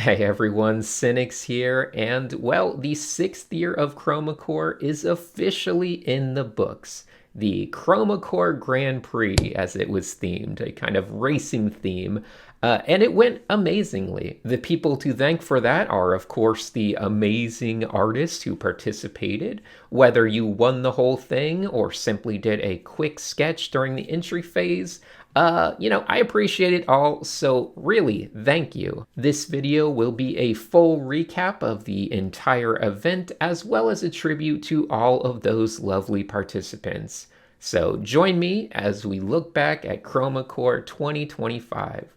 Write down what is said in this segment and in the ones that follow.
Hey everyone, Sinix here, and well, the 6th year of Chroma Corps is officially in the books. The Chroma Corps Grand Prix, as it was themed, a kind of racing theme, and it went amazingly. The people to thank for that are, of course, the amazing artists who participated. Whether you won the whole thing or simply did a quick sketch during the entry phase, I appreciate it all, so really, thank you. This video will be a full recap of the entire event, as well as a tribute to all of those lovely participants. So join me as we look back at Chroma Corps 2025.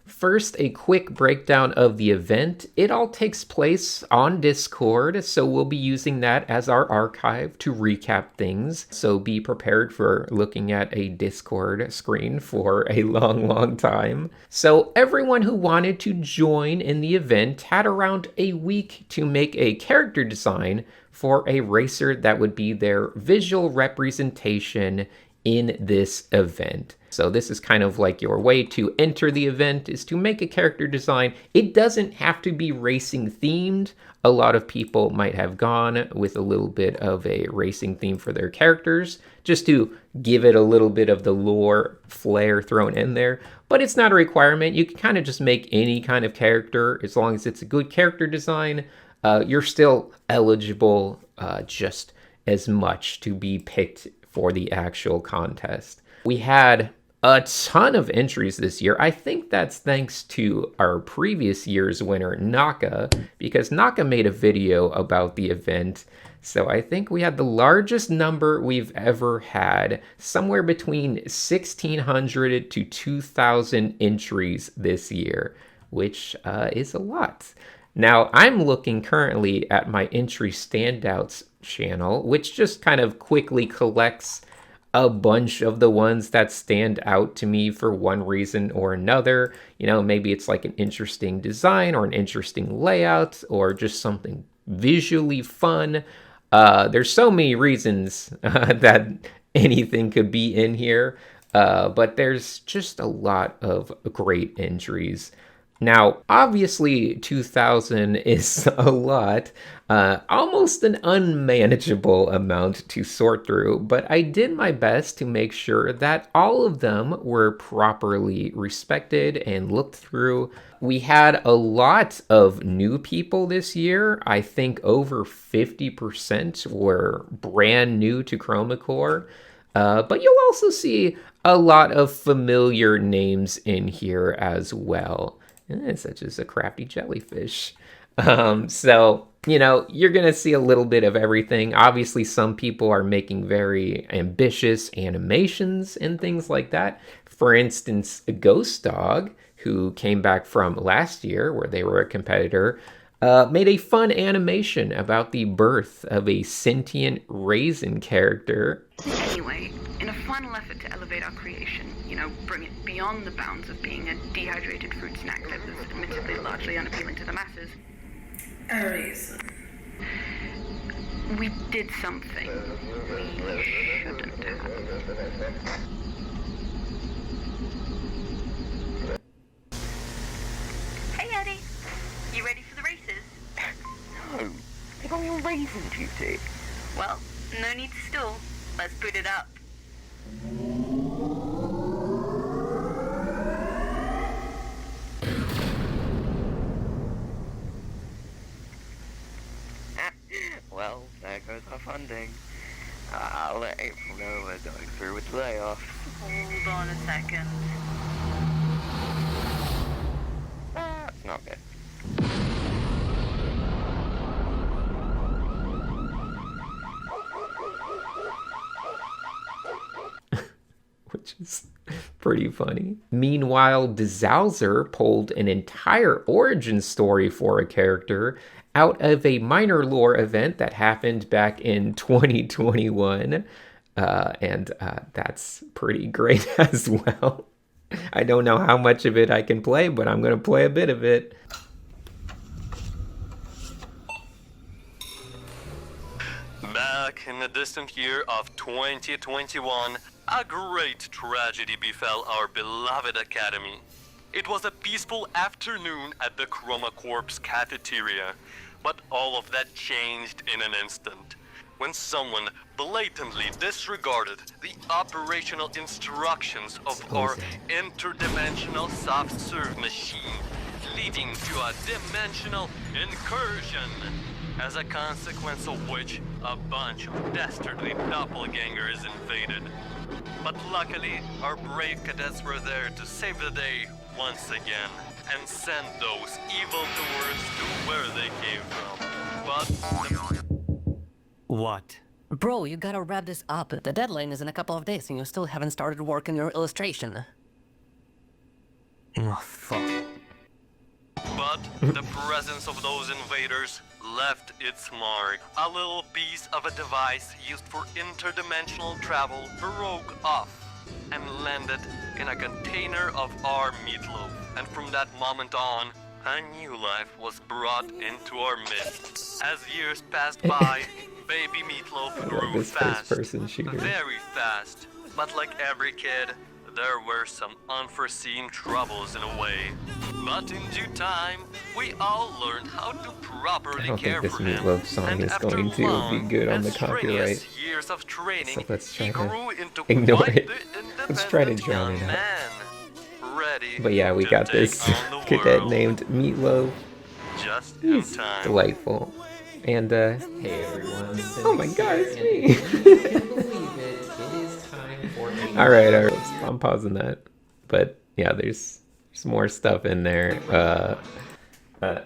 First, a quick breakdown of the event. It all takes place on Discord, so we'll be using that as our archive to recap things. So be prepared for looking at a Discord screen for a long time. So everyone who wanted to join in the event had around a week to make a character design for a racer that would be their visual representation in this event. So this is kind of like your way to enter the event, is to make a character design. It doesn't have to be racing themed. A lot of people might have gone with a little bit of a racing theme for their characters, just to give it a little bit of the lore flair thrown in there. But it's not a requirement. You can kind of just make any kind of character as long as it's a good character design. You're still eligible just as much to be picked for the actual contest. We had a ton of entries this year. I think that's thanks to our previous year's winner, NAKA, because NAKA made a video about the event. So I think we had the largest number we've ever had, somewhere between 1,600 to 2,000 entries this year, which is a lot. Now, I'm looking currently at my entry standouts channel, which just kind of quickly collects a bunch of the ones that stand out to me for one reason or another. You know, maybe it's like an interesting design or an interesting layout or just something visually fun. There's so many reasons that anything could be in here, but there's just a lot of great entries. Now, obviously, 2,000 is a lot, almost an unmanageable amount to sort through, but I did my best to make sure that all of them were properly respected and looked through. We had a lot of new people this year. I think over 50% were brand new to Chroma Corps. But you'll also see a lot of familiar names in here as well. Such as a crafty jellyfish. So, you're going to see a little bit of everything. Obviously, some people are making very ambitious animations and things like that. For instance, Ghost Dog, who came back from last year, where they were a competitor, made a fun animation about the birth of a sentient raisin character. Anyway, in a final effort to elevate our creation, bring it beyond the bounds of being a dehydrated fruit snack that was admittedly largely unappealing to the masses. A raisin. We did something we shouldn't have. Hey, Eddie. You ready for the races? No, I got your raisin duty. Well, no need to stall. Let's put it up. Well, there goes our funding. I'll let April know we're going through with the layoff. Hold on a second. That's not good. Which is pretty funny. Meanwhile, Dizalzer pulled an entire origin story for a character out of a minor lore event that happened back in 2021. And that's pretty great as well. I don't know how much of it I can play, but I'm going to play a bit of it. Back in the distant year of 2021, a great tragedy befell our beloved academy. It was a peaceful afternoon at the Chroma Corps cafeteria, but all of that changed in an instant. When someone blatantly disregarded the operational instructions of our interdimensional soft-serve machine, leading to a dimensional incursion, as a consequence of which a bunch of dastardly doppelgangers invaded. But luckily, our brave cadets were there to save the day once again, and send those evildoers to where they came from. But What? Bro, you gotta wrap this up. The deadline is in a couple of days and you still haven't started work on your illustration. Oh, fuck. But the presence of those invaders left its mark. A little piece of a device used for interdimensional travel broke off and landed in a container of our meatloaf. And from that moment on, a new life was brought into our midst. As years passed by, baby meatloaf grew this fast, first-person shooter. very fast. But like every kid, there were some unforeseen troubles in a way. But in due time, we all learned how to properly I don't care think this for him. Meatloaf song And is after going to be long good on and the copyright. strenuous years of training, So let's try he to grew into ignore quite it. the Let's try to independent drown young it out. man, ready But yeah, we to got take this on the cadet world. named Meatloaf. Just in He's time. delightful. And, hey everyone. Oh my god, it's me! You can believe it. It is time for a Alright, I'm pausing that. But, yeah, there's more stuff in there.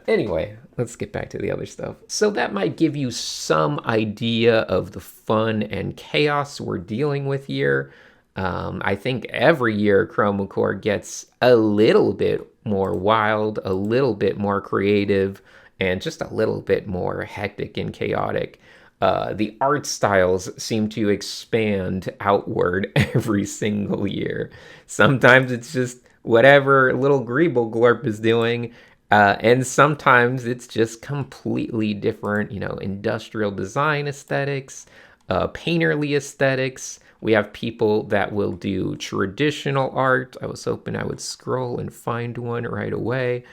Anyway, let's get back to the other stuff. So that might give you some idea of the fun and chaos we're dealing with here. I think every year Chroma Corps gets a little bit more wild, a little bit more creative, and just a little bit more hectic and chaotic. The art styles seem to expand outward every single year. Sometimes it's just whatever little Greeble Glorp is doing, and sometimes it's just completely different, industrial design aesthetics, painterly aesthetics. We have people that will do traditional art. I was hoping I would scroll and find one right away.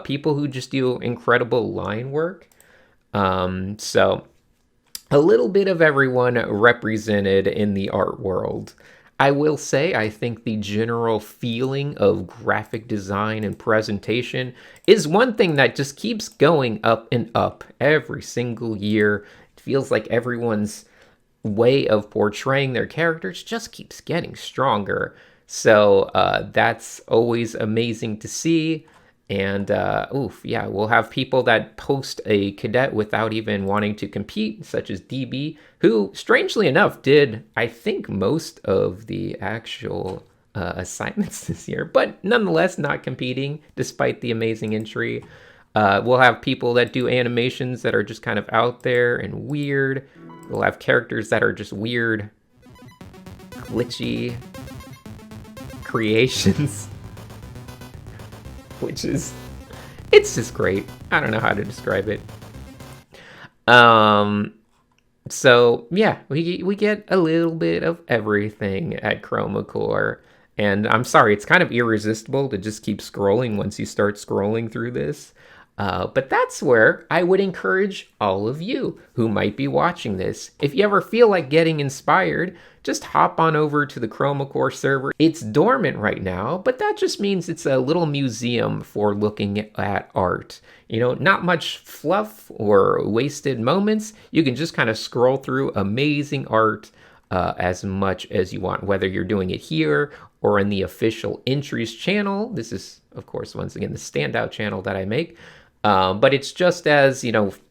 People who just do incredible line work. So a little bit of everyone represented in the art world. I will say, I think the general feeling of graphic design and presentation is one thing that just keeps going up and up every single year. It feels like everyone's way of portraying their characters just keeps getting stronger. So that's always amazing to see. And we'll have people that post a cadet without even wanting to compete, such as DB, who, strangely enough, did, I think, most of the actual assignments this year, but nonetheless not competing, despite the amazing entry. We'll have people that do animations that are just kind of out there and weird. We'll have characters that are just weird, glitchy creations. It's just great. I don't know how to describe it. So yeah, we get a little bit of everything at Chroma Corps. And I'm sorry, it's kind of irresistible to just keep scrolling once you start scrolling through this. But that's where I would encourage all of you who might be watching this. If you ever feel like getting inspired, just hop on over to the Chroma Corps server. It's dormant right now, but that just means it's a little museum for looking at art. Not much fluff or wasted moments. You can just kind of scroll through amazing art as much as you want, whether you're doing it here or in the official entries channel. This is, of course, once again, the standout channel that I make. But it's just as,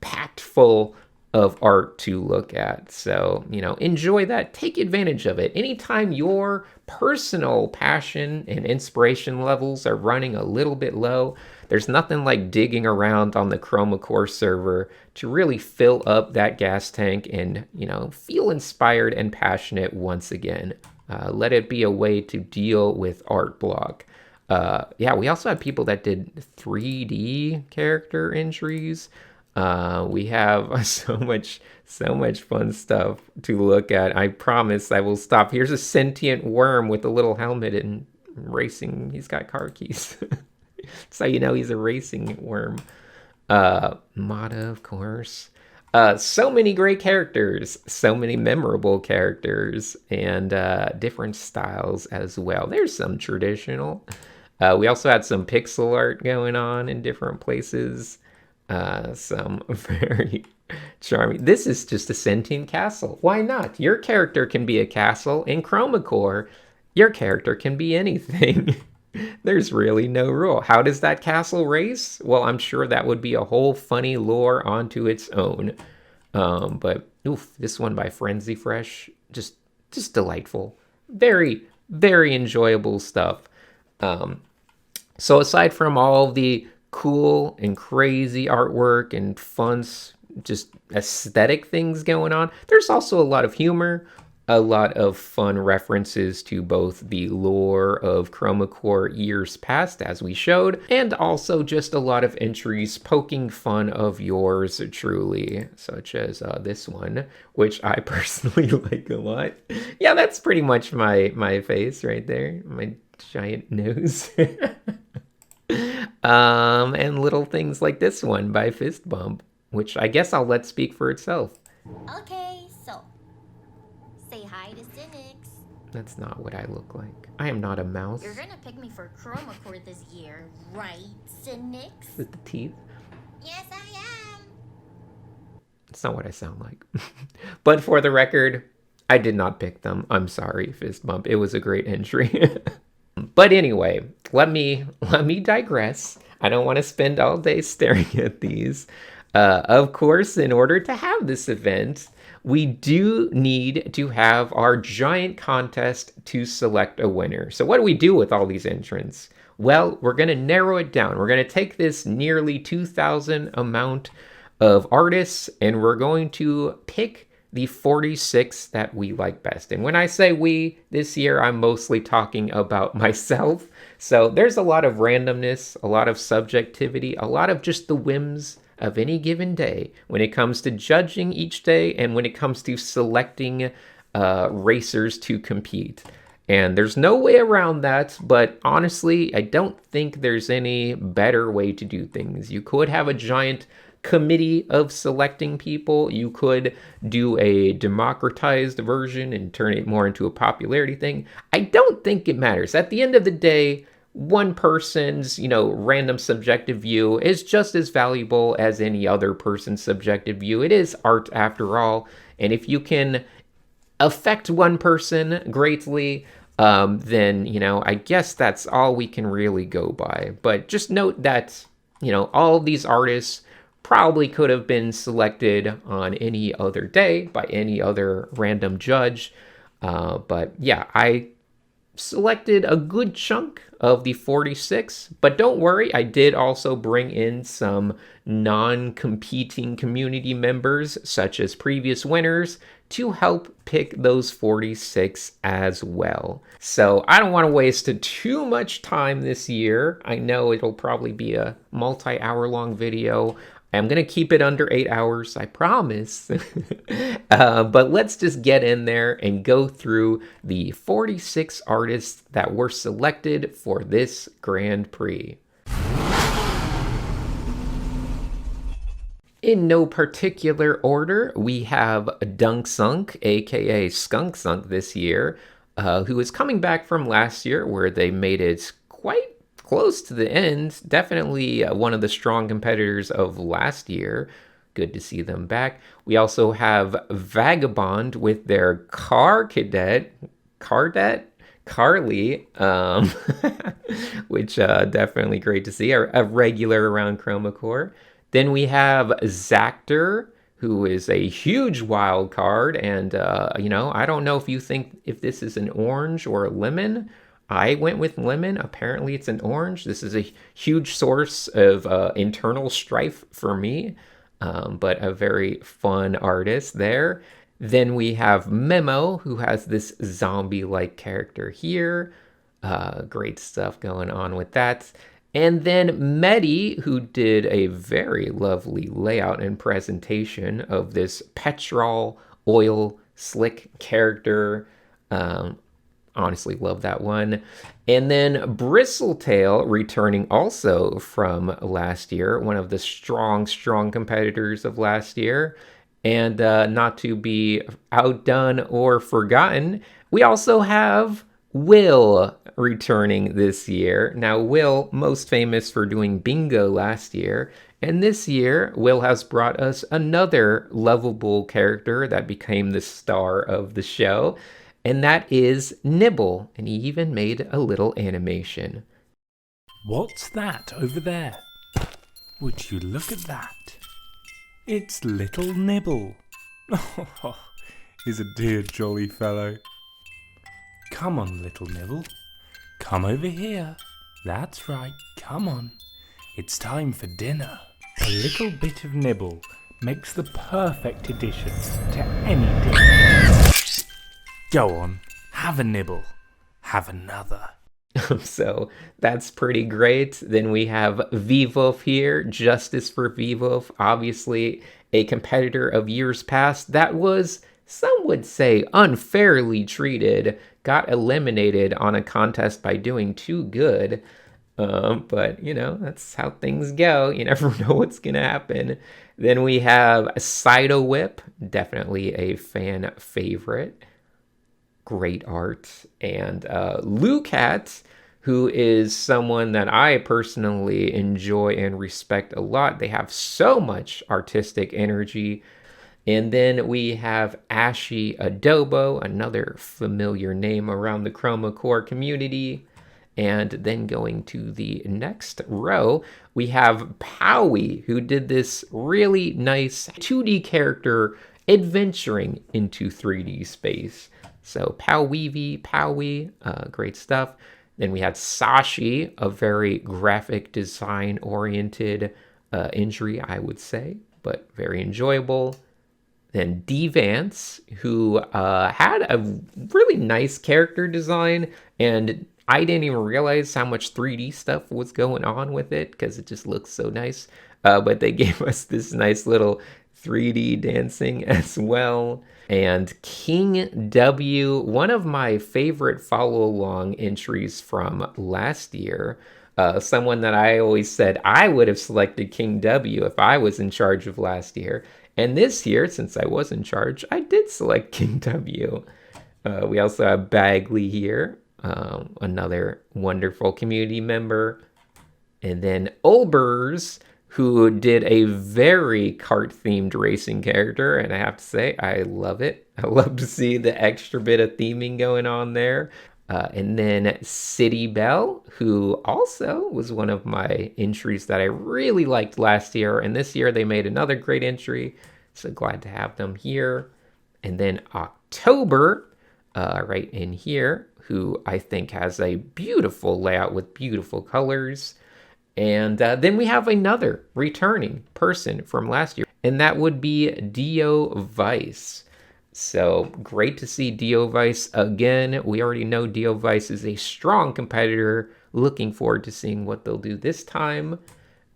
packed full of art to look at. So, enjoy that. Take advantage of it. Anytime your personal passion and inspiration levels are running a little bit low, there's nothing like digging around on the Chroma Corps server to really fill up that gas tank and, feel inspired and passionate once again. Let it be a way to deal with art block. We also had people that did 3D character entries. We have so much fun stuff to look at. I promise I will stop. Here's a sentient worm with a little helmet and racing. He's got car keys. So you know he's a racing worm. Mata, of course. So many great characters, so many memorable characters, and different styles as well. There's some traditional. We also had some pixel art going on in different places. Some very charming. This is just a sentient castle. Why not? Your character can be a castle. In Chroma Corps, your character can be anything. There's really no rule. How does that castle race? Well, I'm sure that would be a whole funny lore onto its own. But oof, this one by Frenzy Fresh, just delightful. Very, very enjoyable stuff. So aside from all the cool and crazy artwork and fun, just aesthetic things going on, there's also a lot of humor, a lot of fun references to both the lore of Chroma Corps years past, as we showed, and also just a lot of entries poking fun of yours truly, such as this one, which I personally like a lot. Yeah, that's pretty much my face right there, my giant nose. And little things like this one by Fist Bump, which I guess I'll let speak for itself. Okay, so say hi to Sinix. That's not what I look like. I am not a mouse. You're gonna pick me for Chroma Corps this year, right, Sinix? With the teeth. Yes, I am. It's not what I sound like. But for the record, I did not pick them. I'm sorry, Fist Bump. It was a great entry. But anyway, let me digress. I don't want to spend all day staring at these. Of course, in order to have this event, we do need to have our giant contest to select a winner. So what do we do with all these entrants? Well, we're going to narrow it down. We're going to take this nearly 2,000 amount of artists, and we're going to pick the 46 that we like best. And when I say we, this year, I'm mostly talking about myself. So there's a lot of randomness, a lot of subjectivity, a lot of just the whims of any given day when it comes to judging each day and when it comes to selecting racers to compete. And there's no way around that, but honestly, I don't think there's any better way to do things. You could have a giant committee of selecting people. You could do a democratized version and turn it more into a popularity thing. I don't think it matters. At the end of the day, one person's, random subjective view is just as valuable as any other person's subjective view. It is art after all. And if you can affect one person greatly, then, I guess that's all we can really go by. But just note that, all of these artists probably could have been selected on any other day by any other random judge. But yeah, I selected a good chunk of the 46, but don't worry, I did also bring in some non-competing community members, such as previous winners, to help pick those 46 as well. So I don't want to waste too much time this year. I know it'll probably be a multi-hour long video. I'm going to keep it under 8 hours, I promise. But let's just get in there and go through the 46 artists that were selected for this Grand Prix. In no particular order, we have Dunk Sunk, aka Skunk Sunk this year, who is coming back from last year where they made it quite close to the end. Definitely one of the strong competitors of last year. Good to see them back. We also have Vagabond with their Carly, which definitely great to see, a regular around Chroma Corps. Then we have Zactor, who is a huge wild card, and I don't know if you think if this is an orange or a lemon. I went with lemon. Apparently it's an orange. This is a huge source of internal strife for me, but a very fun artist there. Then we have Memo, who has this zombie-like character here. Great stuff going on with that. And then Medi, who did a very lovely layout and presentation of this petrol oil slick character. Honestly love that one. And then Bristletail returning also from last year, one of the strong competitors of last year. And not to be outdone or forgotten, we also have Will returning this year. Now, Will, most famous for doing bingo last year. And this year, Will has brought us another lovable character that became the star of the show. And that is Nibble. And he even made a little animation. What's that over there? Would you look at that? It's little Nibble. Oh, he's a dear jolly fellow. Come on, little Nibble. Come over here. That's right, come on. It's time for dinner. A little bit of Nibble makes the perfect addition to any dinner. Go on, have a nibble. Have another. So that's pretty great. Then we have Vwolf here, Justice for Vwolf, obviously a competitor of years past that was, some would say, unfairly treated, got eliminated on a contest by doing too good. But, you know, that's how things go. You never know what's going to happen. Then we have Cydo Whip, definitely a fan favorite. Great art. And Lucat, who is someone that I personally enjoy and respect a lot. They have so much artistic energy. And then we have Ashy Adobo, another familiar name around the Chroma Corps community. And then going to the next row, we have Powie, who did this really nice 2D character adventuring into 3D space. So Powie, great stuff. Then we had Sashi, a very graphic design oriented injury, I would say, but very enjoyable. Then Devance, who had a really nice character design, and I didn't even realize how much 3D stuff was going on with it because it just looks so nice. But they gave us this nice little 3D dancing as well. And King W, one of my favorite follow-along entries from last year. Someone that I always said I would have selected King W if I was in charge of last year. And this year, since I was in charge, I did select King W. We also have Bagley here, another wonderful community member. And then Olbers, who did a very kart-themed racing character, and I have to say, I love it. I love to see the extra bit of theming going on there. And then City Bell, who also was one of my entries that I really liked last year, and this year they made another great entry, so glad to have them here. And then October, right in here, who I think has a beautiful layout with beautiful colors. And then we have another returning person from last year, and that would be Dio Vice. So great to see Dio Vice again. We already know Dio Vice is a strong competitor. Looking forward to seeing what they'll do this time.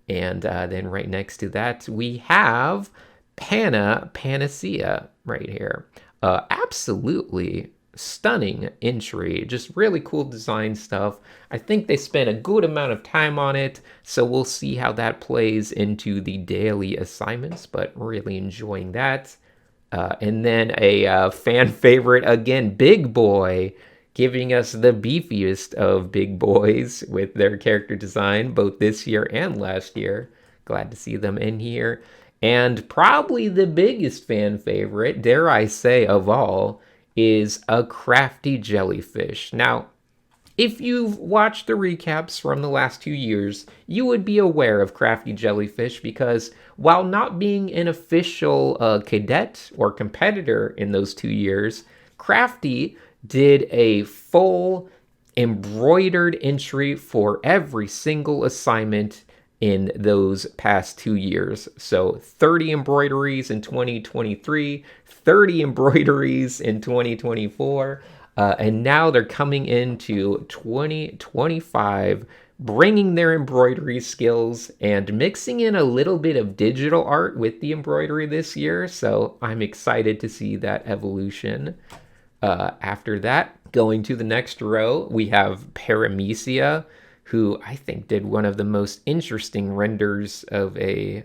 And then right next to that, we have Panacea right here. Absolutely stunning entry, just really cool design stuff. I think they spent a good amount of time on it, so we'll see how that plays into the daily assignments, but really enjoying that. And then a fan favorite again, Big Boy, giving us the beefiest of big boys with their character design, both this year and last year. Glad to see them in here. And probably the biggest fan favorite, dare I say, of all, is a crafty jellyfish. Now, if you've watched the recaps from the last 2 years, you would be aware of crafty jellyfish because while not being an official cadet or competitor in those 2 years, Crafty did a full embroidered entry for every single assignment in those past 2 years. So 30 embroideries in 2023, 30 embroideries in 2024, and now they're coming into 2025, bringing their embroidery skills and mixing in a little bit of digital art with the embroidery this year. So I'm excited to see that evolution. After that, Going to the next row, we have Paramecia, who I think did one of the most interesting renders of a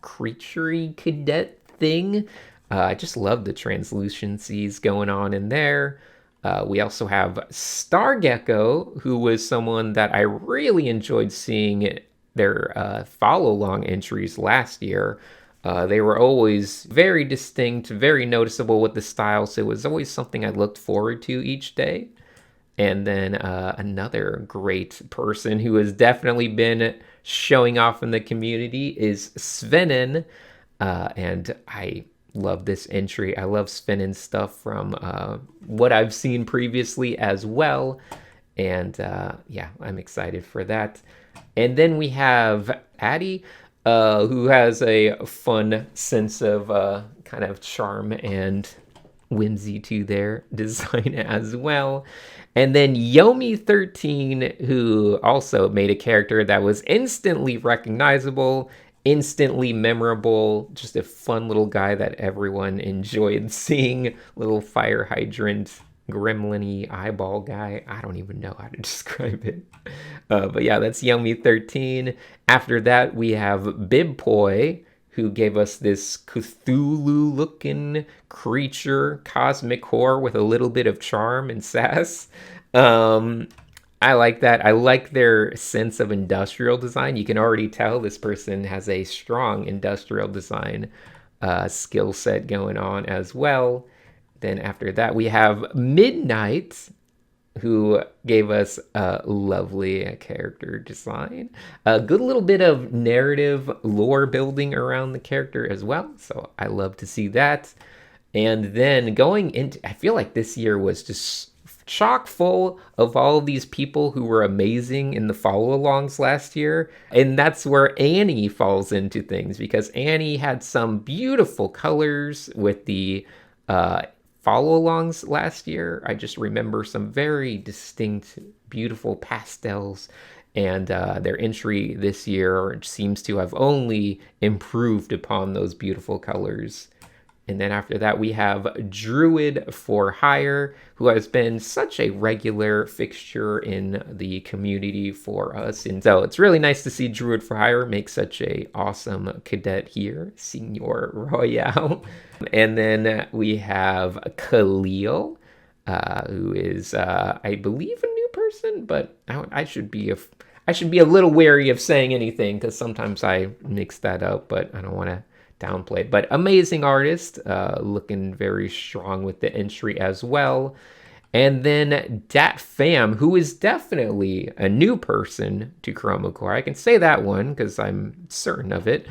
creature-y cadet thing. I just love the translucencies going on in there. We also have Stargecko, who was someone that I really enjoyed seeing their follow-along entries last year. They were always very distinct, very noticeable with the style, so it was always something I looked forward to each day. And then another great person who has definitely been showing off in the community is Svenin. And I love this entry. I love Svenin's stuff from what I've seen previously as well. And yeah, I'm excited for that. And then we have Addie, who has a fun sense of kind of charm and whimsy to their design as well. And then Yomi13, who also made a character that was instantly recognizable, instantly memorable, just a fun little guy that everyone enjoyed seeing. Little fire hydrant, gremlin-y eyeball guy. I don't even know how to describe it. But yeah, that's Yomi13. After that, we have Bibpoi, who gave us this Cthulhu-looking creature, cosmic horror with a little bit of charm and sass. I like that. I like their sense of industrial design. You can already tell this person has a strong industrial design skill set going on as well. Then after that, we have Midnight, who gave us a lovely character design. A good little bit of narrative lore building around the character as well. So I love to see that. And then going into, I feel like this year was just chock full of all of these people who were amazing in the follow-alongs last year. And that's where Annie falls into things, because Annie had some beautiful colors with the follow-alongs last year. I just remember some very distinct, beautiful pastels, and their entry this year seems to have only improved upon those beautiful colors. And then after that, we have Druid for Hire, who has been such a regular fixture in the community for us. And so it's really nice to see Druid for Hire make such a awesome cadet here, Senior Royale. And then we have Khalil, who is, I believe, a new person, but I should be a little wary of saying anything, because sometimes I mix that up, but I don't want to downplay. But amazing artist, looking very strong with the entry as well. And then Dat Fam, who is definitely a new person to Chroma Corps. I can say that one because I'm certain of it.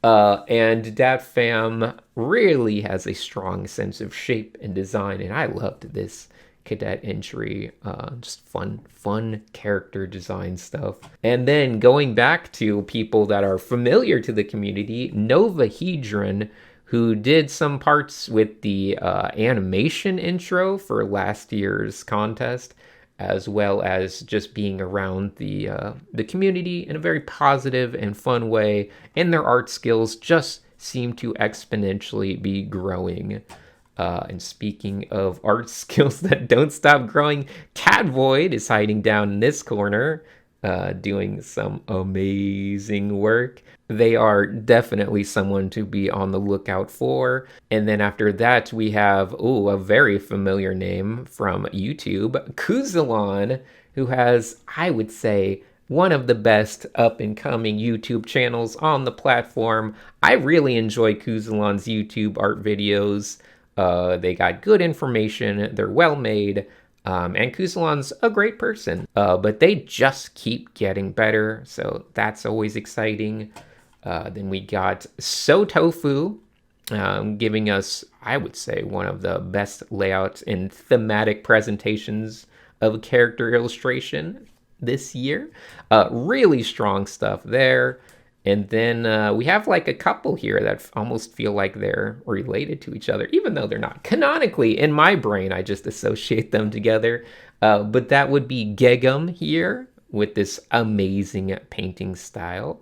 And Dat Fam really has a strong sense of shape and design, and I loved this cadet entry. Just fun character design stuff. And then going back to people that are familiar to the community, Novahedron, who did some parts with the animation intro for last year's contest, as well as just being around the community in a very positive and fun way, and their art skills just seem to exponentially be growing. And speaking of art skills that don't stop growing, Catvoid is hiding down in this corner, doing some amazing work. They are definitely someone to be on the lookout for. And then after that, we have, a very familiar name from YouTube, Kuzalon, who has, I would say, one of the best up-and-coming YouTube channels on the platform. I really enjoy Kuzalon's YouTube art videos. They got good information, they're well made, and Kuzalon's a great person, but they just keep getting better, so that's always exciting. Then we got So Tofu, giving us, I would say, one of the best layouts and thematic presentations of character illustration this year. Really strong stuff there. And then we have like a couple here that almost feel like they're related to each other, even though they're not. Canonically, in my brain, I just associate them together. But that would be Gegum here with this amazing painting style.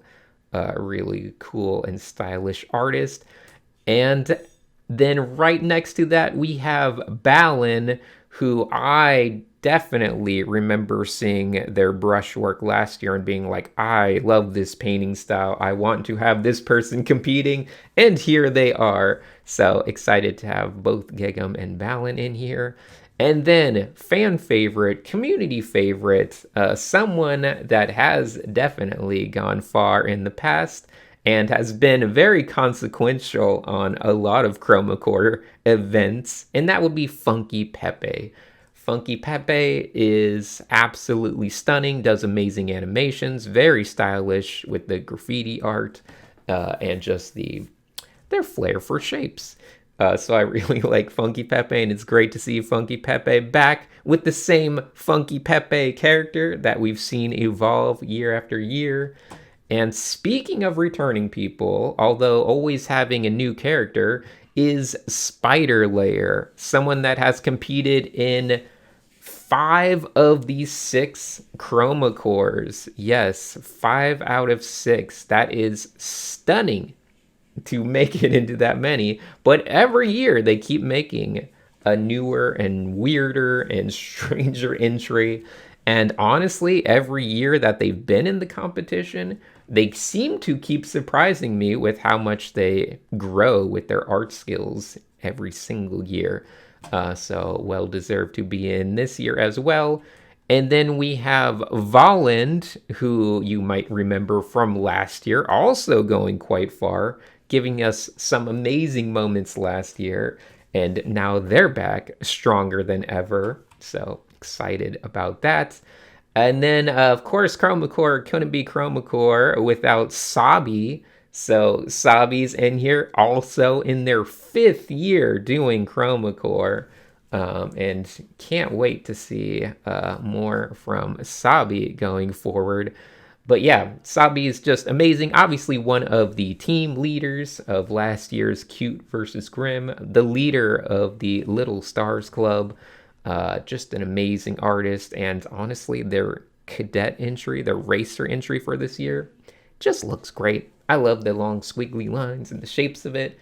Really cool and stylish artist. And then right next to that, we have Balin, who I definitely remember seeing their brushwork last year and being like, I love this painting style. I want to have this person competing. And here they are. So excited to have both Gegum and Balin in here. And then fan favorite, community favorite, someone that has definitely gone far in the past and has been very consequential on a lot of Chroma Corps events, and that would be Funky Pepe. Funky Pepe is absolutely stunning, does amazing animations, very stylish with the graffiti art, and just their flair for shapes. So I really like Funky Pepe, and it's great to see Funky Pepe back with the same Funky Pepe character that we've seen evolve year after year. And speaking of returning people, although always having a new character, is Spider Layer, someone that has competed in 5 of the 6 Chroma Corps. Yes, 5 out of 6. That is stunning to make it into that many. But every year they keep making a newer and weirder and stranger entry. And honestly, every year that they've been in the competition, they seem to keep surprising me with how much they grow with their art skills every single year. So well deserved to be in this year as well. And then we have Volland, who you might remember from last year, also going quite far, giving us some amazing moments last year. And now they're back stronger than ever. So excited about that. And then, of course, Chroma Corps couldn't be Chroma Corps without Sabi. So Sabi's in here, also in their 5th year doing Chroma Corps. And can't wait to see more from Sabi going forward. But yeah, Sabi is just amazing. Obviously one of the team leaders of last year's Cute vs. Grim, the leader of the Little Stars Club. Just an amazing artist, and honestly, their cadet entry, their racer entry for this year, just looks great. I love the long squiggly lines and the shapes of it.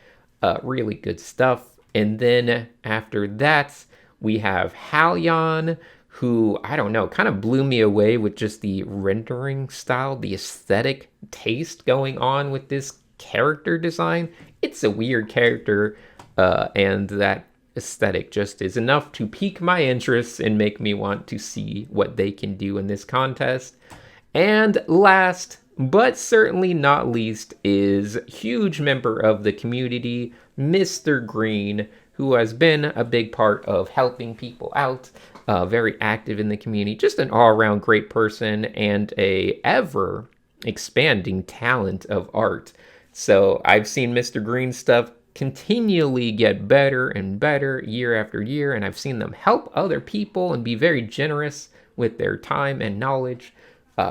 Really good stuff. And then after that, we have Halyon, who, I don't know, kind of blew me away with just the rendering style, the aesthetic taste going on with this character design. It's a weird character, and that aesthetic just is enough to pique my interest and make me want to see what they can do in this contest. And last but certainly not least is huge member of the community, Mr. Green, who has been a big part of helping people out, very active in the community, just an all-around great person and a ever expanding talent of art. So I've seen Mr. Green stuff continually get better and better year after year, and I've seen them help other people and be very generous with their time and knowledge.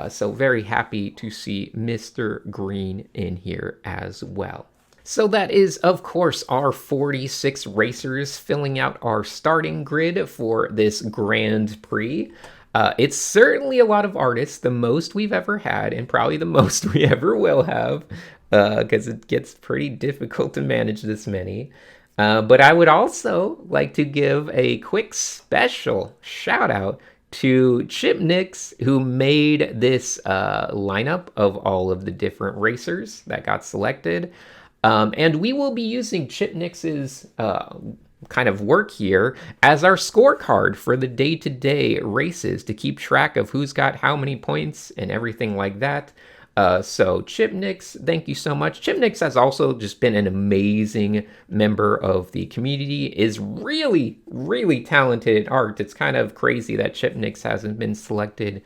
So very happy to see Mr. Green in here as well. So that is, of course, our 46 racers filling out our starting grid for this Grand Prix. It's certainly a lot of artists, the most we've ever had, and probably the most we ever will have, because it gets pretty difficult to manage this many. But I would also like to give a quick special shout out to Chipnix, who made this lineup of all of the different racers that got selected. And we will be using Chipnix's kind of work here as our scorecard for the day-to-day races to keep track of who's got how many points and everything like that. So Chipnix, thank you so much. Chipnix has also just been an amazing member of the community, is really, really talented in art. It's kind of crazy that Chipnix hasn't been selected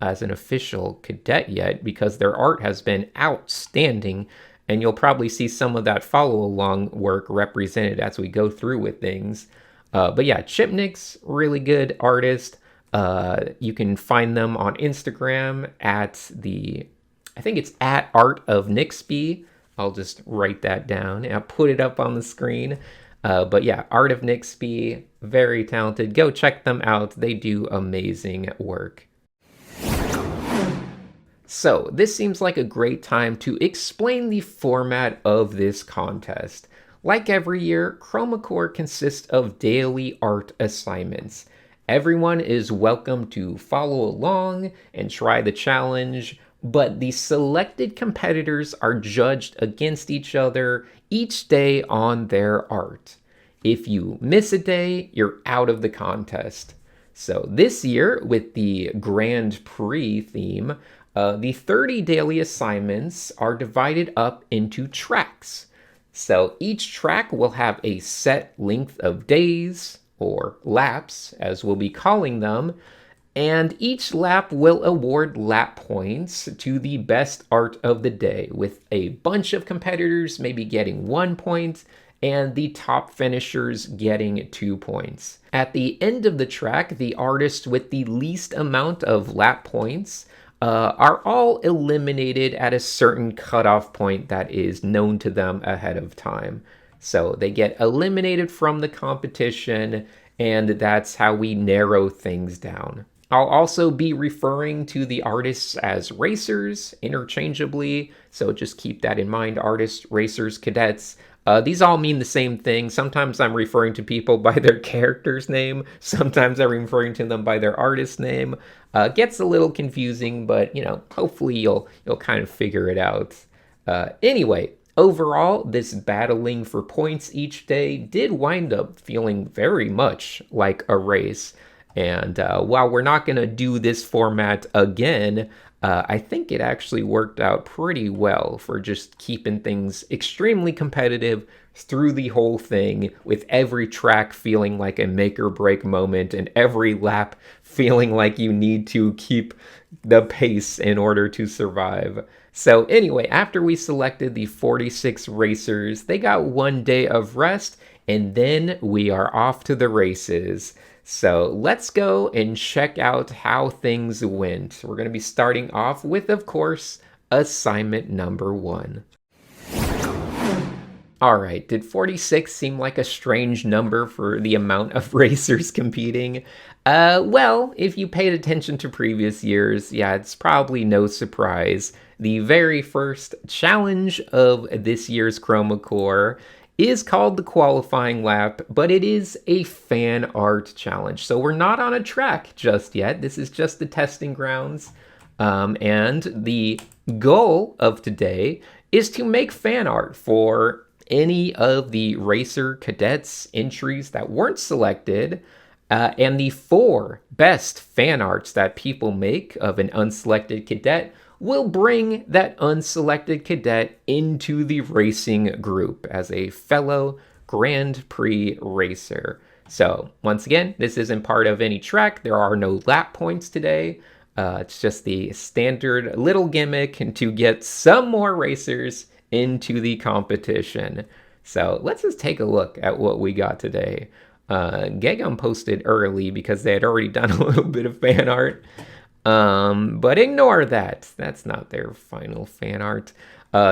as an official cadet yet, because their art has been outstanding. And you'll probably see some of that follow-along work represented as we go through with things. But yeah, Chipnix, really good artist. You can find them on Instagram at I think it's at Art of Nixby. I'll just write that down and I'll put it up on the screen. But yeah, Art of Nixby, very talented. Go check them out. They do amazing work. So this seems like a great time to explain the format of this contest. Like every year, Chroma Corps consists of daily art assignments. Everyone is welcome to follow along and try the challenge, but the selected competitors are judged against each other each day on their art. If you miss a day, you're out of the contest. So this year, with the Grand Prix theme, the 30 daily assignments are divided up into tracks. So each track will have a set length of days, or laps, as we'll be calling them, and each lap will award lap points to the best art of the day, with a bunch of competitors maybe getting 1 point, and the top finishers getting 2 points. At the end of the track, the artists with the least amount of lap points are all eliminated at a certain cutoff point that is known to them ahead of time. So they get eliminated from the competition, and that's how we narrow things down. I'll also be referring to the artists as racers interchangeably, so just keep that in mind, artists, racers, cadets. These all mean the same thing. Sometimes I'm referring to people by their character's name. Sometimes I'm referring to them by their artist name. Gets a little confusing, but hopefully you'll kind of figure it out. Anyway, overall, this battling for points each day did wind up feeling very much like a race. And while we're not going to do this format again, I think it actually worked out pretty well for just keeping things extremely competitive through the whole thing, with every track feeling like a make or break moment and every lap feeling like you need to keep the pace in order to survive. So anyway, after we selected the 46 racers, they got 1 day of rest, and then we are off to the races. So let's go and check out how things went. We're going to be starting off with, of course, assignment number 1. All right, did 46 seem like a strange number for the amount of racers competing? Well, if you paid attention to previous years, yeah, it's probably no surprise. The very first challenge of this year's Chroma Corps is called the qualifying lap, but it is a fan art challenge. So we're not on a track just yet. This is just the testing grounds. And the goal of today is to make fan art for any of the racer cadets entries that weren't selected, and the 4 best fan arts that people make of an unselected cadet will bring that unselected cadet into the racing group as a fellow Grand Prix racer. So once again, this isn't part of any track. There are no lap points today. It's just the standard little gimmick and to get some more racers into the competition. So let's just take a look at what we got today. Gegum posted early because they had already done a little bit of fan art. But ignore that. That's not their final fan art.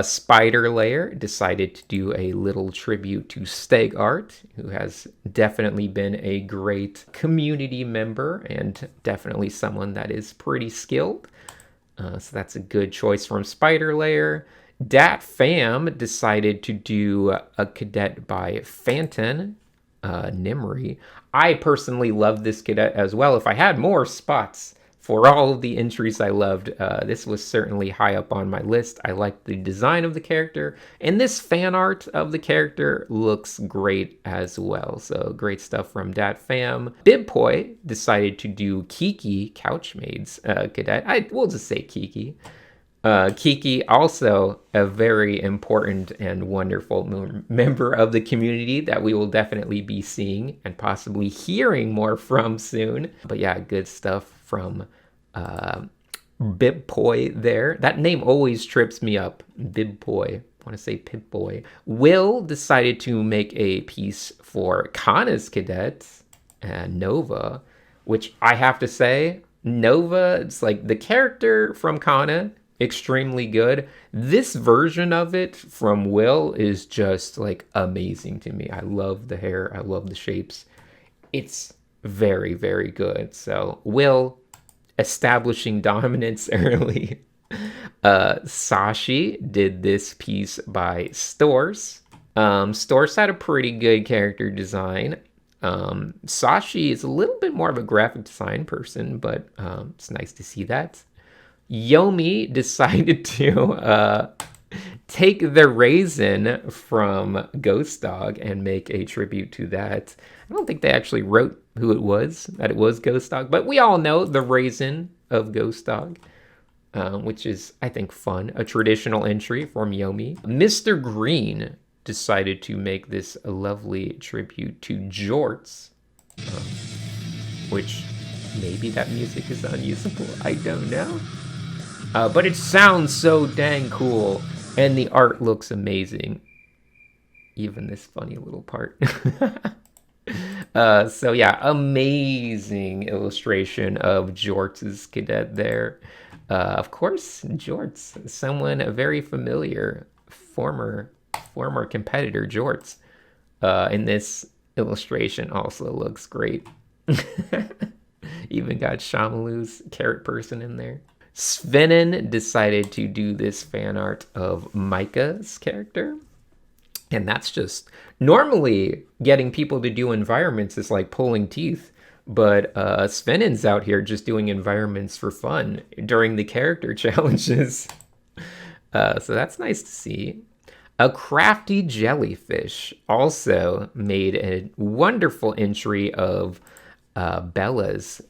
Spider Layer decided to do a little tribute to Steg Art, who has definitely been a great community member and definitely someone that is pretty skilled. So that's a good choice from Spider Layer. Dat Fam decided to do a cadet by Phanton, Nimri. I personally love this cadet as well. If I had more spots for all of the entries I loved, this was certainly high up on my list. I liked the design of the character, and this fan art of the character looks great as well. So great stuff from Dat Fam. Bibpoi decided to do Kiki, Couchmaid's cadet. We'll just say Kiki. Kiki, also a very important and wonderful member of the community that we will definitely be seeing and possibly hearing more from soon. But yeah, good stuff from Bibpoi there. That name always trips me up. Bibpoi. I want to say Pip-Boy. Will decided to make a piece for Kana's cadet, Nova, which I have to say, Nova, it's like the character from Kana, extremely good. This version of it from Will is just like amazing to me. I love the hair. I love the shapes. It's very, very good. So Will establishing dominance early. Sashi did this piece by Stors. Stors had a pretty good character design. Sashi is a little bit more of a graphic design person, but it's nice to see that. Yomi decided to take the raisin from Ghost Dog and make a tribute to that. I don't think they actually wrote who it was, that it was Ghost Dog, but we all know the raisin of Ghost Dog, which is, I think, fun. A traditional entry from Yomi. Mr. Green decided to make this a lovely tribute to Jorts, which maybe that music is unusable, I don't know. But it sounds so dang cool, and the art looks amazing. Even this funny little part. So yeah, amazing illustration of Jorts' cadet there. Of course, Jorts, someone very familiar, former competitor Jorts, in this illustration also looks great. Even got Shamalu's carrot person in there. Svenin decided to do this fan art of Micah's character. And that's just, normally getting people to do environments is like pulling teeth. But Svenin's out here just doing environments for fun during the character challenges. So that's nice to see. A crafty jellyfish also made a wonderful entry of Bella's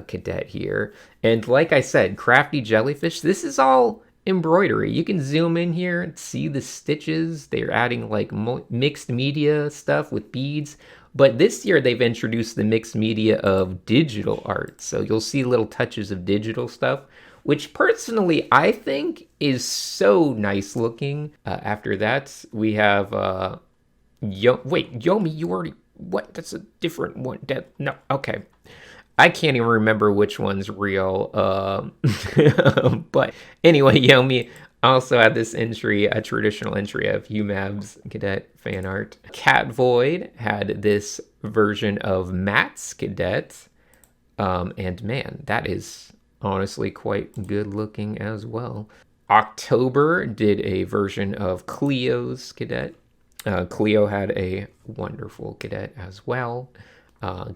cadet here. And like I said, crafty jellyfish, this is all embroidery. You can zoom in here and see the stitches. They're adding like mixed media stuff with beads. But this year they've introduced the mixed media of digital art. So you'll see little touches of digital stuff, which personally I think is so nice looking. After that, we have wait, Yomi, you already, what? That's a different one. No, okay. I can't even remember which one's real. But anyway, Yomi also had this entry, a traditional entry of Humab's cadet fan art. Cat Void had this version of Matt's cadet. And man, that is honestly quite good looking as well. October did a version of Cleo's cadet. Cleo had a wonderful cadet as well.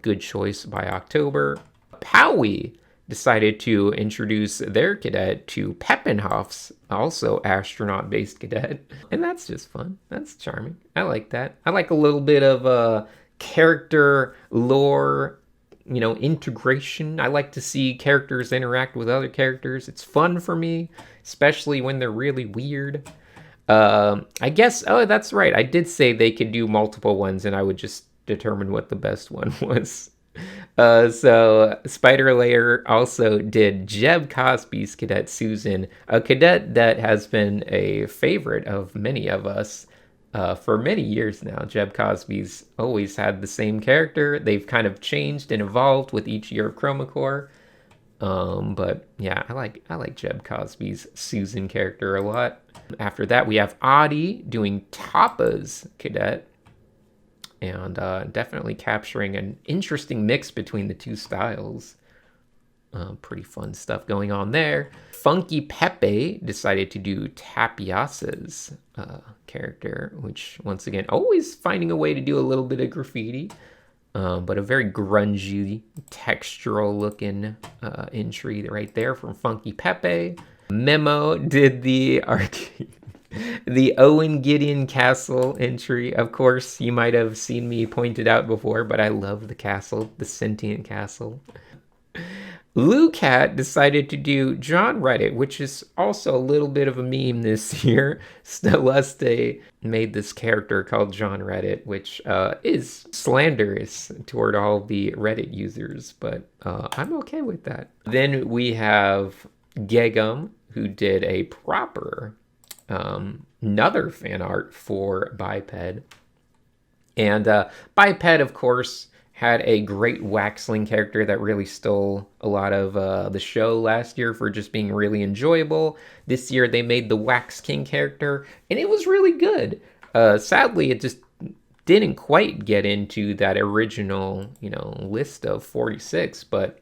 Good choice by October. Powie decided to introduce their cadet to Peppenhoff's, also astronaut-based cadet. And that's just fun. That's charming. I like that. I like a little bit of character lore, integration. I like to see characters interact with other characters. It's fun for me, especially when they're really weird. I guess, oh, that's right. I did say they could do multiple ones, and I would just determine what the best one was. So Spider Layer also did Jeb Cosby's cadet Susan, a cadet that has been a favorite of many of us for many years now. Jeb Cosby's always had the same character. They've kind of changed and evolved with each year of Chroma Corps. But yeah, I like Jeb Cosby's Susan character a lot. After that, we have Adi doing Tappa's cadet. And definitely capturing an interesting mix between the two styles. Pretty fun stuff going on there. Funky Pepe decided to do Tapiasa's character, which, once again, always finding a way to do a little bit of graffiti. But a very grungy, textural-looking entry right there from Funky Pepe. Memo did the the Owen Gideon Castle entry. Of course, you might have seen me pointed out before, but I love the castle, the sentient castle. Lou Cat decided to do John Reddit, which is also a little bit of a meme this year. Celeste made this character called John Reddit, which is slanderous toward all the Reddit users, but I'm okay with that. Then we have Gegum, who did a proper another fan art for Biped. And Biped, of course, had a great Waxling character that really stole a lot of the show last year for just being really enjoyable. This year they made the Wax King character, and it was really good. Sadly, it just didn't quite get into that original, list of 46, but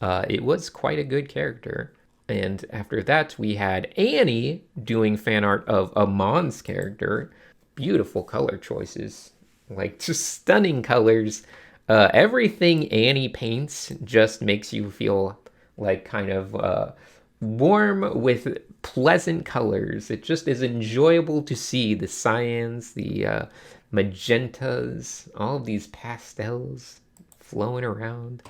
it was quite a good character. And after that, we had Annie doing fan art of Amon's character. Beautiful color choices, like just stunning colors. Everything Annie paints just makes you feel like kind of warm with pleasant colors. It just is enjoyable to see the cyans, the magentas, all of these pastels flowing around.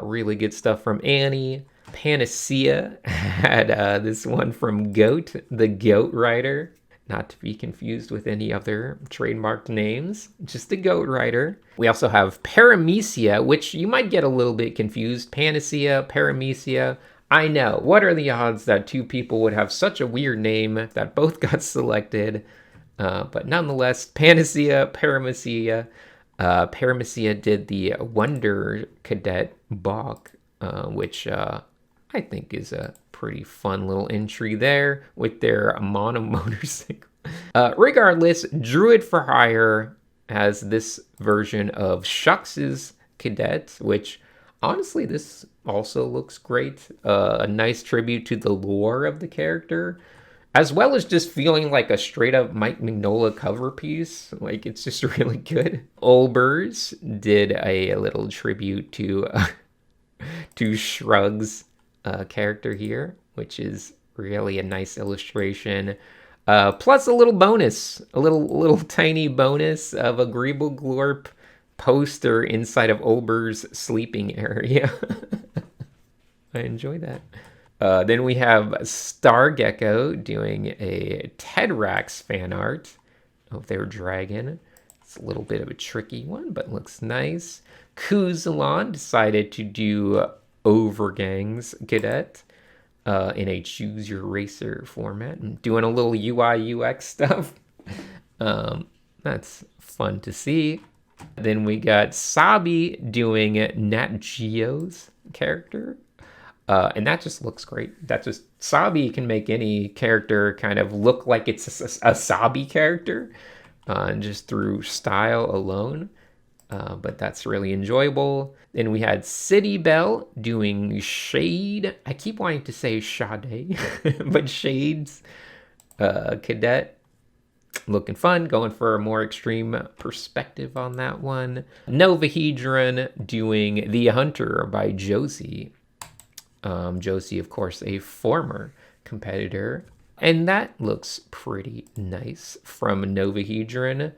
Really good stuff from Annie. Panacea had this one from Goat, the Goat Rider. Not to be confused with any other trademarked names, just the Goat Rider. We also have Paramecia, which you might get a little bit confused. Panacea, Paramecia. I know, what are the odds that two people would have such a weird name that both got selected? But nonetheless, Panacea, Paramecia. Paramecia did the Wonder Cadet Bach, which I think is a pretty fun little entry there with their mono motorcycle. Regardless, Druid for Hire has this version of Shucks's Cadet, which honestly, this also looks great. A nice tribute to the lore of the character, as well as just feeling like a straight up Mike Mignola cover piece. Like, it's just really good. Olbers did a little tribute to Shrug's character here, which is really a nice illustration. Plus a little bonus, a little tiny bonus of a Greeble Glorp poster inside of Olber's sleeping area. I enjoy that. Then we have Stargecko doing a Tedrax fan art of their dragon. It's a little bit of a tricky one, but looks nice. Kuzalon decided to do Overgang's Cadet in a Choose Your Racer format, and doing a little UI UX stuff. That's fun to see. Then we got Sabi doing Nat Geo's character. And that just looks great. That just, Sabi can make any character kind of look like it's a Sabi character, just through style alone. But that's really enjoyable. Then we had City Bell doing Shade. I keep wanting to say Sade, but Shade's Cadet. Looking fun, going for a more extreme perspective on that one. Novahedron doing The Hunter by Josie. Josie, of course, a former competitor. And that looks pretty nice from Novahedron.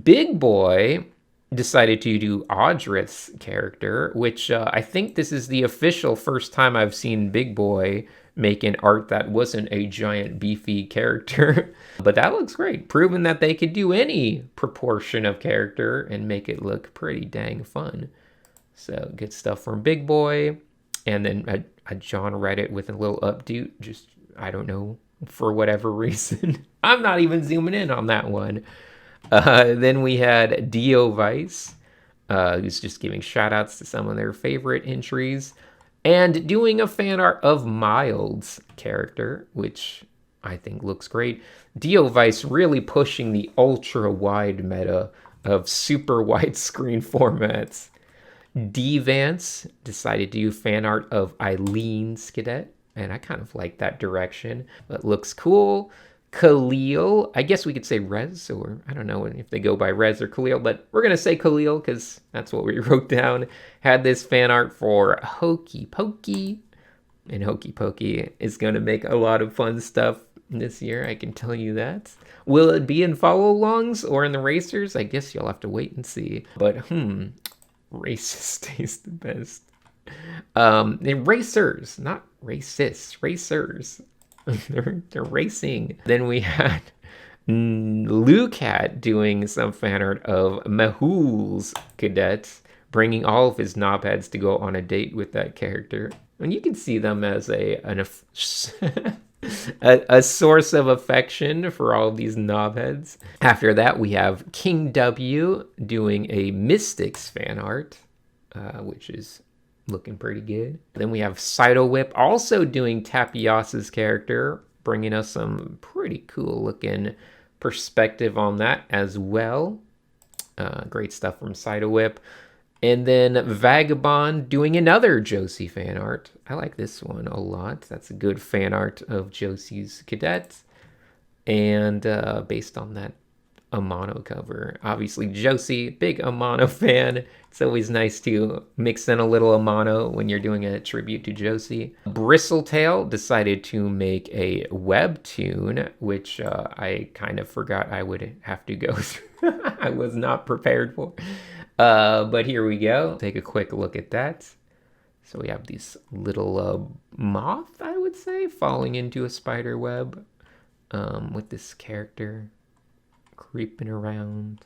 Big Boy decided to do Audrith's character, which I think this is the official first time I've seen Big Boy make an art that wasn't a giant beefy character. But that looks great, proving that they could do any proportion of character and make it look pretty dang fun. So good stuff from Big Boy. And then a John Reddit with a little updo, just, I don't know, for whatever reason. I'm not even zooming in on that one. Then we had Dio Vice, who's just giving shout outs to some of their favorite entries, and doing a fan art of Mild's character, which I think looks great. Dio Vice really pushing the ultra wide meta of super widescreen formats. D-Vance decided to do fan art of Eileen's Cadet, and I kind of like that direction. It looks cool. Khalil, I guess we could say Rez, or I don't know if they go by Rez or Khalil, but we're going to say Khalil because that's what we wrote down. Had this fan art for Hokey Pokey, and Hokey Pokey is going to make a lot of fun stuff this year, I can tell you that. Will it be in follow-alongs or in the racers? I guess you'll have to wait and see. But, racist taste the best. Racers, not racists, racers. they're racing. Then we had Lucat doing some fan art of Mehul's Cadet, bringing all of his knobheads to go on a date with that character. And you can see them as a source of affection for all of these knobheads. After that, we have King W doing a Mystics fan art, which is looking pretty good. Then we have Cyto Whip also doing Tapias's character, bringing us some pretty cool looking perspective on that as well. Great stuff from Cyto Whip. And then Vagabond doing another Josie fan art. I like this one a lot. That's a good fan art of Josie's Cadet. And based on that Amano cover. Obviously, Josie, big Amano fan. It's always nice to mix in a little Amano when you're doing a tribute to Josie. Bristletail decided to make a webtoon, which I kind of forgot I would have to go through. I was not prepared for. But here we go. Take a quick look at that. So we have these little moth, I would say, falling into a spider web with this character creeping around.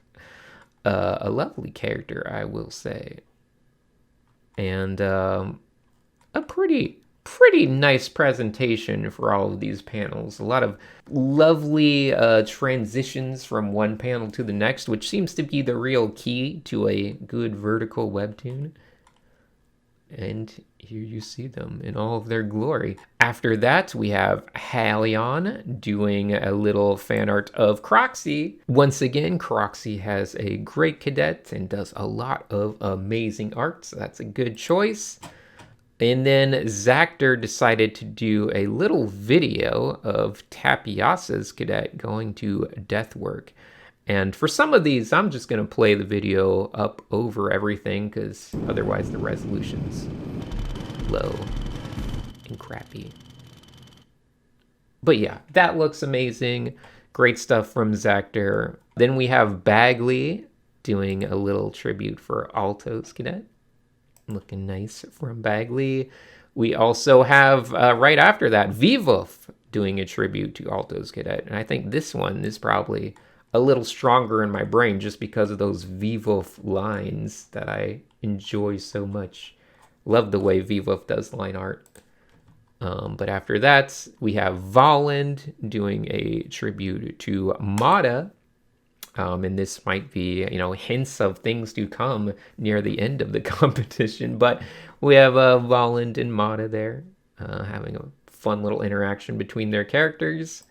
A lovely character, I will say. And a pretty nice presentation for all of these panels. A lot of lovely transitions from one panel to the next, which seems to be the real key to a good vertical webtoon. And here you see them in all of their glory. After that, we have Halion doing a little fan art of Croxy. Once again, Croxy has a great cadet and does a lot of amazing art, so that's a good choice. And then Zactor decided to do a little video of Tapiasa's cadet going to death work. And for some of these, I'm just going to play the video up over everything because otherwise the resolution's low and crappy. But yeah, that looks amazing. Great stuff from Zactor. Then we have Bagley doing a little tribute for Alto's cadet. Looking nice from Bagley. We also have, right after that, Vivuf doing a tribute to Alto's cadet. And I think this one is probably a little stronger in my brain just because of those Vivuf lines that I enjoy so much. Love the way Vivuf does line art. But after that, we have Volland doing a tribute to Mata. And this might be, hints of things to come near the end of the competition. But we have Volland and Mata there having a fun little interaction between their characters.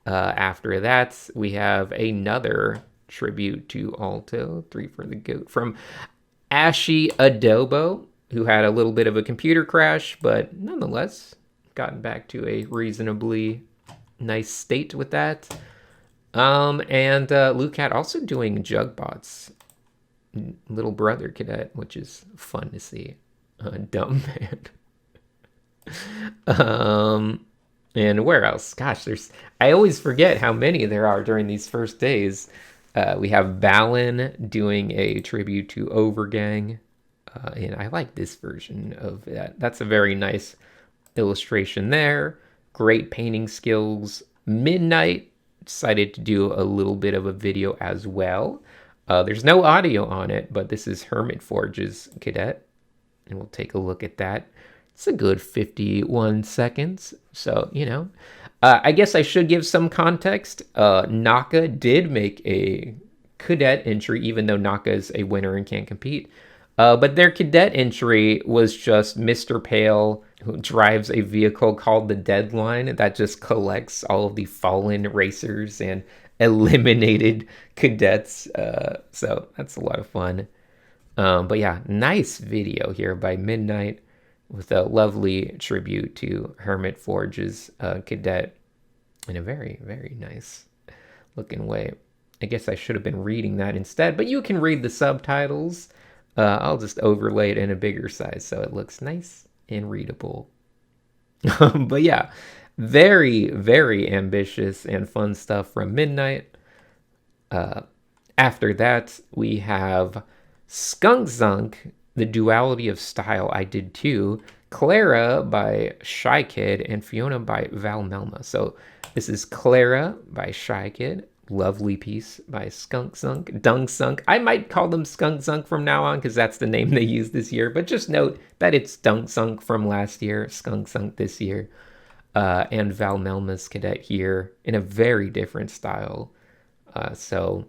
After that, we have another tribute to Alto, 3 for the GOAT, from Ashy Adobo, who had a little bit of a computer crash, but nonetheless, gotten back to a reasonably nice state with that. And Lucat also doing Jugbot's little brother cadet, which is fun to see. Dumb man. And where else? Gosh, I always forget how many there are during these first days. We have Balin doing a tribute to Overgang. And I like this version of that. That's a very nice illustration there. Great painting skills. Midnight decided to do a little bit of a video as well. There's no audio on it, but this is Hermit Forge's cadet. And we'll take a look at that. It's a good 51 seconds. So, I guess I should give some context. NAKA did make a cadet entry, even though NAKA is a winner and can't compete. But their cadet entry was just Mr. Pale, who drives a vehicle called the Deadline that just collects all of the fallen racers and eliminated cadets. So that's a lot of fun. But yeah, nice video here by Midnight with a lovely tribute to Hermit Forge's cadet in a very, very nice looking way. I guess I should have been reading that instead, but you can read the subtitles. I'll just overlay it in a bigger size so it looks nice and readable. But yeah, very, very ambitious and fun stuff from Midnight. After that, we have Skunk Zunk, The Duality of Style, I Did Too, Clara by Shy Kid, and Fiona by Val Melma. So this is Clara by Shy Kid. Lovely piece by Skunk Zunk. Dung Sunk. I might call them Skunk Zunk from now on because that's the name they used this year. But just note that it's Dung Sunk from last year, Skunk Zunk this year. And Val Melma's cadet here in a very different style. So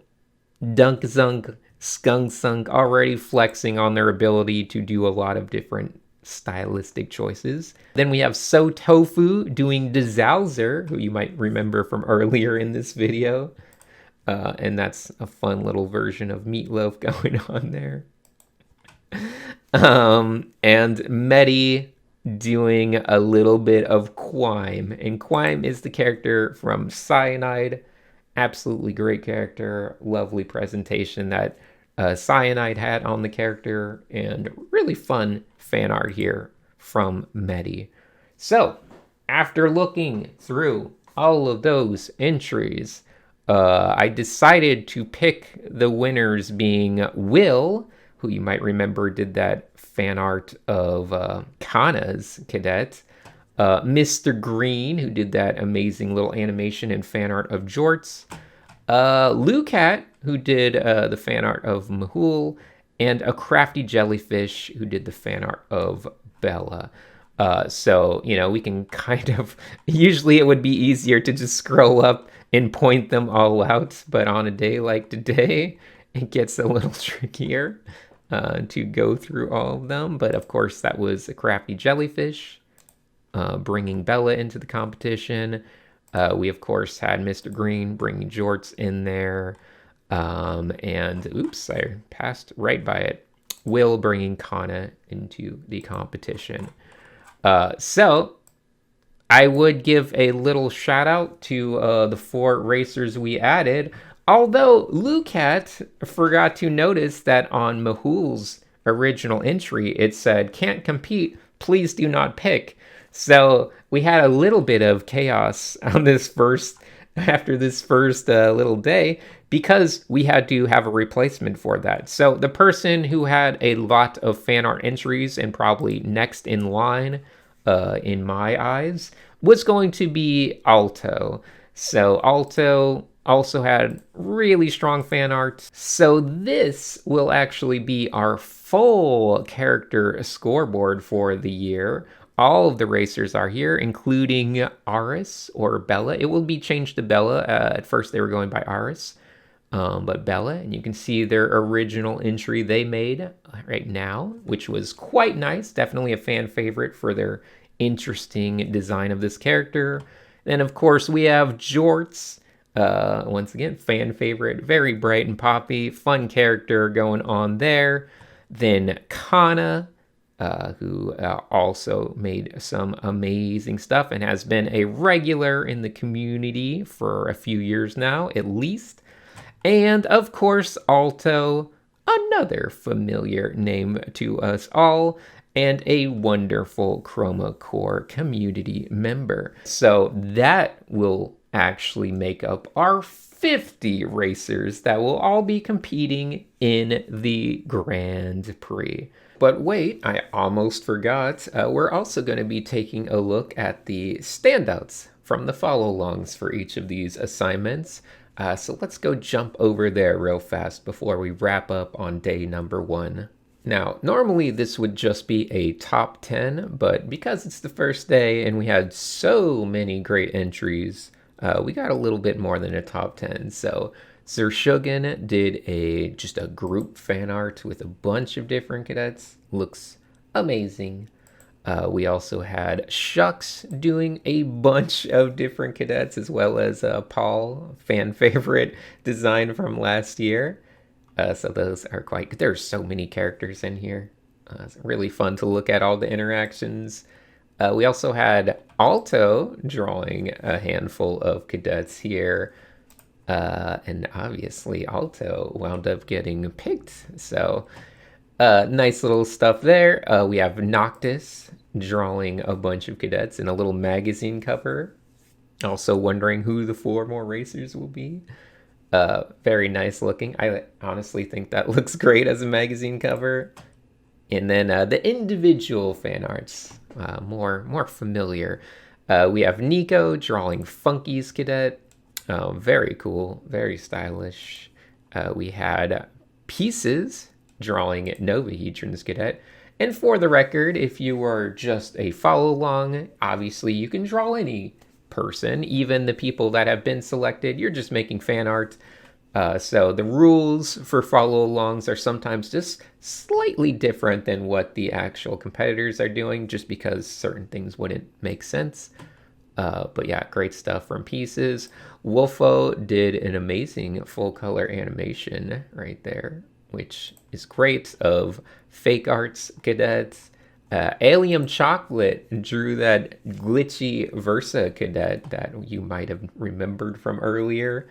Dunk Zunk, Skunk Zunk already flexing on their ability to do a lot of different stylistic choices. Then we have So Tofu doing Dezalzer, who you might remember from earlier in this video. And that's a fun little version of Meatloaf going on there. And Medi doing a little bit of Quime. And Quime is the character from Cyanide. Absolutely great character, lovely presentation that Cyanide had on the character, and really fun fan art here from Medi. So, after looking through all of those entries, I decided to pick the winners being Will, who you might remember did that fan art of Kana's cadet, Mr. Green, who did that amazing little animation and fan art of Jorts, Lucat, who did the fan art of Mahul, and a crafty jellyfish who did the fan art of Bella. So, we can kind of, usually it would be easier to just scroll up and point them all out, but on a day like today, it gets a little trickier to go through all of them. But of course, that was a crafty jellyfish, bringing Bella into the competition. We, of course, had Mr. Green bringing Jorts in there. And, oops, I passed right by it. Will bringing Kana into the competition. So, I would give a little shout out to the 4 racers we added. Although Lucat forgot to notice that on Mahul's original entry, it said, "Can't compete, please do not pick." So we had a little bit of chaos on after this first little day, because we had to have a replacement for that. So the person who had a lot of fan art entries and probably next in line, in my eyes, was going to be Alto. So Alto also had really strong fan art. So this will actually be our full character scoreboard for the year. All of the racers are here, including Aris or Bella. It will be changed to Bella. At first they were going by Aris, but Bella. And you can see their original entry they made right now, which was quite nice. Definitely a fan favorite for their interesting design of this character. Then, of course, we have Jorts. Once again, fan favorite, very bright and poppy, fun character going on there. Then Kana, who also made some amazing stuff and has been a regular in the community for a few years now, at least. And, of course, Alto, another familiar name to us all, and a wonderful Chroma Corps community member. So that will actually make up our 50 racers that will all be competing in the Grand Prix. But wait, I almost forgot. We're also going to be taking a look at the standouts from the follow-alongs for each of these assignments. So let's go jump over there real fast before we wrap up on day number 1. Now, normally this would just be a top 10, but because it's the first day and we had so many great entries, we got a little bit more than a top 10. So Sir Shogun did just a group fan art with a bunch of different cadets. Looks amazing. We also had Shucks doing a bunch of different cadets, as well as Paul, fan favorite design from last year. So those are quite good. There's so many characters in here. It's really fun to look at all the interactions. We also had Alto drawing a handful of cadets here. And obviously Alto wound up getting picked. So nice little stuff there. We have Noctis drawing a bunch of cadets in a little magazine cover. Also wondering who the 4 more racers will be. Very nice looking. I honestly think that looks great as a magazine cover. And then the individual fan arts, more familiar. We have Nico drawing Funky's cadet. Very cool, very stylish. We had Pieces drawing Novahedron's cadet. And for the record, if you were just a follow-along, obviously you can draw any person, even the people that have been selected. You're just making fan art. So the rules for follow-alongs are sometimes just slightly different than what the actual competitors are doing, just because certain things wouldn't make sense. But yeah, great stuff from Pieces. Wolfo did an amazing full-color animation right there, which is great, of Fake Arts cadets. Alien Chocolate drew that glitchy Versa cadet that you might have remembered from earlier.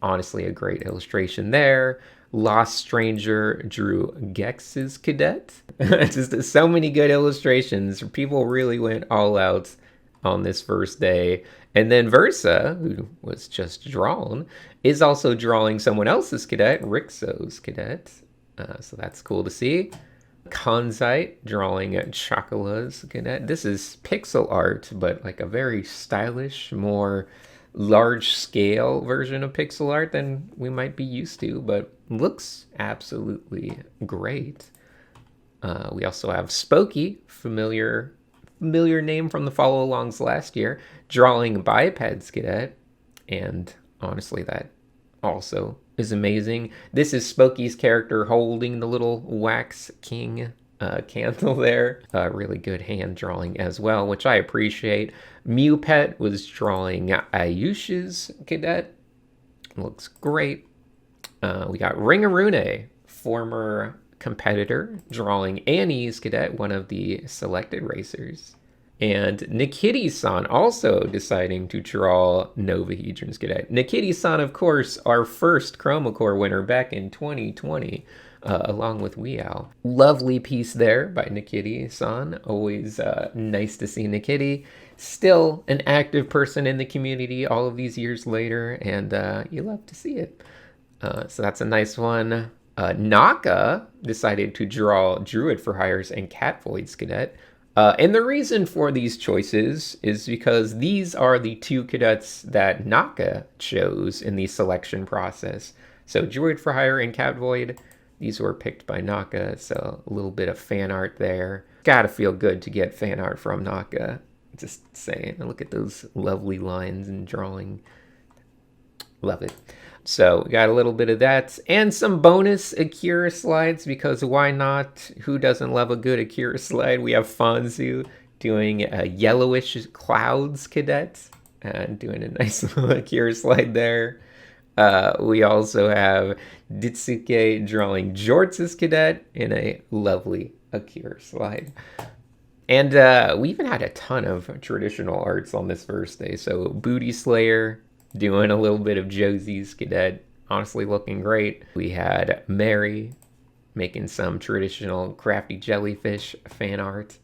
Honestly, a great illustration there. Lost Stranger drew Gex's cadet. Just so many good illustrations. People really went all out on this first day. And then Versa, who was just drawn, is also drawing someone else's cadet, Rixo's cadet. So that's cool to see. Kanzite drawing Chocola's cadet. This is pixel art, but like a very stylish, more large scale version of pixel art than we might be used to, but looks absolutely great. We also have Spooky, familiar name from the follow-alongs last year, drawing Biped's cadet, and honestly that also is amazing. This is Spooky's character holding the little wax king candle there. Really good hand drawing as well, which I appreciate. Mewpet was drawing Ayush's cadet. Looks great. We got Ringarune, former competitor, drawing Annie's cadet, one of the selected racers. And Nikiti-san also deciding to draw Novahedron's cadet. Nikiti-san, of course, our first Chroma Corps winner back in 2020, along with Weow. Lovely piece there by Nikiti-san. Always nice to see Nikiti. Still an active person in the community all of these years later, and you love to see it. So that's a nice one. NAKA decided to draw Druid for Hires and Catvoid's cadet. And the reason for these choices is because these are the two cadets that NAKA chose in the selection process. So Druid for Hire and Catvoid, these were picked by NAKA, so a little bit of fan art there. Gotta feel good to get fan art from NAKA. Just saying, look at those lovely lines and drawing. Love it. So we got a little bit of that and some bonus Akira slides, because why not? Who doesn't love a good Akira slide? We have Fonzu doing a yellowish clouds cadet and doing a nice little Akira slide there. We also have Ditsuke drawing Jortz's cadet in a lovely Akira slide. And we even had a ton of traditional arts on this first day. So Booty Slayer doing a little bit of Josie's cadet, honestly looking great. We had Mary making some traditional crafty jellyfish fan art,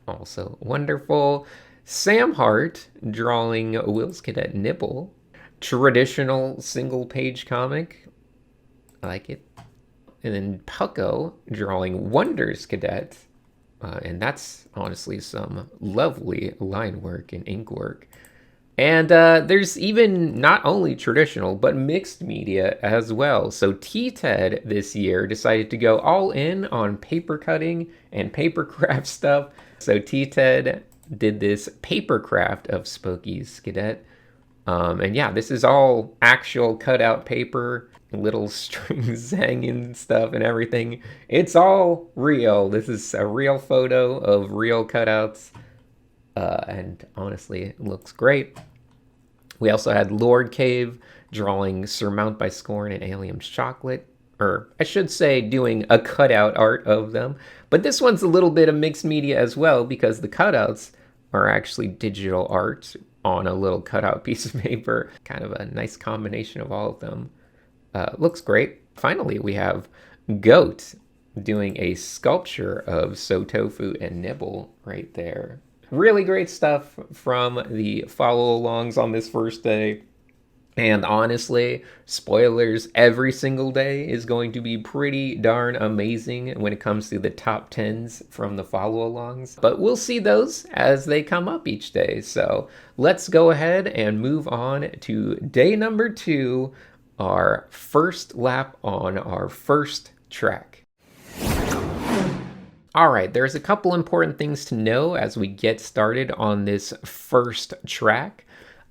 also wonderful. Sam Hart drawing Will's cadet Nibble, traditional single page comic, I like it. And then Pucko drawing Wonder's cadet, and that's honestly some lovely line work and ink work. And there's even not only traditional, but mixed media as well. So T-Ted this year decided to go all in on paper cutting and paper craft stuff. So T-Ted did this paper craft of Spooky's cadet. And yeah, this is all actual cutout paper, little strings hanging stuff and everything. It's all real. This is a real photo of real cutouts. And honestly, it looks great. We also had Lord Cave drawing Surmount by Scorn and Alium's Chocolate, or I should say doing a cutout art of them. But this one's a little bit of mixed media as well, because the cutouts are actually digital art on a little cutout piece of paper. Kind of a nice combination of all of them. Looks great. Finally, we have Goat doing a sculpture of Sotofu and Nibble right there. Really great stuff from the follow-alongs on this first day. And honestly, spoilers, every single day is going to be pretty darn amazing when it comes to the top 10s from the follow-alongs. But we'll see those as they come up each day. So let's go ahead and move on to day number 2, our first lap on our first track. All right, there's a couple important things to know as we get started on this first track.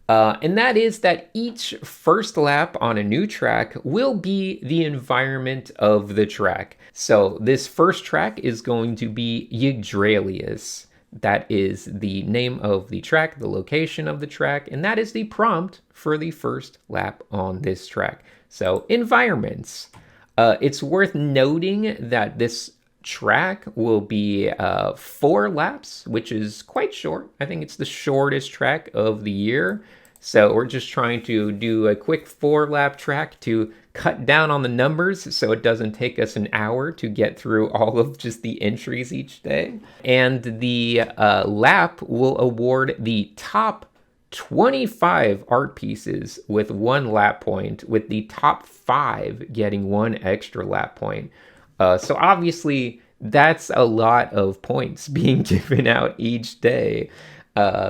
And that is that each first lap on a new track will be the environment of the track. So this first track is going to be Yggdralius. That is the name of the track, the location of the track, and that is the prompt for the first lap on this track. So environments. It's worth noting that this track will be 4 laps, which is quite short. I think it's the shortest track of the year. So we're just trying to do a quick 4-lap track to cut down on the numbers so it doesn't take us an hour to get through all of just the entries each day. And the lap will award the top 25 art pieces with 1 lap point, with the top 5 getting 1 extra lap point. So obviously that's a lot of points being given out each day.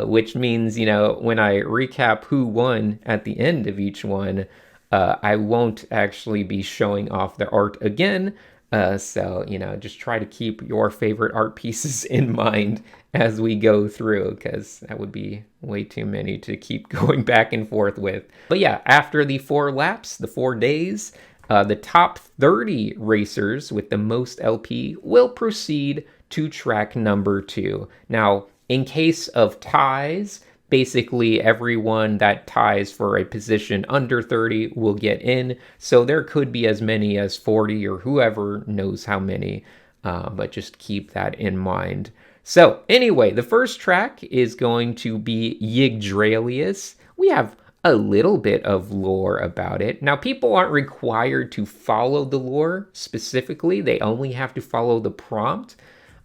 Which means, you know, when I recap who won at the end of each one, I won't actually be showing off the art again. So, you know, just try to keep your favorite art pieces in mind as we go through, because that would be way too many to keep going back and forth with. But yeah, after the 4 laps, the 4 days, the top 30 racers with the most LP will proceed to track number 2. Now, in case of ties, basically everyone that ties for a position under 30 will get in. So there could be as many as 40 or whoever knows how many, but just keep that in mind. So anyway, the first track is going to be Yggdralius. We have a little bit of lore about it. Now, people aren't required to follow the lore specifically. They only have to follow the prompt.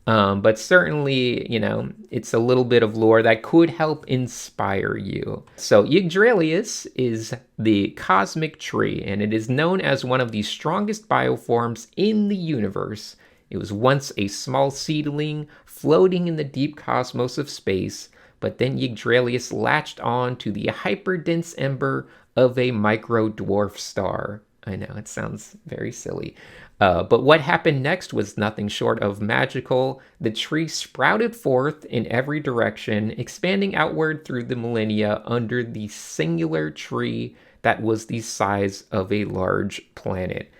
But certainly, you know, it's a little bit of lore that could help inspire you. So Yggdralius is the cosmic tree, and it is known as one of the strongest bioforms in the universe. It was once a small seedling floating in the deep cosmos of space, but then Yggdralius latched on to the hyperdense ember of a micro-dwarf star. I know, it sounds very silly. But what happened next was nothing short of magical. The tree sprouted forth in every direction, expanding outward through the millennia under the singular tree that was the size of a large planet.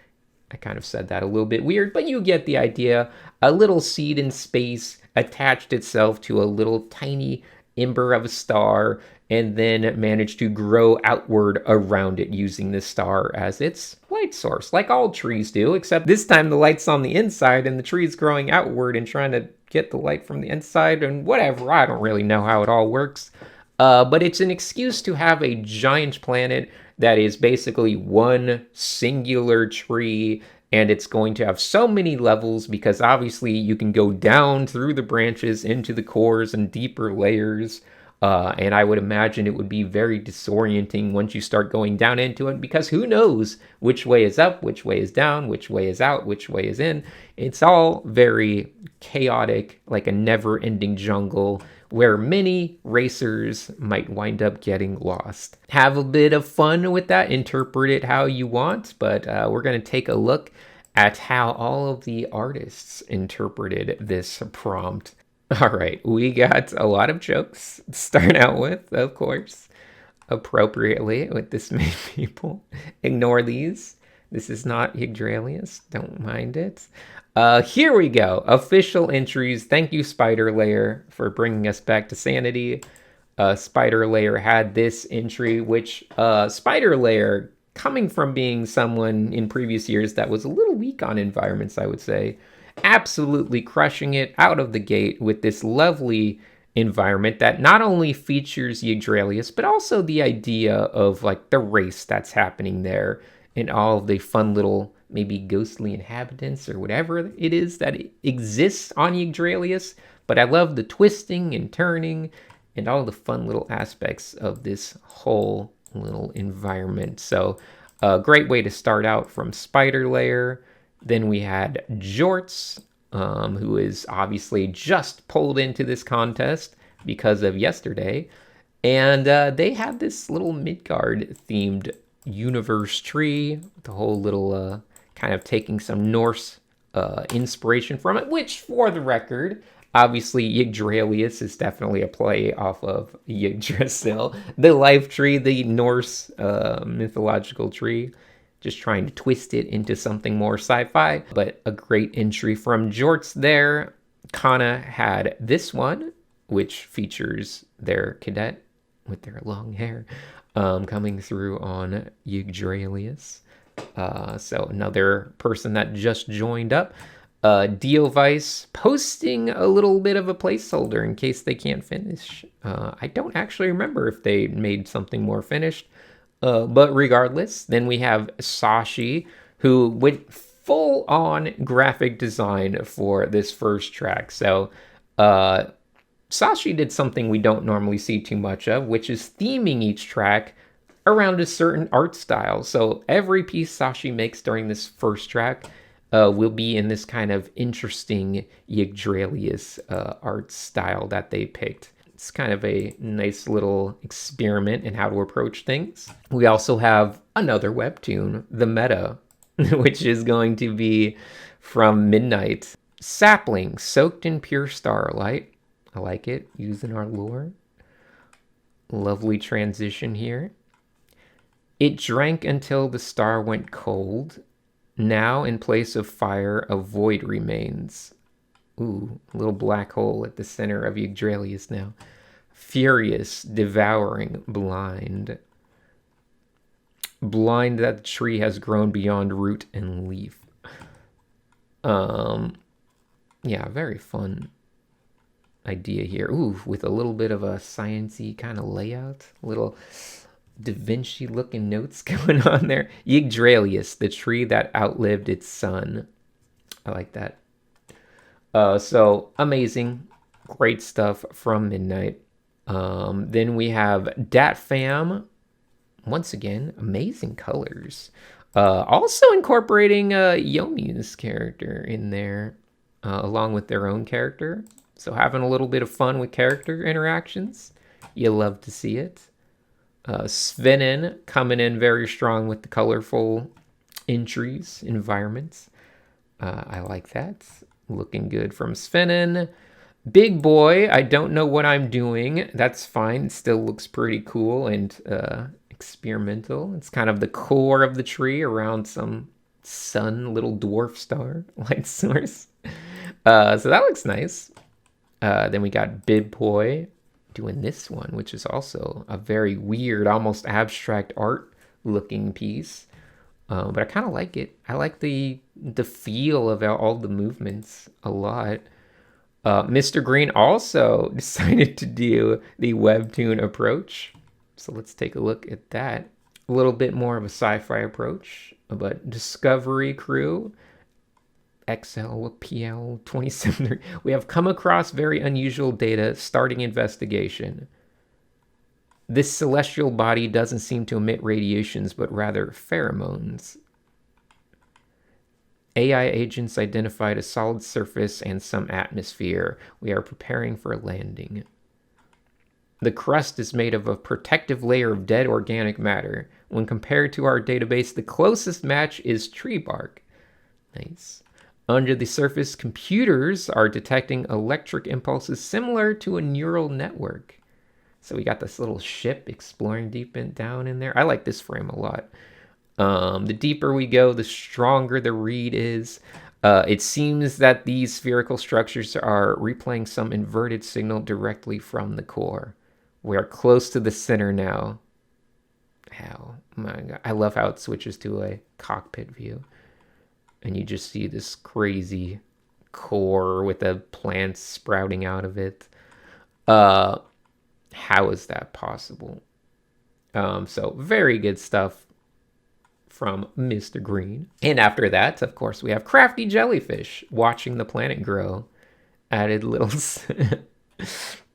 I kind of said that a little bit weird, but you get the idea. A little seed in space attached itself to a little tiny ember of a star, and then managed to grow outward around it using the star as its light source, like all trees do, except this time the light's on the inside and the tree's growing outward and trying to get the light from the inside and whatever. I don't really know how it all works. But it's an excuse to have a giant planet that is basically one singular tree, and it's going to have so many levels because obviously you can go down through the branches into the cores and deeper layers. And I would imagine it would be very disorienting once you start going down into it, because who knows which way is up, which way is down, which way is out, which way is in. It's all very chaotic, like a never-ending jungle where many racers might wind up getting lost. Have a bit of fun with that, interpret it how you want, but we're going to take a look at how all of the artists interpreted this prompt. All right, we got a lot of jokes to start out with, of course, appropriately with this many people. Ignore these. This is not Yggdralius. Don't mind it. Here we go. Official entries. Thank you, Spider Layer, for bringing us back to sanity. Spider Layer had this entry, which Spider Layer, coming from being someone in previous years that was a little weak on environments, I would say, absolutely crushing it out of the gate with this lovely environment that not only features Yggdralius, but also the idea of like the race that's happening there and all of the fun little maybe ghostly inhabitants or whatever it is that exists on Yggdralius. But I love the twisting and turning and all the fun little aspects of this whole little environment. So a great way to start out from Spider Layer. Then we had Jorts, who is obviously just pulled into this contest because of yesterday. And they had this little Midgard-themed universe tree, the whole little kind of taking some Norse inspiration from it, which, for the record, obviously Yggdralius is definitely a play off of Yggdrasil, the life tree, the Norse mythological tree. Just trying to twist it into something more sci-fi, but a great entry from Jorts there. Kana had this one, which features their cadet with their long hair coming through on Yggdralius. So another person that just joined up. Diovice posting a little bit of a placeholder in case they can't finish. I don't actually remember if they made something more finished. But regardless, then we have Sashi, who went full on graphic design for this first track. So Sashi did something we don't normally see too much of, which is theming each track around a certain art style. So every piece Sashi makes during this first track will be in this kind of interesting Yggdralius art style that they picked. It's kind of a nice little experiment in how to approach things. We also have another webtoon, The Meta, which is going to be from Midnight. Sapling, soaked in pure starlight. I like it, using our lore. Lovely transition here. It drank until the star went cold. Now in place of fire, a void remains. Ooh, a little black hole at the center of Yggdralius now. Furious, devouring, blind. Blind that the tree has grown beyond root and leaf. Yeah, very fun idea here. Ooh, with a little bit of a science-y kind of layout. Little Da Vinci looking notes going on there. Yggdralius, the tree that outlived its son. I like that. So amazing, great stuff from Midnight. Then we have Dat Fam. Once again, amazing colors. Also incorporating Yomi's character in there, along with their own character. So having a little bit of fun with character interactions. You love to see it. Svenin coming in very strong with the colorful entries, environments. I like that. Looking good from Svenin. Big Boy, I don't know what I'm doing. That's fine. It still looks pretty cool and experimental. It's kind of the core of the tree around some sun, little dwarf star light source. So that looks nice. Then we got Big Boy doing this one, which is also a very weird, almost abstract art looking piece. But I kind of like it. I like the feel of all the movements a lot. Mr. Green also decided to do the webtoon approach. So let's take a look at that. A little bit more of a sci-fi approach, but Discovery Crew, XLPL 27. We have come across very unusual data, starting investigation. This celestial body doesn't seem to emit radiations, but rather pheromones. AI agents identified a solid surface and some atmosphere. We are preparing for landing. The crust is made of a protective layer of dead organic matter. When compared to our database, the closest match is tree bark. Nice. Under the surface, computers are detecting electric impulses similar to a neural network. So we got this little ship exploring deep down in there. I like this frame a lot. The deeper we go, the stronger the read is. It seems that these spherical structures are replaying some inverted signal directly from the core. We are close to the center now. How? My God. I love how it switches to a cockpit view. And you just see this crazy core with the plants sprouting out of it. How is that possible? So very good stuff from Mr. Green. And after that, of course, we have Crafty Jellyfish watching the planet grow. Added little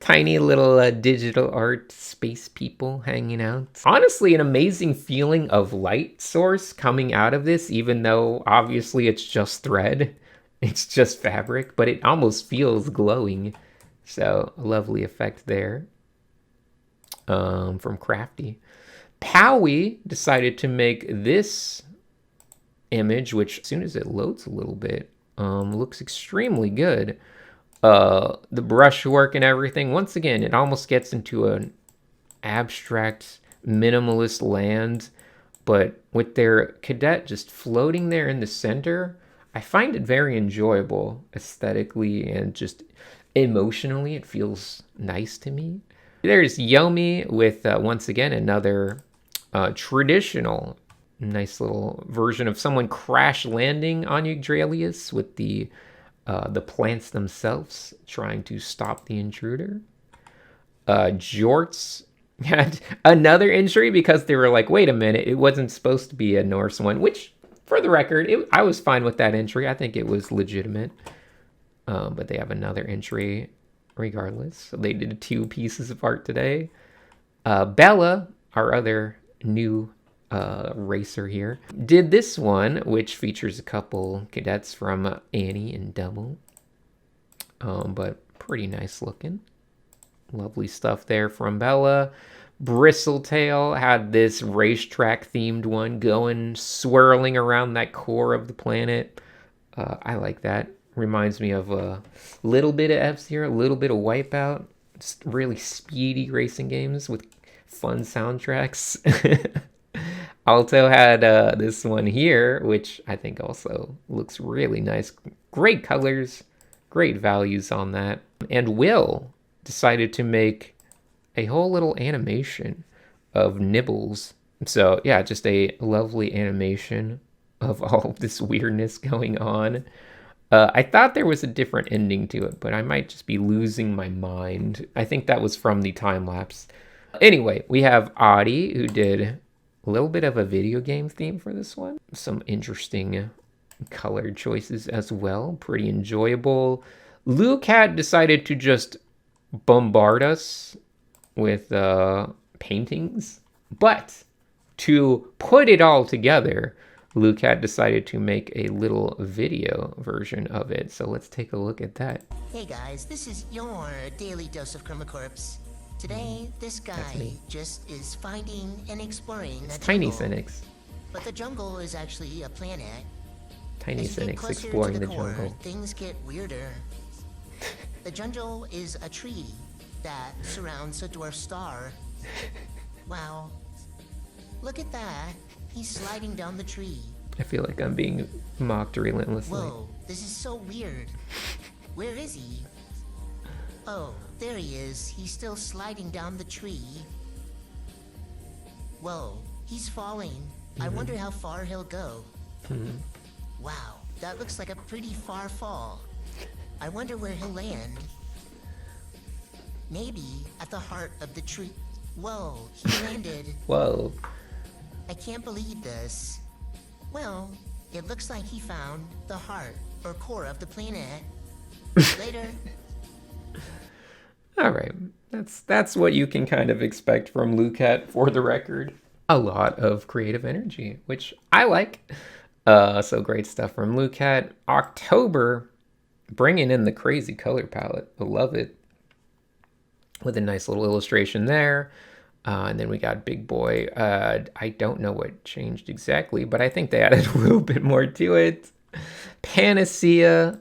tiny little digital art space people hanging out. Honestly, an amazing feeling of light source coming out of this, even though obviously it's just thread. It's just fabric, but it almost feels glowing. So a lovely effect there from Crafty. Powie decided to make this image, which as soon as it loads a little bit, looks extremely good. The brushwork and everything, once again, it almost gets into an abstract, minimalist land, but with their cadet just floating there in the center, I find it very enjoyable aesthetically and just emotionally. It feels nice to me. There's Yomi with, once again, another traditional nice little version of someone crash landing on Yggdralius with the the plants themselves trying to stop the intruder. Jorts had another entry because they were like, wait a minute, it wasn't supposed to be a Norse one, which, for the record, I was fine with that entry. I think it was legitimate. But they have another entry regardless. So they did 2 pieces of art today. Bella, our other new racer here, did this one, which features a couple cadets from Annie and Double. But pretty nice looking. Lovely stuff there from Bella. Bristletail had this racetrack themed one going, swirling around that core of the planet. I like that. Reminds me of a little bit of F-Zero, a little bit of Wipeout. Just really speedy racing games with fun soundtracks. Alto had this one here, which I think also looks really nice. Great colors, great values on that. And Will decided to make a whole little animation of Nibbles. So yeah, just a lovely animation of all of this weirdness going on. I thought there was a different ending to it, but I might just be losing my mind. I think that was from the time lapse. Anyway, we have Adi, who did a little bit of a video game theme for this one. Some interesting color choices as well. Pretty enjoyable. Lucat decided to just bombard us with paintings, but to put it all together, Lucat decided to make a little video version of it. So let's take a look at that. Hey guys, this is your daily dose of Chroma Corps. Today, this guy just is finding and exploring It's a Tiny jungle. Sinix. But the jungle is actually a planet. Tiny As you get Sinix closer exploring to the core, jungle. things get weirder. The jungle is a tree that surrounds a dwarf star. Wow. Look at that. He's sliding down the tree. I feel like I'm being mocked relentlessly. Whoa, this is so weird. Where is he? Oh, there he is. He's still sliding down the tree. Whoa, he's falling. I wonder how far he'll go. Wow, that looks like a pretty far fall. I wonder where he'll land. Maybe at the heart of the tree. Whoa, he landed. Whoa. I can't believe this. Well, it looks like he found the heart or core of the planet. Later. All right, that's what you can kind of expect from Lucat, for the record. A lot of creative energy, which I like. So great stuff from Lucat. October, bringing in the crazy color palette. I love it. With a nice little illustration there. And then we got Big Boy. I don't know what changed exactly, but I think they added a little bit more to it. Panacea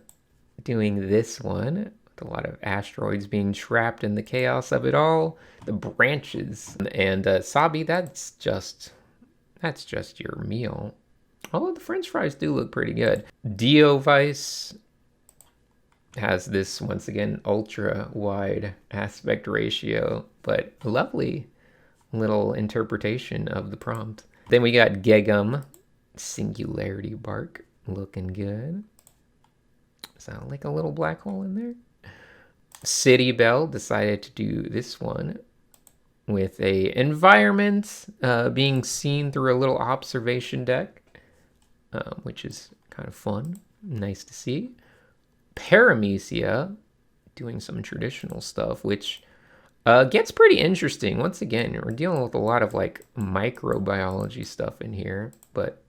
doing this one with a lot of asteroids being trapped in the chaos of it all. The branches. And Sabi, that's just your meal. Oh, the French fries do look pretty good. Diovice has this, once again, ultra wide aspect ratio, but lovely little interpretation of the prompt. Then we got Gegum, Singularity Bark, looking good. Sound like a little black hole in there. City Bell decided to do this one with a environment being seen through a little observation deck, which is kind of fun, nice to see. Paramecia doing some traditional stuff, which gets pretty interesting. Once again, we're dealing with a lot of like microbiology stuff in here, but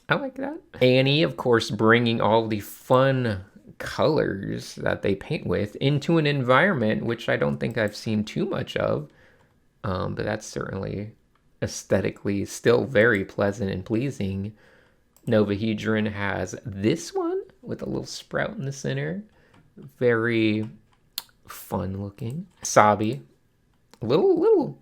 I like that. Annie, of course, bringing all the fun colors that they paint with into an environment, which I don't think I've seen too much of, but that's certainly aesthetically still very pleasant and pleasing. Novahedron has this one with a little sprout in the center. Very fun looking. Sabi, a little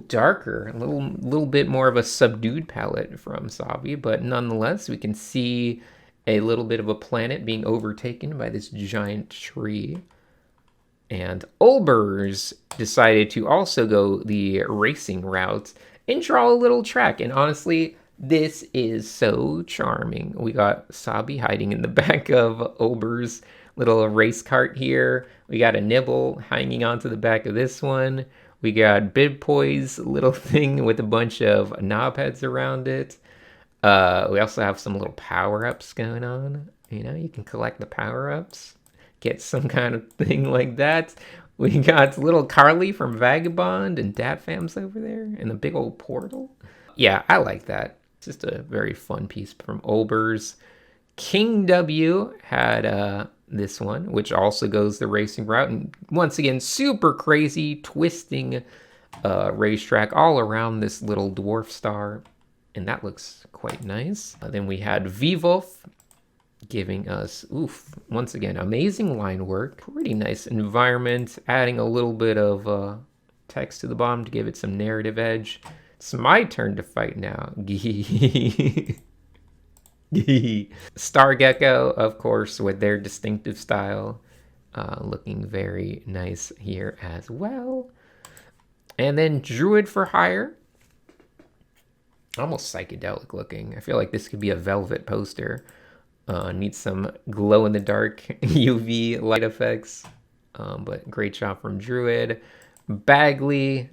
darker, a little bit more of a subdued palette from Sabi, but nonetheless, we can see a little bit of a planet being overtaken by this giant tree. And Ulbers decided to also go the racing route and draw a little track. And honestly, This is so charming. We got Sabi hiding in the back of Ober's little race cart here. We got a Nibble hanging onto the back of this one. We got Bidpoi's little thing with a bunch of knob heads around it. We also have some little power-ups going on. You know, you can collect the power-ups. Get some kind of thing like that. We got little Carly from Vagabond and Dat-Fam's over there. And the big old portal. Yeah, I like that. Just a very fun piece from Olbers. King W had this one, which also goes the racing route. And once again, super crazy, twisting racetrack all around this little dwarf star. And that looks quite nice. Then we had Vwolf giving us, once again, amazing line work. Pretty nice environment, adding a little bit of text to the bottom to give it some narrative edge. It's my turn to fight now. Stargecko, of course, with their distinctive style. Looking very nice here as well. And then Druid for Hire. Almost psychedelic looking. I feel like this could be a velvet poster. Needs some glow-in-the-dark UV light effects. But great job from Druid. Bagley.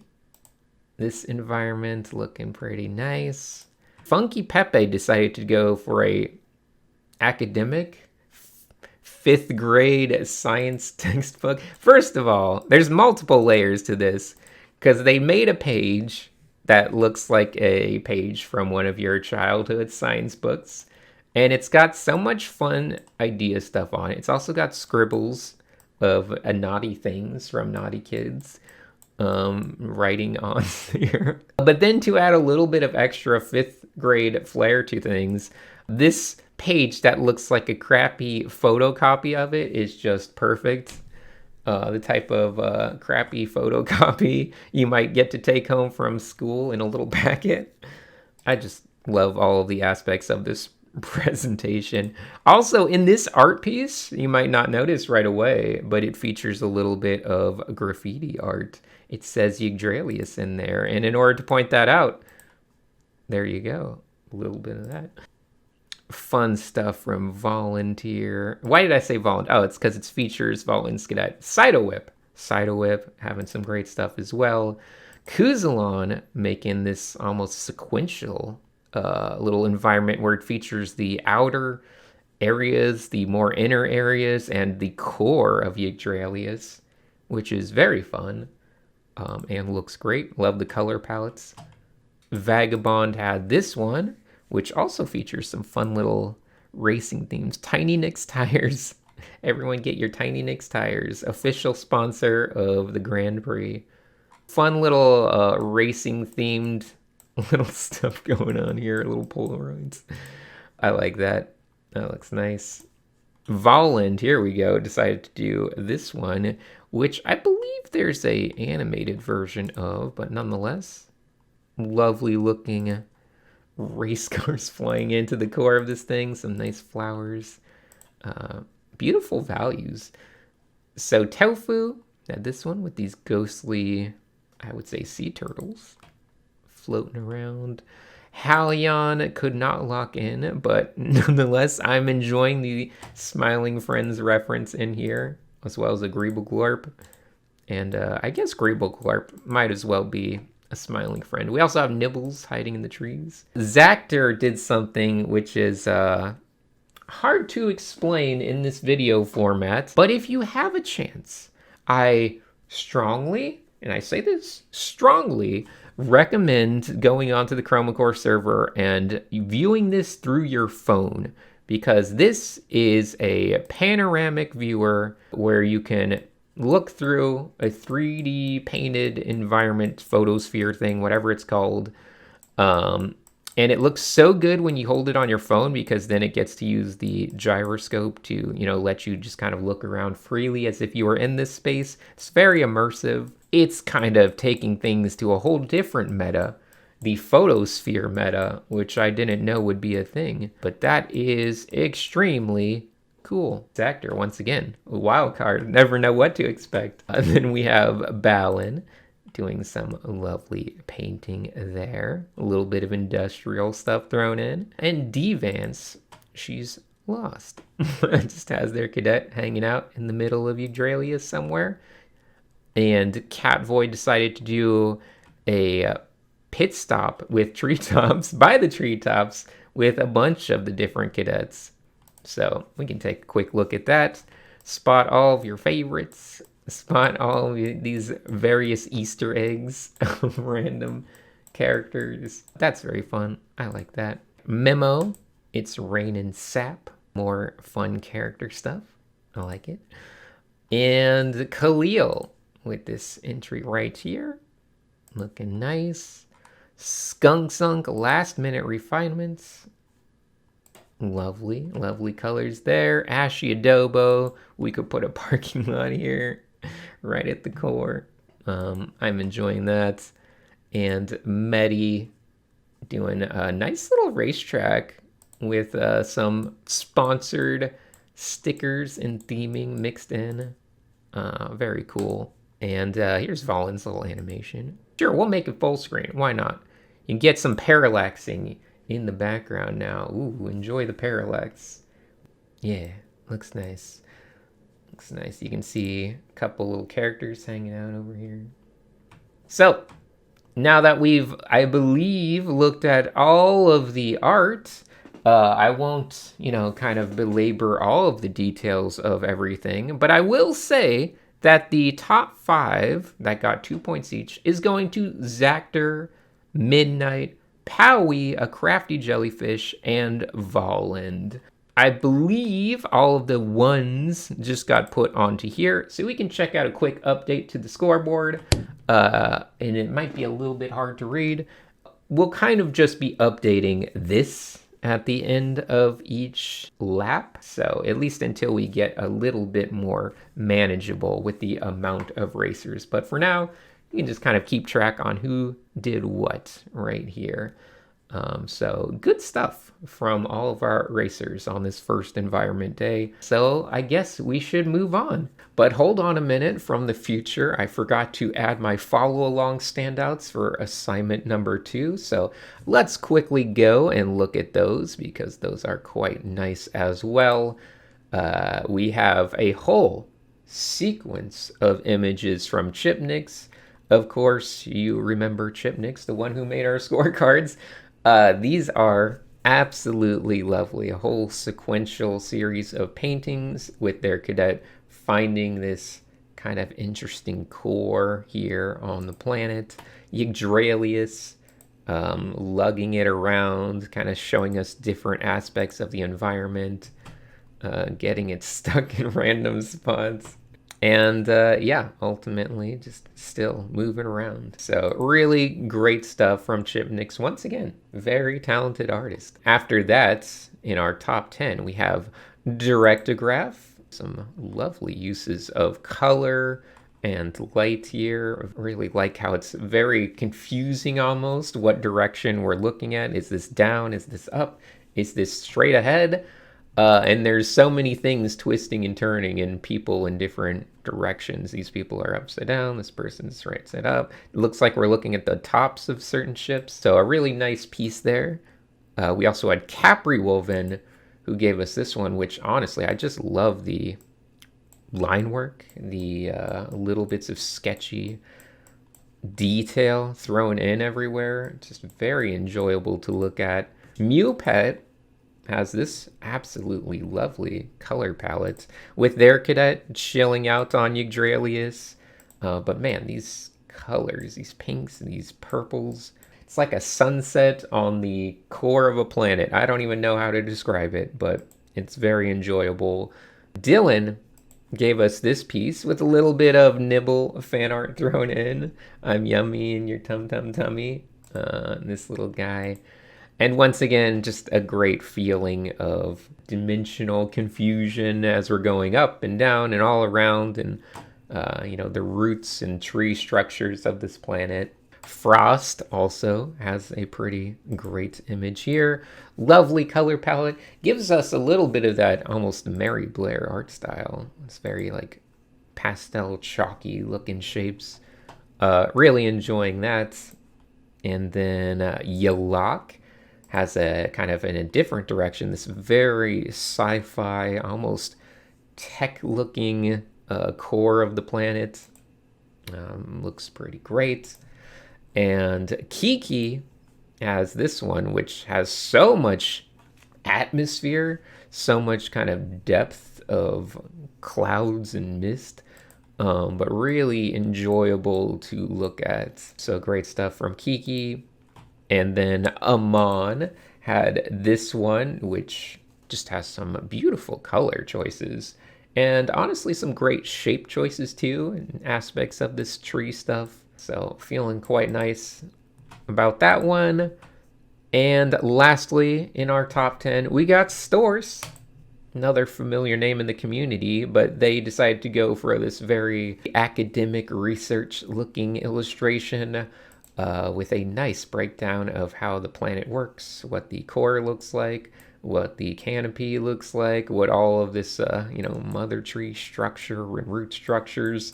This environment looking pretty nice. Funky Pepe decided to go for a academic 5th grade science textbook. First of all, there's multiple layers to this because they made a page that looks like a page from one of your childhood science books. And it's got so much fun idea stuff on it. It's also got scribbles of naughty things from naughty kids. Writing on here. But then to add a little bit of extra 5th grade flair to things, this page that looks like a crappy photocopy of it is just perfect. The type of crappy photocopy you might get to take home from school in a little packet. I just love all of the aspects of this presentation. Also, in this art piece, you might not notice right away, but it features a little bit of graffiti art. It says Yggdralius in there, and in order to point that out, there you go. A little bit of that. Fun stuff from Volunteer. Why did I say Volunteer? Oh, it's because it features Volunteer. Cytowhip having some great stuff as well. Kuzalon making this almost sequential little environment where it features the outer areas, the more inner areas, and the core of Yggdralius, which is very fun. And looks great. Love the color palettes. Vagabond had this one, which also features some fun little racing themes. Tiny Nix tires. Everyone get your Tiny Nix tires. Official sponsor of the Grand Prix. Fun little racing themed little stuff going on here. Little Polaroids. I like that. That looks nice. Voland, here we go, decided to do this one, which I believe there's a animated version of, but nonetheless, lovely looking race cars flying into the core of this thing. Some nice flowers. Beautiful values. So Tofu had this one with these ghostly, I would say, sea turtles floating around. Halion could not lock in, but nonetheless, I'm enjoying the Smiling Friends reference in here, as well as a Greeble Glorp. And I guess Greeble Glorp might as well be a smiling friend. We also have Nibbles hiding in the trees. Zactor did something which is hard to explain in this video format, but if you have a chance, I strongly, and I say this strongly, recommend going onto the Chroma Corps server and viewing this through your phone, because this is a panoramic viewer where you can look through a 3D painted environment photosphere thing, whatever it's called. And it looks so good when you hold it on your phone, because then it gets to use the gyroscope to, you know, let you just kind of look around freely as if you were in this space. It's very immersive. It's kind of taking things to a whole different meta, the photosphere meta, which I didn't know would be a thing. But that is extremely cool. Zactor, once again, a wild card. Never know what to expect. And then we have Balin doing some lovely painting there. A little bit of industrial stuff thrown in. And D-Vance, she's lost. Just has their cadet hanging out in the middle of Yggdralius somewhere. And Catvoid decided to do a pit stop with treetops, by the treetops, with a bunch of the different cadets. So we can take a quick look at that. Spot all of your favorites. Spot all of these various Easter eggs of random characters. That's very fun. I like that. Memo, it's Rain and Sap. More fun character stuff. I like it. And Khalil with this entry right here. Looking nice. Skunk Sunk last minute refinements. Lovely, lovely colors there. Ashy Adobo. We could put a parking lot here right at the core. I'm enjoying that. And Medi doing a nice little racetrack with some sponsored stickers and theming mixed in. Very cool. And here's Valen's little animation. Sure, we'll make it full screen. Why not? You can get some parallaxing in the background now. Ooh, enjoy the parallax. Yeah, looks nice. Looks nice. You can see a couple little characters hanging out over here. So, now that we've, I believe, looked at all of the art, I won't, kind of belabor all of the details of everything, but I will say that the top 5 that got 2 points each is going to Zactor, Midnight, Powie, a crafty jellyfish, and Voland. I believe all of the ones just got put onto here, so we can check out a quick update to the scoreboard, and it might be a little bit hard to read. We'll kind of just be updating this at the end of each lap, so at least until we get a little bit more manageable with the amount of racers. But for now, you can just kind of keep track on who did what right here. So good stuff from all of our racers on this first environment day. So I guess we should move on. But hold on a minute, from the future, I forgot to add my follow along standouts for assignment number 2. So let's quickly go and look at those because those are quite nice as well. We have a whole sequence of images from Chipnix. Of course, you remember Chipnix, the one who made our scorecards. These are absolutely lovely. A whole sequential series of paintings with their cadet finding this kind of interesting core here on the planet. Yggdralius lugging it around, kind of showing us different aspects of the environment, getting it stuck in random spots. And yeah, ultimately just still moving around. So really great stuff from Chipnix. Once again, very talented artist. After that, in our top 10, we have Directograph. Some lovely uses of color and light here. I really like how it's very confusing almost what direction we're looking at. Is this down? Is this up? Is this straight ahead? And there's so many things twisting and turning and people in different directions. These people are upside down. This person's right side up. It looks like we're looking at the tops of certain ships. So a really nice piece there. We also had Capri Woven, who gave us this one, which honestly, I just love the line work, the little bits of sketchy detail thrown in everywhere. Just very enjoyable to look at. Mew Pet has this absolutely lovely color palette with their cadet chilling out on Yggdralius. But man, these colors, these pinks, these purples, it's like a sunset on the core of a planet. I don't even know how to describe it, but it's very enjoyable. Dylan gave us this piece with a little bit of Nibble fan art thrown in. I'm yummy in your tummy. This little guy. And once again, just a great feeling of dimensional confusion as we're going up and down and all around, and the roots and tree structures of this planet. Frost also has a pretty great image here. Lovely color palette. Gives us a little bit of that almost Mary Blair art style. It's very like pastel, chalky looking shapes. Really enjoying that. And then Yalak has a kind of in a different direction, this very sci-fi, almost tech-looking core of the planet. Looks pretty great. And Kiki has this one, which has so much atmosphere, so much kind of depth of clouds and mist, but really enjoyable to look at. So great stuff from Kiki. And then Amon had this one, which just has some beautiful color choices. And honestly, some great shape choices too, and aspects of this tree stuff. So feeling quite nice about that one. And lastly, in our top 10, we got Stores. Another familiar name in the community, but they decided to go for this very academic research looking illustration with a nice breakdown of how the planet works, what the core looks like, what the canopy looks like, what all of this, mother tree structure and root structures,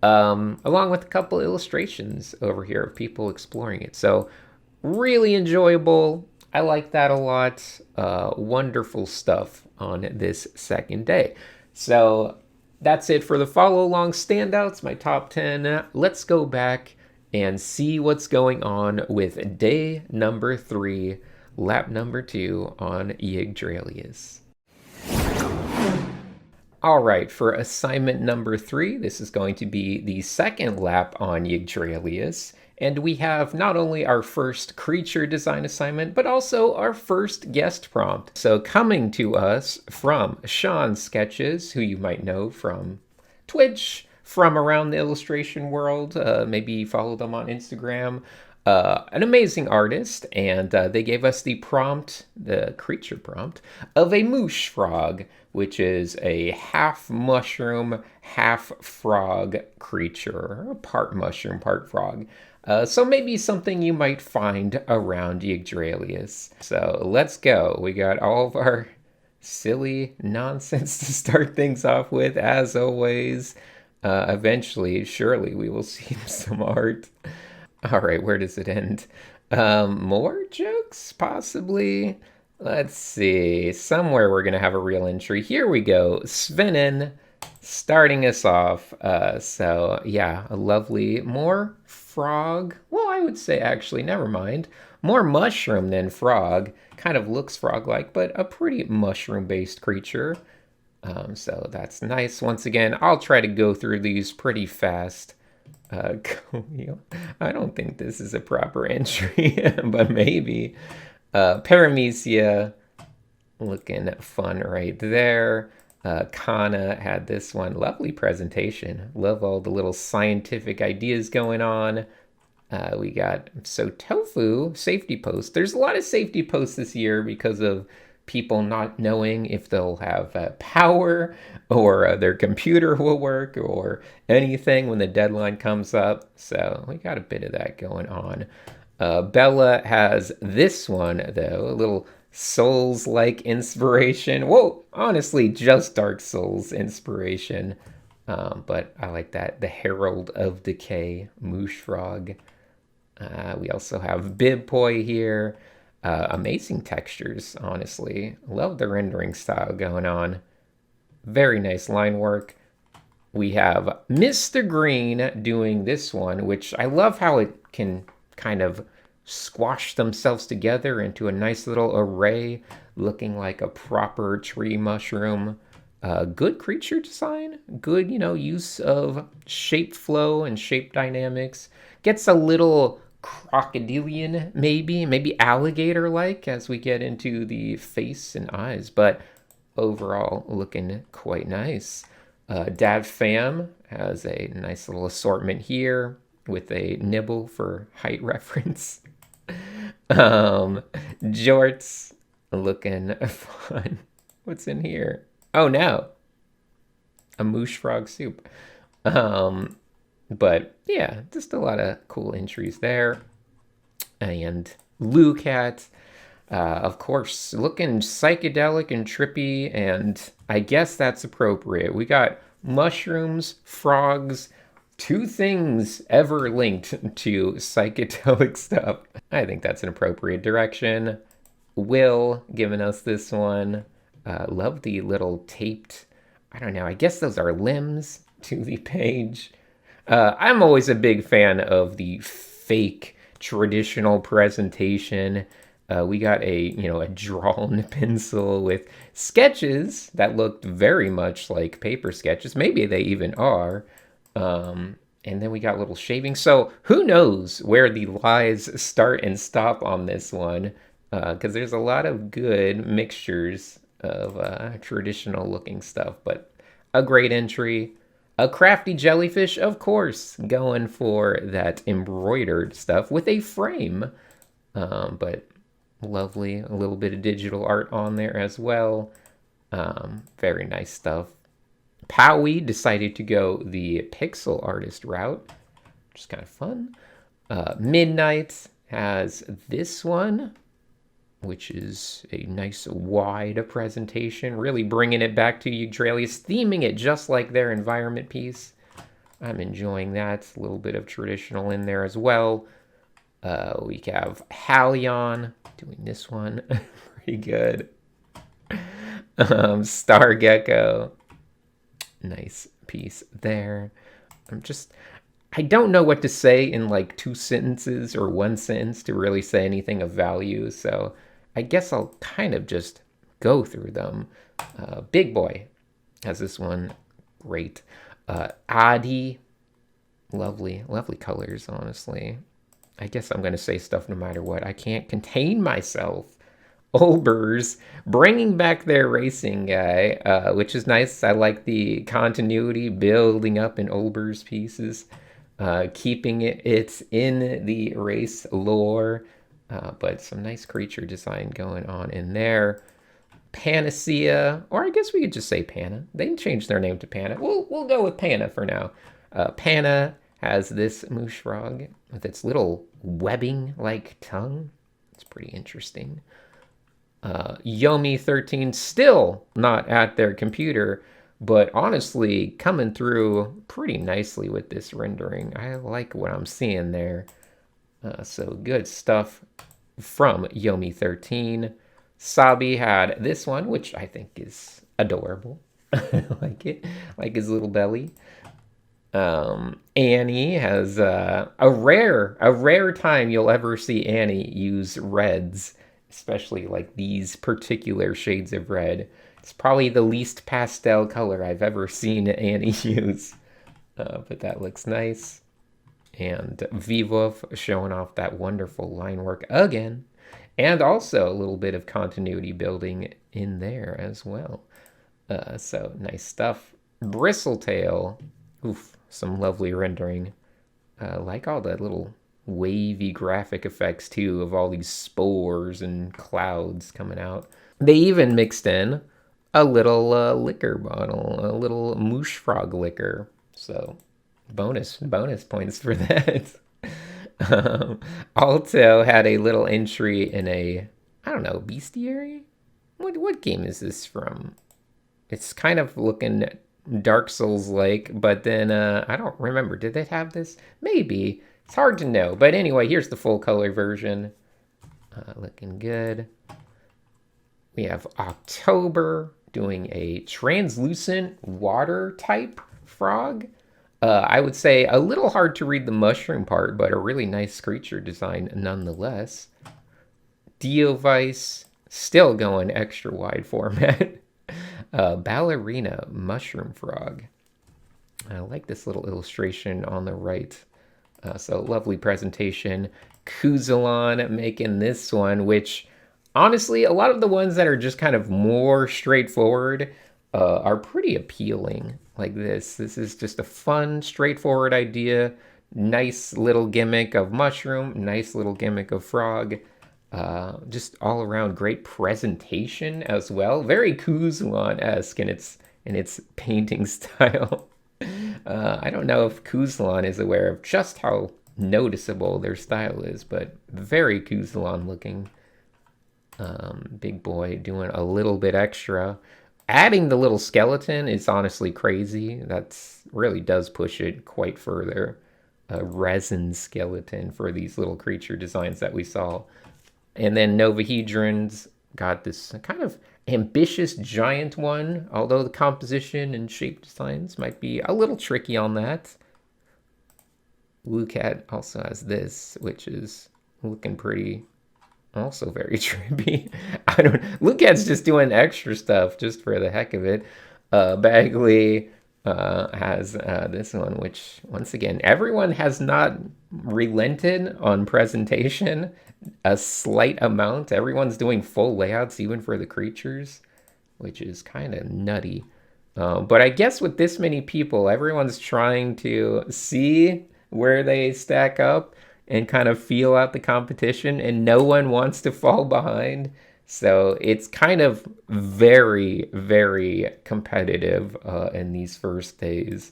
along with a couple illustrations over here of people exploring it. So really enjoyable. I like that a lot. Wonderful stuff on this second day. So that's it for the follow along standouts, my top 10. Let's go back and see what's going on with day number 3, lap number 2 on Yggdralius. All right, for assignment number 3, this is going to be the second lap on Yggdralius. And we have not only our first creature design assignment, but also our first guest prompt. So coming to us from Sean Sketches, who you might know from Twitch, from around the illustration world, maybe follow them on Instagram. An amazing artist, and they gave us the prompt, the creature prompt, of a Mooshfrog, which is a half mushroom, half frog creature, part mushroom, part frog. So maybe something you might find around Yggdralius. So let's go. We got all of our silly nonsense to start things off with, as always. Eventually, surely, we will see some art. All right, where does it end? More jokes, possibly? Let's see. Somewhere we're going to have a real entry. Here we go. Svenen starting us off. So, yeah, a lovely, more frog. Well, I would say, actually, never mind. More mushroom than frog. Kind of looks frog-like, but a pretty mushroom-based creature. So that's nice. Once again, I'll try to go through these pretty fast. I don't think this is a proper entry, but maybe. Paramecia, looking fun right there. Kana had this one. Lovely presentation. Love all the little scientific ideas going on. We got, so Tofu, safety post. There's a lot of safety posts this year because of people not knowing if they'll have power or their computer will work or anything when the deadline comes up. So we got a bit of that going on. Bella has this one, though, a little Souls-like inspiration. Whoa, honestly, just Dark Souls inspiration. But I like that. The Herald of Decay, Mooshfrog. We also have Bibpoi here. Amazing textures, honestly. Love the rendering style going on. Very nice line work. We have Mr. Green doing this one, which I love how it can kind of squash themselves together into a nice little array, looking like a proper tree mushroom. Good creature design, good, use of shape flow and shape dynamics. Gets a little crocodilian, maybe alligator-like as we get into the face and eyes, but overall looking quite nice. Dad Fam has a nice little assortment here with a nibble for height reference. Jorts looking fun. What's in here? Oh no, a Mooshfrog soup. But yeah, just a lot of cool entries there. And Lucat, of course, looking psychedelic and trippy, and I guess that's appropriate. We got mushrooms, frogs, 2 things ever linked to psychedelic stuff. I think that's an appropriate direction. Will giving us this one. Love the little taped, I don't know, I guess those are limbs to the page. I'm always a big fan of the fake traditional presentation. We got a drawn pencil with sketches that looked very much like paper sketches. Maybe they even are. And then we got little shavings. So who knows where the lies start and stop on this one? Because there's a lot of good mixtures of traditional looking stuff. But a great entry. A crafty jellyfish, of course, going for that embroidered stuff with a frame. But lovely, a little bit of digital art on there as well. Very nice stuff. Powie decided to go the pixel artist route, which is kind of fun. Midnight has this one, which is a nice wide presentation, really bringing it back to Yggdralius, theming it just like their environment piece. I'm enjoying that. A little bit of traditional in there as well. We have Halion doing this one. Pretty good. Star Gecko. Nice piece there. I don't know what to say in like 2 sentences or 1 sentence to really say anything of value, so I guess I'll kind of just go through them. Big Boy has this one. Great. Adi. Lovely colors, honestly. I guess I'm going to say stuff no matter what. I can't contain myself. Olbers bringing back their racing guy, which is nice. I like the continuity building up in Olbers pieces, keeping it in the race lore, but some nice creature design going on in there. Panacea, or I guess we could just say Pana. They can change their name to Pana. We'll go with Pana for now. Pana has this Mooshfrog with its little webbing-like tongue. It's pretty interesting. Yomi13 still not at their computer, but honestly coming through pretty nicely with this rendering. I like what I'm seeing there. So good stuff from Yomi13. Sabi had this one, which I think is adorable. I like it. Like his little belly. Annie has a rare time you'll ever see Annie use reds, especially like these particular shades of red. It's probably the least pastel color I've ever seen Annie use, but that looks nice. And Vivov showing off that wonderful line work again, and also a little bit of continuity building in there as well. So nice stuff. Bristletail, oof, some lovely rendering. Like all the little wavy graphic effects too of all these spores and clouds coming out. They even mixed in a little liquor bottle, a little Mooshfrog liquor. So bonus points for that. Alto had a little entry in a, I don't know, bestiary? What game is this from? It's kind of looking Dark Souls-like, but then I don't remember. Did they have this? Maybe. It's hard to know. But anyway, here's the full color version. Looking good. We have October doing a translucent water type frog. I would say a little hard to read the mushroom part, but a really nice creature design nonetheless. Diovice, still going extra wide format. Ballerina mushroom frog. I like this little illustration on the right. So lovely presentation. Kuzalon making this one, which honestly, a lot of the ones that are just kind of more straightforward are pretty appealing. Like this. This is just a fun, straightforward idea. Nice little gimmick of mushroom. Nice little gimmick of frog. Just all around great presentation as well. Very Kuzalon-esque in its painting style. I don't know if Kuzalon is aware of just how noticeable their style is, but very Kuzalon looking. Big Boy doing a little bit extra. Adding the little skeleton is honestly crazy. That's really does push it quite further. A resin skeleton for these little creature designs that we saw. And then Novahedrons got this kind of ambitious giant one, although the composition and shape designs might be a little tricky on that. Lucat also has this, which is looking pretty, also very trippy. Lucat's just doing extra stuff just for the heck of it. Bagley has this one, which, once again, everyone has not relented on presentation a slight amount. Everyone's doing full layouts, even for the creatures, which is kind of nutty. But I guess with this many people, everyone's trying to see where they stack up and kind of feel out the competition, and no one wants to fall behind. So it's kind of very, very competitive in these first days.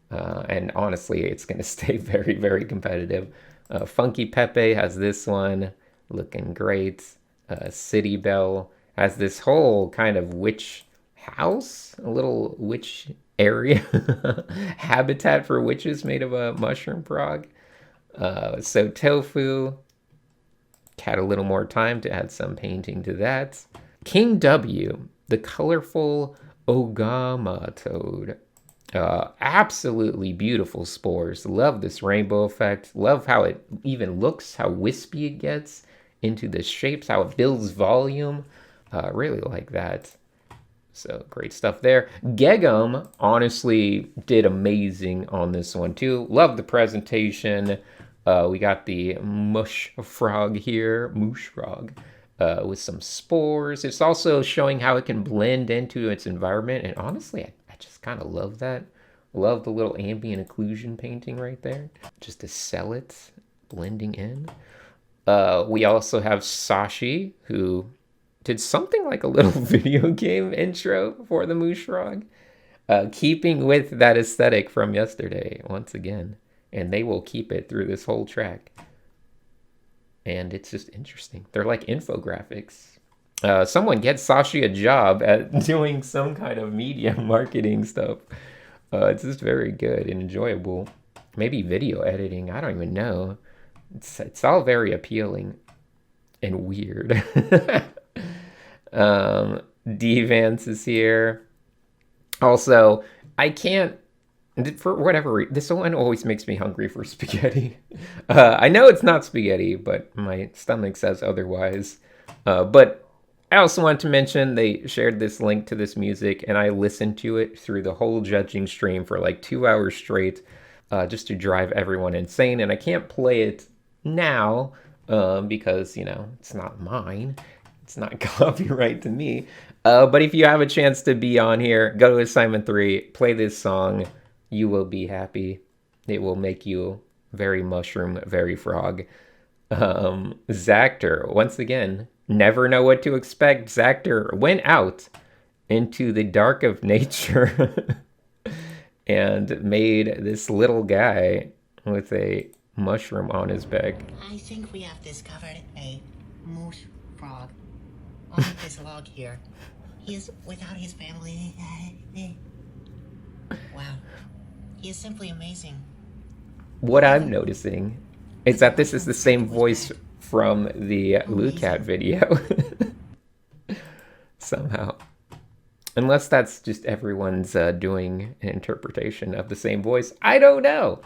And honestly, it's going to stay very, very competitive. Funky Pepe has this one, looking great. City Bell has this whole kind of witch house, a little witch area, habitat for witches made of a mushroom frog. So Tofu had a little more time to add some painting to that. King W, the colorful Ogama toad. Absolutely beautiful spores. Love this rainbow effect. Love how it even looks, how wispy it gets into the shapes, how it builds volume. Really like that. So great stuff there. Gegum honestly did amazing on this one too. Love the presentation. We got the Mooshfrog here, Mooshfrog, with some spores. It's also showing how it can blend into its environment. And honestly, I just kind of love that. Love the little ambient occlusion painting right there. Just to sell it, blending in. We also have Sashi, who did something like a little video game intro for the Mooshfrog. Keeping with that aesthetic from yesterday, once again. And they will keep it through this whole track. And it's just interesting. They're like infographics. Someone get Sashi a job at doing some kind of media marketing stuff. It's just very good and enjoyable. Maybe video editing, I don't even know. It's all very appealing and weird. Devance is here. Also, I can't, for whatever reason, this one always makes me hungry for spaghetti. I know it's not spaghetti, but my stomach says otherwise. But I also want to mention they shared this link to this music, and I listened to it through the whole judging stream for like 2 hours straight, just to drive everyone insane. And I can't play it now because, you know, it's not mine. It's not copyright to me. But if you have a chance to be on here, go to assignment 3, play this song. You will be happy. It will make you very mushroom, very frog. Zactor, once again, never know what to expect. Zactor went out into the dark of nature and made this little guy with a mushroom on his back. I think we have discovered a Mooshfrog on this log here. He is without his family. Wow. He is simply amazing. What I'm noticing is that this is the same voice from the Lucat video. Somehow. Unless that's just everyone's doing an interpretation of the same voice. I don't know.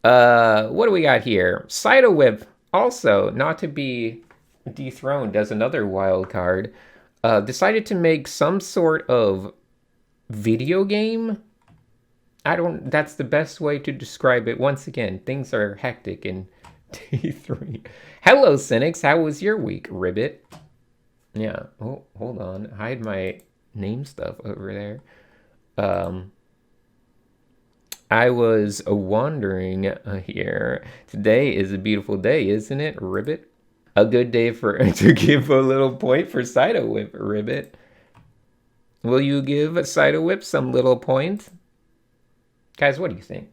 What do we got here? Cyto Whip, also, not to be dethroned as another wild card, decided to make some sort of video game. That's the best way to describe it. Once again, things are hectic in day 3. Hello, Sinix. How was your week, Ribbit? Yeah. Oh, hold on. Hide my name stuff over there. I was wandering here. Today is a beautiful day, isn't it, Ribbit? A good day to give a little point for Cyto Whip, Ribbit. Will you give Cyto Whip some little point? Guys, what do you think?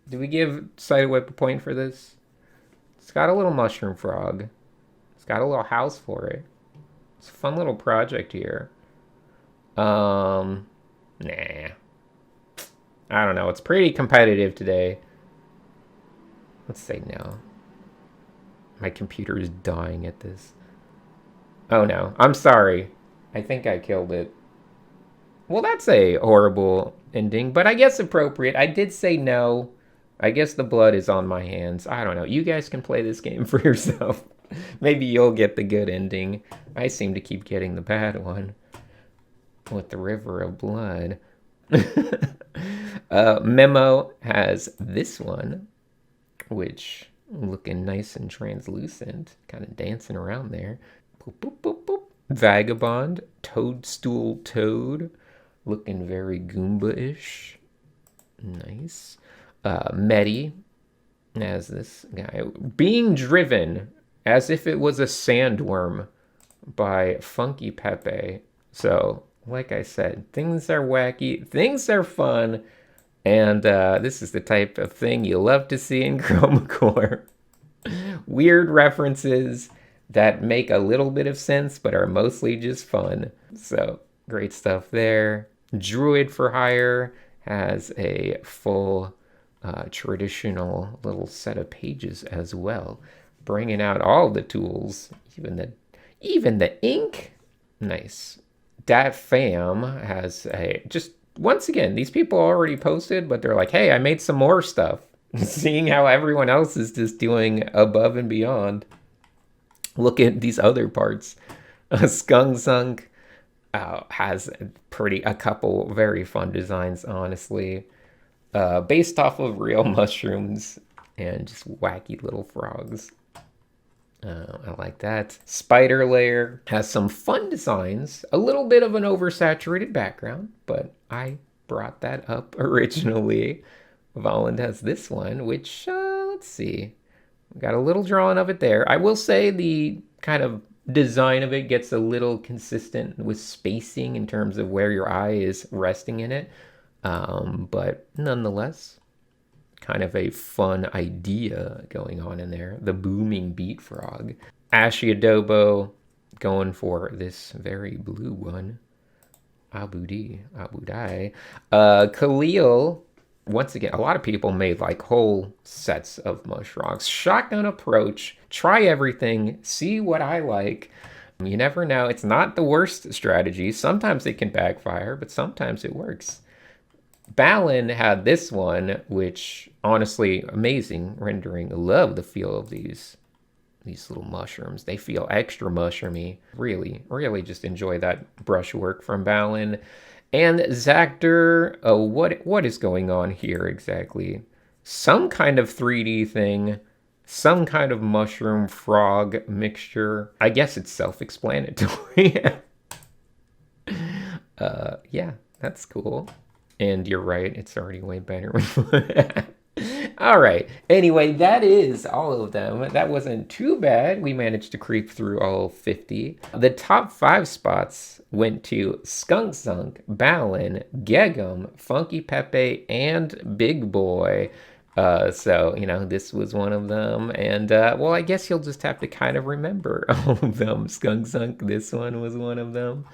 Do we give Cyto Whip a point for this? It's got a little mushroom frog. It's got a little house for it. It's a fun little project here. Nah. I don't know. It's pretty competitive today. Let's say no. My computer is dying at this. Oh no. I'm sorry. I think I killed it. Well, that's a horrible ending, but I guess appropriate. I did say no. I guess the blood is on my hands. I don't know. You guys can play this game for yourself. Maybe you'll get the good ending. I seem to keep getting the bad one. With the river of blood. Memo has this one, which looking nice and translucent. Kind of dancing around there. Boop, boop, boop, boop. Vagabond. Toadstool Toad. Looking very Goomba-ish. Nice. Medi as this guy. Being driven as if it was a sandworm by Funky Pepe. So, like I said, things are wacky, things are fun, and this is the type of thing you love to see in Chroma Corps. Weird references that make a little bit of sense, but are mostly just fun. So, great stuff there. Druid for Hire has a full traditional little set of pages as well, bringing out all the tools, even the ink. Nice. Dat Fam has a just once again, these people already posted, but they're like, hey, I made some more stuff. Seeing how everyone else is just doing above and beyond. Look at these other parts. Skunk Zunk has a couple very fun designs, honestly. Based off of real mushrooms and just wacky little frogs. I like that. Spider Lair has some fun designs. A little bit of an oversaturated background, but I brought that up originally. Volland has this one, which, let's see. Got a little drawing of it there. I will say the kind of design of it gets a little consistent with spacing in terms of where your eye is resting in it. But nonetheless, kind of a fun idea going on in there. The booming beat frog. Ashy Adobo going for this very blue one. Abudi. Khalil, once again, a lot of people made like whole sets of Mooshfrogs. Shotgun approach. Try everything. See what I like. You never know. It's not the worst strategy. Sometimes it can backfire, but sometimes it works. Balin had this one, which honestly amazing rendering. Love the feel of these little mushrooms. They feel extra mushroomy. Really just enjoy that brushwork from Balin. And Zactor, what is going on here exactly? Some kind of 3D thing, some kind of mushroom frog mixture. I guess it's self-explanatory. Yeah, that's cool. And you're right, it's already way better. All right. Anyway, that is all of them. That wasn't too bad. We managed to creep through all 50. The top 5 spots went to Skunk Zunk, Balin, Gegum, Funky Pepe, and Big Boy. So, this was one of them. And, well, I guess you'll just have to kind of remember all of them. Skunk Zunk, this one was one of them.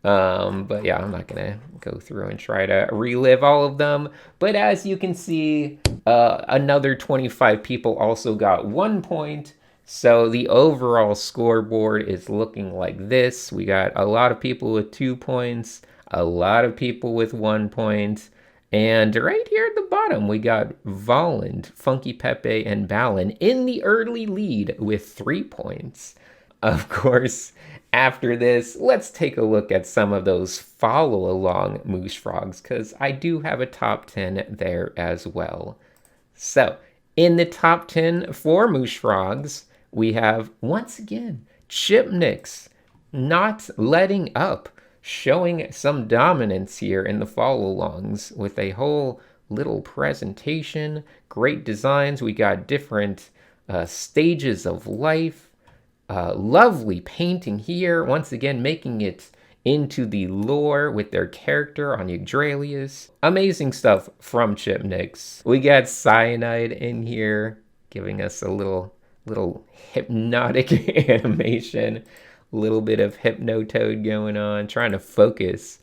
But yeah, I'm not gonna go through and try to relive all of them. But as you can see, another 25 people also got 1 point. So the overall scoreboard is looking like this. We got a lot of people with 2 points, a lot of people with 1 point. And right here at the bottom, we got Volland, Funky Pepe, and Balin in the early lead with 3 points. Of course, after this, let's take a look at some of those follow-along Mooshfrogs, because I do have a top 10 there as well. So, in the top 10 for Mooshfrogs, we have, once again, Chipnix not letting up, showing some dominance here in the follow-alongs with a whole little presentation, great designs. We got different stages of life. Lovely painting here, once again making it into the lore with their character on Yggdralius. Amazing stuff from Chipnix. We got Cyanide in here, giving us a little hypnotic animation. A little bit of Hypnotoad going on, trying to focus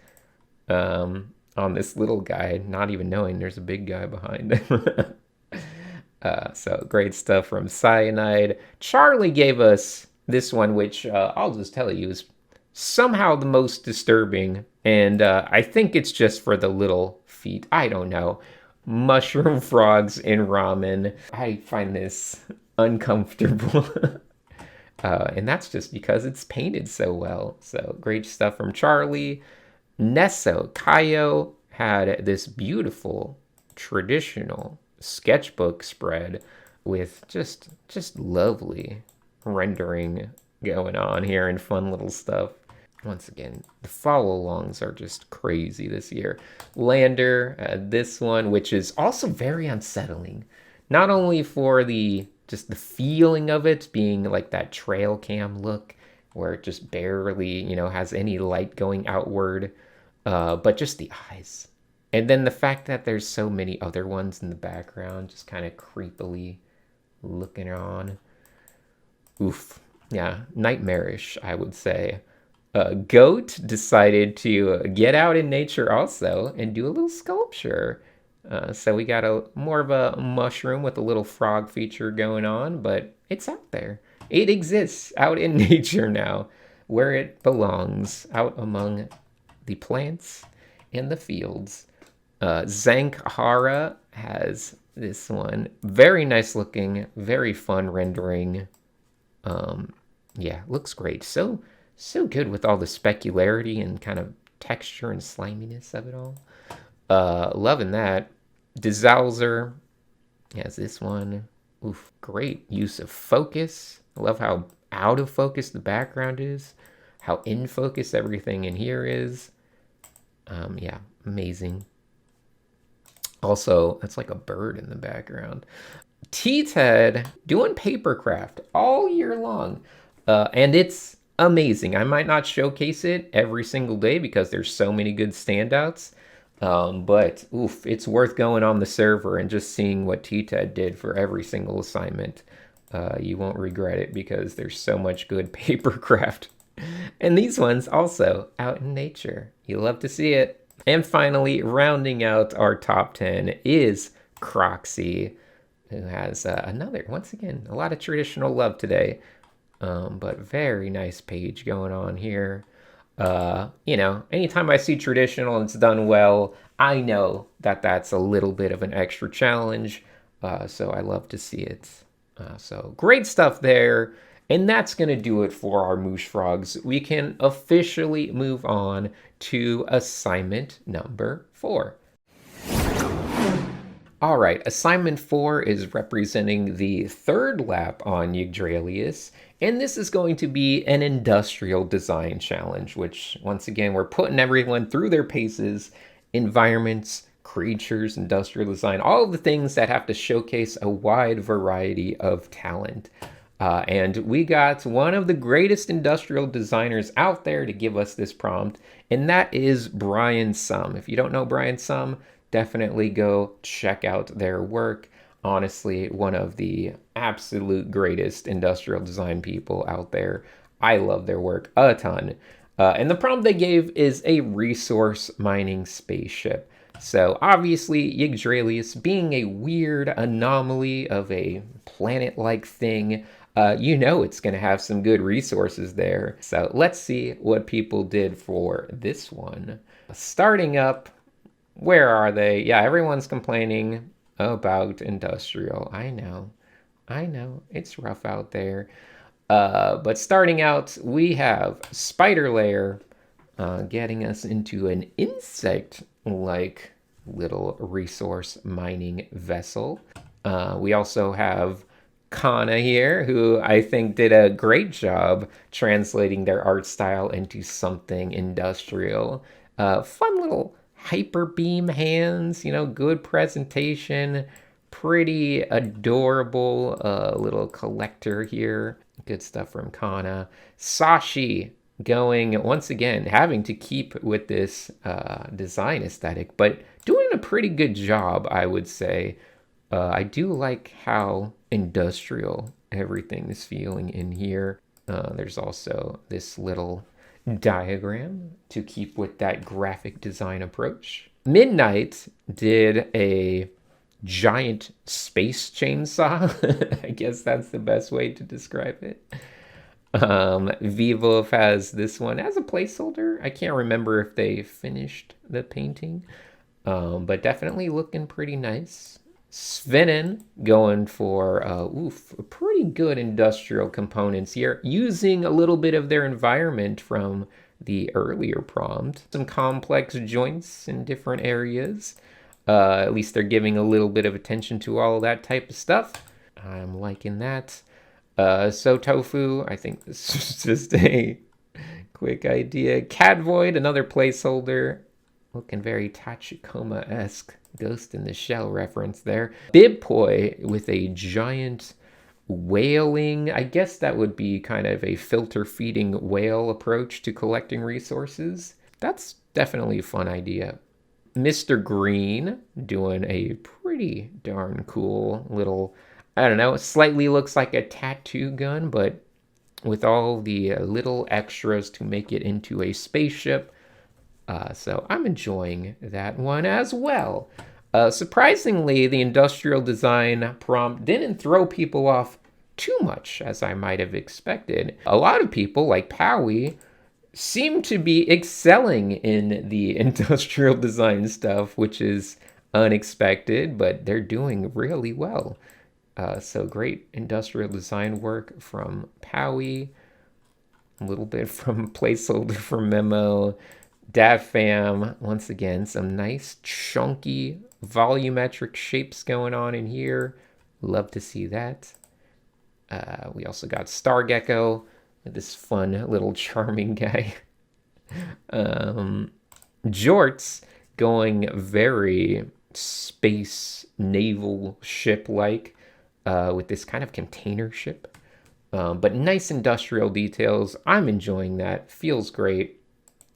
on this little guy, not even knowing there's a big guy behind him. So great stuff from Cyanide. Charlie gave us this one, which I'll just tell you is somehow the most disturbing. And I think it's just for the little feet. I don't know. Mushroom frogs in ramen. I find this uncomfortable. And that's just because it's painted so well. So great stuff from Charlie. Nesso Kaio had this beautiful traditional sketchbook spread with just lovely rendering going on here and fun little stuff. Once again, the follow-alongs are just crazy this year. Lander, this one, which is also very unsettling. Not only for just the feeling of it being like that trail cam look, where it just barely, has any light going outward, but just the eyes. And then the fact that there's so many other ones in the background, just kind of creepily looking on. Oof. Yeah, nightmarish, I would say. Goat decided to get out in nature also and do a little sculpture. So we got more of a mushroom with a little frog feature going on, but it's out there. It exists out in nature now, where it belongs, out among the plants and the fields. Zankhara has this one. Very nice looking, very fun rendering. Yeah, looks great. So good with all the specularity and kind of texture and sliminess of it all. Loving that. Dezalzer has this one. Oof, great use of focus. I love how out of focus the background is. How in focus everything in here is. Yeah, amazing. Also, that's like a bird in the background. T-Ted doing papercraft all year long. And it's amazing. I might not showcase it every single day because there's so many good standouts. But oof, it's worth going on the server and just seeing what T-Ted did for every single assignment. You won't regret it because there's so much good papercraft. And these ones also out in nature. You love to see it. And finally, rounding out our top 10 is Croxy, who has another, once again, a lot of traditional love today. But very nice page going on here. Anytime I see traditional and it's done well, I know that that's a little bit of an extra challenge. So I love to see it. So great stuff there. And that's going to do it for our Mooshfrogs. We can officially move on to assignment number 4. All right, assignment 4 is representing the third lap on Yggdralius, and this is going to be an industrial design challenge, which, once again, we're putting everyone through their paces, environments, creatures, industrial design, all of the things that have to showcase a wide variety of talent. And we got one of the greatest industrial designers out there to give us this prompt, and that is Brian Sum. If you don't know Brian Sum, definitely go check out their work. Honestly, one of the absolute greatest industrial design people out there. I love their work a ton. And the prompt they gave is a resource mining spaceship. So obviously, Yggdralius being a weird anomaly of a planet-like thing, it's going to have some good resources there. So let's see what people did for this one. Starting up, where are they? Yeah, everyone's complaining about industrial. I know, it's rough out there. But starting out, we have Spider Lair getting us into an insect-like little resource mining vessel. We also have Kana here, who I think did a great job translating their art style into something industrial. Fun little hyper beam hands, good presentation, pretty adorable little collector here. Good stuff from Kana. Sashi going, once again, having to keep with this design aesthetic, but doing a pretty good job, I would say. I do like how industrial everything is feeling in here. There's also this little diagram to keep with that graphic design approach. Midnight did a giant space chainsaw. I guess that's the best way to describe it. Vivov has this one as a placeholder. I can't remember if they finished the painting, but definitely looking pretty nice. Svenin going for pretty good industrial components here, using a little bit of their environment from the earlier prompt. Some complex joints in different areas. At least they're giving a little bit of attention to all of that type of stuff. I'm liking that. So Tofu, I think this is just a quick idea. Cadvoid, another placeholder. Looking very Tachikoma-esque. Ghost in the Shell reference there. Bibpoi with a giant whaling. I guess that would be kind of a filter feeding whale approach to collecting resources. That's definitely a fun idea. Mr. Green doing a pretty darn cool little, I don't know, it slightly looks like a tattoo gun, but with all the little extras to make it into a spaceship. So I'm enjoying that one as well. Surprisingly, the industrial design prompt didn't throw people off too much as I might have expected. A lot of people, like Powie, seem to be excelling in the industrial design stuff, which is unexpected, but they're doing really well. So great industrial design work from Powie. A little bit from placeholder for Memo. DavFam, once again, some nice chunky volumetric shapes going on in here. Love to see that. We also got Stargecko with this fun little charming guy. Jorts going very space naval ship-like with this kind of container ship. But nice industrial details. I'm enjoying that. Feels great.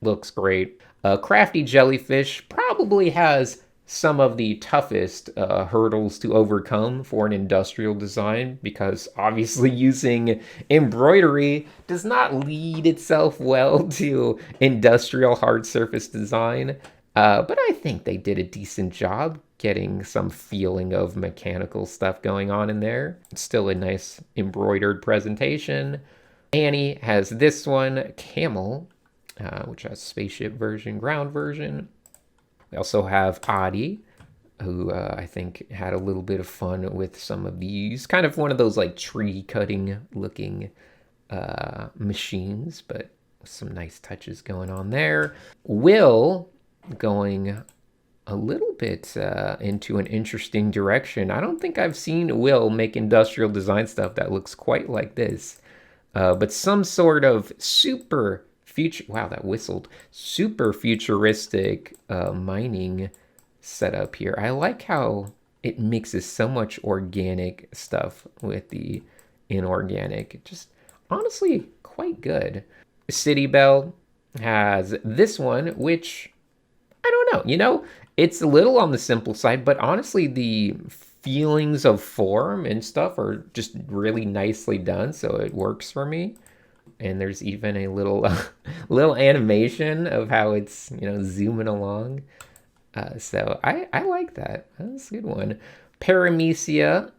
Looks great. Crafty Jellyfish probably has some of the toughest hurdles to overcome for an industrial design, because obviously using embroidery does not lead itself well to industrial hard surface design. But I think they did a decent job getting some feeling of mechanical stuff going on in there. It's still a nice embroidered presentation. Annie has this one, Camel, which has spaceship version, ground version. We also have Adi, who I think had a little bit of fun with some of these. Kind of one of those like tree cutting looking machines, but some nice touches going on there. Will going a little bit into an interesting direction. I don't think I've seen Will make industrial design stuff that looks quite like this. But some sort of super future, wow, that whistled, super futuristic mining setup here. I like how it mixes so much organic stuff with the inorganic. Just honestly quite good. City Bell has this one, which I don't know, you know, it's a little on the simple side, but honestly the feelings of form and stuff are just really nicely done, so it works for me. And there's even a little little animation of how it's, you know, zooming along. So I like that. That's a good one. Paramecia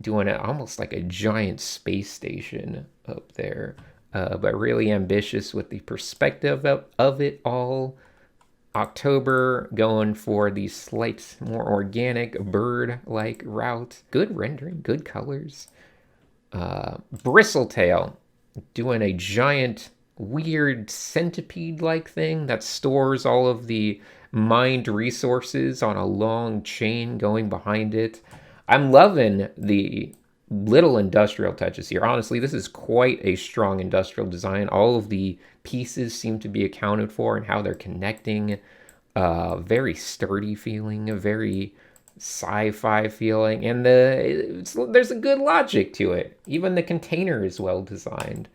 doing it almost like a giant space station up there, but really ambitious with the perspective of it all. October going for the slight more organic bird-like route. Good rendering, good colors. Bristletail doing a giant weird centipede-like thing that stores all of the mined resources on a long chain going behind it. I'm loving the little industrial touches here. Honestly, this is quite a strong industrial design. All of the pieces seem to be accounted for and how they're connecting. Very sturdy feeling, very sci-fi feeling, and there's a good logic to it. Even the container is well designed.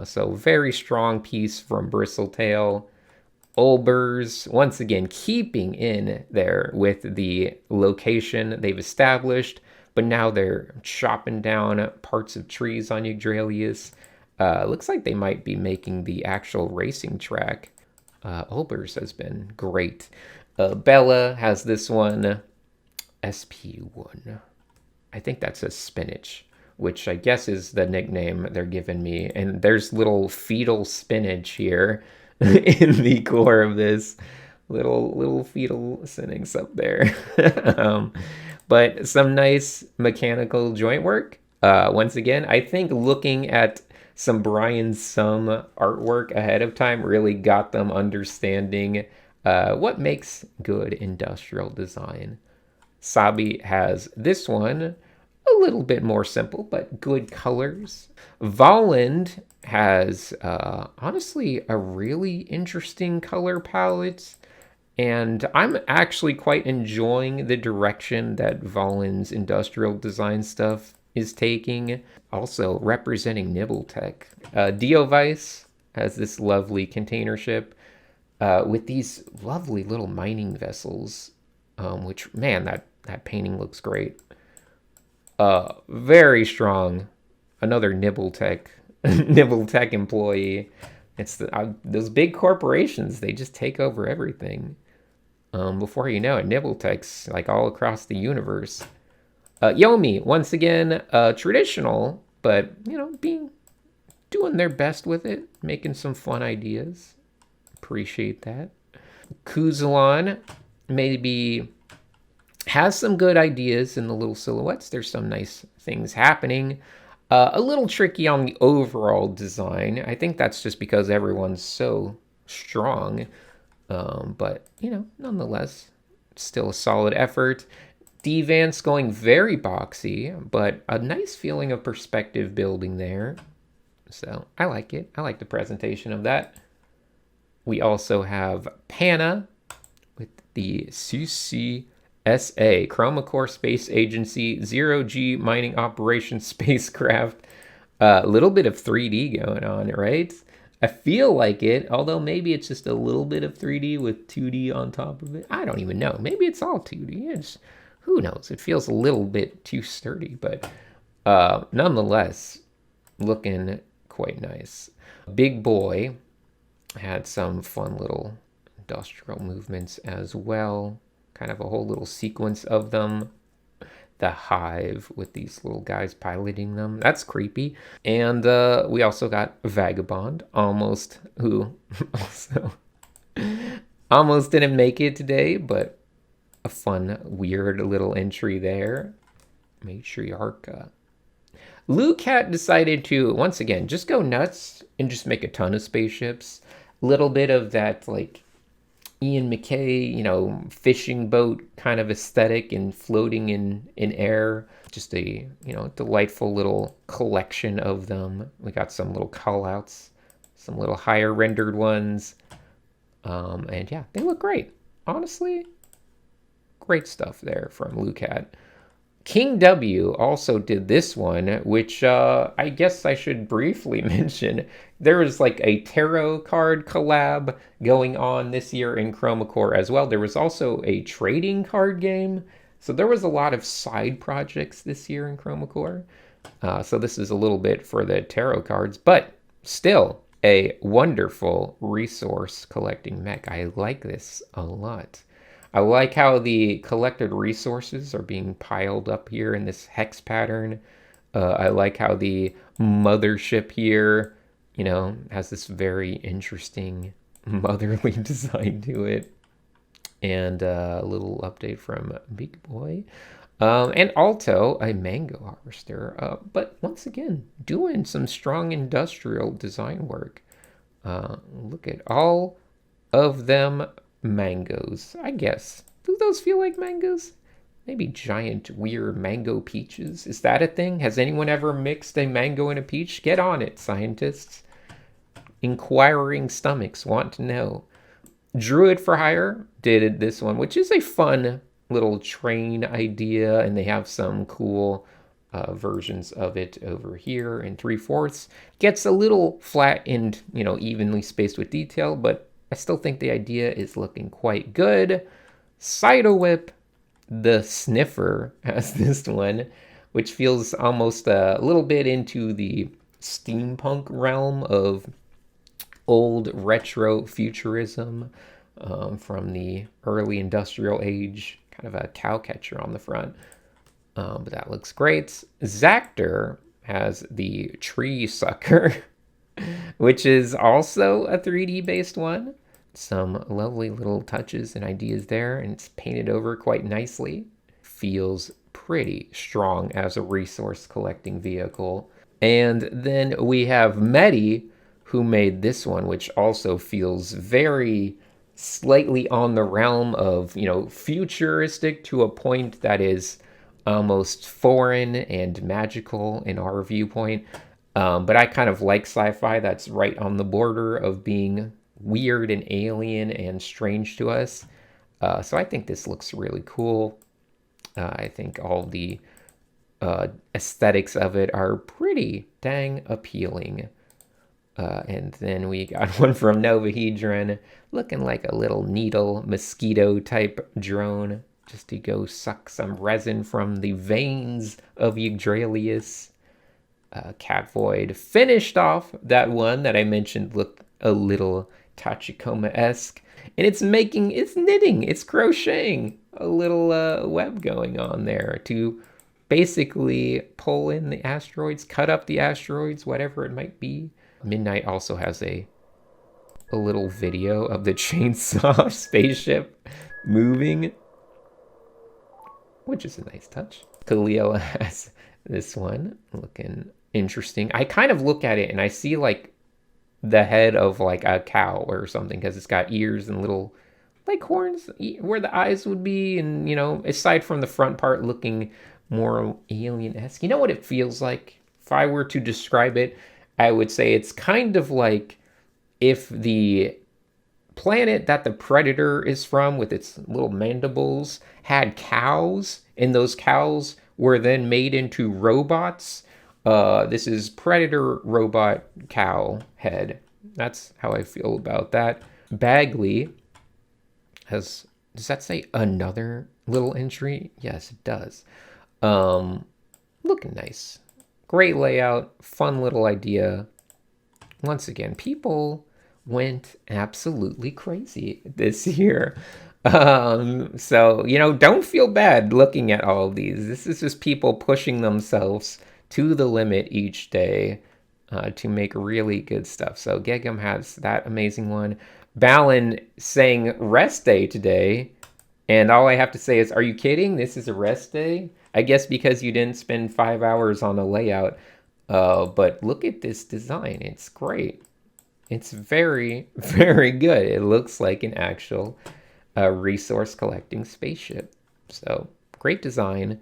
So very strong piece from Bristletail. Olbers, once again, keeping in there with the location they've established, but now they're chopping down parts of trees on Yggdralius. Looks like they might be making the actual racing track. Olbers has been great. Bella has this one, SP1. I think that says spinach, which I guess is the nickname they're giving me. And there's little fetal spinach here in the core of this. Little fetal Sinix up there. But some nice mechanical joint work. Once again, I think looking at some Brian Sum artwork ahead of time really got them understanding what makes good industrial design. Sabi has this one, a little bit more simple, but good colors. Volland has, honestly, a really interesting color palette. And I'm actually quite enjoying the direction that Volland's industrial design stuff is taking. Also representing Nibbletech. Diovice has this lovely container ship with these lovely little mining vessels, which, man, that painting looks great. Very strong. Another Nibbletech Nibbletech employee. It's those big corporations, they just take over everything. Before you know it, Nibbletech's like all across the universe. Yomi, once again, traditional, but, you know, doing their best with it, making some fun ideas. Appreciate that. Kuzalon maybe has some good ideas in the little silhouettes. There's some nice things happening. A little tricky on the overall design. I think that's just because everyone's so strong. But, you know, nonetheless, still a solid effort. D-Vance going very boxy, but a nice feeling of perspective building there. So I like it. I like the presentation of that. We also have Pana with the CCSA, Chroma Corps Space Agency, 0G Mining Operations Spacecraft. A little bit of 3D going on, right? I feel like it, although maybe it's just a little bit of 3D with 2D on top of it. I don't even know. Maybe it's all 2D. Who knows? It feels a little bit too sturdy, but nonetheless, looking quite nice. Big Boy had some fun little industrial movements as well. Kind of a whole little sequence of them. The hive with these little guys piloting them. That's creepy. And we also got Vagabond, who also almost didn't make it today, but a fun, weird little entry there. Matriarcha. Lucat decided to, once again, just go nuts and just make a ton of spaceships. A little bit of that, like, Ian McKay, you know, fishing boat kind of aesthetic and floating in air. Just a, you know, delightful little collection of them. We got some little call-outs, some little higher rendered ones. And yeah, they look great. Honestly, great stuff there from Lucat. King W also did this one, which I guess I should briefly mention. There was like a tarot card collab going on this year in Chroma Corps as well. There was also a trading card game. So there was a lot of side projects this year in Chroma Corps. So this is a little bit for the tarot cards, but still a wonderful resource collecting mech. I like this a lot. I like how the collected resources are being piled up here in this hex pattern. I like how the mothership here, you know, has this very interesting motherly design to it. And a little update from Big Boy. And Alto, a mango harvester. But once again, doing some strong industrial design work. Look at all of them mangoes, I guess. Do those feel like mangoes? Maybe giant, weird mango peaches. Is that a thing? Has anyone ever mixed a mango and a peach? Get on it, scientists. Inquiring stomachs want to know. Druid for Hire did this one, which is a fun little train idea, and they have some cool versions of it over here in 3/4. Gets a little flat and, you know, evenly spaced with detail, but I still think the idea is looking quite good. Cyto Whip, the Sniffer, has this one, which feels almost a little bit into the steampunk realm of old retro futurism from the early industrial age. Kind of a cow catcher on the front. But that looks great. Zactor has the tree sucker, which is also a 3D based one. Some lovely little touches and ideas there, and it's painted over quite nicely. Feels pretty strong as a resource collecting vehicle. And then we have Medi, who made this one, which also feels very slightly on the realm of, futuristic to a point that is almost foreign and magical in our viewpoint. But I kind of like sci-fi that's right on the border of being weird and alien and strange to us. So I think this looks really cool. I think all the aesthetics of it are pretty dang appealing. And then we got one from Novahedron, looking like a little needle mosquito type drone, just to go suck some resin from the veins of Yggdralius. Cat Void finished off that one that I mentioned looked a little Tachikoma-esque. And it's knitting, it's crocheting a little web going on there to basically pull in the asteroids, cut up the asteroids, whatever it might be. Midnight also has a little video of the chainsaw spaceship moving, which is a nice touch. Khalil has this one looking interesting. I kind of look at it and I see like the head of like a cow or something, because it's got ears and little like horns where the eyes would be, and aside from the front part looking more alien-esque. You know what it feels like? If I were to describe it, I would say it's kind of like if the planet that the Predator is from, with its little mandibles, had cows, and those cows were then made into robots. This is Predator robot cow head. That's how I feel about that. Bagley does that say another little entry? Yes, it does. Looking nice. Great layout, fun little idea. Once again, people went absolutely crazy this year. So, don't feel bad looking at all of these. This is just people pushing themselves to the limit each day to make really good stuff. So Gegum has that amazing one. Balin saying rest day today. And all I have to say is, are you kidding? This is a rest day? I guess because you didn't spend 5 hours on a layout. But look at this design. It's great. It's very, very good. It looks like an actual resource collecting spaceship. So great design.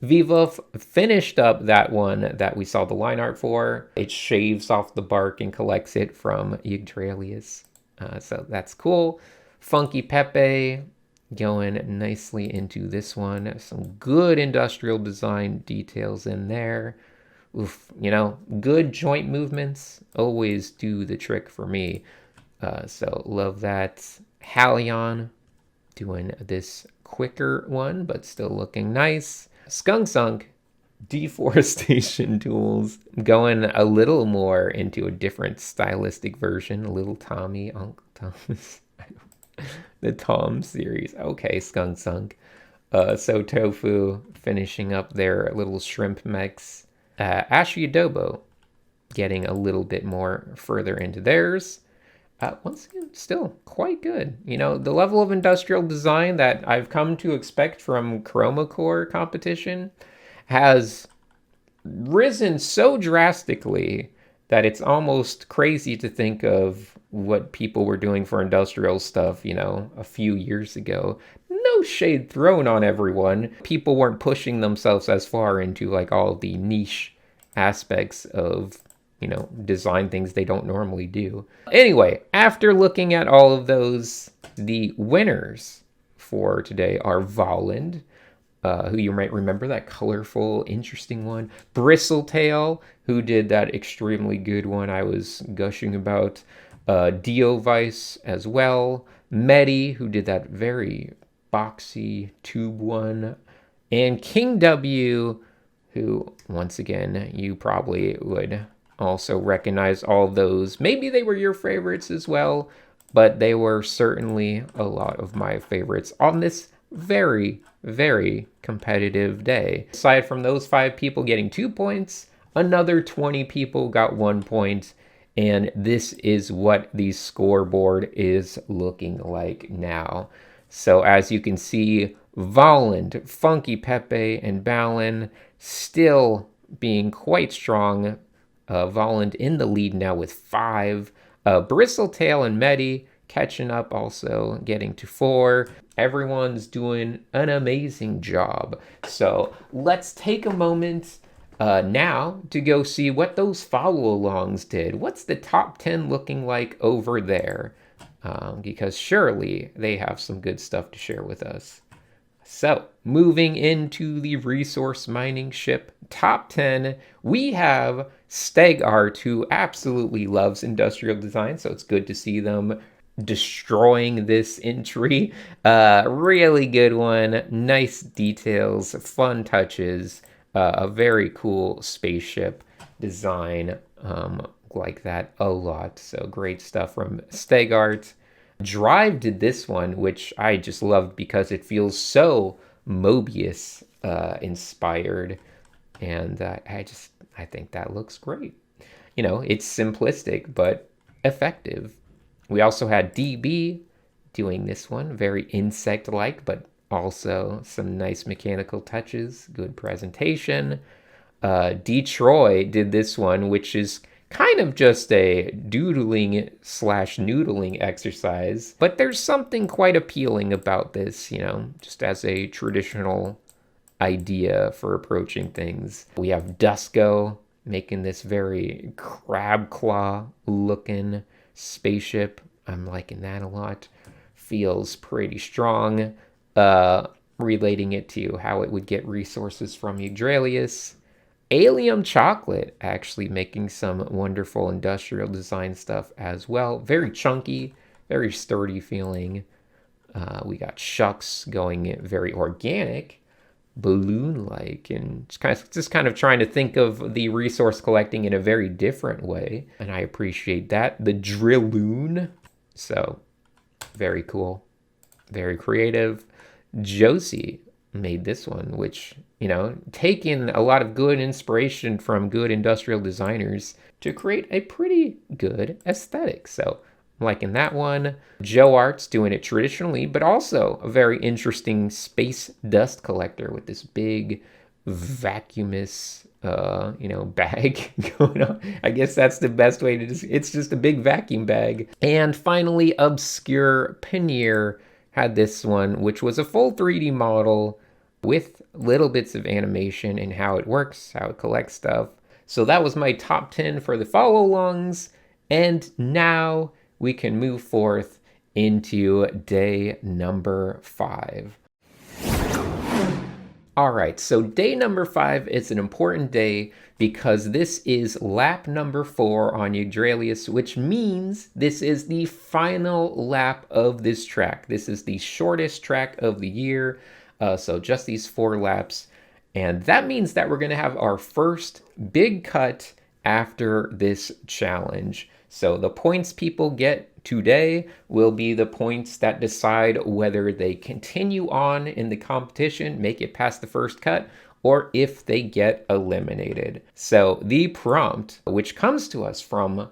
Vivov finished up that one that we saw the line art for. It shaves off the bark and collects it from Yggdralius. So that's cool. Funky Pepe going nicely into this one. Some good industrial design details in there. Oof, good joint movements always do the trick for me. So love that. Halion doing this quicker one, but still looking nice. Skunk Sunk deforestation tools, going a little more into a different stylistic version. Little Tommy, Uncle Thomas, the Tom series. Okay, Skunk Sunk. So Tofu finishing up their little shrimp mechs. Ashy Adobo getting a little bit more further into theirs. Once again, still quite good. The level of industrial design that I've come to expect from Chroma Corps competition has risen so drastically that it's almost crazy to think of what people were doing for industrial stuff, a few years ago. No shade thrown on everyone. People weren't pushing themselves as far into like all the niche aspects of design things they don't normally do. Anyway, after looking at all of those, the winners for today are Voland, who you might remember, that colorful, interesting one. Bristletail, who did that extremely good one I was gushing about. Diovice as well. Medi, who did that very boxy tube one. And King W, who, once again, you probably would also recognize all of those. Maybe they were your favorites as well, but they were certainly a lot of my favorites on this very, very competitive day. Aside from those 5 people getting 2 points, another 20 people got 1 point. And this is what the scoreboard is looking like now. So as you can see, Volland, Funky Pepe, and Balin still being quite strong. Volland in the lead now with 5. Bristletail and Medi catching up, also getting to 4. Everyone's doing an amazing job. So let's take a moment now to go see what those follow-alongs did. What's the top 10 looking like over there? Because surely they have some good stuff to share with us. So, moving into the resource mining ship top 10, we have Stegart, who absolutely loves industrial design, so it's good to see them destroying this entry. Really good one. Nice details, fun touches. A very cool spaceship design, like that a lot. So great stuff from Stegart. Drive did this one, which I just loved because it feels so Mobius inspired, and I think that looks great. You know, it's simplistic but effective. We also had DB doing this one, very insect-like, but also some nice mechanical touches, good presentation. Detroit did this one, which is kind of just a doodling/noodling exercise, but there's something quite appealing about this, you know, just as a traditional idea for approaching things. We have Dusko making this very crab claw looking spaceship. I'm liking that a lot. Feels pretty strong. Relating it to how it would get resources from Yggdralius. Alien Chocolate actually making some wonderful industrial design stuff as well. Very chunky, very sturdy feeling. We got Shucks going very organic, balloon-like, and just kind of trying to think of the resource collecting in a very different way. And I appreciate that. The Drilloon. So, very cool. Very creative. Josie made this one, which, you know, taking a lot of good inspiration from good industrial designers to create a pretty good aesthetic. So I'm liking that one. Joe Art's doing it traditionally, but also a very interesting space dust collector with this big vacuumous, bag going on. I guess that's the best way to it's just a big vacuum bag. And finally, Obscure Panier had this one, which was a full 3D model with little bits of animation and how it works, how it collects stuff. So that was my top 10 for the follow-alongs. And now we can move forth into day number 5. All right, so day number 5 is an important day because this is lap number 4 on Yggdralius, which means this is the final lap of this track. This is the shortest track of the year, so just these 4 laps. And that means that we're going to have our first big cut after this challenge. So the points people get today will be the points that decide whether they continue on in the competition, make it past the first cut, or if they get eliminated. So the prompt, which comes to us from,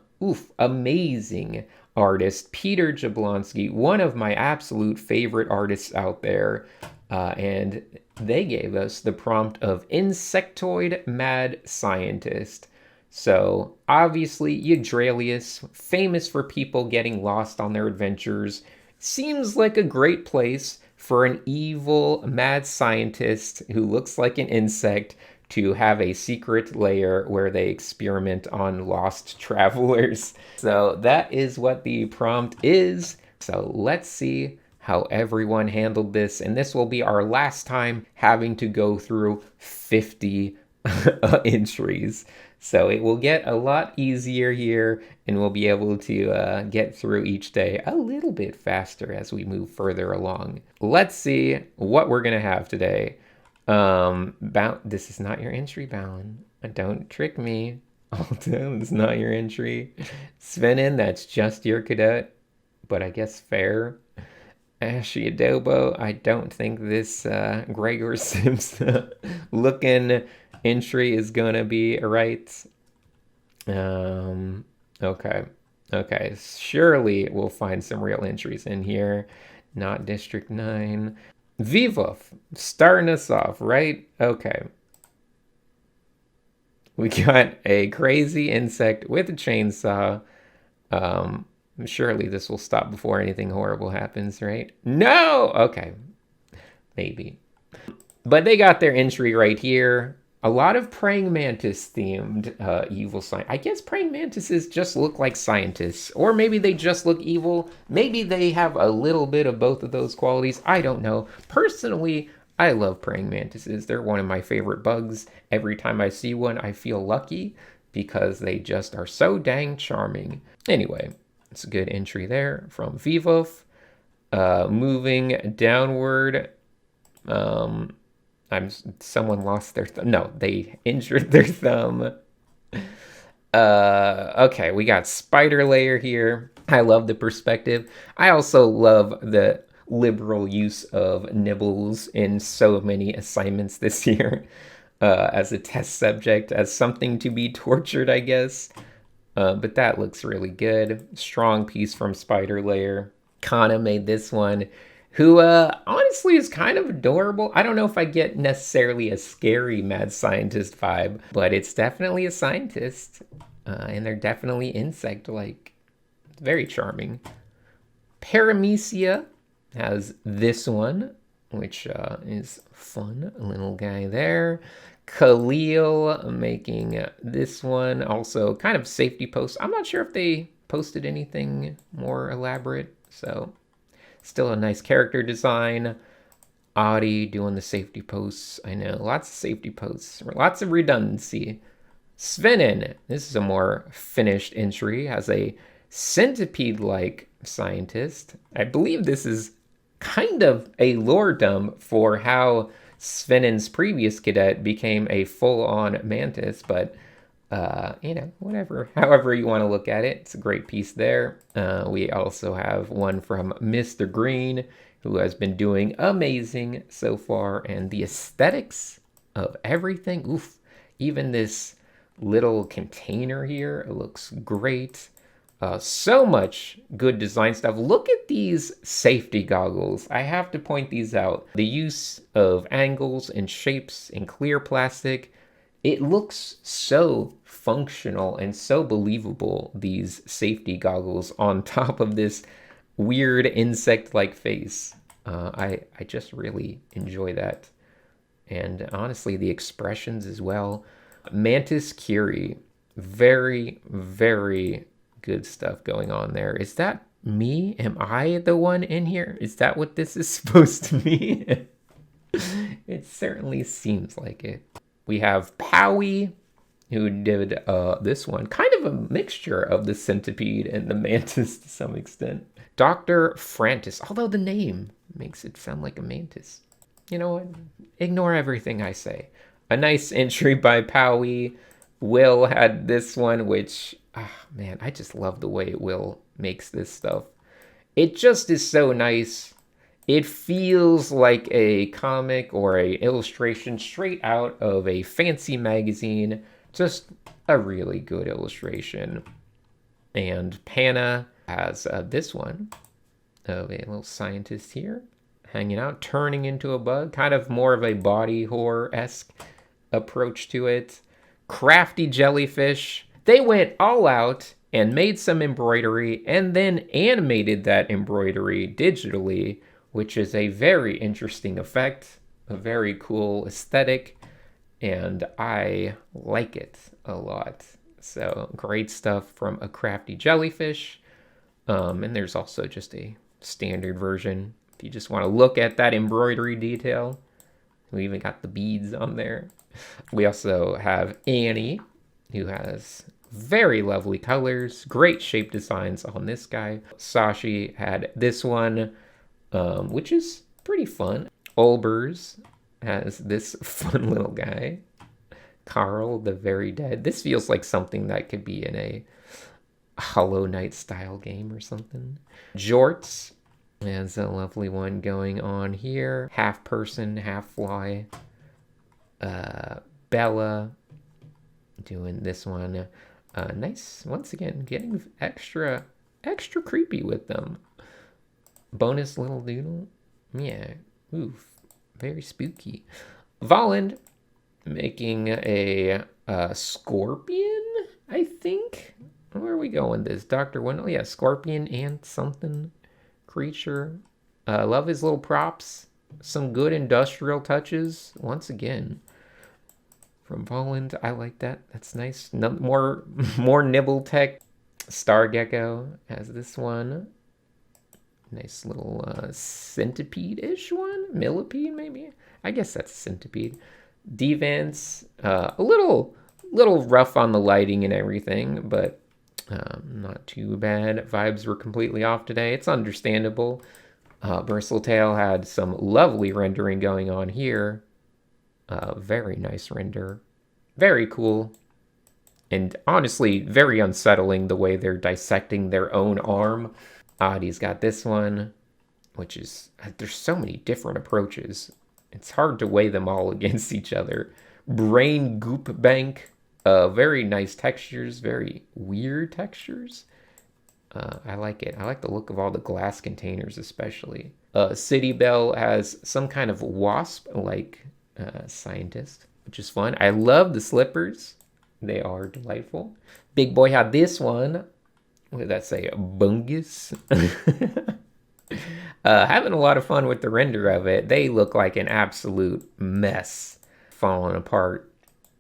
amazing artist Peter Jablonski, one of my absolute favorite artists out there, and they gave us the prompt of Insectoid Mad Scientist. So, obviously, Yggdralius, famous for people getting lost on their adventures, seems like a great place for an evil mad scientist who looks like an insect to have a secret lair where they experiment on lost travelers. So that is what the prompt is. So let's see how everyone handled this. And this will be our last time having to go through 50 entries. So it will get a lot easier here, and we'll be able to get through each day a little bit faster as we move further along. Let's see what we're going to have today. This is not your entry, Balin. Don't trick me. Alto, it's not your entry. Svenin, that's just your cadet, but I guess fair. Ashy Adobo, I don't think this Gregor Sims looking entry is gonna be right. Okay. Okay, surely we'll find some real entries in here. Not District 9. Vivov, starting us off, right? Okay. We got a crazy insect with a chainsaw. Surely this will stop before anything horrible happens, right? No! Okay. Maybe. But they got their entry right here. A lot of praying mantis themed evil sign. I guess praying mantises just look like scientists. Or maybe they just look evil. Maybe they have a little bit of both of those qualities. I don't know. Personally, I love praying mantises. They're one of my favorite bugs. Every time I see one, I feel lucky because they just are so dang charming. Anyway, it's a good entry there from Vivov. Moving downward, someone lost their thumb. No, they injured their thumb. Okay, we got Spider Layer here. I love the perspective. I also love the liberal use of nibbles in so many assignments this year as a test subject, as something to be tortured, I guess. But that looks really good. Strong piece from Spider Layer. Kana made this one, who honestly is kind of adorable. I don't know if I get necessarily a scary mad scientist vibe, but it's definitely a scientist. And they're definitely insect-like. Very charming. Paramecia has this one, which is fun. A little guy there. Khalil making this one. Also kind of safety post. I'm not sure if they posted anything more elaborate. So still a nice character design. Audi doing the safety posts. I know, lots of safety posts. Lots of redundancy. Svenin, this is a more finished entry. Has a centipede-like scientist. I believe this is kind of a lore dump for how Svenin's previous cadet became a full-on mantis, but you know, whatever, however you want to look at it, it's a great piece there. We also have one from Mr. Green, who has been doing amazing so far, and the aesthetics of everything, oof, even this little container here, it looks great. So much good design stuff. Look at these safety goggles. I have to point these out. The use of angles and shapes in clear plastic. It looks so functional and so believable, these safety goggles on top of this weird insect-like face. I just really enjoy that. And honestly, the expressions as well. Mantis Curie. Very, very good stuff going on there. Is that me? Am I the one in here? Is that what this is supposed to be? It certainly seems like it. We have Powie, who did this one. Kind of a mixture of the centipede and the mantis to some extent. Dr. Frantis, although the name makes it sound like a mantis. You know what? Ignore everything I say. A nice entry by Powie. Will had this one, which, man, I just love the way Will makes this stuff. It just is so nice. It feels like a comic or a illustration straight out of a fancy magazine. Just a really good illustration. And Panna has this one of a little scientist here, hanging out, turning into a bug. Kind of more of a body horror-esque approach to it. Crafty jellyfish. They went all out and made some embroidery and then animated that embroidery digitally, which is a very interesting effect, a very cool aesthetic, and I like it a lot. So great stuff from a crafty jellyfish. And there's also just a standard version if you just want to look at that embroidery detail. We even got the beads on there. We also have Annie, who has very lovely colors, great shape designs on this guy. Sashi had this one, which is pretty fun. Olbers has this fun little guy. Carl, the Very Dead. This feels like something that could be in a Hollow Knight style game or something. Jorts has a lovely one going on here. Half person, half fly. Bella doing this one. Nice, once again, getting extra creepy with them. Bonus little doodle. Yeah, oof, very spooky. Volland making a scorpion, I think. Where are we going? This Dr. Wendell? Yeah, scorpion and something creature. Love his little props. Some good industrial touches. Once again, from Volland, I like that. That's nice. No, more nibble tech. Star Gecko has this one. Nice little centipede-ish one. Millipede, maybe. I guess that's a centipede. Devance, a little rough on the lighting and everything, but not too bad. Vibes were completely off today. It's understandable. Bristletail had some lovely rendering going on here. Very nice render. Very cool. And honestly, very unsettling the way they're dissecting their own arm. Adi's got this one, which is... There's so many different approaches. It's hard to weigh them all against each other. Brain Goop Bank. Very nice textures, very weird textures. I like it. I like the look of all the glass containers especially. City Bell has some kind of wasp-like scientist, which is fun. I love the slippers. They are delightful. Big Boy had this one. What did that say? Bungus? Having a lot of fun with the render of it. They look like an absolute mess. Falling apart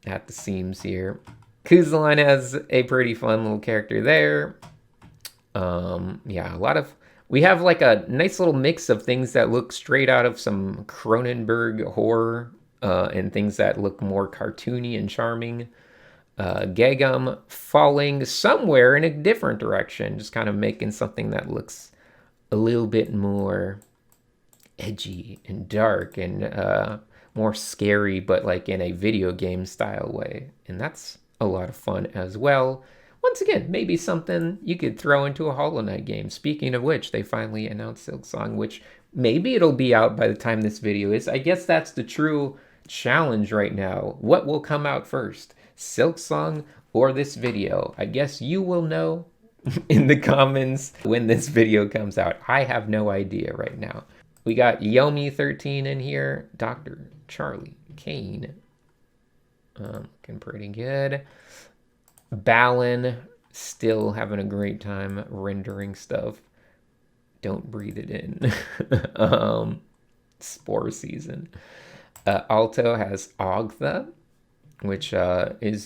at the seams here. Kuzlan has a pretty fun little character there. Yeah, a lot of... We have like a nice little mix of things that look straight out of some Cronenberg horror and things that look more cartoony and charming. Gegum falling somewhere in a different direction, just kind of making something that looks a little bit more edgy and dark and more scary, but like in a video game style way. And that's a lot of fun as well. Once again, maybe something you could throw into a Hollow Knight game. Speaking of which, they finally announced Silksong, which maybe it'll be out by the time this video is. I guess that's the true challenge right now. What will come out first? Silksong or this video? I guess you will know in the comments when this video comes out. I have no idea right now. We got Yomi13 in here. Dr. Charlie Kane. Looking pretty good. Balin still having a great time rendering stuff. Don't breathe it in. Spore season. Alto has Ogtha, which is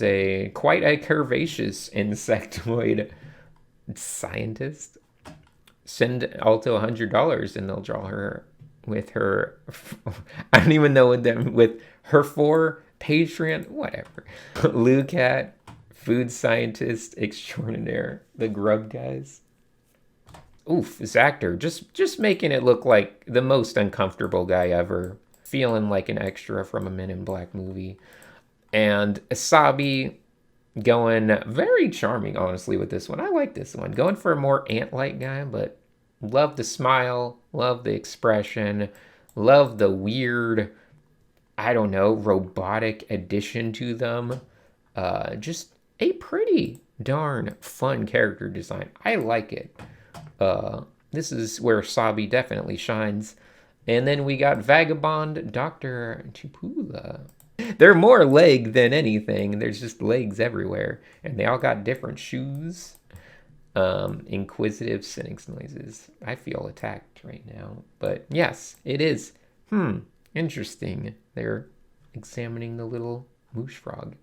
quite a curvaceous insectoid scientist. Send Alto $100 and they'll draw her with her... I don't even know what them... With her 4 Patreon... Whatever. Lucat, food scientist extraordinaire. The grub guys. Oof, this actor. Just making it look like the most uncomfortable guy ever. Feeling like an extra from a Men in Black movie. And Asabi going very charming, honestly, with this one. I like this one. Going for a more ant-like guy, but love the smile, love the expression, love the weird, I don't know, robotic addition to them. Just a pretty darn fun character design. I like it. This is where Sabi definitely shines. And then we got Vagabond Dr. Tupula. They're more leg than anything. There's just legs everywhere. And they all got different shoes. Inquisitive Sinix noises. I feel attacked right now. But yes, it is. Interesting. They're examining the little Mooshfrog.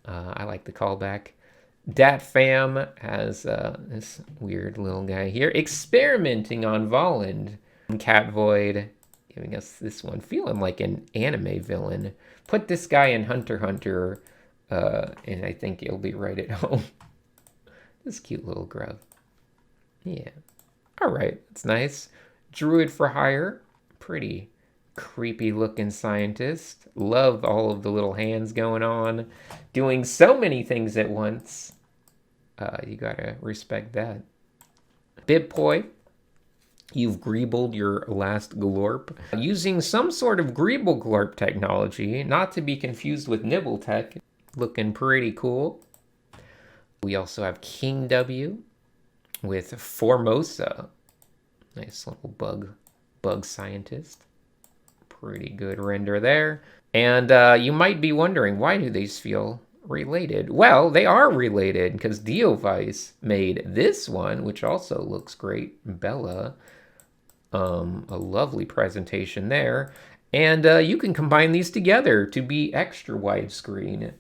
I like the callback. Dat Fam has this weird little guy here. Experimenting on Volland. Cat Void giving us this one. Feeling like an anime villain. Put this guy in Hunter x Hunter, and I think he'll be right at home. This cute little grub. Yeah. Alright, that's nice. Druid for Hire. Pretty Creepy looking scientist. Love all of the little hands going on. Doing so many things at once. You gotta respect that. Bipoi. You've greebled your last glorp. Using some sort of greeble glorp technology, not to be confused with nibble tech. Looking pretty cool. We also have King W with Formosa. Nice little bug scientist. Pretty good render there. And you might be wondering, why do these feel related? Well, they are related because Diovice made this one, which also looks great. Bella. A lovely presentation there. And you can combine these together to be extra widescreen.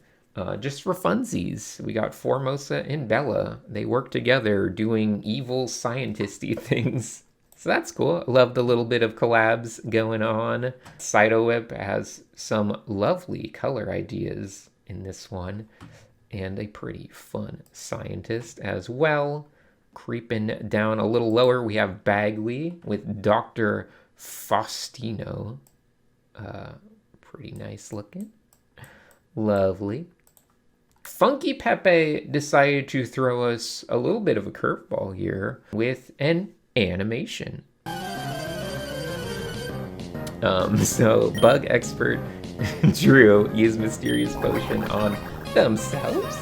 Just for funsies. We got Formosa and Bella. They work together doing evil scientist-y things. So that's cool. I love the little bit of collabs going on. Cytowhip has some lovely color ideas in this one. And a pretty fun scientist as well. Creeping down a little lower, we have Bagley with Dr. Faustino. Pretty nice looking. Lovely. Funky Pepe decided to throw us a little bit of a curveball here with an animation. So Bug Expert Drew used Mysterious Potion on themselves.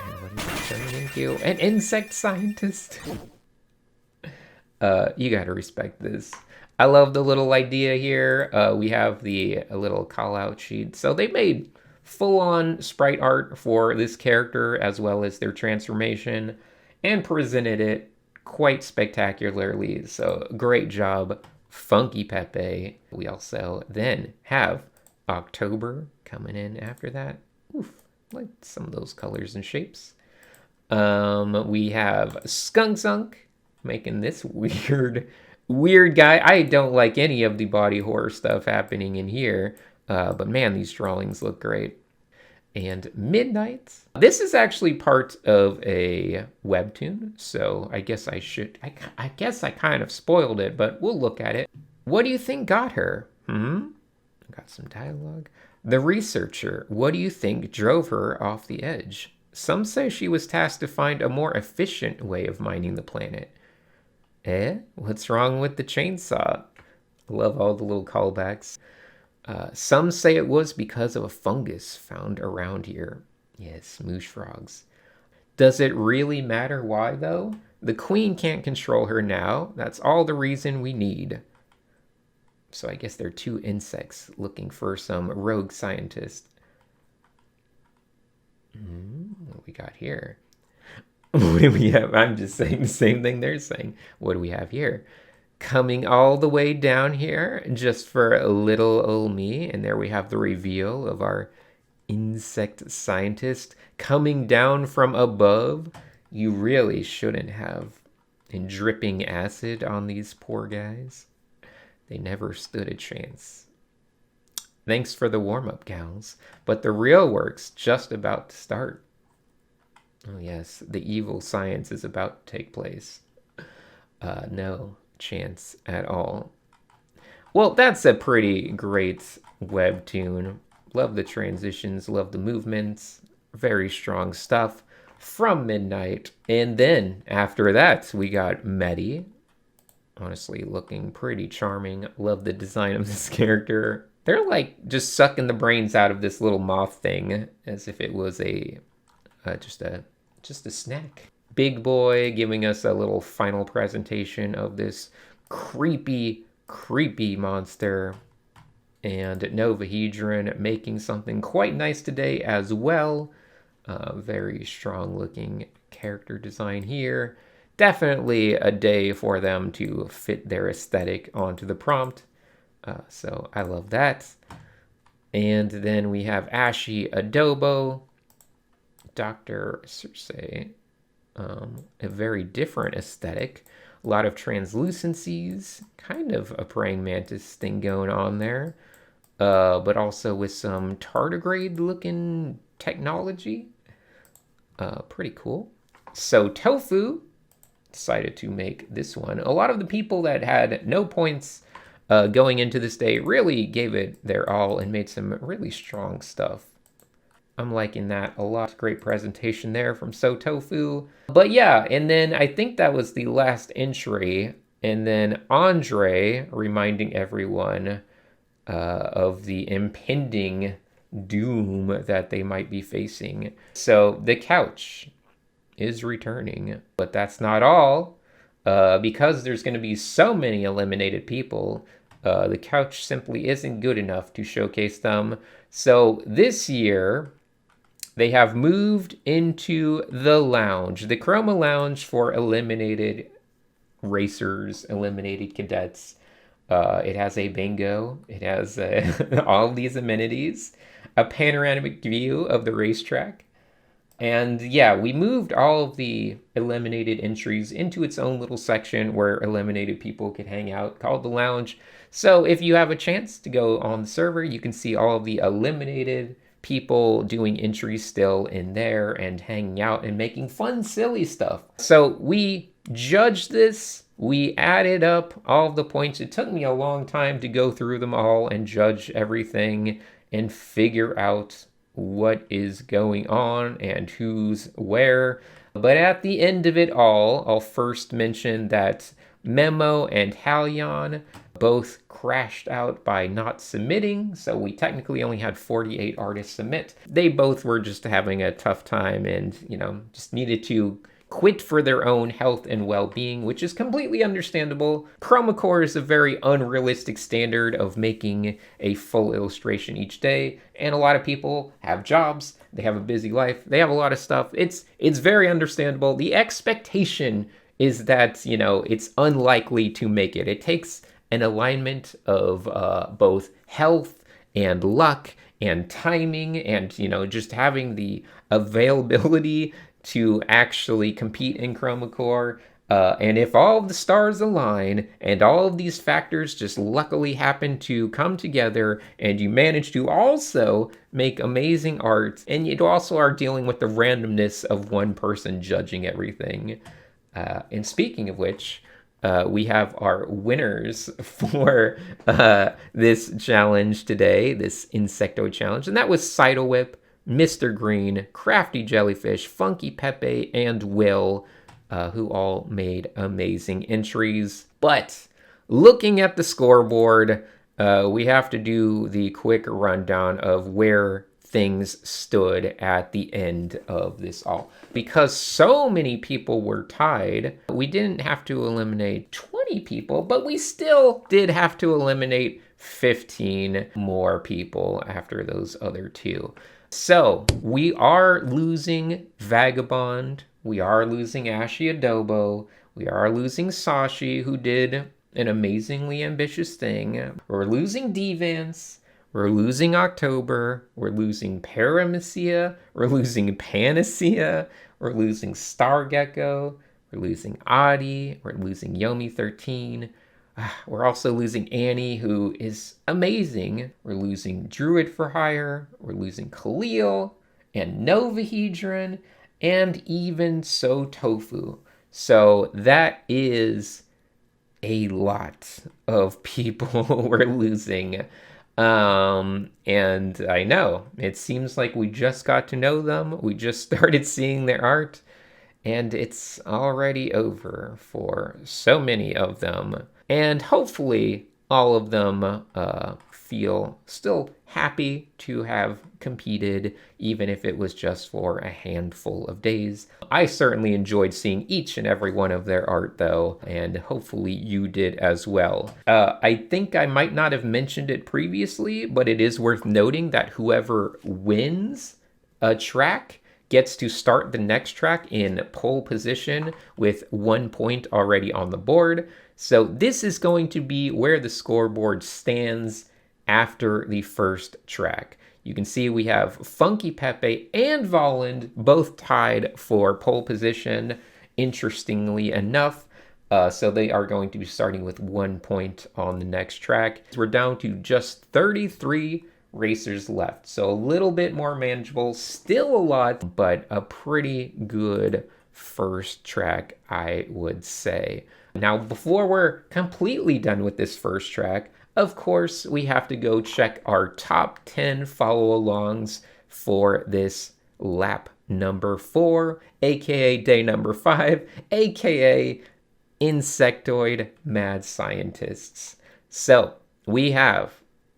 And what is it turning into? An insect scientist. You gotta respect this. I love the little idea here. We have a little call out sheet. So they made full-on sprite art for this character as well as their transformation and presented it quite spectacularly. So great job, Funky Pepe. We also then have October coming in after that. Oof, like some of those colors and shapes. We have Skunk Zunk making this weird guy. I don't like any of the body horror stuff happening in here. But man, these drawings look great. And Midnight. This is actually part of a webtoon, so I guess I guess I kind of spoiled it, but we'll look at it. What do you think got her? Got some dialogue. The researcher, what do you think drove her off the edge? Some say she was tasked to find a more efficient way of mining the planet. What's wrong with the chainsaw? Love all the little callbacks. Some say it was because of a fungus found around here. Yes, Mooshfrogs. Does it really matter why, though? The queen can't control her now. That's all the reason we need. So I guess they're two insects looking for some rogue scientist. What we got here? What do we have? I'm just saying the same thing they're saying. What do we have here? Coming all the way down here just for a little old me. And there we have the reveal of our insect scientist coming down from above. You really shouldn't have dripping acid on these poor guys. They never stood a chance. Thanks for the warm-up, gals. But the real work's just about to start. Oh yes, the evil science is about to take place. No chance at all. Well, that's a pretty great webtoon. Love the transitions, love the movements. Very strong stuff from Midnight. And then after that, we got Medi. Honestly, looking pretty charming. Love the design of this character. They're like just sucking the brains out of this little moth thing as if it was just a snack. Big Boy giving us a little final presentation of this creepy monster. And Novahedron making something quite nice today as well. Very strong looking character design here. Definitely a day for them to fit their aesthetic onto the prompt. So I love that. And then we have Ashy Adobo, Dr. Circe, a very different aesthetic. A lot of translucencies, kind of a praying mantis thing going on there. But also with some tardigrade looking technology. Pretty cool. So Tofu decided to make this one. A lot of the people that had no points going into this day really gave it their all and made some really strong stuff. I'm liking that a lot. Great presentation there from So Tofu. But yeah, and then I think that was the last entry. And then Andre reminding everyone of the impending doom that they might be facing. So the couch is returning, but that's not all. Because there's going to be so many eliminated people, the couch simply isn't good enough to showcase them. So this year, they have moved into the lounge, the Chroma Lounge for eliminated racers, eliminated cadets. It has a bingo. It has all of these amenities, a panoramic view of the racetrack. And yeah, we moved all of the eliminated entries into its own little section where eliminated people could hang out, called the lounge. So if you have a chance to go on the server, you can see all of the eliminated people doing entries still in there and hanging out and making fun, silly stuff. So we judged this. We added up all of the points. It took me a long time to go through them all and judge everything and figure out what is going on and who's where. But at the end of it all, I'll first mention that Memo and Halion both crashed out by not submitting, so we technically only had 48 artists submit. They both were just having a tough time and, just needed to quit for their own health and well-being, which is completely understandable. Chroma Corps is a very unrealistic standard of making a full illustration each day, and a lot of people have jobs, they have a busy life, they have a lot of stuff. It's very understandable. The expectation is that, it's unlikely to make it. It takes an alignment of both health and luck and timing and, just having the availability to actually compete in Chroma Corps. And if all of the stars align and all of these factors just luckily happen to come together and you manage to also make amazing art, and you also are dealing with the randomness of one person judging everything. And speaking of which, we have our winners for this challenge today, this Insectoid challenge, and that was Sidle Whip, Mr. Green, Crafty Jellyfish, Funky Pepe, and Will, who all made amazing entries. But looking at the scoreboard, we have to do the quick rundown of where things stood at the end of this all. Because so many people were tied, we didn't have to eliminate 20 people, but we still did have to eliminate 15 more people after those other two. So we are losing Vagabond, we are losing Ashy Adobo, we are losing Sashi, who did an amazingly ambitious thing. We're losing Devance, we're losing October, we're losing Paramecia, we're losing Panacea, we're losing Stargecko, we're losing Adi, we're losing Yomi13. We're also losing Annie, who is amazing. We're losing Druid for Hire. We're losing Khalil and Novahedron and even So Tofu. So that is a lot of people we're losing. And I know it seems like we just got to know them. We just started seeing their art and it's already over for so many of them. And hopefully all of them feel still happy to have competed, even if it was just for a handful of days. I certainly enjoyed seeing each and every one of their art, though, and hopefully you did as well. I think I might not have mentioned it previously, but it is worth noting that whoever wins a track gets to start the next track in pole position with 1 point already on the board. So this is going to be where the scoreboard stands after the first track. You can see we have Funky Pepe and Volland both tied for pole position, interestingly enough. So they are going to be starting with 1 point on the next track. We're down to just 33 racers left. So a little bit more manageable, still a lot, but a pretty good first track, I would say. Now, before we're completely done with this first track, of course, we have to go check our top 10 follow-alongs for this lap number 4, aka day number 5, aka Insectoid Mad Scientists. So, we have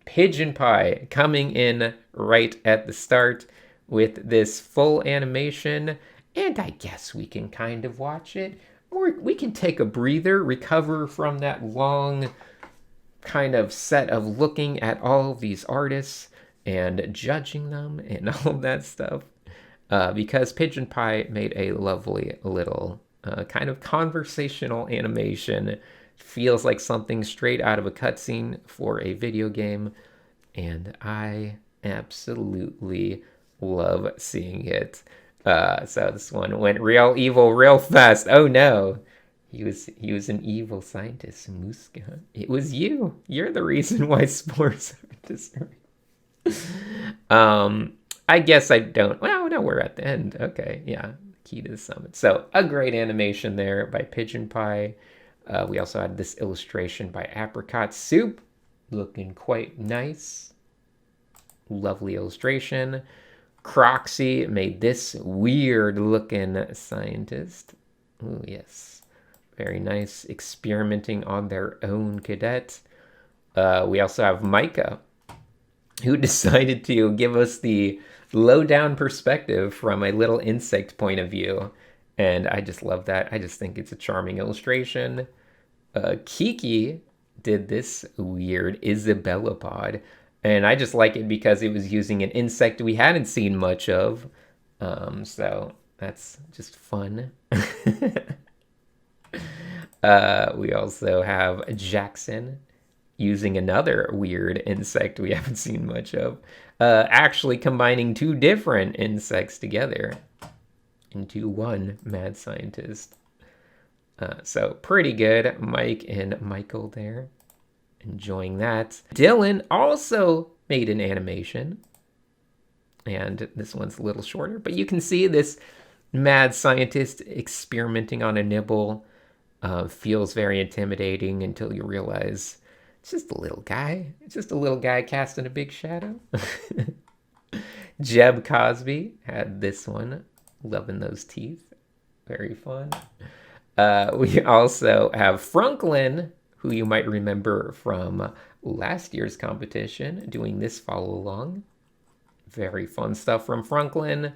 Pigeon Pie coming in right at the start with this full animation, and I guess we can kind of watch it, or we can take a breather, recover from that long kind of set of looking at all of these artists and judging them and all of that stuff, because Pigeon Pie made a lovely little kind of conversational animation. Feels like something straight out of a cutscene for a video game, and I absolutely love seeing it. So this one went real evil real fast. Oh no, he was an evil scientist, Muska. It was you. You're the reason why spores have disappeared. I guess I don't. Well, no, we're at the end. Okay, yeah. Key to the summit. So a great animation there by Pigeon Pie. We also had this illustration by Apricot Soup, looking quite nice. Lovely illustration. Croxy made this weird looking scientist. Oh yes, very nice, experimenting on their own cadet. We also have Micah, who decided to give us the low-down perspective from a little insect point of view. And I just love that. I just think it's a charming illustration. Kiki did this weird Isabella pod. And I just like it because it was using an insect we hadn't seen much of. So that's just fun. We also have Jackson using another weird insect we haven't seen much of. Actually combining two different insects together into one mad scientist. So pretty good. Mike and Michael there, enjoying that. Dylan also made an animation, and this one's a little shorter, but you can see this mad scientist experimenting on a nibble. Feels very intimidating until you realize it's just a little guy. It's just a little guy casting a big shadow. Jeb Cosby had this one. Loving those teeth. Very fun. We also have Franklin, who you might remember from last year's competition, doing this follow-along. Very fun stuff from Franklin.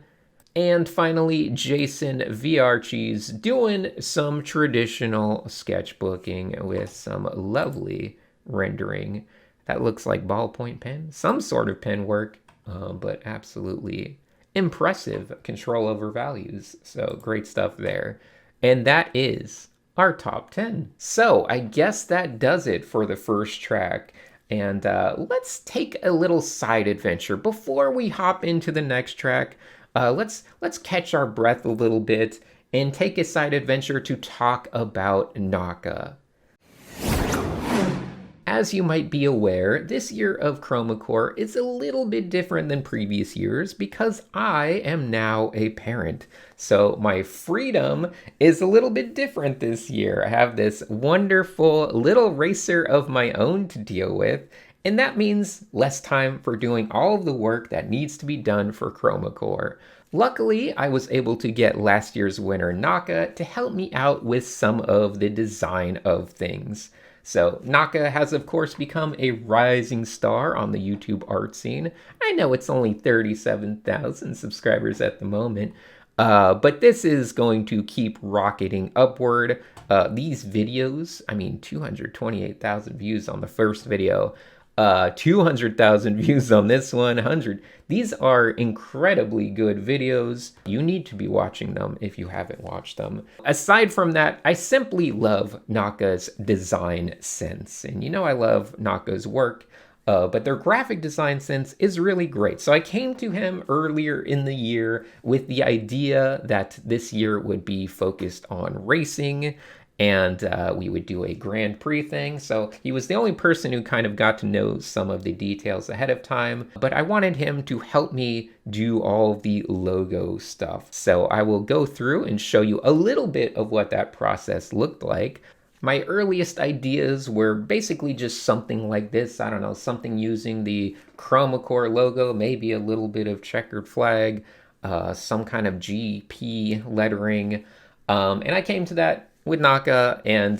And finally, Jason VR Cheese doing some traditional sketchbooking with some lovely rendering. That looks like ballpoint pen, some sort of pen work, but absolutely impressive control over values. So great stuff there. And that is our top 10. So I guess that does it for the first track. And let's take a little side adventure before we hop into the next track. Let's catch our breath a little bit and take a side adventure to talk about NAKA. As you might be aware, this year of Chroma Corps is a little bit different than previous years because I am now a parent. So my freedom is a little bit different this year. I have this wonderful little racer of my own to deal with, and that means less time for doing all of the work that needs to be done for Chroma Corps. Luckily, I was able to get last year's winner NAKA to help me out with some of the design of things. So NAKA has of course become a rising star on the YouTube art scene. I know it's only 37,000 subscribers at the moment, but this is going to keep rocketing upward. These videos, 228,000 views on the first video, 200,000 views on this one, 100. These are incredibly good videos. You need to be watching them if you haven't watched them. Aside from that, I simply love NAKA's design sense. And you know I love NAKA's work, but their graphic design sense is really great. So I came to him earlier in the year with the idea that this year would be focused on racing, and we would do a Grand Prix thing. So he was the only person who kind of got to know some of the details ahead of time, but I wanted him to help me do all the logo stuff. So I will go through and show you a little bit of what that process looked like. My earliest ideas were basically just something like this. I don't know, something using the Chroma Corps logo, maybe a little bit of checkered flag, some kind of GP lettering. And I came to that with NAKA, and,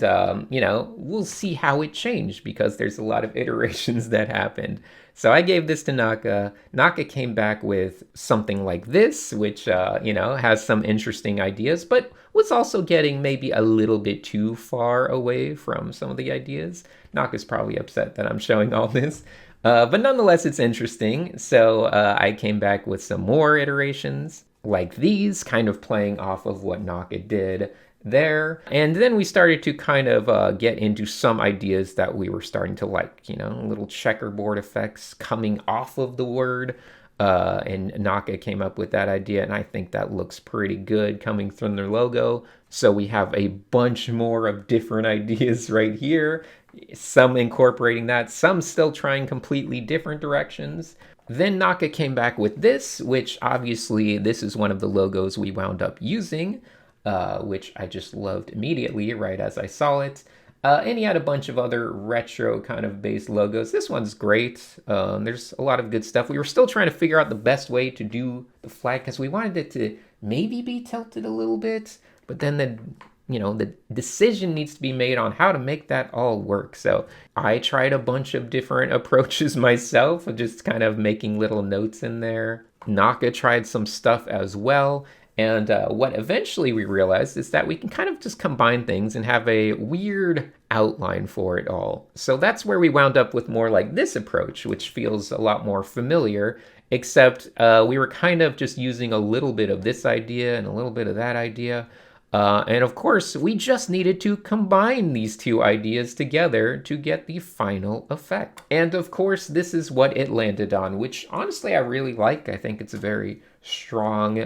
we'll see how it changed because there's a lot of iterations that happened. So I gave this to NAKA. NAKA came back with something like this, which, has some interesting ideas, but was also getting maybe a little bit too far away from some of the ideas. NAKA's probably upset that I'm showing all this. But nonetheless, it's interesting. So I came back with some more iterations like these, kind of playing off of what NAKA did there. And then we started to kind of get into some ideas that we were starting to like, little checkerboard effects coming off of the word. And NAKA came up with that idea, and I think that looks pretty good coming from their logo. So we have a bunch more of different ideas right here, some incorporating that, some still trying completely different directions. Then NAKA came back with this, which obviously this is one of the logos we wound up using, which I just loved immediately right as I saw it. And he had a bunch of other retro kind of based logos. This one's great. There's a lot of good stuff. We were still trying to figure out the best way to do the flag because we wanted it to maybe be tilted a little bit, but then the decision needs to be made on how to make that all work. So I tried a bunch of different approaches myself, just kind of making little notes in there. NAKA tried some stuff as well. And what eventually we realized is that we can kind of just combine things and have a weird outline for it all. So that's where we wound up with more like this approach, which feels a lot more familiar, except we were kind of just using a little bit of this idea and a little bit of that idea. And of course, we just needed to combine these two ideas together to get the final effect. And of course, this is what it landed on, which honestly I really like. I think it's a very strong,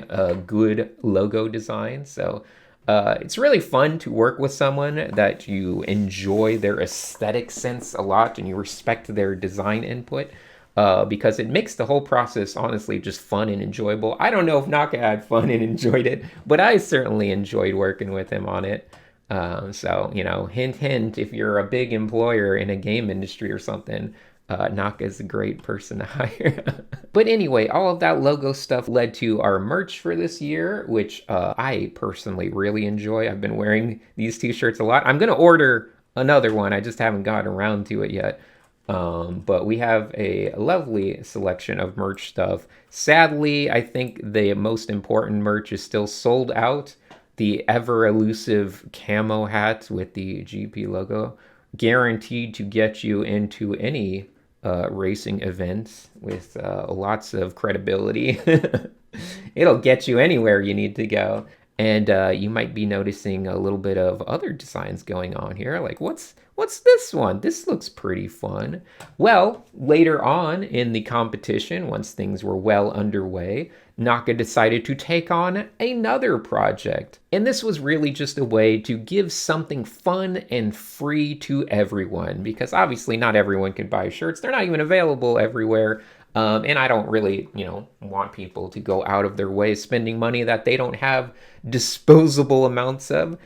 good logo design. So it's really fun to work with someone that you enjoy their aesthetic sense a lot and you respect their design input. Because it makes the whole process honestly just fun and enjoyable. I don't know if NAKA had fun and enjoyed it, but I certainly enjoyed working with him on it. So, hint, hint, if you're a big employer in a game industry or something, NAKA is a great person to hire. But anyway, all of that logo stuff led to our merch for this year, which I personally really enjoy. I've been wearing these t-shirts a lot. I'm going to order another one. I just haven't gotten around to it yet. But we have a lovely selection of merch stuff. Sadly, I think the most important merch is still sold out. The ever elusive camo hat with the GP logo, guaranteed to get you into any racing events with lots of credibility. It'll get you anywhere you need to go. And you might be noticing a little bit of other designs going on here. Like, what's this one? This looks pretty fun. Well, later on in the competition, once things were well underway, NAKA decided to take on another project. And this was really just a way to give something fun and free to everyone, because obviously not everyone can buy shirts. They're not even available everywhere. And I don't really, want people to go out of their way spending money that they don't have disposable amounts of.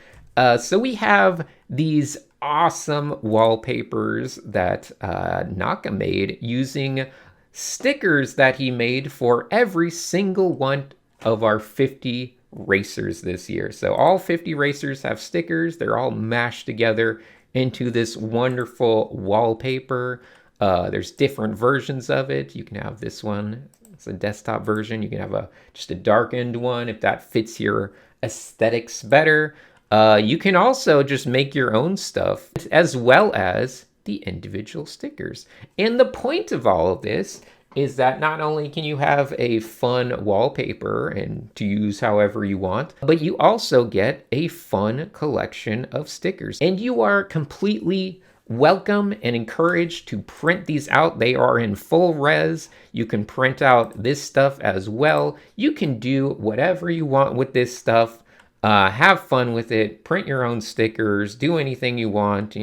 So we have these awesome wallpapers that NAKA made using stickers that he made for every single one of our 50 racers this year. So all 50 racers have stickers. They're all mashed together into this wonderful wallpaper. There's different versions of it. You can have this one. It's a desktop version. You can have just a darkened one if that fits your aesthetics better. You can also just make your own stuff as well as the individual stickers. And the point of all of this is that not only can you have a fun wallpaper and to use however you want, but you also get a fun collection of stickers. And you are completely welcome and encouraged to print these out. They are in full res. You can print out this stuff as well. You can do whatever you want with this stuff. Have fun with it. Print your own stickers. Do anything you want,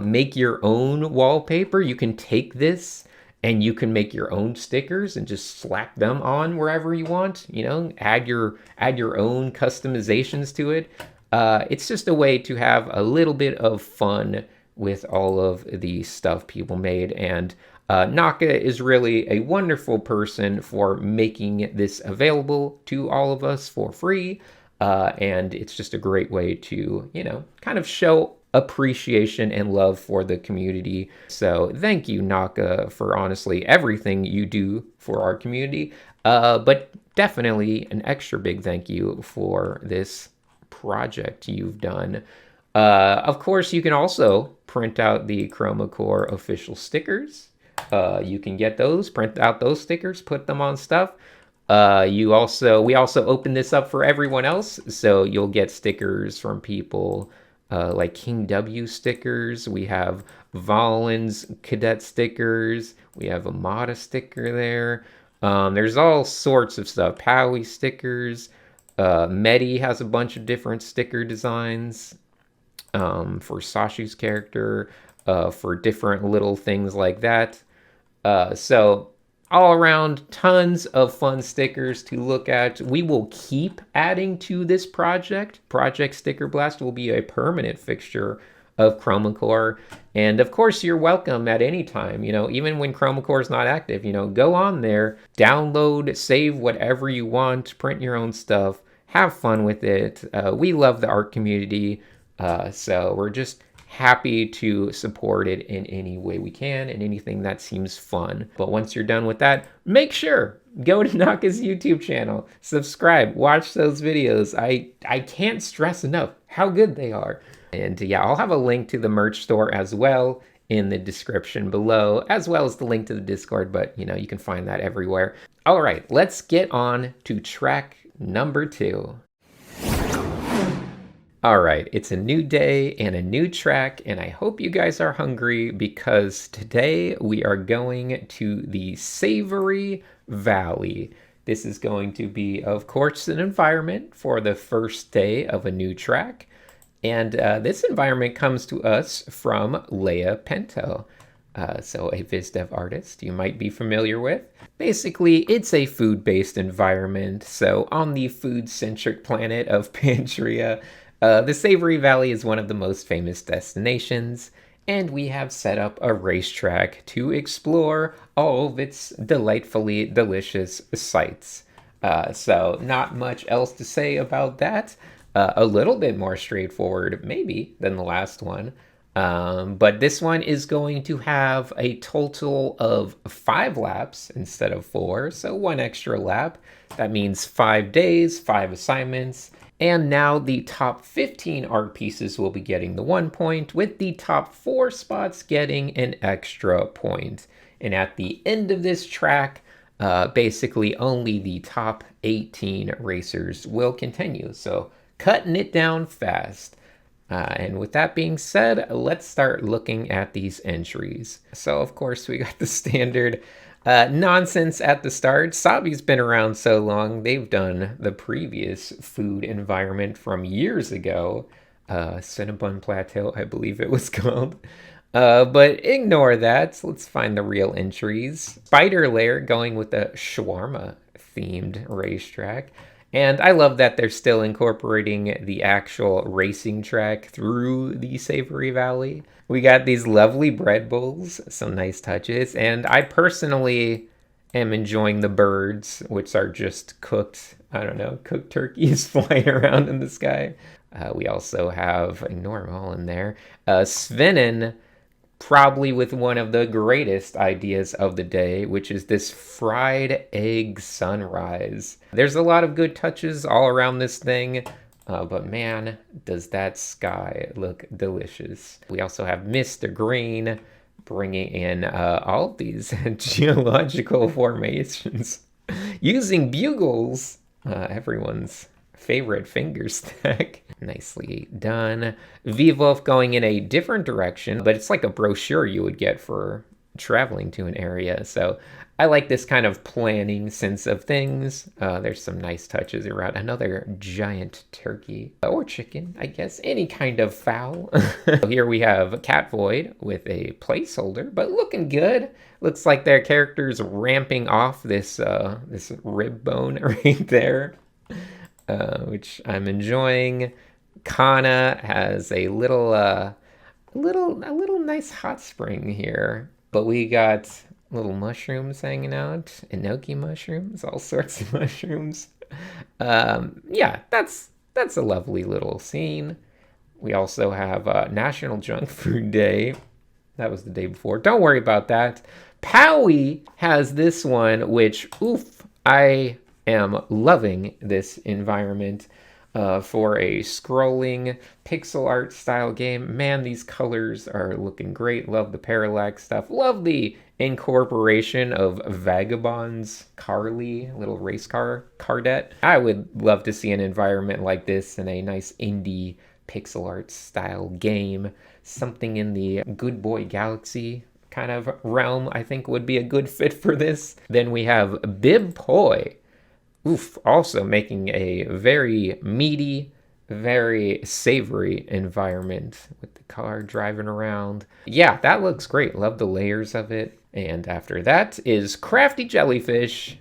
make your own wallpaper. You can take this and you can make your own stickers and just slap them on wherever you want, add your own customizations to it. It's just a way to have a little bit of fun with all of the stuff people made. And NAKA is really a wonderful person for making this available to all of us for free. And it's just a great way to, kind of show appreciation and love for the community. So thank you, NAKA, for honestly everything you do for our community. But definitely an extra big thank you for this project you've done. Of course, you can also print out the Chroma Corps official stickers. You can get those, print out those stickers, put them on stuff. We also open this up for everyone else, so you'll get stickers from people like King W stickers. We have Valen's cadet stickers. We have a Mata sticker there. There's all sorts of stuff. Powie stickers. Medi has a bunch of different sticker designs for Sashi's character, for different little things like that. So all around, tons of fun stickers to look at. We will keep adding to this project. Project Sticker Blast will be a permanent fixture of Chroma Corps. And of course, you're welcome at any time, even when Chroma Corps is not active, go on there, download, save whatever you want, print your own stuff, have fun with it. We love the art community. So we're just happy to support it in any way we can and anything that seems fun. But once you're done with that, make sure go to NAKA's YouTube channel, subscribe, watch those videos. I can't stress enough how good they are. And yeah, I'll have a link to the merch store as well in the description below, as well as the link to the Discord, but you can find that everywhere. All right, let's get on to track number 2. All right, it's a new day and a new track, and I hope you guys are hungry because today we are going to the Savory Valley. This is going to be, of course, an environment for the first day of a new track. And this environment comes to us from Leia Pinto. So a VizDev artist you might be familiar with. Basically, it's a food-based environment. So on the food-centric planet of Pantria, the Savory Valley is one of the most famous destinations, and we have set up a racetrack to explore all of its delightfully delicious sights. So not much else to say about that. A little bit more straightforward, maybe, than the last one. But this one is going to have a total of 5 laps instead of 4, so 1 extra lap. That means 5 days, 5 assignments. And now the top 15 art pieces will be getting the 1 point, with the top 4 spots getting an extra point. And at the end of this track, basically only the top 18 racers will continue. So cutting it down fast. And with that being said, let's start looking at these entries. So of course we got the standard nonsense at the start. Sabi's been around so long, they've done the previous food environment from years ago. Cinnabon Plateau, I believe it was called. But ignore that. Let's find the real entries. Spider Lair going with a shawarma themed racetrack. And I love that they're still incorporating the actual racing track through the Savory Valley. We got these lovely bread bowls, some nice touches, and I personally am enjoying the birds, which are just cooked turkeys flying around in the sky. We also have, ignore them all in there, Svenin, probably with one of the greatest ideas of the day, which is this fried egg sunrise. There's a lot of good touches all around this thing, but man, does that sky look delicious. We also have Mr. Green bringing in all of these geological formations using bugles, everyone's favorite finger stack. Nicely done. V-Wolf going in a different direction, but it's like a brochure you would get for traveling to an area. So I like this kind of planning sense of things. There's some nice touches around. Another giant turkey or chicken, I guess, any kind of fowl. Here we have Cat Void with a placeholder, but looking good. Looks like their character's ramping off this rib bone right there. Which I'm enjoying. Kana has a little nice hot spring here. But we got little mushrooms hanging out, enoki mushrooms, all sorts of mushrooms. Yeah, that's a lovely little scene. We also have National Junk Food Day. That was the day before. Don't worry about that. Powie has this one, which, oof, I am loving this environment for a scrolling pixel art style game. Man, these colors are looking great. Love the parallax stuff. Love the incorporation of Vagabond's Carly, little race car cardette. I would love to see an environment like this in a nice indie pixel art style game. Something in the Good Boy Galaxy kind of realm, I think, would be a good fit for this. Then we have Bib Poi. Oof, also making a very meaty, very savory environment with the car driving around. Yeah, that looks great. Love the layers of it. And after that is Crafty Jellyfish.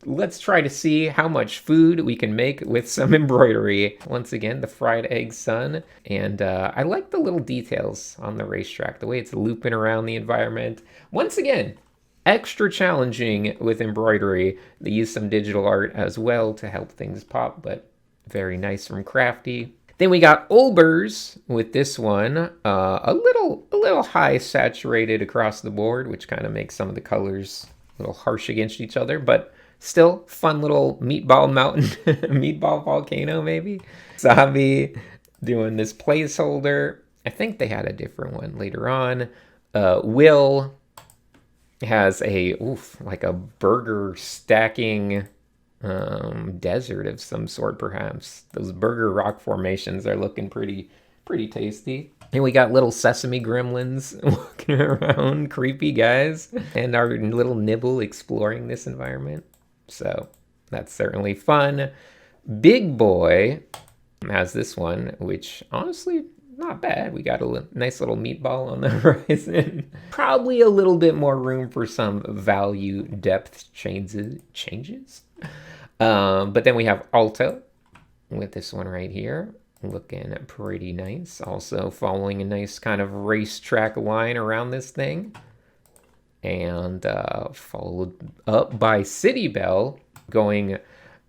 Let's try to see how much food we can make with some embroidery. Once again, the fried egg sun. And I like the little details on the racetrack, the way it's looping around the environment. Once again, extra challenging with embroidery. They use some digital art as well to help things pop, but very nice from Crafty. Then we got Olbers with this one, a little high saturated across the board, which kind of makes some of the colors a little harsh against each other, but still fun little meatball mountain, meatball volcano maybe. Zabi doing this placeholder. I think they had a different one later on. Will has like a burger stacking desert of some sort, perhaps. Those burger rock formations are looking pretty tasty. And we got little sesame gremlins walking around, creepy guys, and our little Nibble exploring this environment. So that's certainly fun. Big Boy has this one, which honestly, not bad. We got a nice little meatball on the horizon. Probably a little bit more room for some value depth changes. But then we have Alto with this one right here. Looking pretty nice. Also following a nice kind of racetrack line around this thing. And followed up by City Bell, going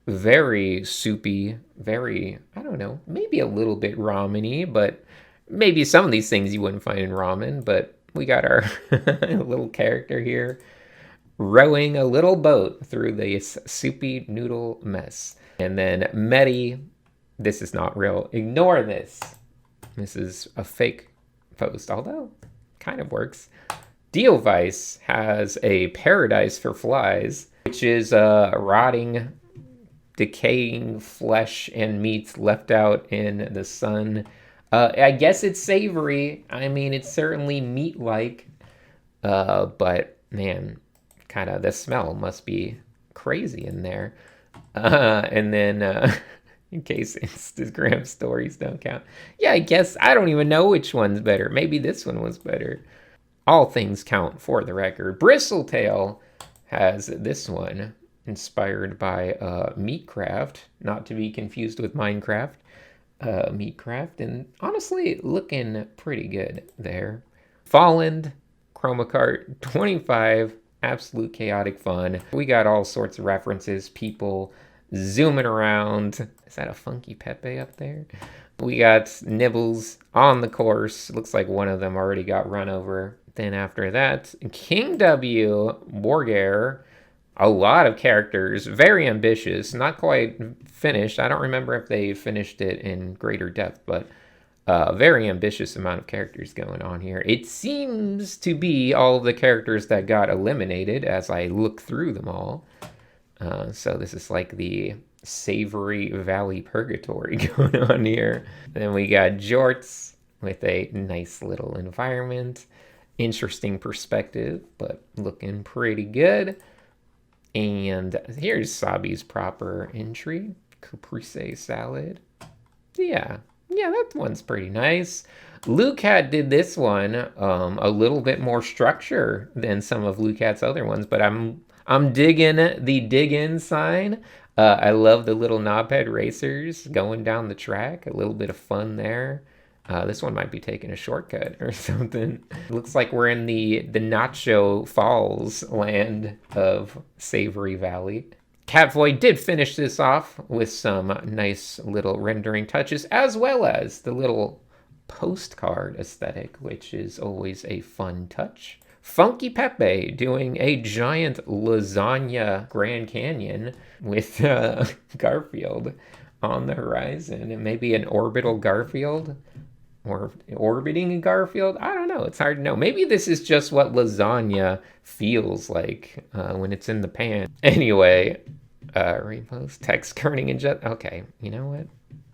very soupy, very, I don't know, maybe a little bit ramen-y, but maybe some of these things you wouldn't find in ramen. But we got our little character here rowing a little boat through this soupy noodle mess. And then Medi, this is not real. Ignore this. This is a fake post, although kind of works. Deovice has a paradise for flies, which is rotting, decaying flesh and meats left out in the sun. I guess it's savory. I mean, it's certainly meat-like, but man, kind of the smell must be crazy in there. And then in case Instagram stories don't count. Yeah, I guess I don't even know which one's better. Maybe this one was better. All things count for the record. Bristletail has this one inspired by Meatcraft, not to be confused with Minecraft. Meatcraft, and honestly looking pretty good there. Fallen, Chroma Cart 25, absolute chaotic fun. We got all sorts of references, people zooming around. Is that a Funky Pepe up there? We got Nibbles on the course. Looks like one of them already got run over. Then after that, King W, Borgare, a lot of characters, very ambitious, not quite finished. I don't remember if they finished it in greater depth, but very ambitious amount of characters going on here. It seems to be all of the characters that got eliminated as I look through them all. So this is like the Savory Valley Purgatory going on here. Then we got Jorts with a nice little environment. Interesting perspective, but looking pretty good. And here's Sabi's proper entry. Caprese salad. Yeah, that one's pretty nice. Lucat did this one a little bit more structure than some of Lucat's other ones, but I'm digging the dig in sign. I love the little knobhead racers going down the track. A little bit of fun there. This one might be taking a shortcut or something. Looks like we're in the Nacho Falls land of Savory Valley. Catvoid did finish this off with some nice little rendering touches, as well as the little postcard aesthetic, which is always a fun touch. Funky Pepe doing a giant lasagna Grand Canyon with Garfield on the horizon, and maybe an orbital Garfield or orbiting a Garfield. I don't know. It's hard to know. Maybe this is just what lasagna feels like when it's in the pan. Anyway, repost text kerning and jet. Okay, you know what?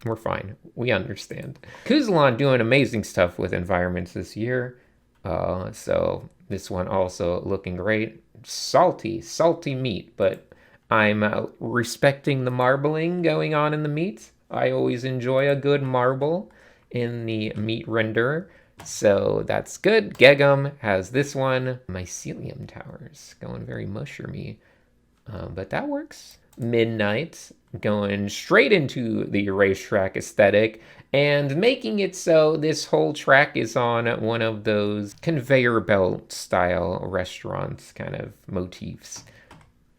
We're fine. We understand. Kuzlan doing amazing stuff with environments this year. So this one also looking great. Salty meat, but I'm respecting the marbling going on in the meat. I always enjoy a good marble in the meat renderer, so that's good. Gegum has this one. Mycelium towers going very mushroomy, but that works. Midnight going straight into the racetrack aesthetic and making it so this whole track is on one of those conveyor belt style restaurants kind of motifs.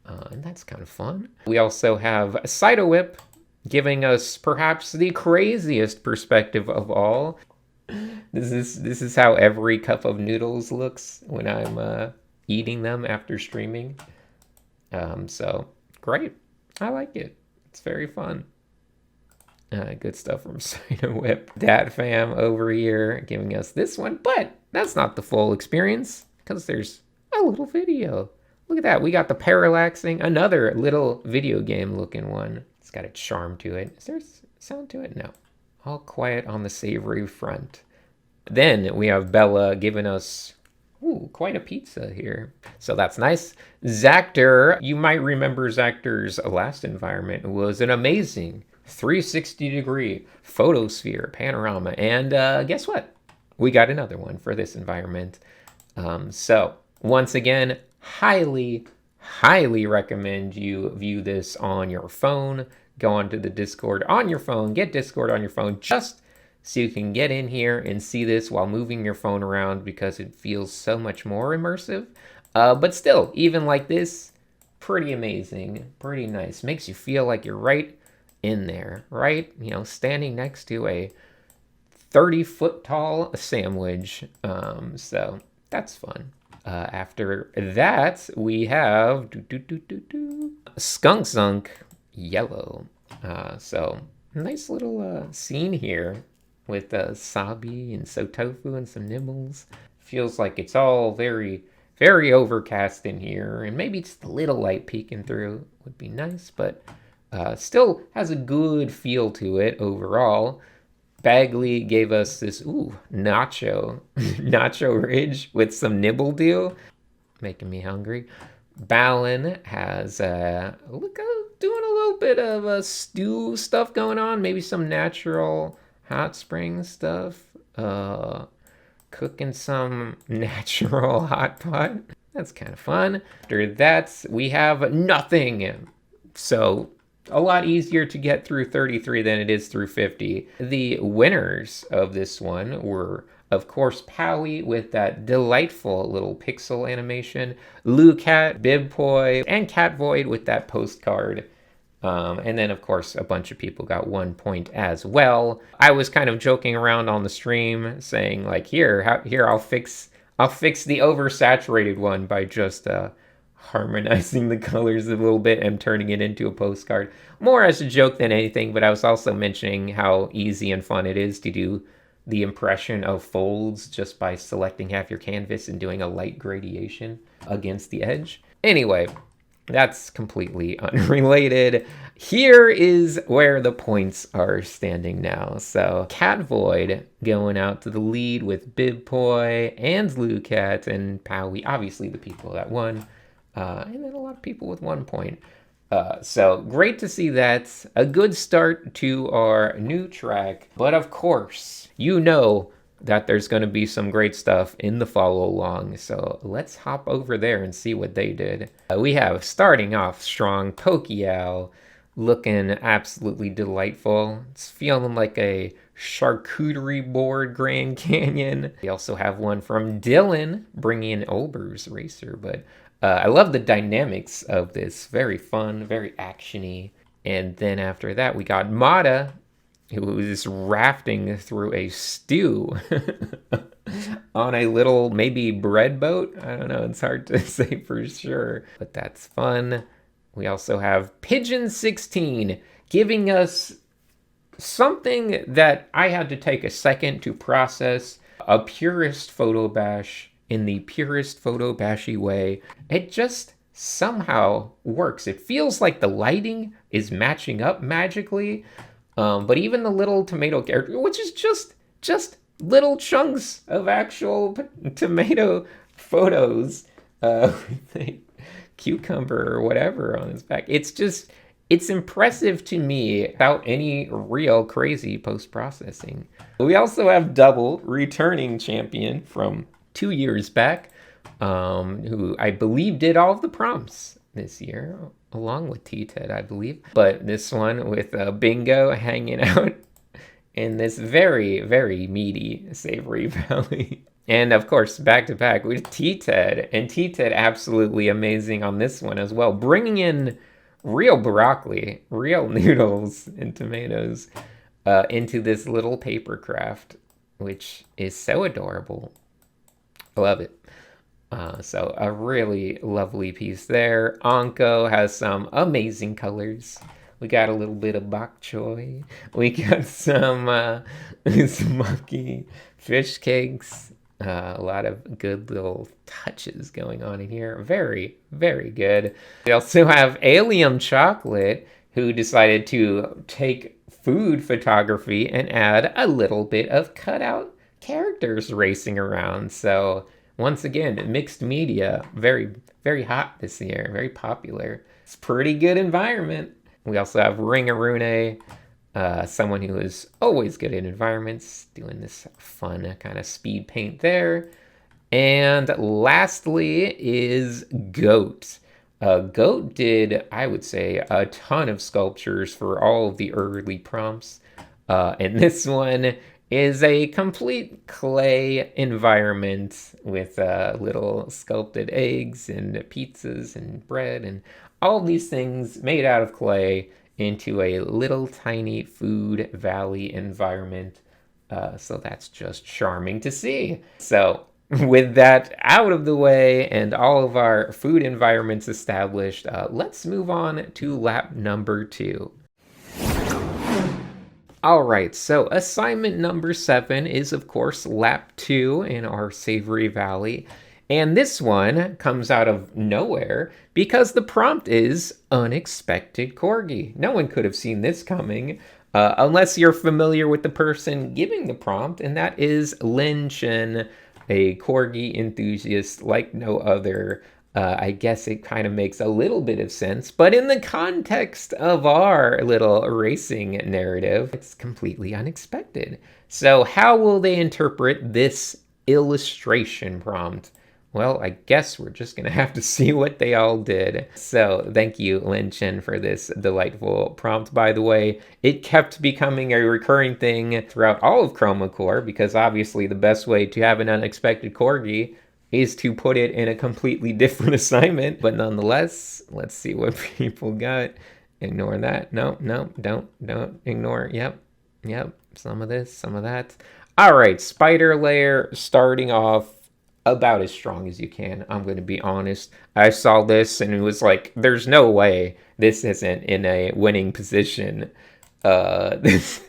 And that's kind of fun. We also have Cyto Whip giving us perhaps the craziest perspective of all. This is how every cup of noodles looks when I'm eating them after streaming. So great. I like it. It's very fun. Good stuff from Cyto Whip. Dat Fam over here giving us this one, but that's not the full experience because there's a little video. Look at that. We got the parallaxing, another little video game looking one. It's got a charm to it. Is there sound to it? No. All quiet on the Savory front. Then we have Bella giving us quite a pizza here. So that's nice. Zactor, you might remember Zactor's last environment was an amazing 360-degree photosphere panorama. And guess what? We got another one for this environment. So once again, highly recommend you view this on your phone. Go onto the Discord on your phone. Get Discord on your phone just so you can get in here and see this while moving your phone around because it feels so much more immersive. But still, even like this, pretty amazing, pretty nice. Makes you feel like you're right in there, right? You know, standing next to a 30-foot tall sandwich. So that's fun. After that, we have Skunk Zunk Yellow. So nice little scene here with Sabi and Sotofu and some nibbles. Feels like it's all very overcast in here, and maybe just a little light peeking through would be nice, but still has a good feel to it overall. Bagley gave us this, nacho ridge with some nibble deal, making me hungry. Balin has, doing a little bit of stew stuff going on, maybe some natural hot spring stuff, cooking some natural hot pot. That's kind of fun. After that, we have nothing. So a lot easier to get through 33 than it is through 50. The winners of this one were, of course, Powie with that delightful little pixel animation, Lucat, Bibpoi, and Catvoid with that postcard. And then, of course, a bunch of people got 1 point as well. I was kind of joking around on the stream, saying like, here, I'll fix the oversaturated one by just harmonizing the colors a little bit and turning it into a postcard. More as a joke than anything, but I was also mentioning how easy and fun it is to do the impression of folds just by selecting half your canvas and doing a light gradation against the edge. Anyway, that's completely unrelated. Here is where the points are standing now. So Catvoid going out to the lead with Bibpoi and Lucat and Powie, obviously the people that won. And then a lot of people with 1 point. So great to see that. A good start to our new track. But of course, you know that there's going to be some great stuff in the follow along. So let's hop over there and see what they did. We have starting off strong Pokeow, looking absolutely delightful. It's feeling like a charcuterie board Grand Canyon. We also have one from Dylan, bringing in Olber's Racer, but I love the dynamics of this. Very fun, very actiony. And then after that, we got Mata, who is rafting through a stew on a little maybe bread boat. I don't know, it's hard to say for sure, but that's fun. We also have Pigeon 16 giving us something that I had to take a second to process. A purist photo bash in the purest photo bashy way. It just somehow works. It feels like the lighting is matching up magically. But even the little tomato character, which is just little chunks of actual tomato photos with a cucumber or whatever on his back. It's impressive to me without any real crazy post-processing. We also have Double, returning champion from 2 years back, who I believe did all of the prompts this year, along with T-Ted, I believe. But this one with Bingo hanging out in this very, very meaty Savory Valley. And of course, back to back with T-Ted, and T-Ted absolutely amazing on this one as well, bringing in real broccoli, real noodles and tomatoes into this little paper craft, which is so adorable. I love it. So a really lovely piece there. Anko has some amazing colors. We got a little bit of bok choy. We got some smoky fish cakes. A lot of good little touches going on in here. Very, very good. We also have Alien Chocolate, who decided to take food photography and add a little bit of cutout characters racing around. So once again, mixed media, very, very hot this year, very popular. It's pretty good environment. We also have Ringarune, someone who is always good in environments, doing this fun kind of speed paint there. And lastly is Goat. Goat did, I would say, a ton of sculptures for all of the early prompts. And this one is a complete clay environment with little sculpted eggs and pizzas and bread and all these things made out of clay into a little tiny food valley environment. So that's just charming to see. So with that out of the way and all of our food environments established, let's move on to lap number 2. All right, so assignment number 7 is, of course, lap 2 in our Savory Valley. And this one comes out of nowhere because the prompt is Unexpected Corgi. No one could have seen this coming unless you're familiar with the person giving the prompt, and that is Lin Chen, a Corgi enthusiast like no other. I guess it kind of makes a little bit of sense, but in the context of our little racing narrative, it's completely unexpected. So how will they interpret this illustration prompt? Well, I guess we're just going to have to see what they all did. So thank you, Lin Chen, for this delightful prompt, by the way. It kept becoming a recurring thing throughout all of Chroma Corps, because obviously the best way to have an unexpected Corgi is to put it in a completely different assignment. But nonetheless, let's see what people got. Ignore that. No, don't ignore. Yep. Some of this, some of that. All right, Spider Lair starting off about as strong as you can. I'm going to be honest. I saw this and it was like, there's no way this isn't in a winning position. This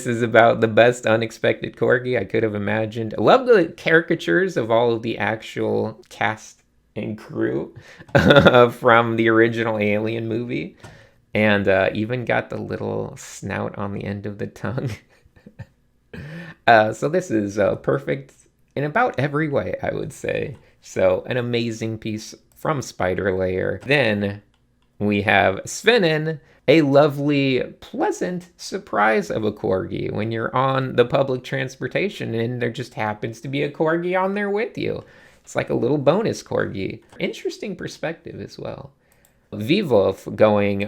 is about the best unexpected Corgi I could have imagined. I love the caricatures of all of the actual cast and crew from the original Alien movie. And even got the little snout on the end of the tongue. So this is perfect in about every way, I would say. So an amazing piece from Spider Lair. Then we have Svenen, a lovely, pleasant surprise of a Corgi when you're on the public transportation and there just happens to be a Corgi on there with you. It's like a little bonus Corgi. Interesting perspective as well. Vvolf going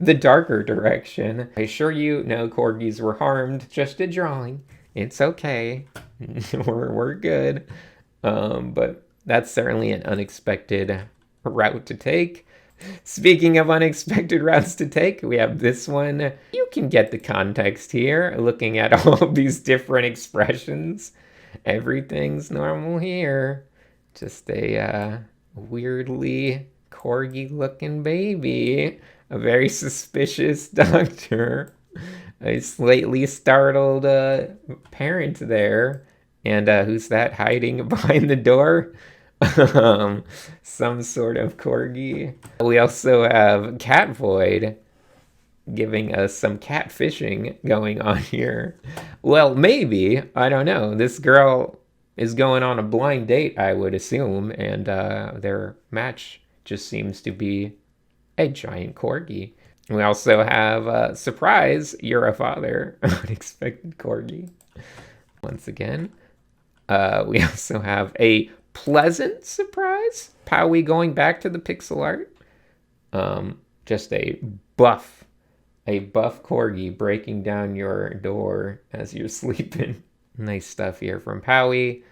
the darker direction. I assure you, no corgis were harmed, just a drawing. It's okay. we're good. But that's certainly an unexpected route to take. Speaking of unexpected routes to take, we have this one. You can get the context here, looking at all of these different expressions. Everything's normal here. Just a weirdly corgi-looking baby. A very suspicious doctor. A slightly startled parent there. And who's that hiding behind the door? Some sort of corgi. We also have Cat Void giving us some catfishing going on here. Well, maybe. I don't know. This girl is going on a blind date, I would assume, and their match just seems to be a giant corgi. We also have surprise, you're a father. Unexpected corgi. Once again. We also have a pleasant surprise. Powie going back to the pixel art. Just a buff corgi breaking down your door as you're sleeping. Nice stuff here from Powie.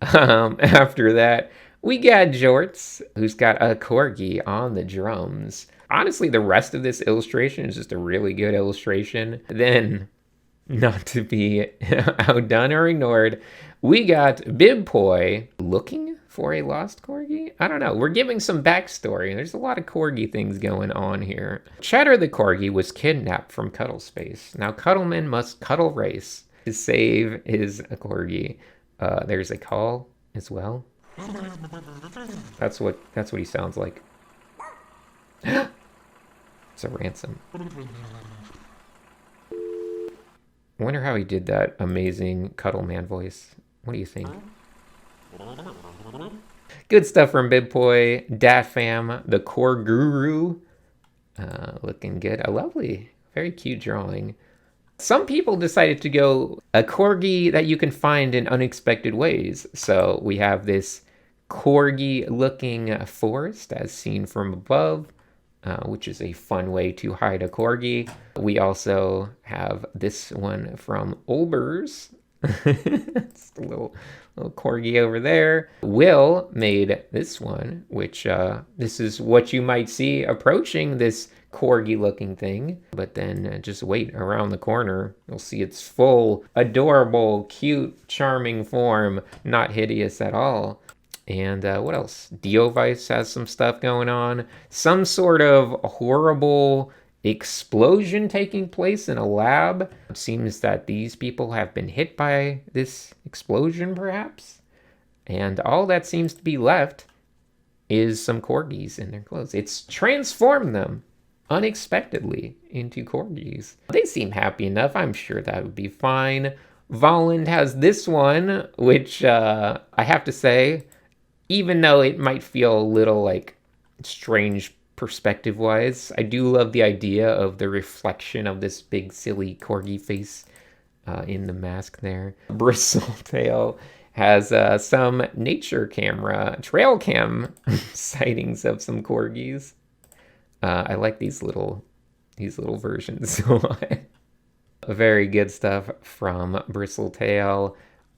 After that, we got Jorts, who's got a corgi on the drums. Honestly, the rest of this illustration is just a really good illustration. Then, not to be outdone or ignored, we got Bibpoi looking for a lost corgi? I don't know. We're giving some backstory. There's a lot of corgi things going on here. Cheddar the corgi was kidnapped from Cuddle Space. Now Cuddleman must cuddle race to save his corgi. There's a call as well. That's what he sounds like. It's a ransom. I wonder how he did that amazing Cuddle Man voice. What do you think? Good stuff from Bibpoi, Dafam, the Core Guru. Looking good. A lovely, very cute drawing. Some people decided to go a corgi that you can find in unexpected ways. So we have this corgi-looking forest as seen from above, which is a fun way to hide a corgi. We also have this one from Olbers. It's a little corgi over there. Will made this one, which this is what you might see approaching this corgi-looking thing. But then just wait around the corner. You'll see its full, adorable, cute, charming form. Not hideous at all. And what else? Diovice has some stuff going on. Some sort of horrible explosion taking place in a lab. It seems that these people have been hit by this explosion, perhaps. And all that seems to be left is some corgis in their clothes. It's transformed them unexpectedly into corgis. They seem happy enough. I'm sure that would be fine. Volland has this one, which I have to say, even though it might feel a little like strange perspective-wise, I do love the idea of the reflection of this big silly corgi face in the mask there. Bristletail has some nature camera, trail cam sightings of some corgis. I like these little versions a lot. Very good stuff from Bristletail.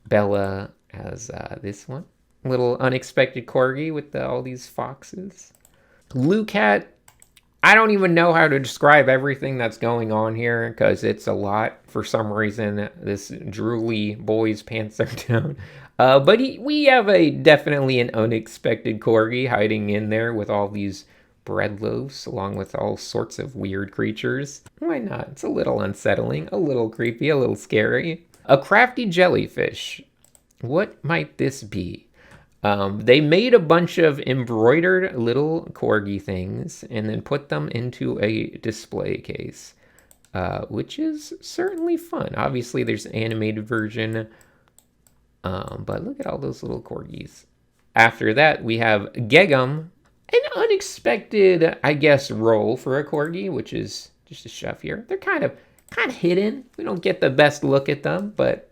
Bella has this one. Little unexpected corgi with all these foxes. Lucat, I don't even know how to describe everything that's going on here because it's a lot. For some reason, this drooly boy's pants are down. But we have definitely an unexpected corgi hiding in there with all these bread loaves along with all sorts of weird creatures. Why not? It's a little unsettling, a little creepy, a little scary. A crafty jellyfish. What might this be? They made a bunch of embroidered little corgi things and then put them into a display case, which is certainly fun. Obviously, there's an animated version, but look at all those little corgis. After that, we have Gegum, an unexpected, I guess, role for a corgi, which is just a chef here. They're kind of hidden. We don't get the best look at them, but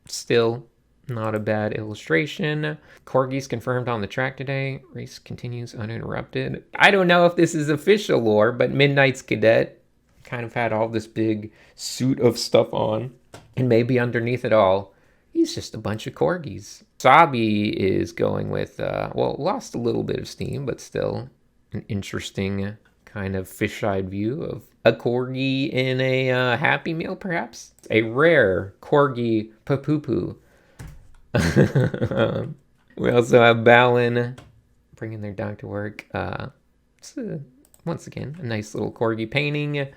still Not a bad illustration. Corgi's confirmed on the track today. Race continues uninterrupted. I don't know if this is official lore, but Midnight's cadet kind of had all this big suit of stuff on. And maybe underneath it all, he's just a bunch of Corgis. Sabi is going with, well, lost a little bit of steam, but still an interesting kind of fish-eyed view of a Corgi in a Happy Meal, perhaps. A rare Corgi Papupu. We also have Balin bringing their dog to work. Once again, a nice little Corgi painting.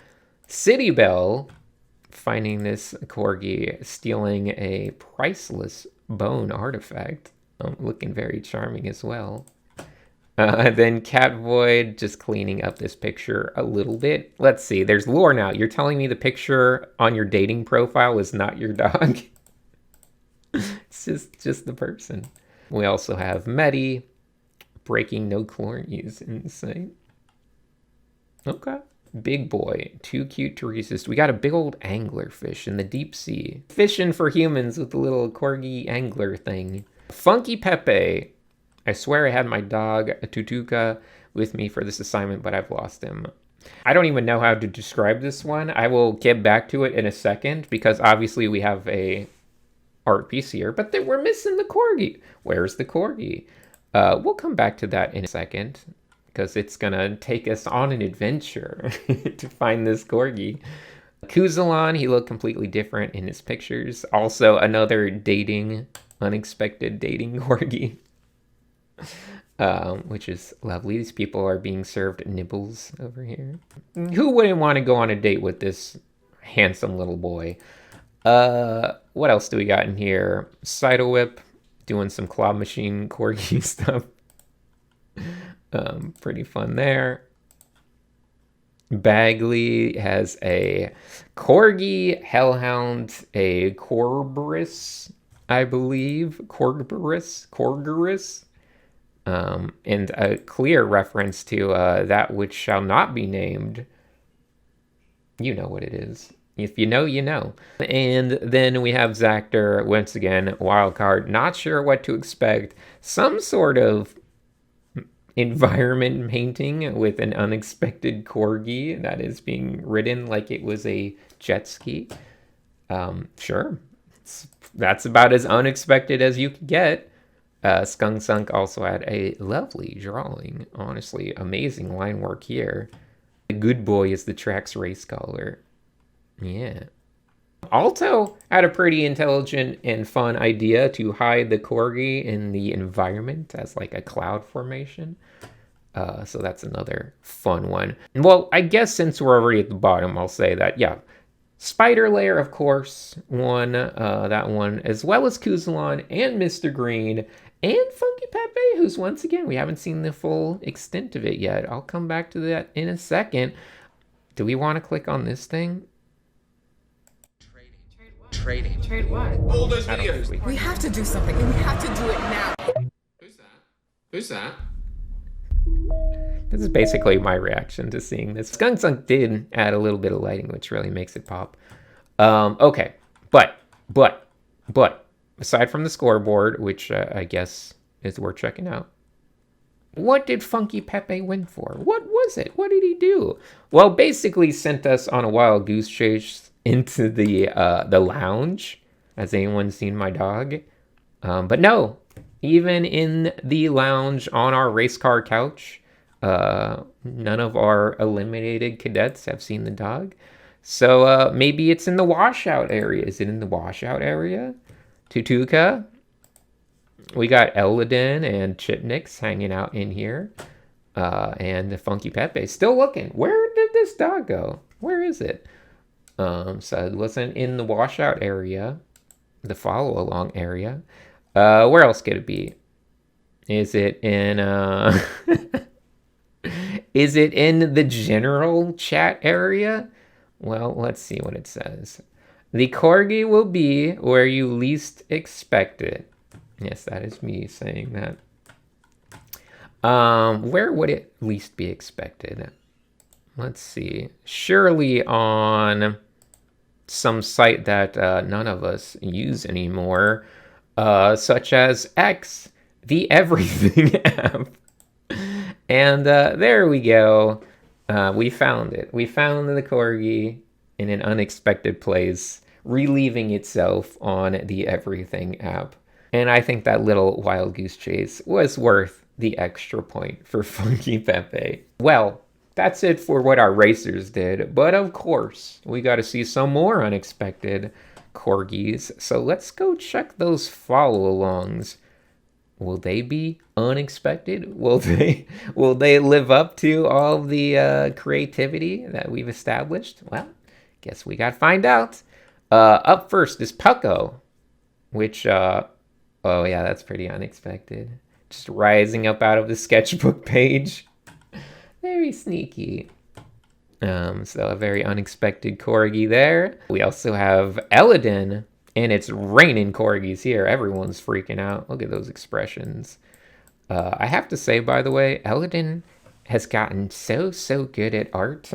City Bell finding this Corgi stealing a priceless bone artifact. Looking very charming as well. Then Cat Void just cleaning up this picture a little bit. Let's see, there's lore now. You're telling me the picture on your dating profile is not your dog? It's just the person. We also have Medi breaking no chlorine use in the site. Okay. Big boy, too cute to resist. We got a big old anglerfish in the deep sea. Fishing for humans with the little Corgi angler thing. Funky Pepe. I swear I had my dog, Tutuka, with me for this assignment, but I've lost him. I don't even know how to describe this one. I will get back to it in a second, because obviously we have a art piece here, but then we're missing the Corgi. Where's the Corgi? We'll come back to that in a second, because it's gonna take us on an adventure to find this Corgi. Kuzalon, he looked completely different in his pictures. Also another unexpected dating Corgi. Which is lovely. These people are being served nibbles over here. Who wouldn't want to go on a date with this handsome little boy? What else do we got in here? Cider Whip doing some claw machine Corgi stuff. Pretty fun there. Bagley has a Corgi Hellhound, a Corberus, I believe. Corgerus. And a clear reference to that which shall not be named. You know what it is. If you know, you know. And then we have Zactor, once again, wild card. Not sure what to expect. Some sort of environment painting with an unexpected Corgi that is being ridden like it was a jet ski. Sure. That's about as unexpected as you could get. Skunk Sunk also had a lovely drawing. Honestly, amazing line work here. The good boy is the track's race color. Yeah. Alto had a pretty intelligent and fun idea to hide the Corgi in the environment as like a cloud formation. So that's another fun one. Well, I guess since we're already at the bottom, I'll say that, yeah. Spider Lair, of course, won that one, as well as Kuzalon and Mr. Green and Funky Pepe, who's once again, we haven't seen the full extent of it yet. I'll come back to that in a second. Do we want to click on this thing? Trading. Trade what? All those videos. We have to do something, and we have to do it now. Who's that? This is basically my reaction to seeing this. Skunk Sunk did add a little bit of lighting, which really makes it pop. Okay, but, aside from the scoreboard, which I guess is worth checking out, what did Funky Pepe win for? What was it? What did he do? Well, basically sent us on a wild goose chase into the lounge. Has anyone seen my dog? But no, even in the lounge on our race car couch, none of our eliminated cadets have seen the dog. So maybe it's in the washout area. Is it in the washout area? Tutuka. We got Eldon and Chipnix hanging out in here. And the Funky Pepe still looking. Where did this dog go? Where is it? So it wasn't in the washout area. The follow along area. Where else could it be? Is it in is it in the general chat area? Well, let's see what it says. The Corgi will be where you least expect it. Yes, that is me saying that. Where would it least be expected? Let's see. Surely on some site that none of us use anymore. such as X, the Everything app. And there we go. We found it. We found the Corgi in an unexpected place, relieving itself on the Everything app. And I think that little wild goose chase was worth the extra point for Funky Pepe. Well, that's it for what our racers did, but of course, we got to see some more unexpected Corgis, so let's go check those follow-alongs. Will they be unexpected? Will they live up to all the creativity that we've established? Well, guess we got to find out. Up first is Pucko, which, oh yeah, that's pretty unexpected. Just rising up out of the sketchbook page. Very sneaky. So a very unexpected Corgi there. We also have Eladin, and it's raining Corgis here. Everyone's freaking out. Look at those expressions. I have to say, by the way, Eladin has gotten so good at art.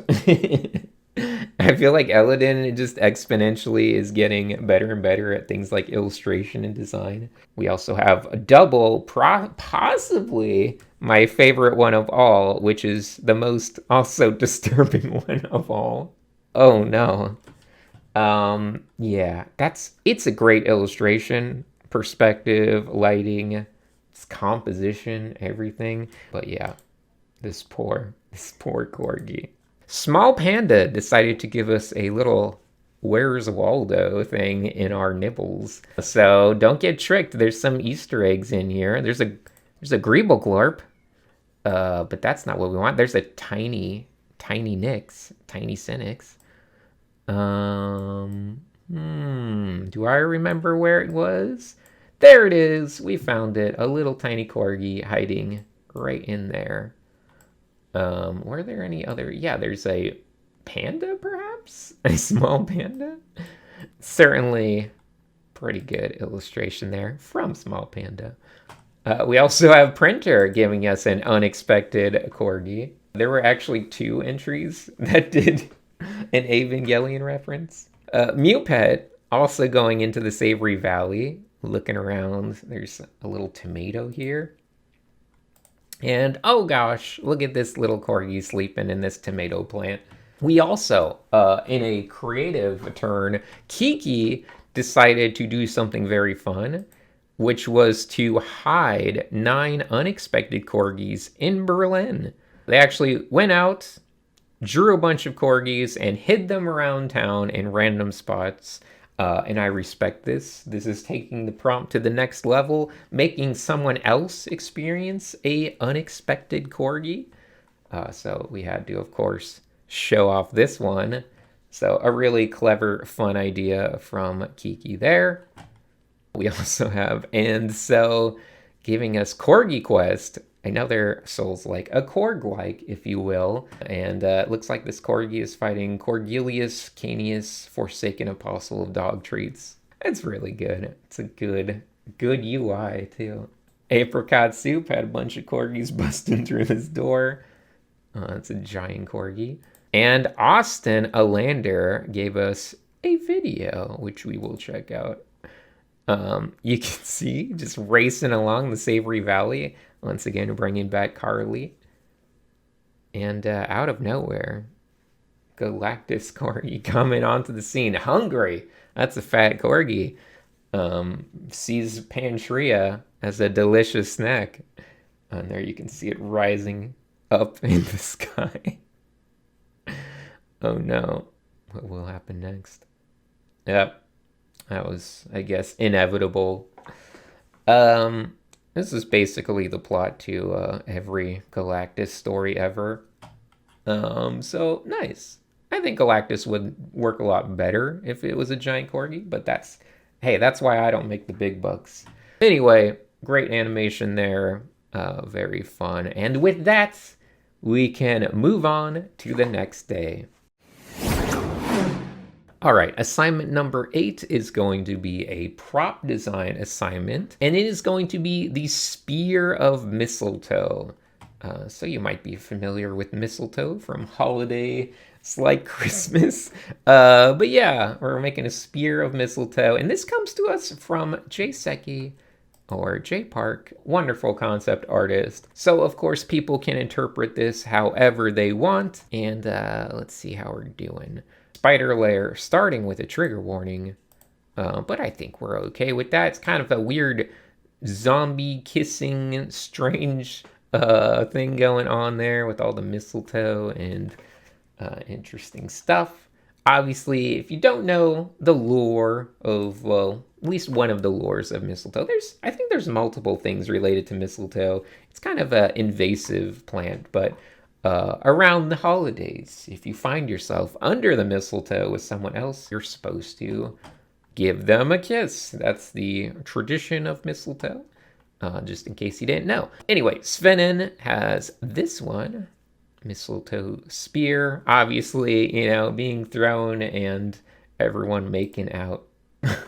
I feel like Eladin just exponentially is getting better and better at things like illustration and design. We also have a double, possibly my favorite one of all, which is the most also disturbing one of all. Oh no. Yeah, it's a great illustration, perspective, lighting, it's composition, everything. But yeah, this poor Corgi. Small Panda decided to give us a little Where's Waldo thing in our nibbles. So don't get tricked. There's some Easter eggs in here. There's a Greeble-glorp. But that's not what we want. There's a tiny Sinix. Do I remember where it was? There it is. We found it. A little tiny Corgi hiding right in there. Were there any other? Yeah, there's a panda, perhaps? A small panda? Certainly pretty good illustration there from Small Panda. We also have Printer giving us an unexpected Corgi. There were actually 2 entries that did an Evangelion reference. Mewpet also going into the Savory Valley, looking around. There's a little tomato here. And oh gosh, look at this little Corgi sleeping in this tomato plant. We also, in a creative turn, Kiki decided to do something very fun, which was to hide 9 unexpected Corgis in Berlin. They actually went out, drew a bunch of Corgis, and hid them around town in random spots. And I respect this. This is taking the prompt to the next level, making someone else experience a unexpected Corgi. So we had to, of course, show off this one. So a really clever, fun idea from Kiki there. We also have And So giving us Corgi Quest, another Souls-like, a Korg-like, if you will. And it looks like this Corgi is fighting Corgilius Canius, Forsaken Apostle of Dog Treats. It's really good. It's a good UI, too. Apricot Soup had a bunch of Corgis busting through his door. It's a giant Corgi. And Austin Alander gave us a video, which we will check out. You can see just racing along the Savory Valley. Once again, bringing back Carly. And out of nowhere, Galactus Corgi coming onto the scene. Hungry. That's a fat Corgi. Sees Pantria as a delicious snack. And there you can see it rising up in the sky. Oh no. What will happen next? Yep. That was, I guess, inevitable. This is basically the plot to every Galactus story ever. So, nice. I think Galactus would work a lot better if it was a giant Corgi, but that's why I don't make the big bucks. Anyway, great animation there. Very fun. And with that, we can move on to the next day. All right, assignment number 8 is going to be a prop design assignment, and it is going to be the Spear of Mistletoe. So you might be familiar with Mistletoe from holiday It's like Christmas. But yeah, we're making a spear of mistletoe. And this comes to us from Jay Seki, or J Park, wonderful concept artist. So of course people can interpret this however they want. And let's see how we're doing. Spider layer starting with a trigger warning. But I think we're okay with that. It's kind of a weird zombie kissing strange thing going on there with all the mistletoe and interesting stuff. Obviously, if you don't know the lore of, well, at least one of the lores of mistletoe, I think there's multiple things related to mistletoe. It's kind of an invasive plant, but around the holidays, if you find yourself under the mistletoe with someone else, you're supposed to give them a kiss. That's the tradition of mistletoe, just in case you didn't know. Anyway, Svenin has this one, mistletoe spear, obviously, you know, being thrown and everyone making out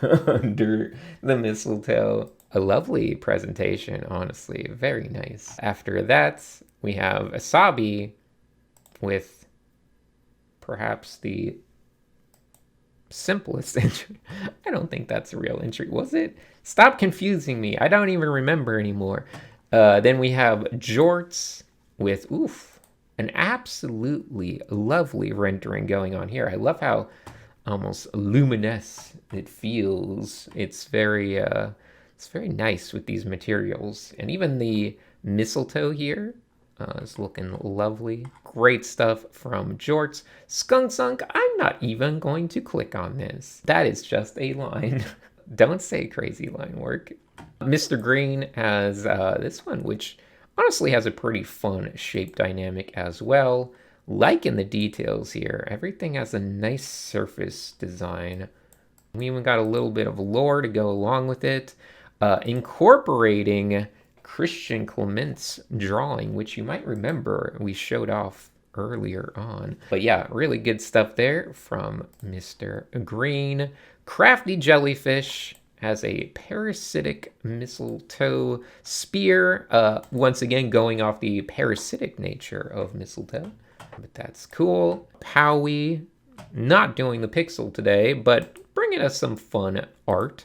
under the mistletoe. A lovely presentation, honestly, very nice. After that, we have Asabi with perhaps the simplest entry. I don't think that's a real entry, was it? Stop confusing me. I don't even remember anymore. Then we have Jorts with, an absolutely lovely rendering going on here. I love how almost luminous it feels. It's very nice with these materials. And even the mistletoe here is looking lovely. Great stuff from Jorts. Skunk Sunk, I'm not even going to click on this. That is just a line. Don't say crazy line work. Mr. Green has this one, which honestly has a pretty fun shape dynamic as well. Liking the details here. Everything has a nice surface design. We even got a little bit of lore to go along with it. Incorporating Christian Clement's drawing, which you might remember we showed off earlier on. But yeah, really good stuff there from Mr. Green. Crafty Jellyfish has a parasitic mistletoe spear. Once again, going off the parasitic nature of mistletoe. But that's cool. Powie, not doing the pixel today, but bringing us some fun art.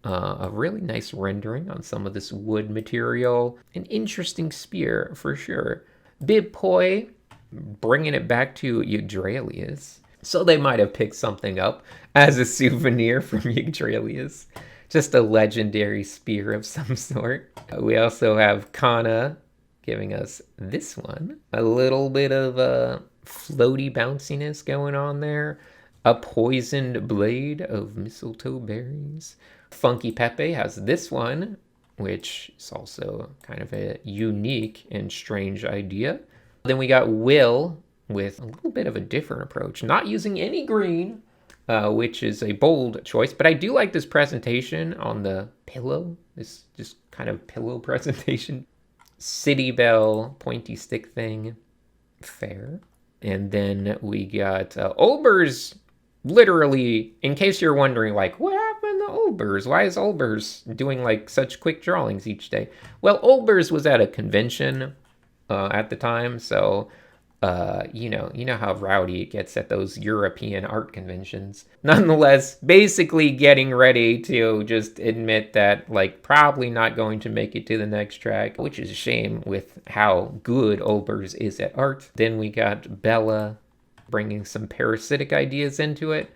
A really nice rendering on some of this wood material. An interesting spear for sure. Bibpoi, bringing it back to Yggdralius. So they might have picked something up as a souvenir from Yggdralius. Just a legendary spear of some sort. We also have Kana giving us this one. A little bit of floaty bounciness going on there. A poisoned blade of mistletoe berries. Funky Pepe has this one, which is also kind of a unique and strange idea. Then we got Will with a little bit of a different approach, not using any green, which is a bold choice. But I do like this presentation on the pillow, this just kind of pillow presentation. City Bell pointy stick thing, fair. And then we got Olbers. Literally, in case you're wondering, like, what happened to Olbers? Why is Olbers doing, like, such quick drawings each day? Well, Olbers was at a convention at the time, so, you know how rowdy it gets at those European art conventions. Nonetheless, basically getting ready to just admit that, like, probably not going to make it to the next track, which is a shame with how good Olbers is at art. Then we got Bella bringing some parasitic ideas into it.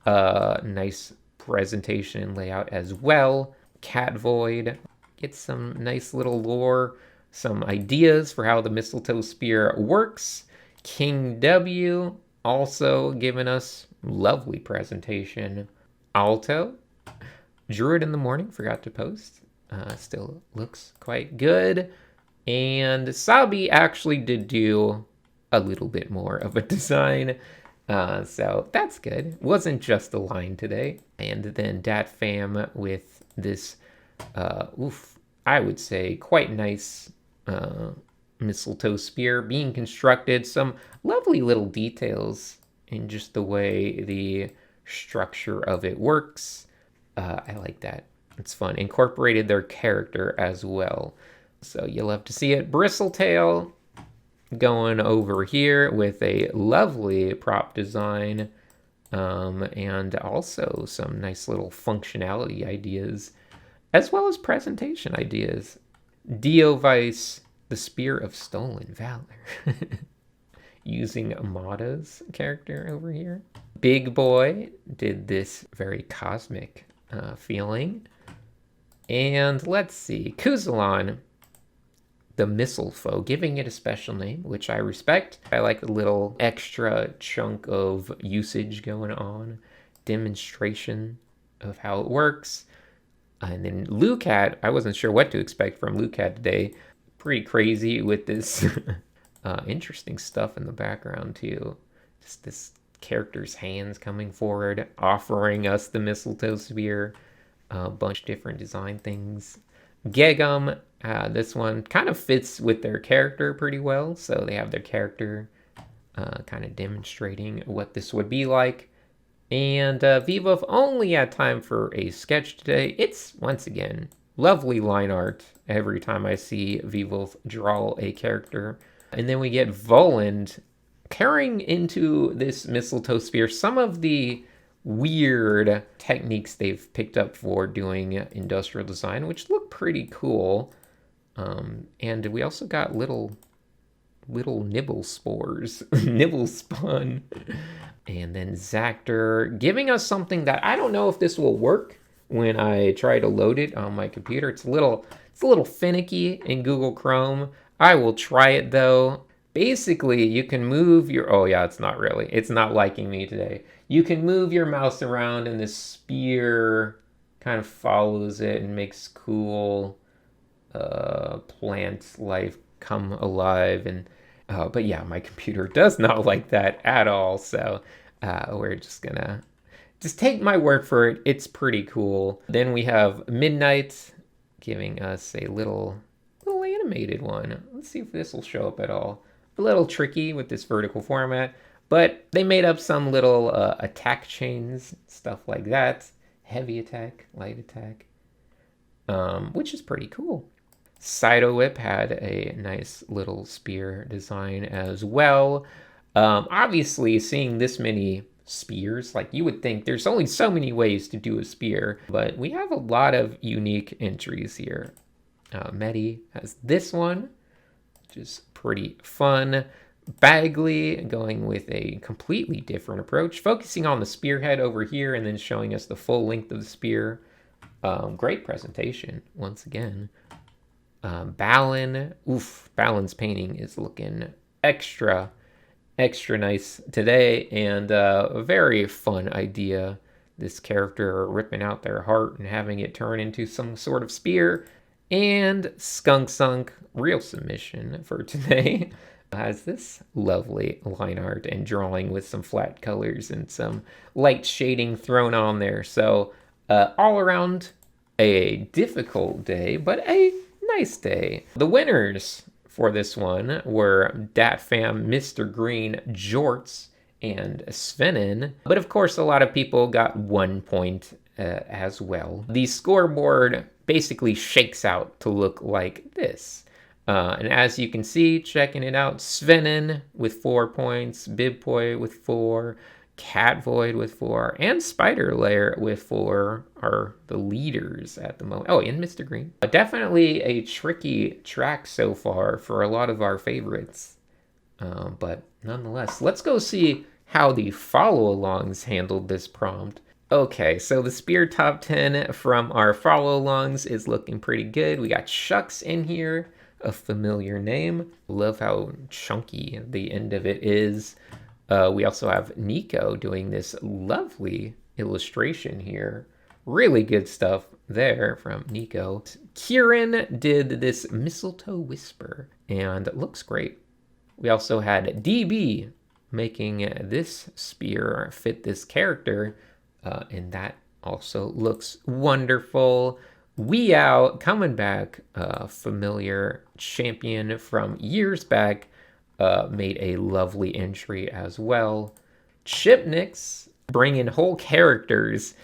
Nice presentation and layout as well. Cat Void gets some nice little lore, some ideas for how the mistletoe spear works. King W also giving us lovely presentation. Alto, Druid in the Morning, forgot to post. Still looks quite good. And Sabi actually did do a little bit more of a design, so that's good. Wasn't just a line today. And then Dat Fam with this I would say quite nice mistletoe spear being constructed. Some lovely little details in just the way the structure of it works. I like that. It's fun. Incorporated their character as well, so you'll have to see it. Bristletail going over here with a lovely prop design, and also some nice little functionality ideas, as well as presentation ideas. Diovice, the Spear of Stolen Valor. Using Amada's character over here. Big Boy did this very cosmic feeling. And let's see, Kuzalon, the Mistletoe, giving it a special name, which I respect. I like the little extra chunk of usage going on, demonstration of how it works. And then Lucat, I wasn't sure what to expect from Lucat today. Pretty crazy with this interesting stuff in the background too. Just this character's hands coming forward, offering us the Mistletoe Spear. A bunch of different design things. Gegum, this one kind of fits with their character pretty well. So they have their character kind of demonstrating what this would be like. And Vivov only had time for a sketch today. It's, once again, lovely line art every time I see Vivov draw a character. And then we get Voland carrying into this Mistletoe Spear some of the weird techniques they've picked up for doing industrial design, which look pretty cool. And we also got little nibble spores, nibble spun. And then Zactor giving us something that I don't know if this will work when I try to load it on my computer. It's a little finicky in Google Chrome. I will try it though. Basically, you can move your... Oh yeah, it's not really. It's not liking me today. You can move your mouse around and this spear kind of follows it and makes cool plant life come alive. And but yeah, my computer does not like that at all. So we're just gonna take my word for it. It's pretty cool. Then we have Midnight giving us a little animated one. Let's see if this will show up at all. A little tricky with this vertical format, but they made up some little attack chains, stuff like that. Heavy attack, light attack, which is pretty cool. Cyto Whip had a nice little spear design as well. Obviously, seeing this many spears, like you would think there's only so many ways to do a spear, but we have a lot of unique entries here. Medi has this one, which is pretty fun. Bagley going with a completely different approach, focusing on the spearhead over here and then showing us the full length of the spear. Great presentation, once again. Balin, Balin's painting is looking extra nice today, and a very fun idea. This character ripping out their heart and having it turn into some sort of spear. And Skunk Sunk, real submission for today, has this lovely line art and drawing with some flat colors and some light shading thrown on there. So all around a difficult day, but a nice day. The winners for this one were DatFam, Mr. Green, Jorts, and Svenin. But of course, a lot of people got 1 point as well. The scoreboard basically shakes out to look like this. And as you can see, checking it out, Svenin with 4 points, Bibboy with 4, Catvoid with 4, and Spider Lair with 4 are the leaders at the moment. Oh, and Mr. Green. Definitely a tricky track so far for a lot of our favorites. But nonetheless, let's go see how the follow-alongs handled this prompt. Okay, so the spear top 10 from our follow-alongs is looking pretty good. We got Shucks in here, a familiar name. Love how chunky the end of it is. We also have Nico doing this lovely illustration here. Really good stuff there from Nico. Kieran did this Mistletoe Whisper, and it looks great. We also had DB making this spear fit this character, and that also looks wonderful. Weow coming back, familiar champion from years back, made a lovely entry as well. Chipnix bringing whole characters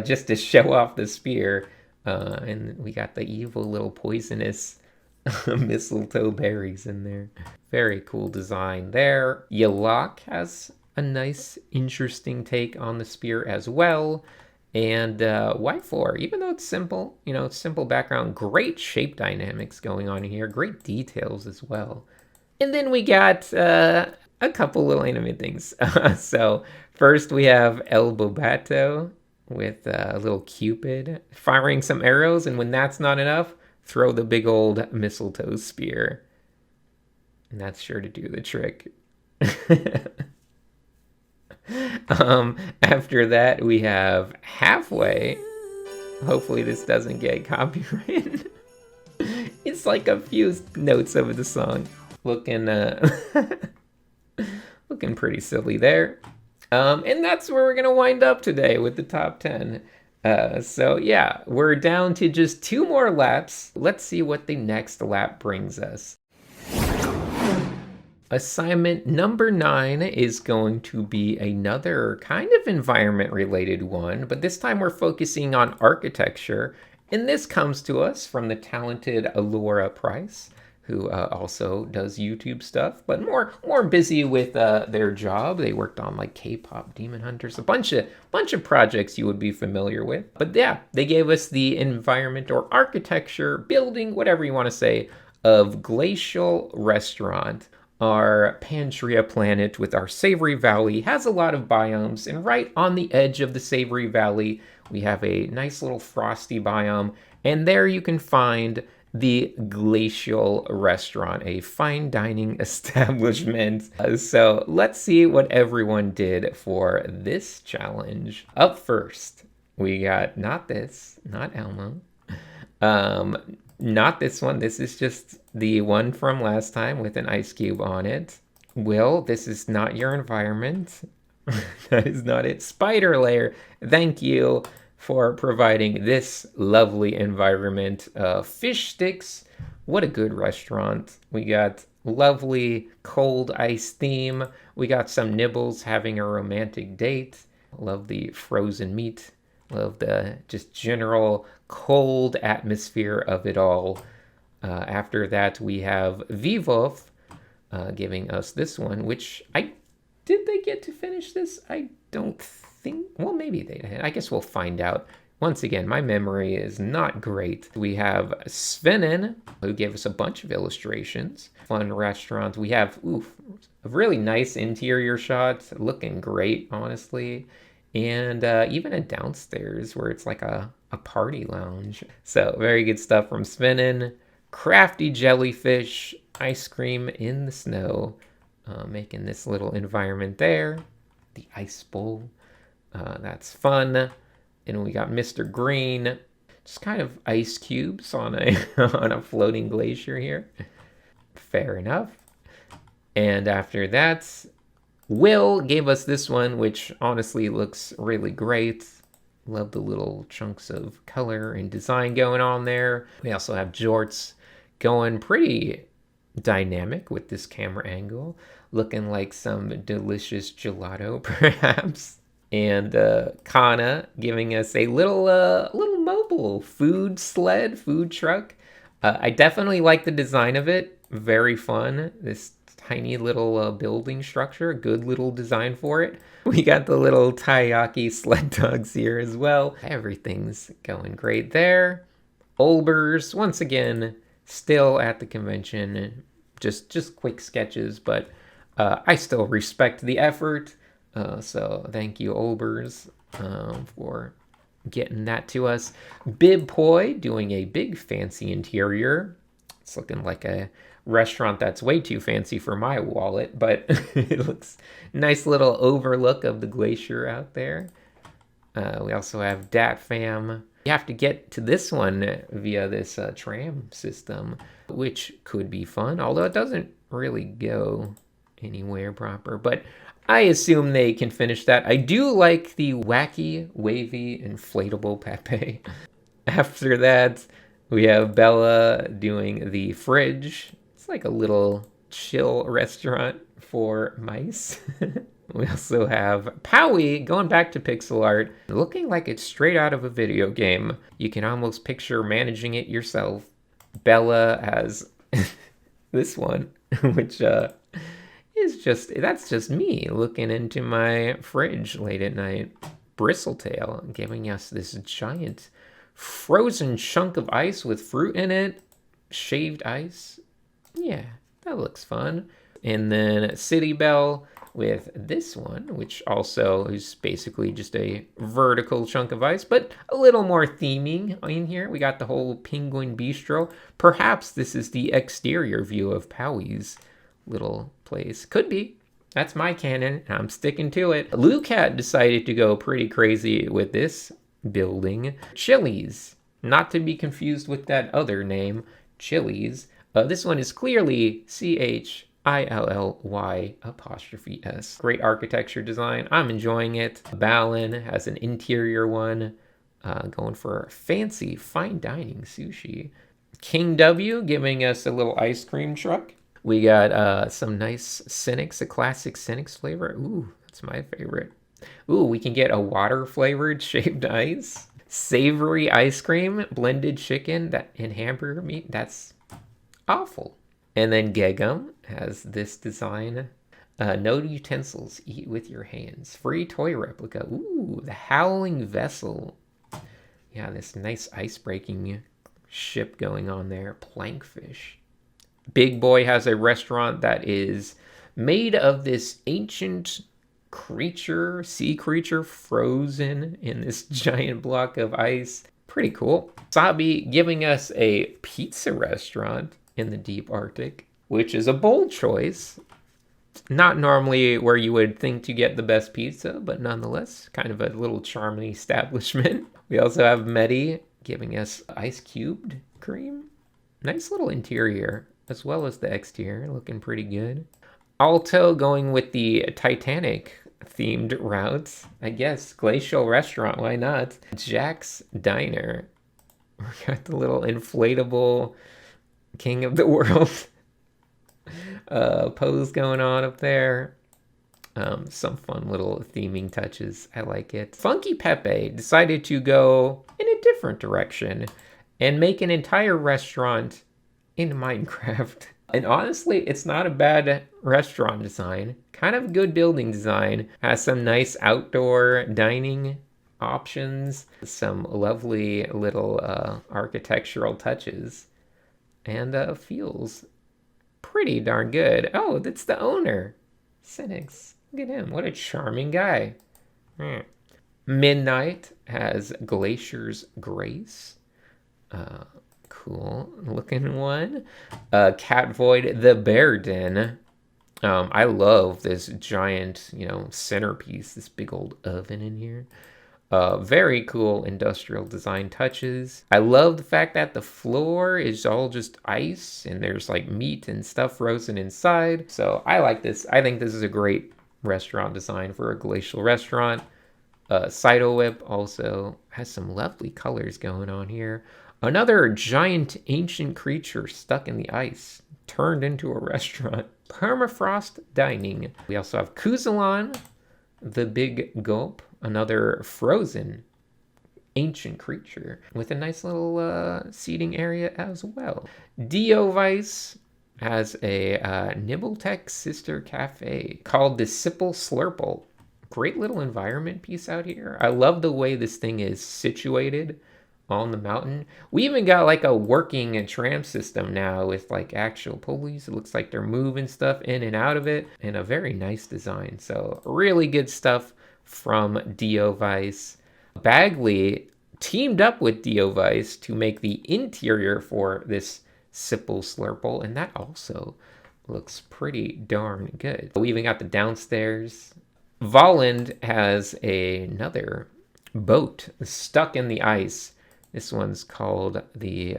just to show off the spear, and we got the evil little poisonous mistletoe berries in there. Very cool design there. Yalak has a nice, interesting take on the spear as well. And Y4, even though it's simple, you know, it's simple background, great shape dynamics going on here, great details as well. And then we got a couple little animated things. So first we have El Bobato with a little Cupid firing some arrows, and when that's not enough, throw the big old mistletoe spear. And that's sure to do the trick. After that, we have Halfway. Hopefully this doesn't get copyrighted. It's like a few notes of the song. Looking looking pretty silly there. And that's where we're gonna wind up today with the top 10. So yeah, we're down to just 2 more laps. Let's see what the next lap brings us. Assignment number 9 is going to be another kind of environment related one, but this time we're focusing on architecture. And this comes to us from the talented Alora Price, who also does YouTube stuff, but more busy with their job. They worked on like K-pop Demon Hunters, a bunch of projects you would be familiar with. But yeah, they gave us the environment or architecture, building, whatever you want to say, of Glacial Restaurant. Our Pantria planet with our Savory Valley has a lot of biomes, and right on the edge of the Savory Valley, we have a nice little frosty biome, and there you can find the Glacial Restaurant, a fine dining establishment. So let's see what everyone did for this challenge. Up first, we got not Elmo. Not this one. This is just the one from last time with an ice cube on it. Will, this is not your environment. That is not it. Spider Lair, thank you for providing this lovely environment. Fish Sticks, what a good restaurant. We got lovely cold ice theme. We got some Nibbles having a romantic date. Love the frozen meat. Love the just general cold atmosphere of it all. After that, we have Vivov giving us this one, which did they get to finish this? I don't think, well, maybe they did. I guess we'll find out. Once again, my memory is not great. We have Svenen, who gave us a bunch of illustrations. Fun restaurant. We have, a really nice interior shot, looking great, honestly. And even a downstairs where it's like a party lounge. So very good stuff from Svenen. Crafty jellyfish, ice cream in the snow, making this little environment there. The ice bowl, that's fun. And we got Mr. Green, just kind of ice cubes on a on a floating glacier here. Fair enough. And after that, Will gave us this one, which honestly looks really great. Love the little chunks of color and design going on there. We also have Jorts going pretty dynamic with this camera angle, looking like some delicious gelato, perhaps. And Kana giving us a little mobile food truck. I definitely like the design of it. Very fun. This tiny little building structure, good little design for it. We got the little taiyaki sled dogs here as well. Everything's going great there. Olbers, once again, still at the convention. Just quick sketches, but I still respect the effort. So thank you, Olbers, for getting that to us. Bib Poi doing a big fancy interior. It's looking like a restaurant that's way too fancy for my wallet, but it looks nice little overlook of the glacier out there. We also have Dat Fam. You have to get to this one via this tram system, which could be fun, although it doesn't really go anywhere proper, but I assume they can finish that. I do like the wacky, wavy, inflatable Pepe. After that, we have Bella doing the fridge. It's like a little chill restaurant for mice. We also have Powie going back to pixel art, looking like it's straight out of a video game. You can almost picture managing it yourself. Bella has this one, which that's just me looking into my fridge late at night. Bristletail giving us this giant frozen chunk of ice with fruit in it. Shaved ice. Yeah, that looks fun. And then City Bell with this one, which also is basically just a vertical chunk of ice, but a little more theming in here. We got the whole Penguin Bistro. Perhaps this is the exterior view of Powie's little place. Could be. That's my canon. I'm sticking to it. Lucat decided to go pretty crazy with this building. Chili's, not to be confused with that other name, Chili's. This one is clearly CHILLY''S. Great architecture design. I'm enjoying it. Balin has an interior one. Going for fancy fine dining sushi. King W giving us a little ice cream truck. We got some nice Sinix, a classic Sinix flavor. Ooh, that's my favorite. Ooh, we can get a water flavored shaved ice. Savory ice cream, blended chicken and hamburger meat. That's awful. And then Gegum has this design. No utensils, eat with your hands. Free toy replica. Ooh, the Howling Vessel. Yeah, this nice ice-breaking ship going on there. Plankfish. Big Boy has a restaurant that is made of this ancient creature, sea creature, frozen in this giant block of ice. Pretty cool. Sabi giving us a pizza restaurant in the deep Arctic, which is a bold choice. Not normally where you would think to get the best pizza, but nonetheless, kind of a little charming establishment. We also have Medi giving us ice cubed cream. Nice little interior, as well as the exterior, looking pretty good. Alto going with the Titanic themed routes. I guess Glacial Restaurant, why not? Jack's Diner. We got the little inflatable King of the World pose going on up there. Some fun little theming touches. I like it. Funky Pepe decided to go in a different direction and make an entire restaurant in Minecraft. And honestly, it's not a bad restaurant design. Kind of good building design. Has some nice outdoor dining options. Some lovely little architectural touches. And feels pretty darn good. Oh, that's the owner. Sinix. Look at him. What a charming guy. Midnight has Glacier's Grace. Cool looking one. Cat Void, the Bear Den. I love this giant, centerpiece, this big old oven in here. Very cool industrial design touches. I love the fact that the floor is all just ice and there's like meat and stuff frozen inside. So I like this. I think this is a great restaurant design for a glacial restaurant. Cyto Whip also has some lovely colors going on here. Another giant ancient creature stuck in the ice, turned into a restaurant. Permafrost Dining. We also have Kuzalan, the Big Gulp, another frozen ancient creature with a nice little seating area as well. Diovice has a Nibbletech sister cafe called the Sipple Slurple. Great little environment piece out here. I love the way this thing is situated on the mountain. We even got like a working tram system now with like actual pulleys. It looks like they're moving stuff in and out of it, and a very nice design. So really good stuff from Diovice. Bagley teamed up with Diovice to make the interior for this Sipple Slurple, and that also looks pretty darn good. We even got the downstairs. Volland has another boat stuck in the ice. This one's called the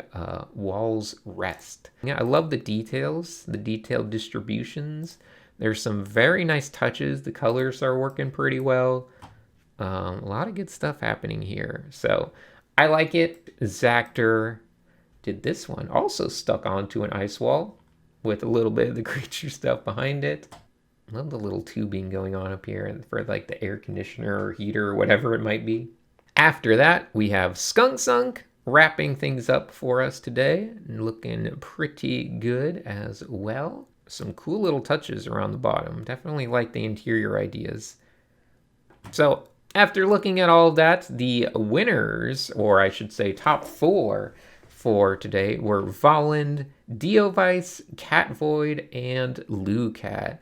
Wall's Rest. Yeah, I love the details, the detailed distributions. There's some very nice touches. The colors are working pretty well. A lot of good stuff happening here. So I like it. Zactor did this one. Also stuck onto an ice wall with a little bit of the creature stuff behind it. Love the little tubing going on up here for like the air conditioner or heater or whatever it might be. After that, we have Skunk Sunk wrapping things up for us today. Looking pretty good as well. Some cool little touches around the bottom. Definitely like the interior ideas. So after looking at all of that, the winners, or I should say top 4 for today, were Volland, Diovice, Catvoid, and Lucat.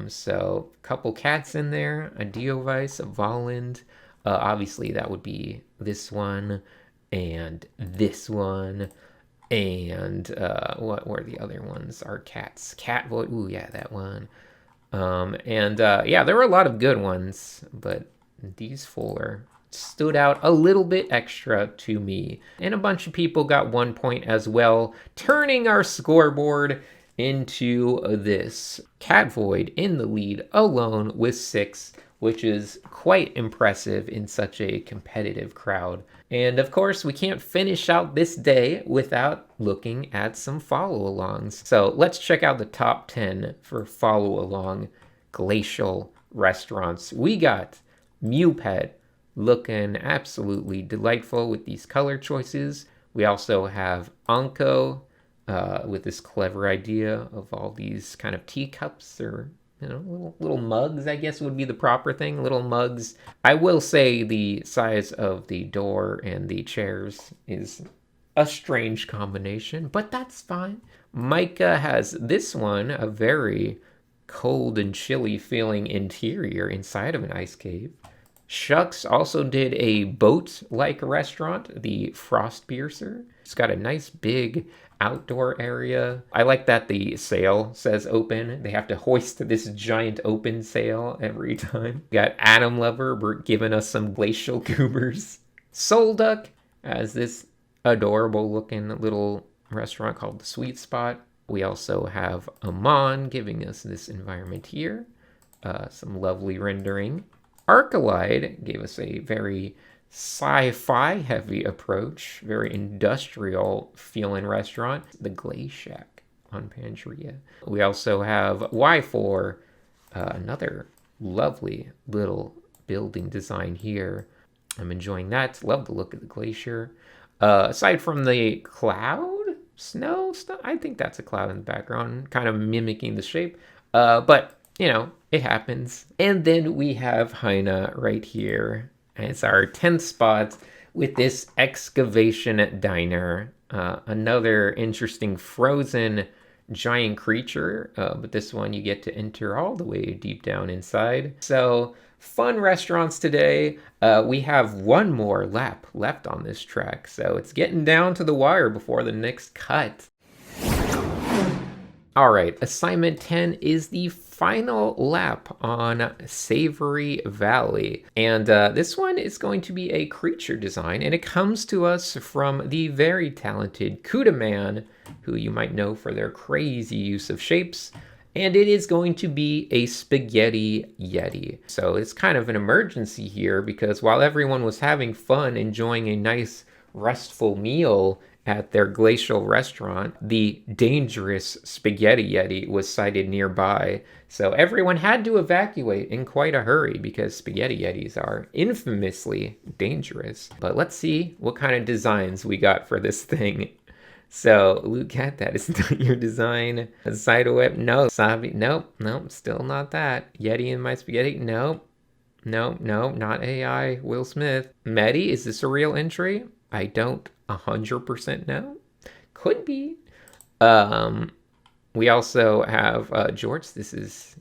So a couple cats in there, a Diovice, a Volland. Obviously that would be this one and this one. And what were the other ones? Our cats. Catvoid, ooh yeah, that one. Yeah, there were a lot of good ones, but these 4 stood out a little bit extra to me. And a bunch of people got 1 point as well, turning our scoreboard into this. Catvoid in the lead alone with 6, which is quite impressive in such a competitive crowd. And of course, we can't finish out this day without looking at some follow-alongs. So let's check out the top 10 for follow-along Glacial Restaurants. We got Mewpet, looking absolutely delightful with these color choices. We also have Anko with this clever idea of all these kind of teacups, or little mugs, I guess would be the proper thing. Little mugs. I will say the size of the door and the chairs is a strange combination, but that's fine. Micah has this one, a very cold and chilly feeling interior inside of an ice cave. Shucks also did a boat-like restaurant, the Frostpiercer. It's got a nice big outdoor area. I like that the sail says open. They have to hoist this giant open sail every time. We got Atom Lover giving us some glacial goobers. Soul Duck has this adorable looking little restaurant called the Sweet Spot. We also have Amon giving us this environment here. Some lovely rendering. Arcalide gave us a very sci-fi heavy approach, very industrial feeling restaurant. The Glacial on Pangeria. We also have Y4, another lovely little building design here. I'm enjoying that. Love the look of the glacier. Aside from the cloud, snow, I think that's a cloud in the background, kind of mimicking the shape. But it happens. And then we have Haina right here. And it's our 10th spot with this excavation diner. Another interesting frozen giant creature. But this one you get to enter all the way deep down inside. So fun restaurants today. We have one more lap left on this track. So it's getting down to the wire before the next cut. All right, assignment 10 is the final lap on Savory Valley. And this one is going to be a creature design, and it comes to us from the very talented Kuda Man, who you might know for their crazy use of shapes. And it is going to be a spaghetti Yeti. So it's kind of an emergency here, because while everyone was having fun enjoying a nice restful meal at their Glacial Restaurant, the dangerous spaghetti Yeti was sighted nearby. So everyone had to evacuate in quite a hurry, because spaghetti Yetis are infamously dangerous. But let's see what kind of designs we got for this thing. So, Lucat, that is not your design. Sideweb, no. Sabi, nope, still not that. Yeti in my spaghetti, nope. No, not AI. Will Smith. Medi, is this a real entry? I don't 100% know. Could be. We also have George. This is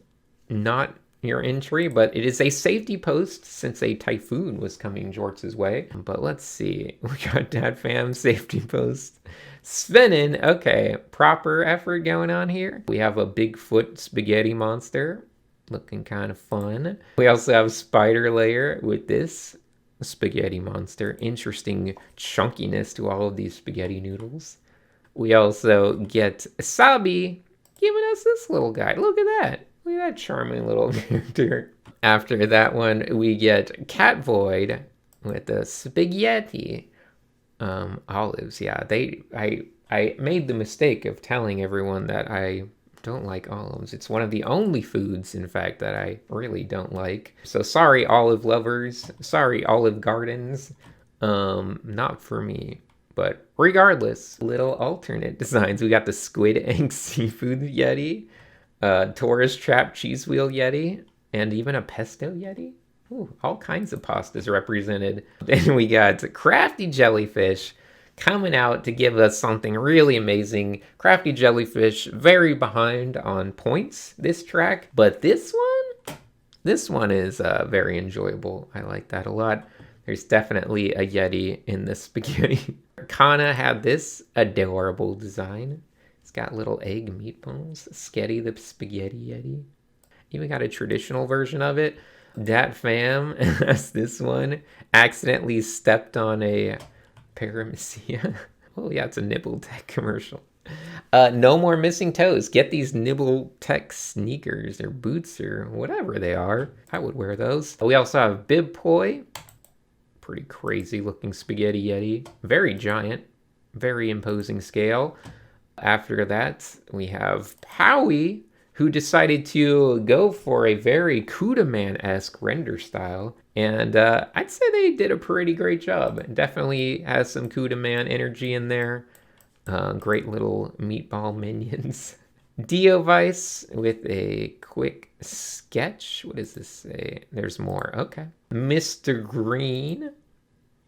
not your entry, but it is a safety post since a typhoon was coming George's way. But let's see. We got Dad Fam safety post. Svenin, okay, proper effort going on here. We have a Bigfoot spaghetti monster. Looking kind of fun. We also have Spider Layer with this spaghetti monster. Interesting chunkiness to all of these spaghetti noodles. We also get Sabi giving us this little guy. Look at that. Look at that charming little character. After that one, we get Catvoid with the spaghetti olives. Yeah, I made the mistake of telling everyone that I don't like olives. It's one of the only foods, in fact, that I really don't like. So sorry, olive lovers. Sorry, Olive Gardens. Not for me. But regardless, little alternate designs. We got the Squid Ink Seafood Yeti, Taurus Trap Cheese Wheel Yeti, and even a Pesto Yeti. Ooh, all kinds of pastas represented. Then we got Crafty Jellyfish coming out to give us something really amazing. Crafty Jellyfish, very behind on points this track, but this one is very enjoyable. I like that a lot. There's definitely a Yeti in the spaghetti. Kana had this adorable design. It's got little egg meatballs. Sketty the Spaghetti Yeti. Even got a traditional version of it. Dat Fam has this one. Accidentally stepped on a Paramecia. Oh yeah, it's a Nibble Tech commercial. No more missing toes. Get these Nibble Tech sneakers or boots or whatever they are. I would wear those. We also have Bib Poi. Pretty crazy looking Spaghetti Yeti. Very giant. Very imposing scale. After that, we have Powie, who decided to go for a very Kudaman-esque render style. And I'd say they did a pretty great job. It definitely has some Kudaman energy in there. Great little meatball minions. Diovice with a quick sketch. What does this say? There's more. Okay. Mr. Green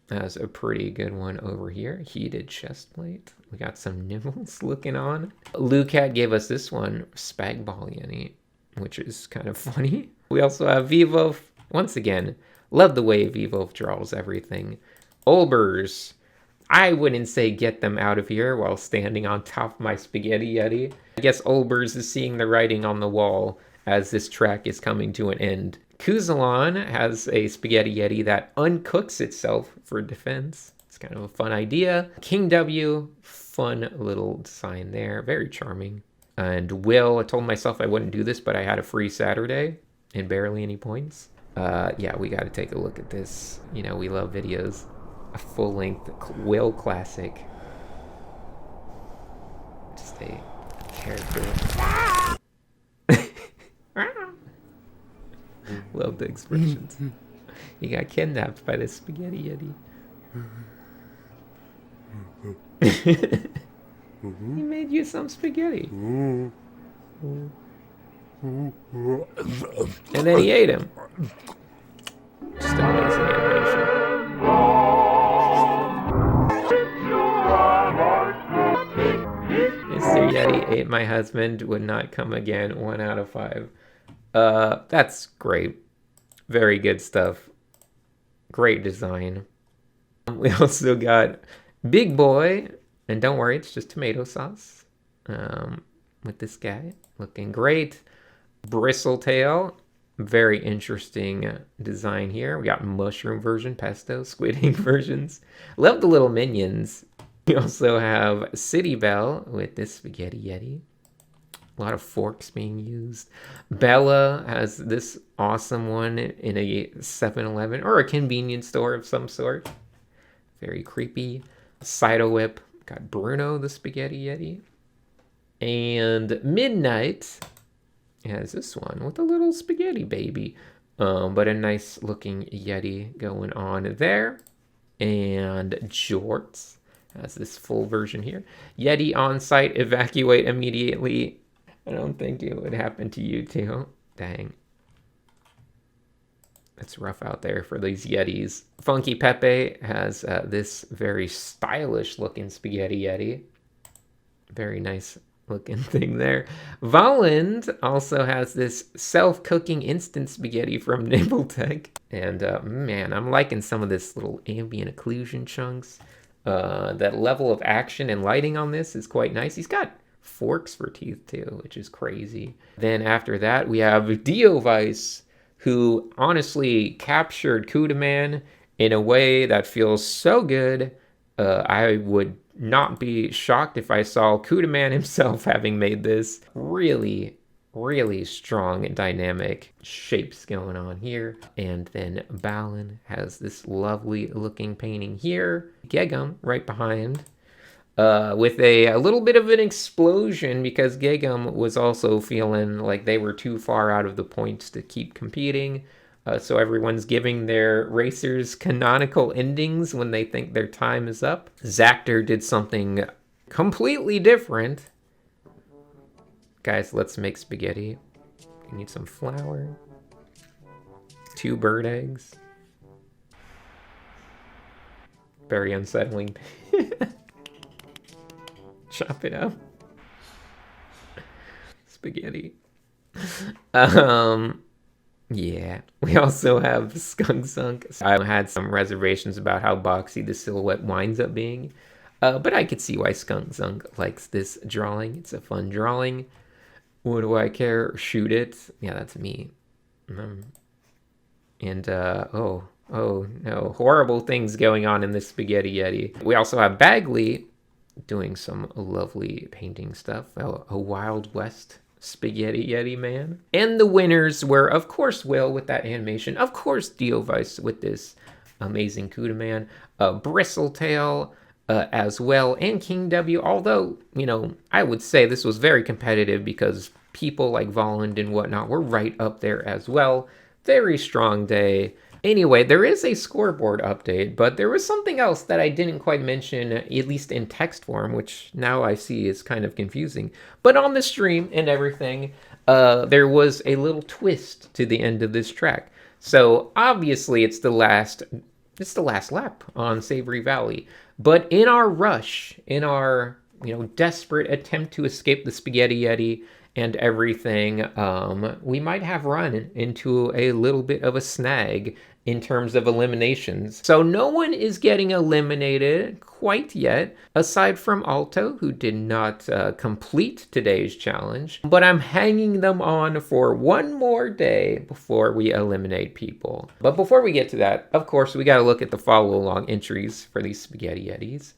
has a pretty good one over here. Heated chest plate. We got some nibbles looking on. Lucat gave us this one, Spagball Yeti, which is kind of funny. We also have Vivo. Once again, love the way Vivo draws everything. Olbers. I wouldn't say get them out of here while standing on top of my Spaghetti Yeti. I guess Olbers is seeing the writing on the wall as this track is coming to an end. Kuzalon has a Spaghetti Yeti that uncooks itself for defense. It's kind of a fun idea. King W, fun little design there. Very charming. And Will, I told myself I wouldn't do this, but I had a free Saturday and barely any points. Yeah, we got to take a look at this. You know, we love videos. A full-length Will classic. Just a character. Love the expressions. You got kidnapped by this Spaghetti Yeti. He made you some spaghetti. And then he ate him. Just amazing animation. Mr. Yeti ate my husband, would not come again. 1 out of 5. That's great. Very good stuff. Great design. We also got Big Boy, and don't worry, it's just tomato sauce. With this guy looking great. Bristletail, very interesting design here. We got mushroom version, pesto, squid ink versions. Love the little minions. We also have City Belle with this Spaghetti Yeti. A lot of forks being used. Bella has this awesome one in a 7-Eleven or a convenience store of some sort. Very creepy. Cido Whip. Got Bruno the Spaghetti Yeti. And Midnight has this one with a little spaghetti baby. But a nice looking Yeti going on there. And Jorts has this full version here. Yeti on site, evacuate immediately. I don't think it would happen to you too. Dang. It's rough out there for these Yetis. Funky Pepe has this very stylish looking Spaghetti Yeti. Very nice looking thing there. Voland also has this self-cooking instant spaghetti from Nibbletech. And man, I'm liking some of this little ambient occlusion chunks. That level of action and lighting on this is quite nice. He's got forks for teeth too, which is crazy. Then after that, we have Diovice, who honestly captured Kudaman in a way that feels so good. I would not be shocked if I saw Kudaman himself having made this. Really, really strong and dynamic shapes going on here. And then Balin has this lovely looking painting here. Gegum right behind. With a little bit of an explosion because Gegum was also feeling like they were too far out of the points to keep competing. So everyone's giving their racers canonical endings when they think their time is up. Zactor did something completely different. Guys, let's make spaghetti. You need some flour. 2 bird eggs. Very unsettling. Chop it up. Spaghetti. Yeah. We also have Skunk Sunk. I had some reservations about how boxy the silhouette winds up being. But I could see why Skunk Sunk likes this drawing. It's a fun drawing. What do I care? Shoot it. Yeah, that's me. Oh no, horrible things going on in this Spaghetti Yeti. We also have Bagley doing some lovely painting stuff. A Wild West Spaghetti Yeti man. And the winners were, of course, Will with that animation. Of course, Diovice with this amazing Cuda man. Bristletail as well, and King W. Although, you know, I would say this was very competitive because people like Volland and whatnot were right up there as well. Very strong day. Anyway, there is a scoreboard update, but there was something else that I didn't quite mention, at least in text form, which now I see is kind of confusing. But on the stream and everything, there was a little twist to the end of this track. So obviously it's the last lap on Savory Valley. But in our rush, in our, you know, desperate attempt to escape the Spaghetti Yeti and everything, we might have run into a little bit of a snag in terms of eliminations. So no one is getting eliminated quite yet, aside from Alto, who did not complete today's challenge. But I'm hanging them on for one more day before we eliminate people. But before we get to that, of course, we got to look at the follow-along entries for these Spaghetti Yetis.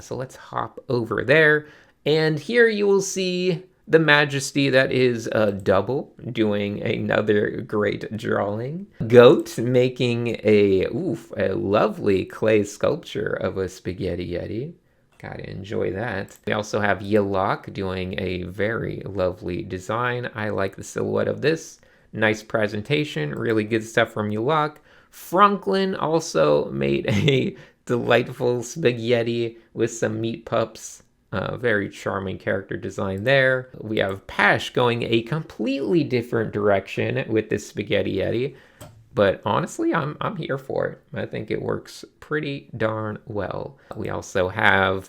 So let's hop over there. And here you will see the majesty that is Double doing another great drawing. Goat making a lovely clay sculpture of a Spaghetti Yeti. Gotta enjoy that. We also have Yalok doing a very lovely design. I like the silhouette of this. Nice presentation, really good stuff from Yalok. Franklin also made a delightful spaghetti with some meat pups. Very charming character design there. We have Pash going a completely different direction with this Spaghetti Yeti. But honestly, I'm here for it. I think it works pretty darn well. We also have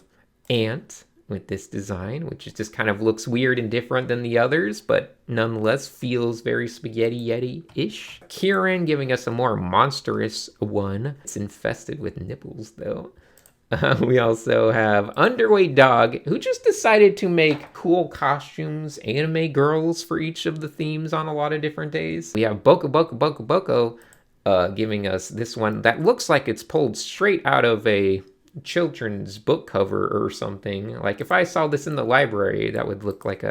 Ant with this design, which just kind of looks weird and different than the others, but nonetheless feels very Spaghetti Yeti-ish. Kieran giving us a more monstrous one. It's infested with nipples, though. We also have Underweight Dog, who just decided to make cool costumes, anime girls for each of the themes on a lot of different days. We have Boko Boko Boko Boko giving us this one that looks like it's pulled straight out of a children's book cover or something. Like if I saw this in the library, that would look like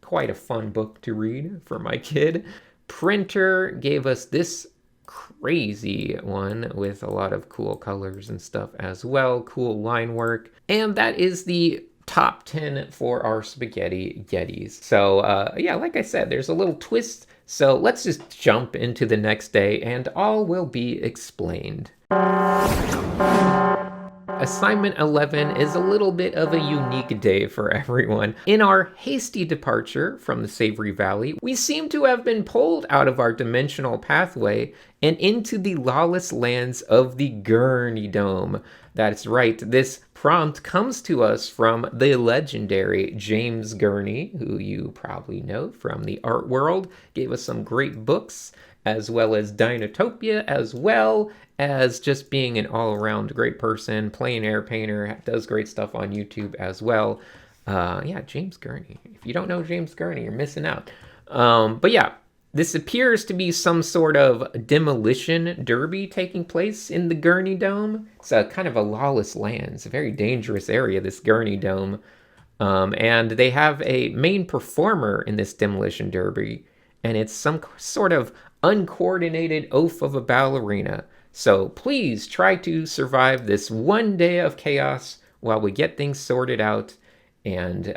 quite a fun book to read for my kid. Printer gave us this crazy one with a lot of cool colors and stuff as well. Cool line work. And that is the top 10 for our Spaghetti Yetis. So yeah, like I said, there's a little twist. So let's just jump into the next day and all will be explained. Assignment 11 is a little bit of a unique day for everyone. In our hasty departure from the Savory Valley, we seem to have been pulled out of our dimensional pathway and into the lawless lands of the Gurney Dome. That's right, this prompt comes to us from the legendary James Gurney, who you probably know from the art world, gave us some great books, as well as Dinotopia, as well as just being an all-around great person, plein air painter, does great stuff on YouTube as well. Yeah, James Gurney. If you don't know James Gurney, you're missing out. But yeah, this appears to be some sort of demolition derby taking place in the Gurney Dome. It's a kind of a lawless land. It's a very dangerous area, this Gurney Dome. And they have a main performer in this demolition derby, and it's some sort of uncoordinated oaf of a ballerina. So please try to survive this one day of chaos while we get things sorted out and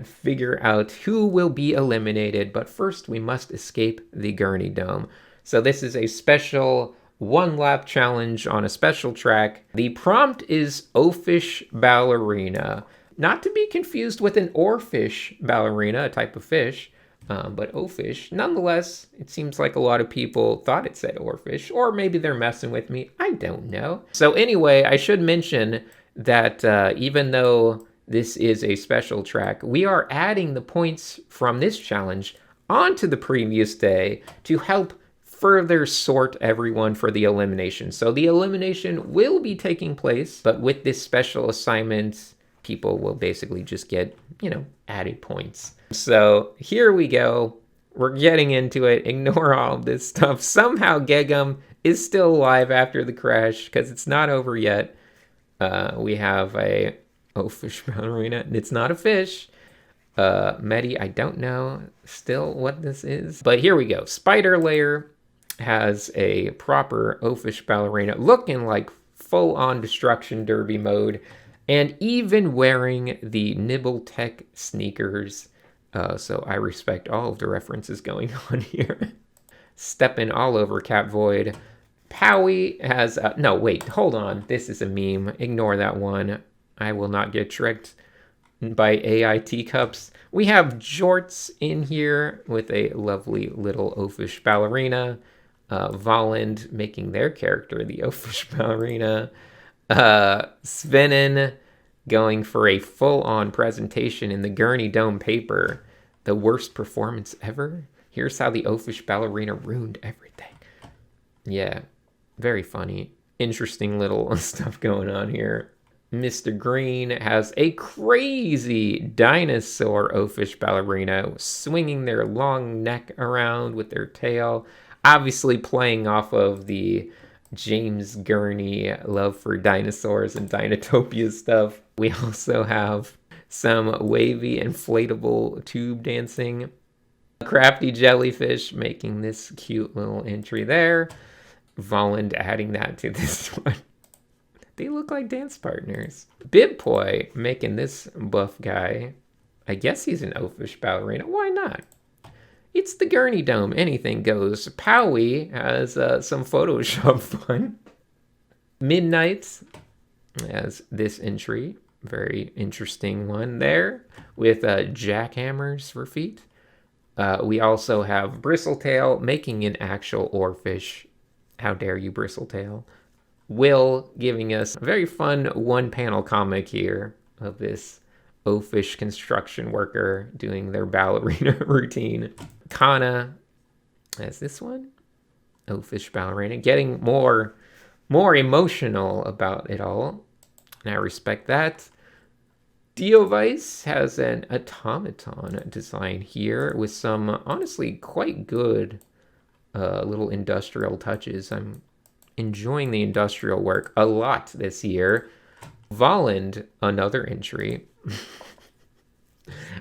figure out who will be eliminated. But first, we must escape the Gurney Dome. So this is a special 1-lap challenge on a special track. The prompt is Oafish Ballerina. Not to be confused with an oarfish ballerina, a type of fish, but Oafish. Nonetheless, it seems like a lot of people thought it said oarfish, or maybe they're messing with me. I don't know. So anyway, I should mention that even though this is a special track, we are adding the points from this challenge onto the previous day to help further sort everyone for the elimination. So the elimination will be taking place, but with this special assignment, people will basically just get, added points. So here we go. We're getting into it. Ignore all of this stuff. Somehow Gegum is still alive after the crash because it's not over yet. We have a Oafish ballerina. It's not a fish. Medi, I don't know still what this is. But here we go. Spider Layer has a proper Oafish ballerina looking like full-on destruction derby mode, and even wearing the Nibble Tech sneakers. So I respect all of the references going on here. Stepping all over Cat Void. Powie has... no, wait, hold on. This is a meme. Ignore that one. I will not get tricked by AI teacups. We have Jorts in here with a lovely little Oafish ballerina. Volland making their character the Oafish ballerina. Svenin going for a full-on presentation in the Gurney Dome paper. The worst performance ever. Here's how the Oafish ballerina ruined everything. Yeah, very funny. Interesting little stuff going on here. Mr. Green has a crazy dinosaur Oafish ballerina swinging their long neck around with their tail. Obviously playing off of the James Gurney love for dinosaurs and Dinotopia stuff. We also have some wavy inflatable tube dancing. Crafty jellyfish making this cute little entry there. Volland adding that to this one. They look like dance partners. Bibpoi making this buff guy. I guess he's an Oafish ballerina. Why not? It's the Gurney Dome. Anything goes. Powie has some Photoshop fun. Midnight has this entry. Very interesting one there. With jackhammers for feet. We also have Bristletail making an actual oarfish. How dare you, Bristletail. Will giving us a very fun one-panel comic here of this Oafish construction worker doing their ballerina routine. Kana has this one. Oafish ballerina. Getting more emotional about it all. And I respect that. Diovice has an automaton design here with some honestly quite good little industrial touches. I'm enjoying the industrial work a lot this year. Volland, another entry.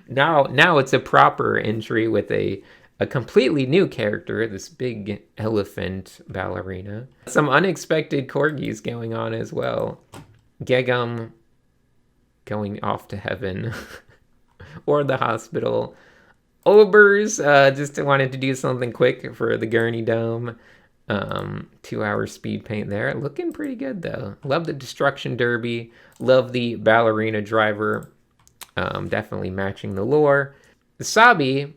Now it's a proper entry with a completely new character, this big elephant ballerina. Some unexpected corgis going on as well. Gegum going off to heaven or the hospital. Obers just wanted to do something quick for the Gurney Dome. 2-hour speed paint there. Looking pretty good though. Love the destruction derby. Love the ballerina driver. Definitely matching the lore. Sabi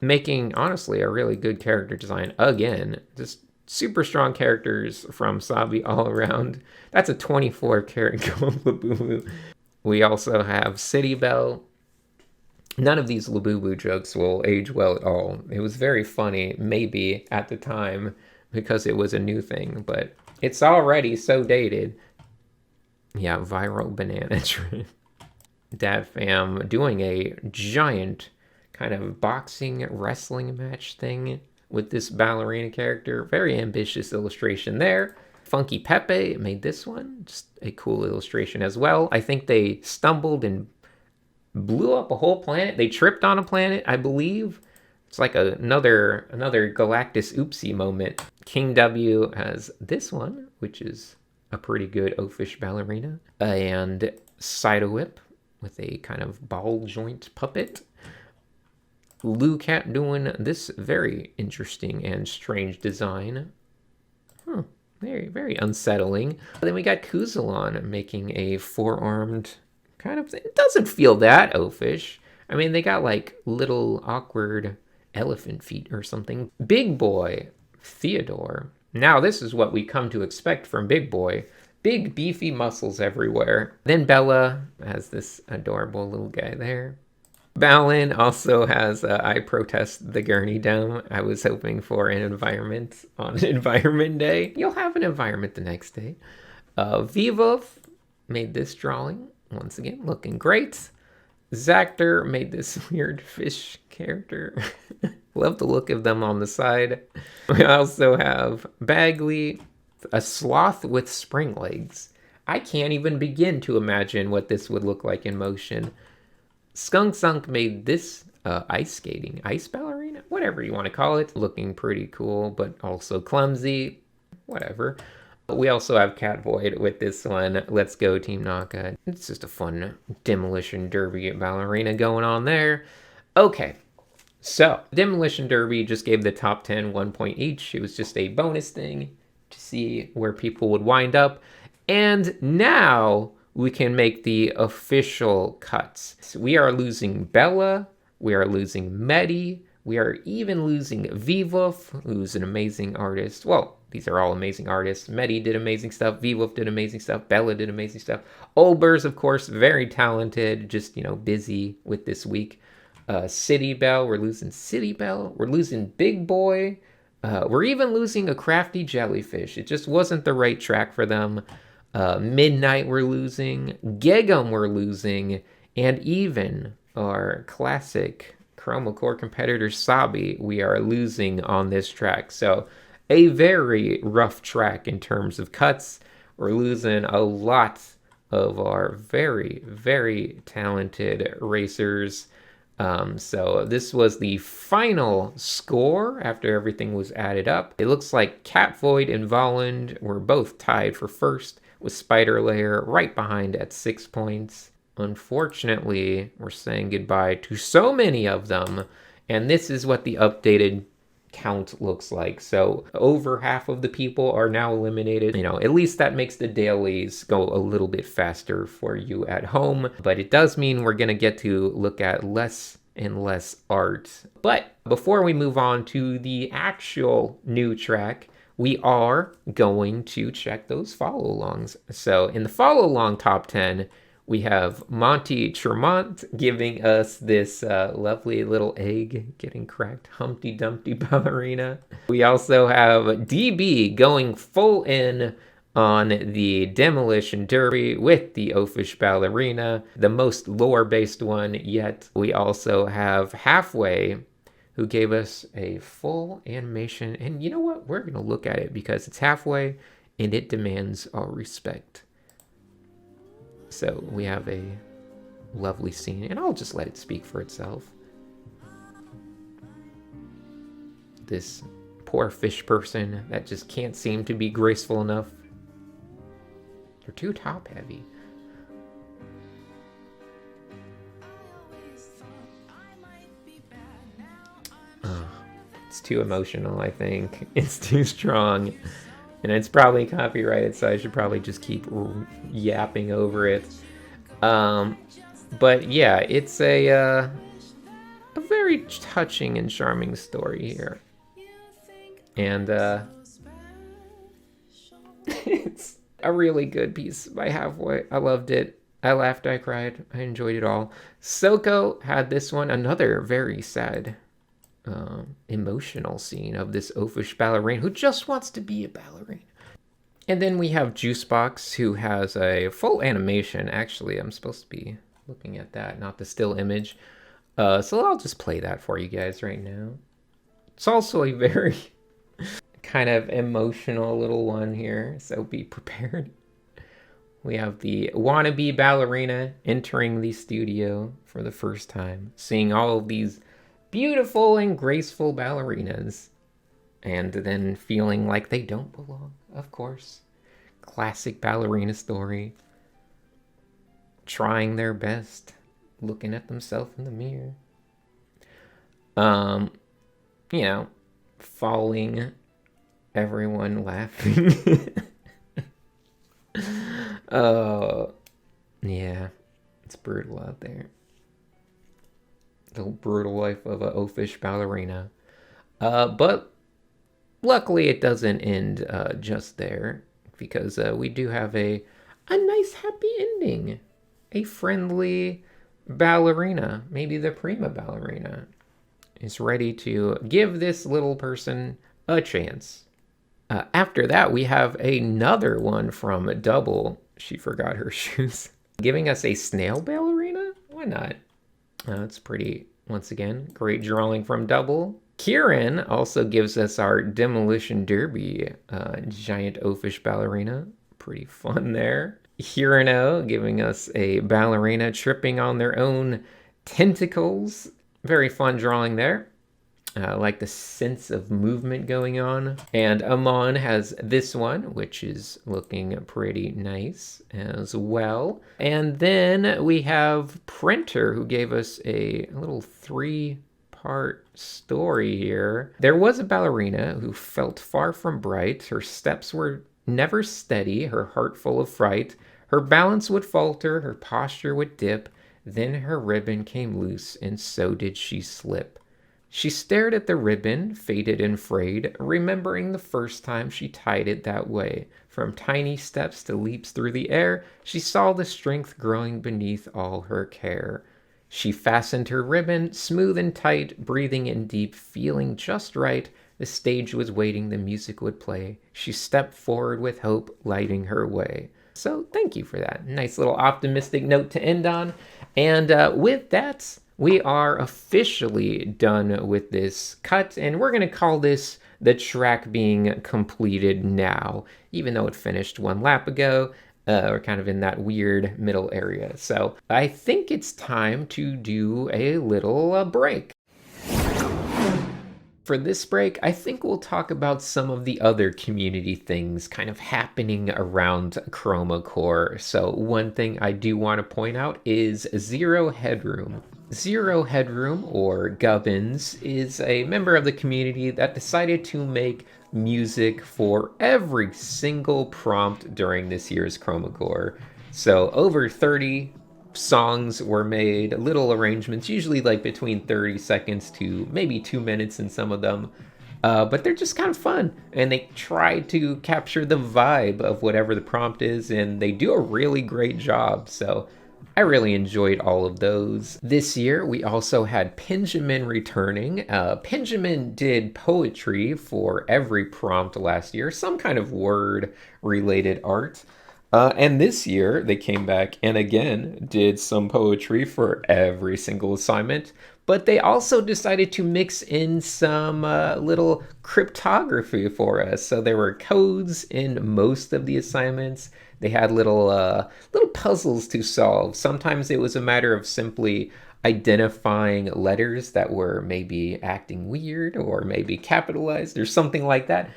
making honestly a really good character design again. Just super strong characters from Sabi all around. That's a 24 karat gold Labubu. We also have City Bell. None of these Labubu jokes will age well at all. It was very funny, maybe at the time, because it was a new thing, but it's already so dated. Yeah, viral banana trip. Dad Fam doing a giant kind of boxing wrestling match thing with this ballerina character. Very ambitious illustration there. Funky Pepe made this one. Just a cool illustration as well. I think they stumbled and blew up a whole planet. They tripped on a planet, I believe. It's like another Galactus oopsie moment. King W has this one, which is a pretty good Oafish ballerina. And Sidewhip with a kind of ball joint puppet. Lou Cat doing this very interesting and strange design. Very, very unsettling. Then we got Kuzalon making a four-armed kind of thing. It doesn't feel that oafish. I mean, they got like little awkward elephant feet or something. Big Boy Theodore. Now this is what we come to expect from Big Boy. Big beefy muscles everywhere. Then Bella has this adorable little guy there. Balin also has I Protest the Gurney Dome. I was hoping for an environment on Environment Day. You'll have an environment the next day. Vivov made this drawing. Once again, looking great. Zactor made this weird fish character. Love the look of them on the side. We also have Bagley, a sloth with spring legs. I can't even begin to imagine what this would look like in motion. Skunk Sunk made this ice ballerina, whatever you want to call it. Looking pretty cool, but also clumsy, whatever. We also have Cat Void with this one. Let's go Team NAKA. It's just a fun demolition derby ballerina going on there. Okay, so demolition derby just gave the top 10 1 point each. It was just a bonus thing to see where people would wind up. And now we can make the official cuts. So we are losing Bella, we are losing Medi, we are even losing Vivov, who's an amazing artist. Well, these are all amazing artists. Medi did amazing stuff, Vivov did amazing stuff, Bella did amazing stuff. Olbers, of course, very talented, just, busy with this week. City Bell, we're losing City Bell, we're losing Big Boy, we're even losing a crafty jellyfish. It just wasn't the right track for them. Midnight we're losing, Gegum we're losing, and even our classic Chroma Corps competitor Sabi we are losing on this track. So a very rough track in terms of cuts. We're losing a lot of our very, very talented racers. So this was the final score after everything was added up. It looks like Cat Void and Volland were both tied for first, with Spider Layer right behind at 6 points. Unfortunately, we're saying goodbye to so many of them, and this is what the updated count looks like. So over half of the people are now eliminated. At least that makes the dailies go a little bit faster for you at home, but it does mean we're gonna get to look at less and less art. But before we move on to the actual new track, we are going to check those follow-alongs. So in the follow-along top 10, we have Monty Tremont giving us this lovely little egg getting cracked Humpty Dumpty ballerina. We also have DB going full in on the Demolition Derby with the Oafish ballerina, the most lore-based one yet. We also have Halfway, who gave us a full animation. And you know what? We're going to look at it because it's Halfway and it demands our respect. So we have a lovely scene, and I'll just let it speak for itself. This poor fish person that just can't seem to be graceful enough. They're too top heavy. It's too emotional, I think. It's too strong. And it's probably copyrighted, so I should probably just keep yapping over it. But yeah, it's a very touching and charming story here. And it's a really good piece by Halfway. I loved it. I laughed, I cried, I enjoyed it all. Soko had this one, another very sad emotional scene of this oafish ballerina who just wants to be a ballerina. And then we have Juicebox, who has a full animation. Actually, I'm supposed to be looking at that, not the still image. So I'll just play that for you guys right now. It's also a very kind of emotional little one here, so be prepared. We have the wannabe ballerina entering the studio for the first time, seeing all of these beautiful and graceful ballerinas, and then feeling like they don't belong, of course. Classic ballerina story. Trying their best, looking at themselves in the mirror. You know, falling, everyone laughing. Yeah, it's brutal out there. The brutal life of a Oafish ballerina. But luckily it doesn't end just there, because we do have a nice happy ending. A friendly ballerina, maybe the prima ballerina, is ready to give this little person a chance. After that, we have another one from Double. She forgot her shoes. Giving us a snail ballerina? Why not? It's pretty, once again, great drawing from Double. Kieran also gives us our Demolition Derby giant Oafish ballerina. Pretty fun there. Hirano giving us a ballerina tripping on their own tentacles. Very fun drawing there. Like the sense of movement going on. And Amon has this one, which is looking pretty nice as well. And then we have Printer, who gave us a little 3-part story here. There was a ballerina who felt far from bright. Her steps were never steady, her heart full of fright. Her balance would falter, her posture would dip. Then her ribbon came loose, and so did she slip. She stared at the ribbon, faded and frayed, remembering the first time she tied it that way. From tiny steps to leaps through the air, she saw the strength growing beneath all her care. She fastened her ribbon, smooth and tight, breathing in deep, feeling just right. The stage was waiting, the music would play. She stepped forward with hope, lighting her way. So thank you for that. Nice little optimistic note to end on. And with that, we are officially done with this cut, and we're going to call this the track being completed now, even though it finished one lap ago. We're kind of in that weird middle area. So I think it's time to do a little break. For this break, I think we'll talk about some of the other community things kind of happening around Chroma Corps. So one thing I do want to point out is Zero Headroom. Zero Headroom, or Gubbins, is a member of the community that decided to make music for every single prompt during this year's Chroma Corps. So over 30 songs were made, little arrangements, usually like between 30 seconds to maybe 2 minutes in some of them. But they're just kind of fun, and they try to capture the vibe of whatever the prompt is, and they do a really great job. So I really enjoyed all of those. This year, we also had Benjamin returning. Benjamin did poetry for every prompt last year, some kind of word-related art. And this year, they came back and again did some poetry for every single assignment. But they also decided to mix in some little cryptography for us. So there were codes in most of the assignments. They had little puzzles to solve. Sometimes it was a matter of simply identifying letters that were maybe acting weird or maybe capitalized or something like that.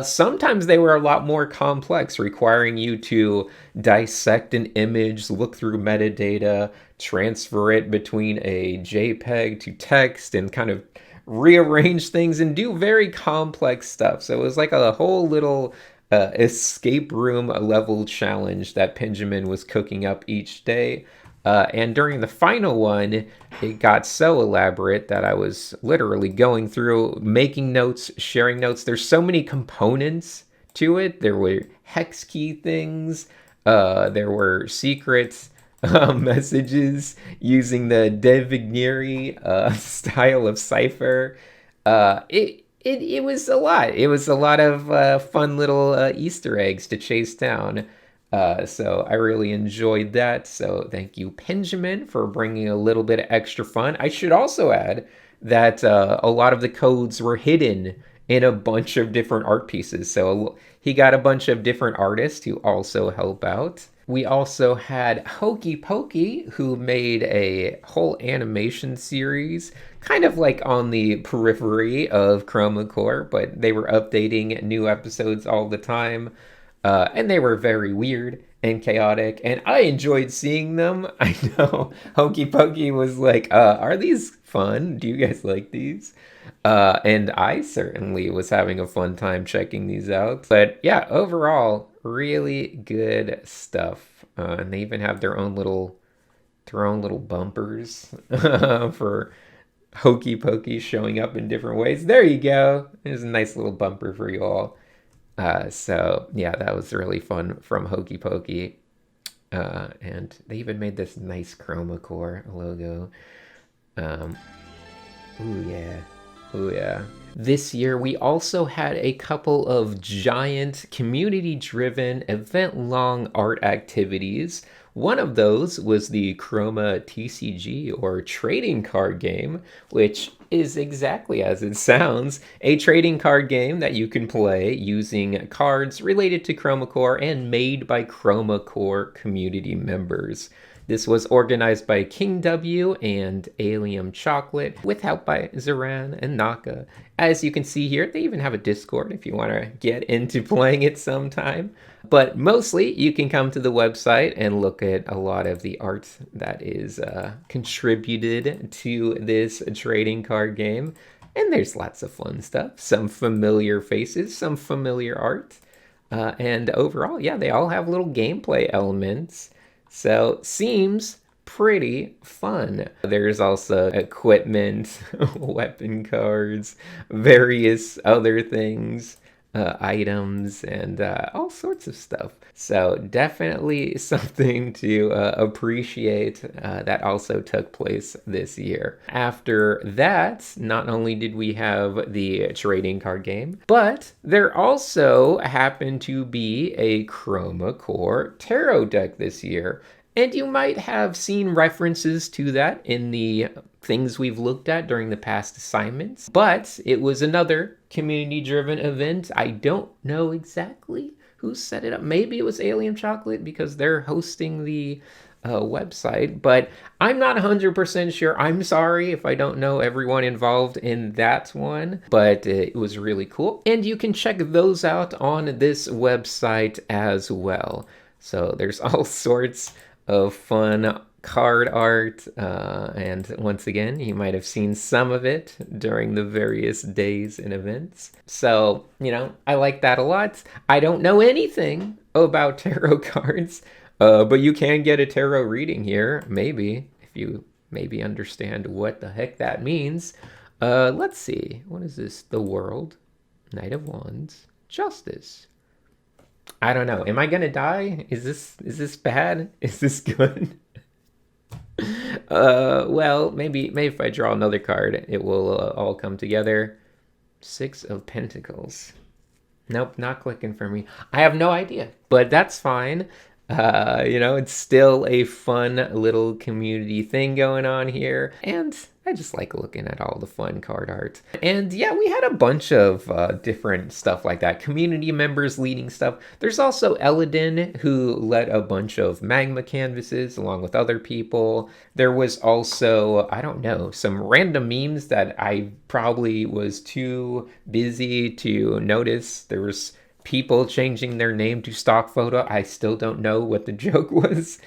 Sometimes they were a lot more complex, requiring you to dissect an image, look through metadata, transfer it between a JPEG to text, and kind of rearrange things and do very complex stuff. So it was like a whole little escape room level challenge that Benjamin was cooking up each day. And during the final one, it got so elaborate that I was literally going through, making notes, sharing notes. There's so many components to it. There were hex key things. There were secret messages using the De Vigneri style of cipher. It was a lot. It was a lot of fun little Easter eggs to chase down. So I really enjoyed that. So thank you, Benjamin, for bringing a little bit of extra fun. I should also add that a lot of the codes were hidden in a bunch of different art pieces. So he got a bunch of different artists who also help out. We also had Hokey Pokey, who made a whole animation series, kind of like on the periphery of Chroma Corps, but they were updating new episodes all the time. And they were very weird and chaotic, and I enjoyed seeing them. I know Hokey Pokey was like, are these fun? Do you guys like these? And I certainly was having a fun time checking these out. But yeah, overall, really good stuff. And they even have their own little bumpers for Hokey Pokey showing up in different ways. There you go. There's a nice little bumper for you all. So yeah, that was really fun from Hokey Pokey. And they even made this nice Chroma Corps logo. Ooh yeah. This year we also had a couple of giant community-driven event-long art activities. One of those was the Chroma TCG, or trading card game, which is exactly as it sounds, a trading card game that you can play using cards related to Chroma Corps and made by Chroma Corps community members. This was organized by King W and Alien Chocolate, with help by Zoran and NAKA. As you can see here, they even have a Discord if you want to get into playing it sometime. But mostly, you can come to the website and look at a lot of the art that is contributed to this trading card game. And there's lots of fun stuff. Some familiar faces, some familiar art. And overall, yeah, they all have little gameplay elements. So, seems pretty fun. There's also equipment, weapon cards, various other things, items, and all sorts of stuff. So, definitely something to appreciate that also took place this year. After that, not only did we have the trading card game, but there also happened to be a Chroma Corps tarot deck this year. And you might have seen references to that in the things we've looked at during the past assignments. But it was another community-driven event. I don't know exactly who set it up. Maybe it was Alien Chocolate because they're hosting the website. But I'm not 100% sure. I'm sorry if I don't know everyone involved in that one. But it was really cool. And you can check those out on this website as well. So there's all sorts of fun card art, and once again, you might have seen some of it during the various days and events. So, you know, I like that a lot. I don't know anything about tarot cards, but you can get a tarot reading here, maybe, if you maybe understand what the heck that means. Let's see, what is this? The World, Knight of Wands, Justice. I don't know. Am I gonna die? Is this bad? Is this good? Well, maybe if I draw another card, it will all come together. 6 of Pentacles. Nope, not clicking for me. I have no idea, but that's fine. You know, it's still a fun little community thing going on here, and I just like looking at all the fun card art. And yeah, we had a bunch of different stuff like that. Community members leading stuff. There's also Eladin, who led a bunch of magma canvases along with other people. There was also, I don't know, some random memes that I probably was too busy to notice. There was people changing their name to stock photo. I still don't know what the joke was.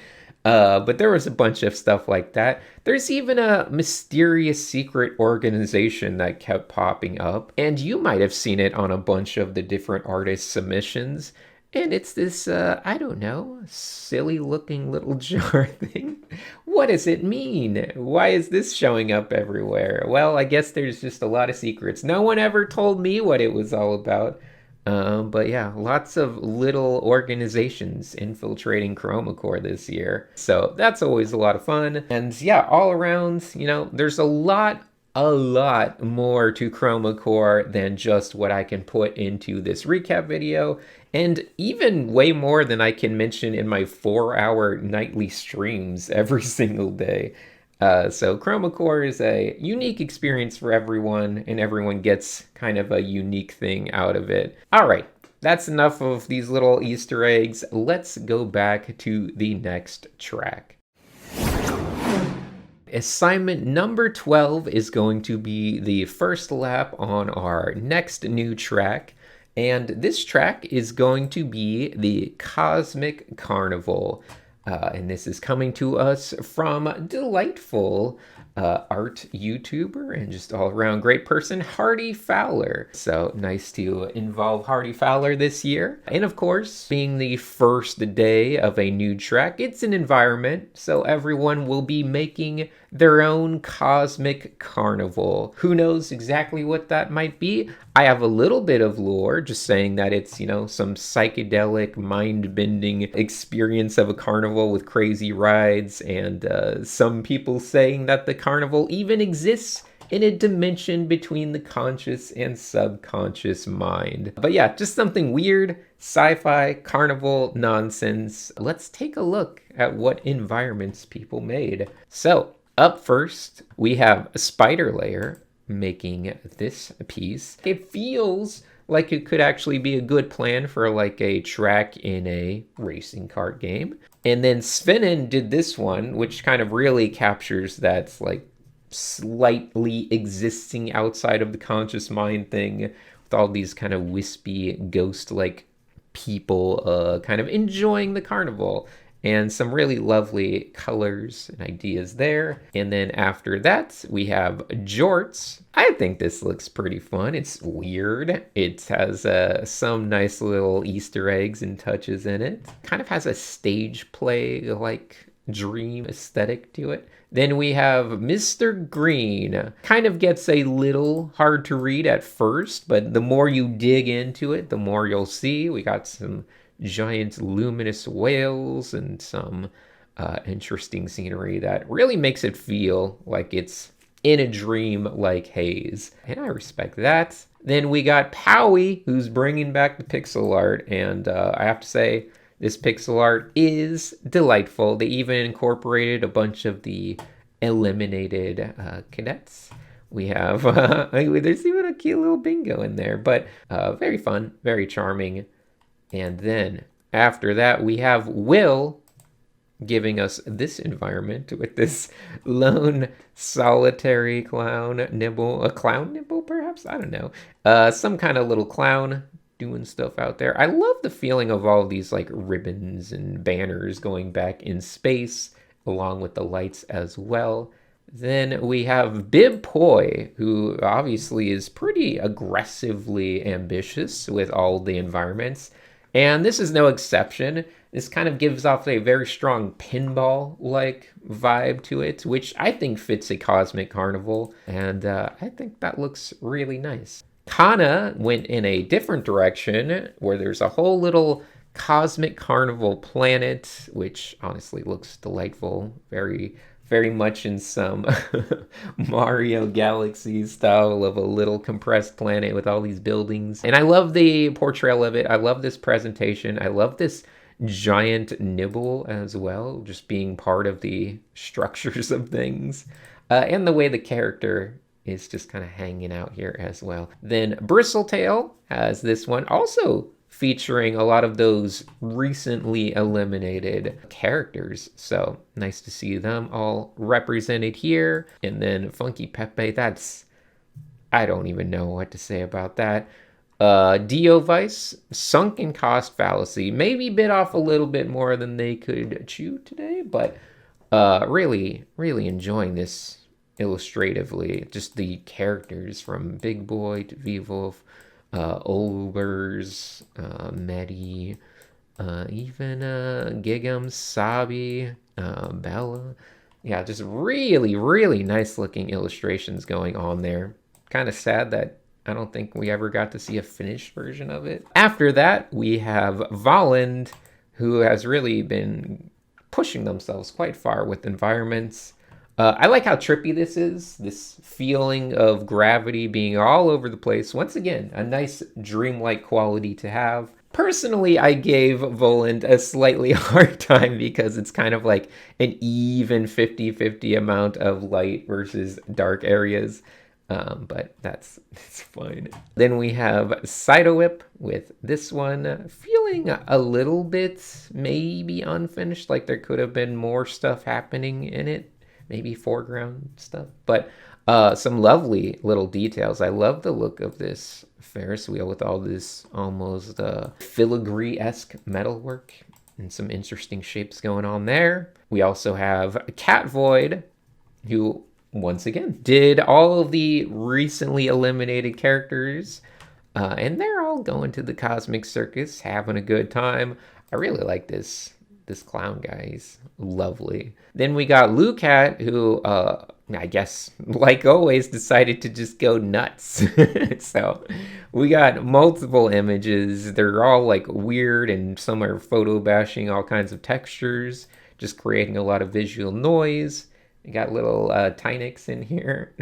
But there was a bunch of stuff like that. There's even a mysterious secret organization that kept popping up, and you might have seen it on a bunch of the different artist submissions. And it's this, I don't know, silly looking little jar thing. What does it mean? Why is this showing up everywhere? Well, I guess there's just a lot of secrets. No one ever told me what it was all about. But yeah, lots of little organizations infiltrating Chroma Corps this year. So that's always a lot of fun. And yeah, all around, you know, there's a lot more to Chroma Corps than just what I can put into this recap video. And even way more than I can mention in my 4-hour nightly streams every single day. So Chroma Corps is a unique experience for everyone, and everyone gets kind of a unique thing out of it. All right, that's enough of these little Easter eggs. Let's go back to the next track. Assignment number 12 is going to be the first lap on our next new track. And this track is going to be the Cosmic Carnival. And this is coming to us from delightful art YouTuber and just all around great person, Hardy Fowler. So nice to involve Hardy Fowler this year. And of course, being the first day of a new track, it's an environment, so everyone will be making their own cosmic carnival. Who knows exactly what that might be? I have a little bit of lore, just saying that it's, you know, some psychedelic, mind-bending experience of a carnival with crazy rides, and some people saying that the carnival even exists in a dimension between the conscious and subconscious mind. But yeah, just something weird, sci-fi, carnival nonsense. Let's take a look at what environments people made. So, up first, we have Spider Layer making this piece. It feels like it could actually be a good plan for like a track in a racing kart game. And then Svenin did this one, which kind of really captures that like slightly existing outside of the conscious mind thing, with all these kind of wispy ghost-like people kind of enjoying the carnival. And some really lovely colors and ideas there. And then after that, we have Jorts. I think this looks pretty fun. It's weird. It has some nice little Easter eggs and touches in it. Kind of has a stage play-like dream aesthetic to it. Then we have Mr. Green. Kind of gets a little hard to read at first, but the more you dig into it, the more you'll see. We got some giant luminous whales and some interesting scenery that really makes it feel like it's in a dream like haze. And I respect that. Then we got Powie, who's bringing back the pixel art. And I have to say, this pixel art is delightful. They even incorporated a bunch of the eliminated cadets. We have, there's even a cute little bingo in there, but very fun, very charming. And then after that, we have Will giving us this environment with this lone solitary clown nibble. A clown nibble, perhaps? I don't know. Some kind of little clown doing stuff out there. I love the feeling of all these like ribbons and banners going back in space, along with the lights as well. Then we have Bib Poi, who obviously is pretty aggressively ambitious with all the environments. And this is no exception. This kind of gives off a very strong pinball-like vibe to it, which I think fits a cosmic carnival. And I think that looks really nice. Kana went in a different direction, where there's a whole little cosmic carnival planet, which honestly looks delightful. Very, very much in some Mario Galaxy style of a little compressed planet with all these buildings. And I love the portrayal of it. I love this presentation. I love this giant nibble as well, just being part of the structures of things. And the way the character is just kind of hanging out here as well. Then Bristletail has this one, also featuring a lot of those recently eliminated characters. So nice to see them all represented here. And then Funky Pepe, I don't even know what to say about that. Diovice, Sunken Cost Fallacy, maybe bit off a little bit more than they could chew today, but really, really enjoying this illustratively. Just the characters from Big Boy to Vvolf, Olbers, Medi, even Gigum, Sabi, Bella. Yeah, just really, really nice looking illustrations going on there. Kind of sad that I don't think we ever got to see a finished version of it. After that, we have Volland, who has really been pushing themselves quite far with environments. I like how trippy this is, this feeling of gravity being all over the place. Once again, a nice dreamlike quality to have. Personally, I gave Voland a slightly hard time because it's kind of like an even 50-50 amount of light versus dark areas. But it's fine. Then we have Cytowhip with this one, feeling a little bit maybe unfinished, like there could have been more stuff happening in it. Maybe foreground stuff, but Some lovely little details. I love the look of this Ferris wheel with all this almost filigree-esque metalwork and some interesting shapes going on there. We also have Cat Void, who once again did all of the recently eliminated characters, and they're all going to the Cosmic Circus, having a good time. I really like this clown guy. He's lovely. Then we got Lucat, who I guess, like always, decided to just go nuts. So we got multiple images. They're all like weird, and some are photo bashing all kinds of textures, just creating a lot of visual noise. We got little Sinix in here,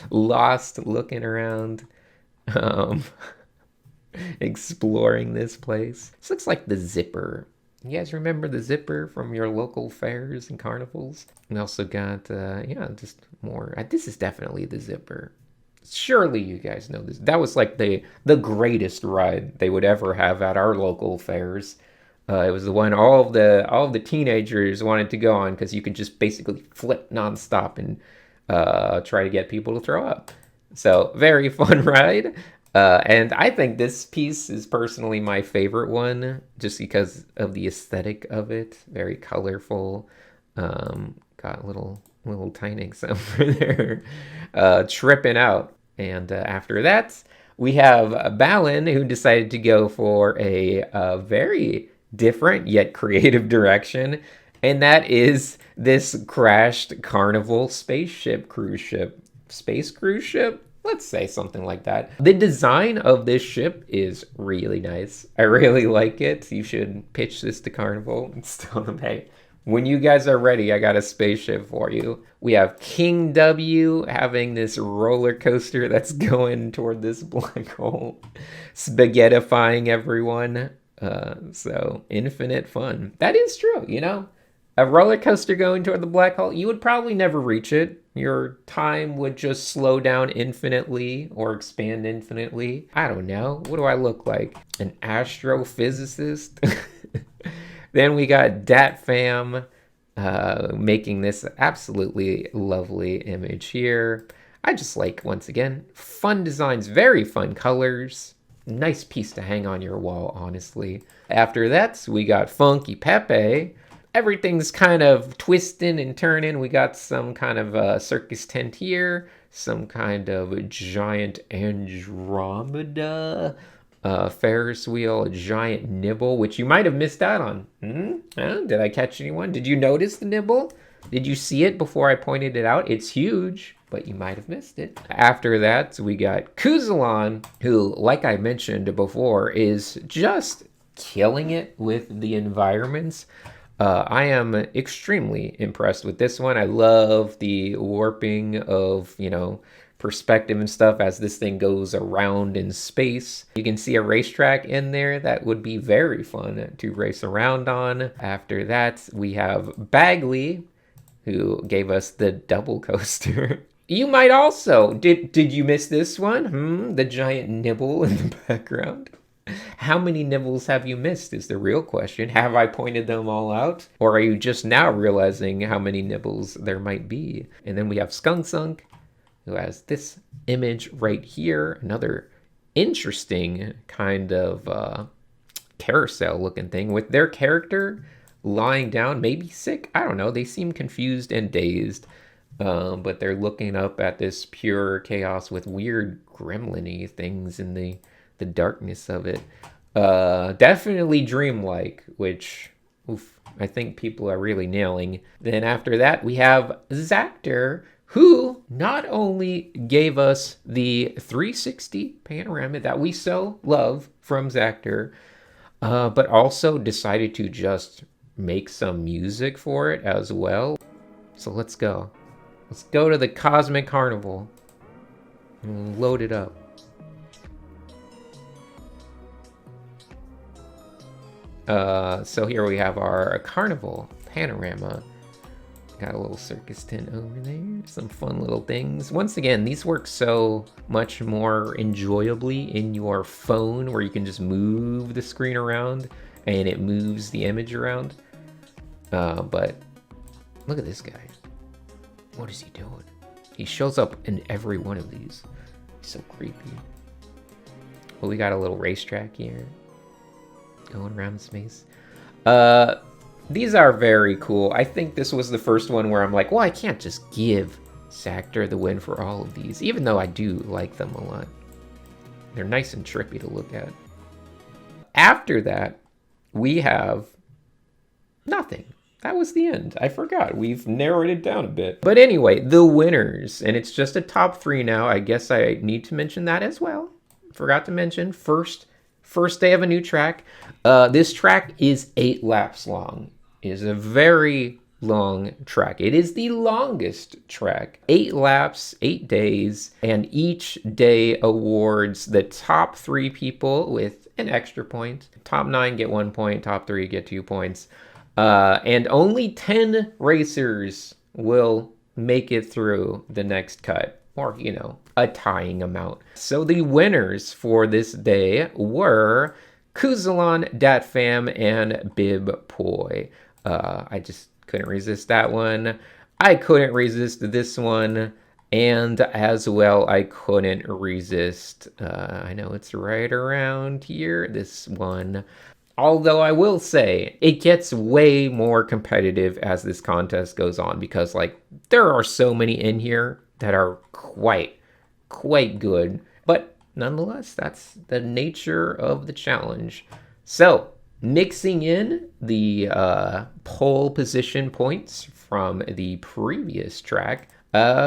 lost, looking around, exploring this place. This looks like the Zipper. You guys remember the Zipper from your local fairs and carnivals? We also got, just more. This is definitely the Zipper. Surely you guys know this. That was like the greatest ride they would ever have at our local fairs. It was the one all of the teenagers wanted to go on because you could just basically flip nonstop and try to get people to throw up. So very fun ride. And I think this piece is personally my favorite one, just because of the aesthetic of it. Very colorful. Got little Sinix over there tripping out. And after that, we have Balin, who decided to go for a very different yet creative direction. And that is this crashed Carnival spaceship cruise ship. Space cruise ship? Let's say something like that. The design of this ship is really nice. I really like it. You should pitch this to Carnival and tell them, hey, when you guys are ready, I got a spaceship for you. We have King W having this roller coaster that's going toward this black hole, spaghettifying everyone. So infinite fun. That is true, you know? A roller coaster going toward the black hole, you would probably never reach it. Your time would just slow down infinitely or expand infinitely. I don't know. What do I look like? An astrophysicist? Then we got Dat Fam making this absolutely lovely image here. I just like, once again, fun designs, very fun colors. Nice piece to hang on your wall, honestly. After that, we got Funky Pepe. Everything's kind of twisting and turning. We got some kind of circus tent here, some kind of giant Andromeda Ferris wheel, a giant nibble, which you might have missed out on. Did I catch anyone? Did you notice the nibble? Did you see it before I pointed it out? It's huge, but you might have missed it. After that, we got Kuzalon, who, like I mentioned before, is just killing it with the environments. I am extremely impressed with this one. I love the warping of, perspective and stuff as this thing goes around in space. You can see a racetrack in there that would be very fun to race around on. After that, we have Bagley, who gave us the double coaster. You might also, did you miss this one? The giant nibble in the background. How many nibbles have you missed is the real question. Have I pointed them all out? Or are you just now realizing how many nibbles there might be? And then we have Skunk Sunk, who has this image right here. Another interesting kind of carousel looking thing with their character lying down, maybe sick. I don't know. They seem confused and dazed. But they're looking up at this pure chaos with weird gremlin-y things in the darkness of it. Definitely dreamlike, which I think people are really nailing. Then after that, we have Zactor, who not only gave us the 360 panorama that we so love from Zactor, but also decided to just make some music for it as well. So let's go. Let's go to the Cosmic Carnival and load it up. So here we have our Carnival panorama. Got a little circus tent over there. Some fun little things. Once again, these work so much more enjoyably in your phone, where you can just move the screen around and it moves the image around. But look at this guy. What is he doing? He shows up in every one of these. He's so creepy. Well, we got a little racetrack here. Going around this maze. These are very cool. I think this was the first one where I'm like, well, I can't just give Zactor the win for all of these, even though I do like them a lot. They're nice and trippy to look at. After that, we have nothing. That was the end. I forgot. We've narrowed it down a bit. But anyway, the winners. And it's just a top 3 now. I guess I need to mention that as well. Forgot to mention, first day of a new track. This track is 8 laps long. It is a very long track. It is the longest track. 8 laps, 8 days, and each day awards the top 3 people with an extra point. Top 9 get 1 point, top 3 get 2 points. And only 10 racers will make it through the next cut, or, you know, a tying amount. So the winners for this day were Kuzalon, Datfam, and Bib Poi. I just couldn't resist that one. I couldn't resist this one. And as well, I couldn't resist, I know it's right around here, this one. Although I will say, it gets way more competitive as this contest goes on, because, like, there are so many in here that are quite good. But nonetheless, that's the nature of the challenge. So, mixing in the pole position points from the previous track,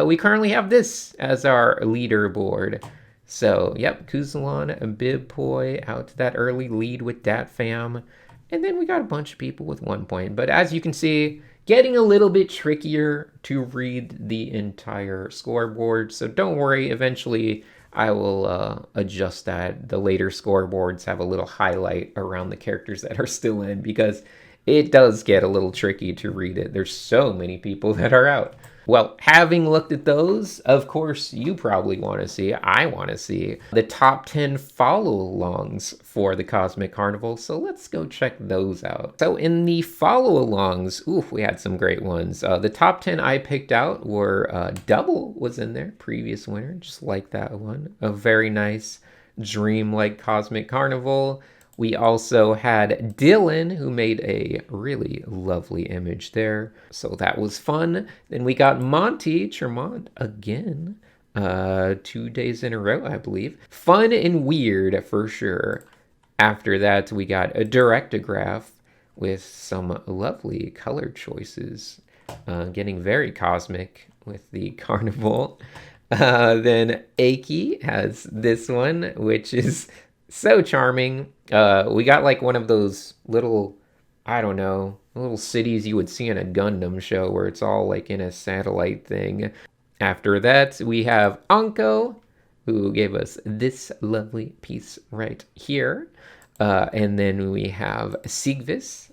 we currently have this as our leaderboard. So, yep, Kuzalon and Bib Poi out to that early lead with Datfam. And then we got a bunch of people with 1 point. But as you can see, getting a little bit trickier to read the entire scoreboard. So don't worry, eventually I will adjust that. The later scoreboards have a little highlight around the characters that are still in, because it does get a little tricky to read it. There's so many people that are out. Well, having looked at those, of course, you probably want to see, I want to see, the top 10 follow-alongs for the Cosmic Carnival, so let's go check those out. So in the follow-alongs, oof, we had some great ones. The top 10 I picked out were, Double was in there, previous winner, just like that one. A very nice dream-like Cosmic Carnival. We also had Dylan, who made a really lovely image there. So that was fun. Then we got Monty Tremont again. 2 days in a row, I believe. Fun and weird for sure. After that, we got a Directograph with some lovely color choices. Getting very cosmic with the carnival. Then Aki has this one, which is so charming. We got like one of those little, I don't know, little cities you would see in a Gundam show where it's all like in a satellite thing. After that, we have Anko, who gave us this lovely piece right here. And then we have Sigvis,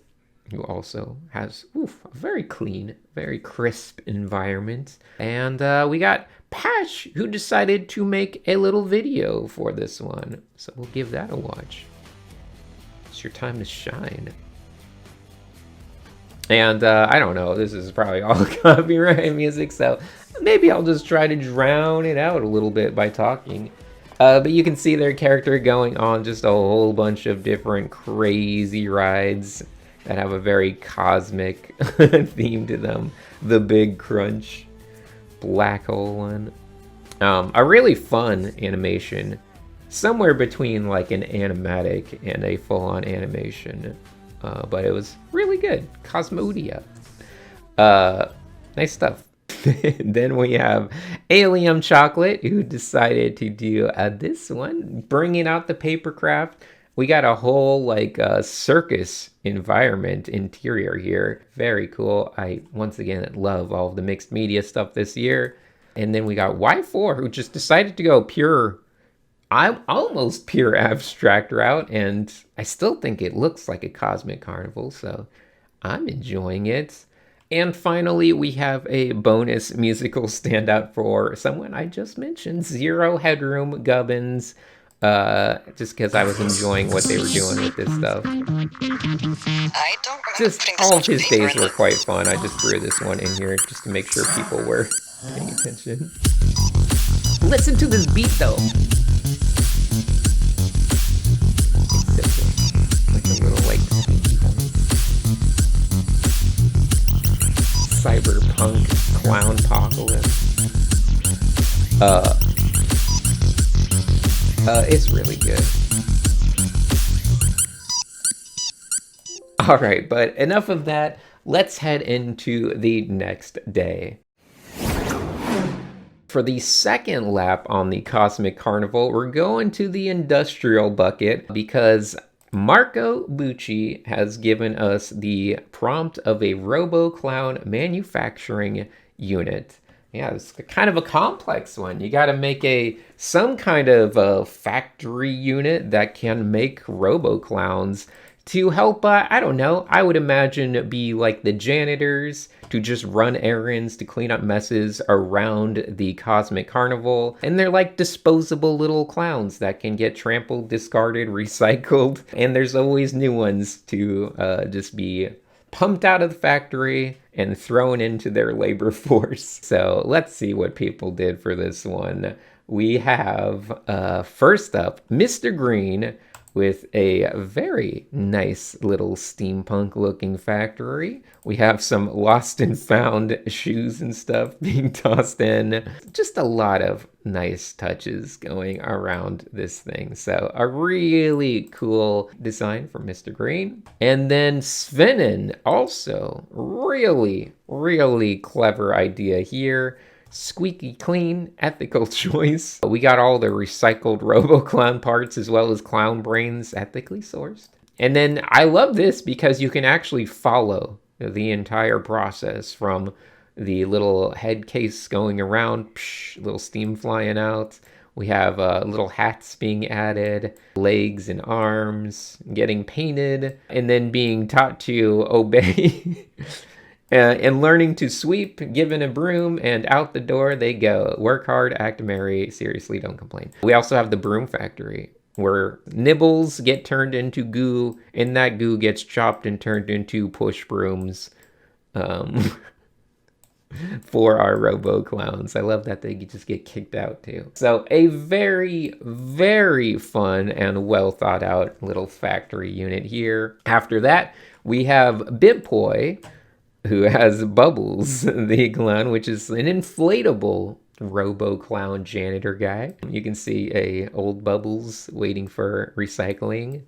who also has a very clean, very crisp environment. And we got Pash, who decided to make a little video for this one. So we'll give that a watch. It's your time to shine. And I don't know, this is probably all copyright music, so maybe I'll just try to drown it out a little bit by talking. But you can see their character going on just a whole bunch of different crazy rides that have a very cosmic theme to them. The Big Crunch, Black Hole one. A really fun animation, somewhere between like an animatic and a full-on animation. But it was really good. Cosmodia. Nice stuff. Then we have Alien Chocolate, who decided to do this one, bringing out the papercraft. We got a whole like circus environment interior here. Very cool. I once again love all of the mixed media stuff this year. And then we got Y4, who just decided to go pure, almost pure abstract route, and I still think it looks like a Cosmic Carnival, so I'm enjoying it. And finally, we have a bonus musical standout for someone I just mentioned, Zero Headroom Gubbins, just because I was enjoying what they were doing with this stuff. Just all of his days were quite fun. I just threw this one in here just to make sure people were Pay attention. Listen to this beat though. It's like a little like squeaky voice. Cyberpunk clown apocalypse. It's really good. All right, but enough of that. Let's head into the next day. For the second lap on the Cosmic Carnival, we're going to the industrial bucket because Marco Bucci has given us the prompt of a Robo-Clown manufacturing unit. Yeah, it's kind of a complex one. You got to make some kind of a factory unit that can make Robo-Clowns to help, I don't know, I would imagine be like the janitors to just run errands to clean up messes around the Cosmic Carnival. And they're like disposable little clowns that can get trampled, discarded, recycled. And there's always new ones to just be pumped out of the factory and thrown into their labor force. So let's see what people did for this one. We have, first up, Mr. Green, with a very nice little steampunk looking factory. We have some lost and found shoes and stuff being tossed in. Just a lot of nice touches going around this thing. So a really cool design from Mr. Green. And then Svennen, also really, really clever idea here. Squeaky clean, ethical choice. We got all the recycled Robo-Clown parts as well as clown brains ethically sourced. And then I love this because you can actually follow the entire process from the little head case going around, little steam flying out. We have little hats being added, legs and arms getting painted, and then being taught to obey. And learning to sweep, given a broom, and out the door they go. Work hard, act merry, seriously, don't complain. We also have the broom factory, where nibbles get turned into goo, and that goo gets chopped and turned into push brooms for our Robo-Clowns. I love that they just get kicked out too. So a very, very fun and well thought out little factory unit here. After that, we have Bipoi, who has Bubbles, the clown, which is an inflatable Robo-Clown janitor guy. You can see a old Bubbles waiting for recycling,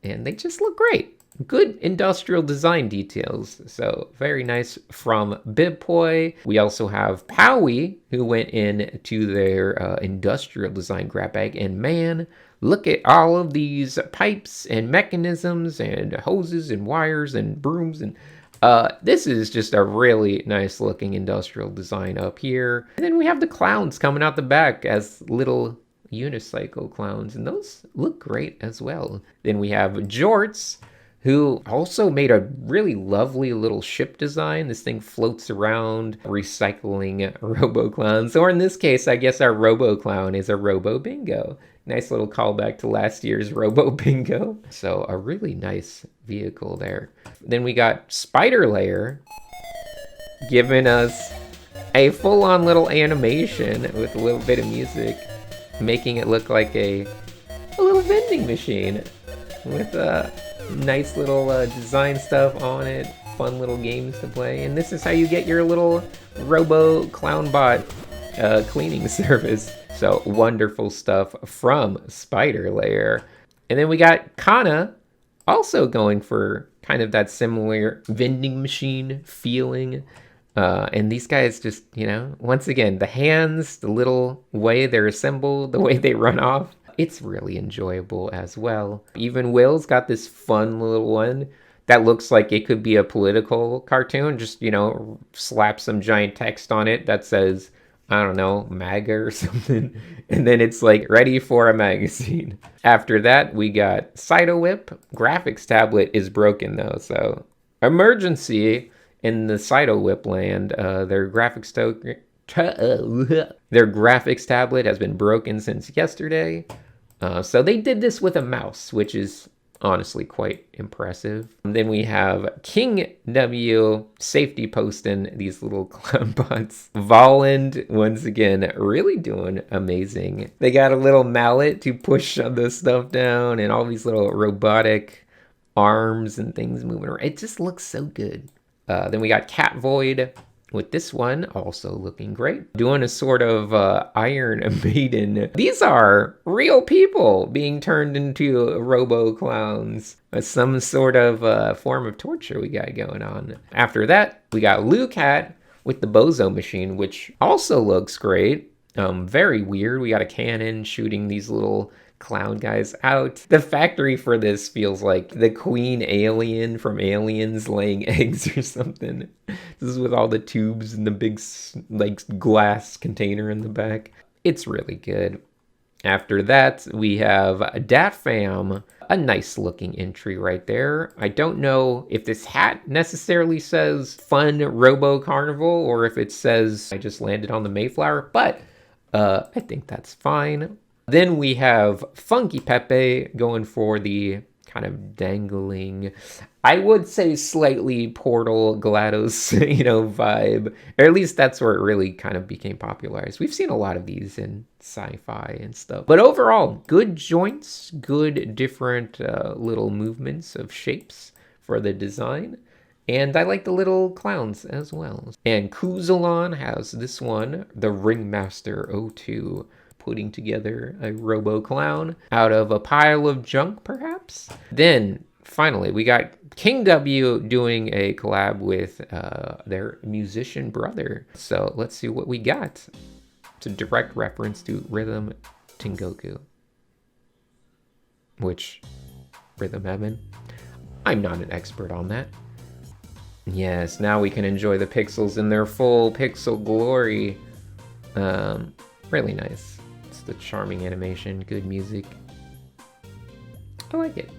and they just look great. Good industrial design details, so very nice from Bipoi. We also have Powie, who went in to their industrial design grab bag, and man, look at all of these pipes and mechanisms and hoses and wires and brooms and this is just a really nice looking industrial design up here. And then we have the clowns coming out the back as little unicycle clowns, and those look great as well. Then we have Jorts, who also made a really lovely little ship design. This thing floats around recycling Robo-Clowns. Or in this case, I guess our Robo-Clown is a Robo-Bingo. Nice little callback to last year's Robo-Bingo. So a really nice vehicle there. Then we got Spider Layer giving us a full-on little animation with a little bit of music, making it look like a little vending machine with nice little design stuff on it, fun little games to play. And this is how you get your little Robo-Clown bot cleaning service. So wonderful stuff from Spider Layer. And then we got Kana also going for kind of that similar vending machine feeling. And these guys just, you know, once again, the hands, the little way they're assembled, the way they run off, it's really enjoyable as well. Even Will's got this fun little one that looks like it could be a political cartoon. Just, you know, slap some giant text on it that says, I don't know, MAGA or something. And then it's like ready for a magazine. After that, we got Cyto Whip. Graphics tablet is broken though, so emergency in the Cyto Whip land. Their graphics tablet has been broken since yesterday. So they did this with a mouse, which is honestly quite impressive. And then we have King W safety posting these little clown bots. Volland, once again, really doing amazing. They got a little mallet to push the stuff down and all these little robotic arms and things moving around. It just looks so good. Then we got Cat Void with this one also looking great. Doing a sort of Iron Maiden. These are real people being turned into Robo-Clowns. Some sort of form of torture we got going on. After that, we got Lucat with the Bozo machine, which also looks great. Very weird. We got a cannon shooting these little clown guys out. The factory for this feels like the queen alien from Aliens laying eggs or something. This is with all the tubes and the big like glass container in the back. It's really good. After that, we have Dat Fam, a nice looking entry right there. I don't know if this hat necessarily says Fun Robo Carnival or if it says I just landed on the Mayflower, but I think that's fine. Then we have Funky Pepe going for the kind of dangling, I would say slightly Portal GLaDOS, vibe. Or at least that's where it really kind of became popularized. We've seen a lot of these in sci-fi and stuff. But overall, good joints, good different little movements of shapes for the design. And I like the little clowns as well. And Kuzalon has this one, the Ringmaster 02. Putting together a Robo-Clown out of a pile of junk, perhaps. Then, finally, we got King W doing a collab with their musician brother. So let's see what we got. It's a direct reference to Rhythm Tengoku. Which, Rhythm Heaven? I'm not an expert on that. Yes, now we can enjoy the pixels in their full pixel glory. Really nice. The charming animation, good music. I like it.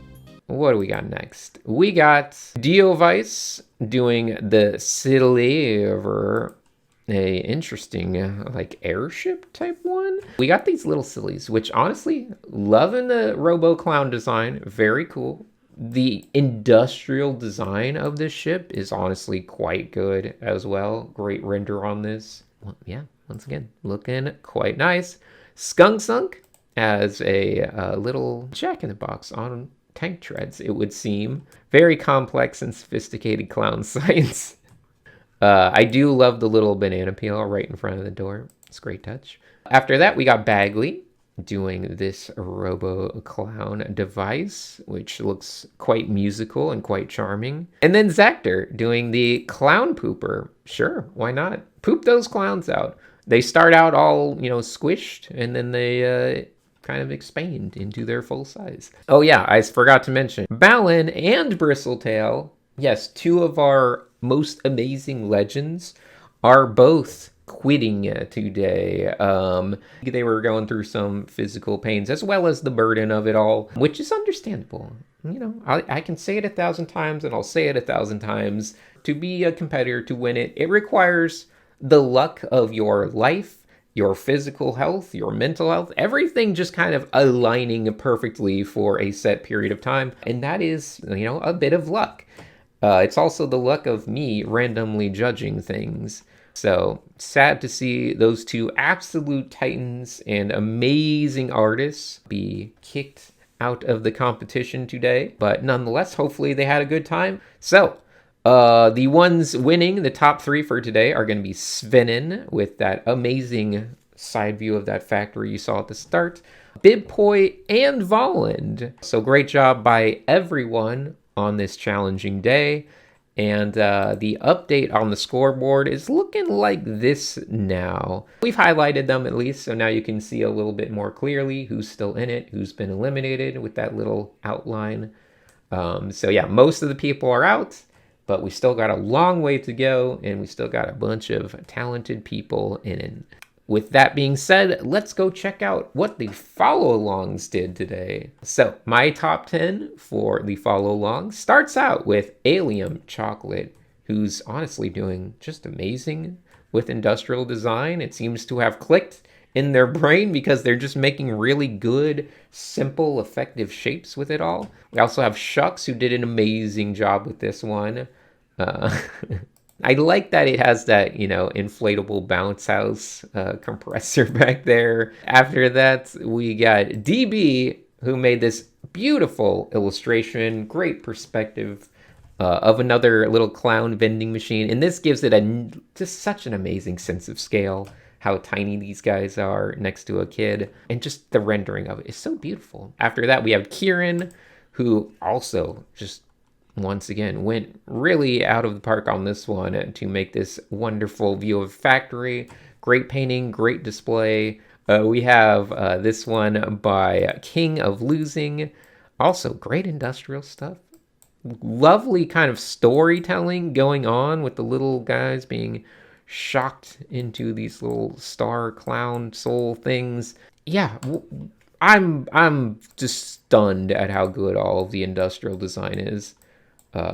What do we got next? We got Diovice doing the Silver, a interesting like airship type one. We got these little sillies, which honestly, loving the Robo-Clown design, very cool. The industrial design of this ship is honestly quite good as well. Great render on this. Well, yeah, once again, looking quite nice. Skunk Sunk as a little jack-in-the-box on tank treads, it would seem. Very complex and sophisticated clown science. I do love the little banana peel right in front of the door. It's a great touch. After that, we got Bagley doing this Robo-Clown device, which looks quite musical and quite charming. And then Zactor doing the Clown Pooper. Sure, why not? Poop those clowns out. They start out all, squished, and then they kind of expand into their full size. Oh yeah, I forgot to mention, Balin and Bristletail, yes, two of our most amazing legends, are both quitting today. They were going through some physical pains, as well as the burden of it all, which is understandable. I can say it 1,000 times, and I'll say it 1,000 times. To be a competitor, to win it, it requires the luck of your life, your physical health, your mental health, everything just kind of aligning perfectly for a set period of time. And that is, a bit of luck. It's also the luck of me randomly judging things. So sad to see those two absolute titans and amazing artists be kicked out of the competition today. But nonetheless, hopefully they had a good time. So the ones winning the top 3 for today are going to be Svenin with that amazing side view of that factory you saw at the start, Bibpoi, and Volland. So great job by everyone on this challenging day. And the update on the scoreboard is looking like this now. We've highlighted them at least, so now you can see a little bit more clearly who's still in it, who's been eliminated with that little outline. So yeah, most of the people are out. But we still got a long way to go, and we still got a bunch of talented people in it. With that being said, let's go check out what the follow-alongs did today. So, my top 10 for the follow-along starts out with Alien Chocolate, who's honestly doing just amazing with industrial design. It seems to have clicked in their brain because they're just making really good, simple, effective shapes with it all. We also have Shucks, who did an amazing job with this one. I like that it has that, inflatable bounce house compressor back there. After that, we got DB, who made this beautiful illustration, great perspective of another little clown vending machine. And this gives it just such an amazing sense of scale, how tiny these guys are next to a kid. And just the rendering of it is so beautiful. After that, we have Kieran, who also just once again went really out of the park on this one to make this wonderful view of factory. Great painting, great display. We have this one by King of Losing. Also great industrial stuff. Lovely kind of storytelling going on with the little guys being shocked into these little star clown soul things. Yeah, I'm just stunned at how good all of the industrial design is.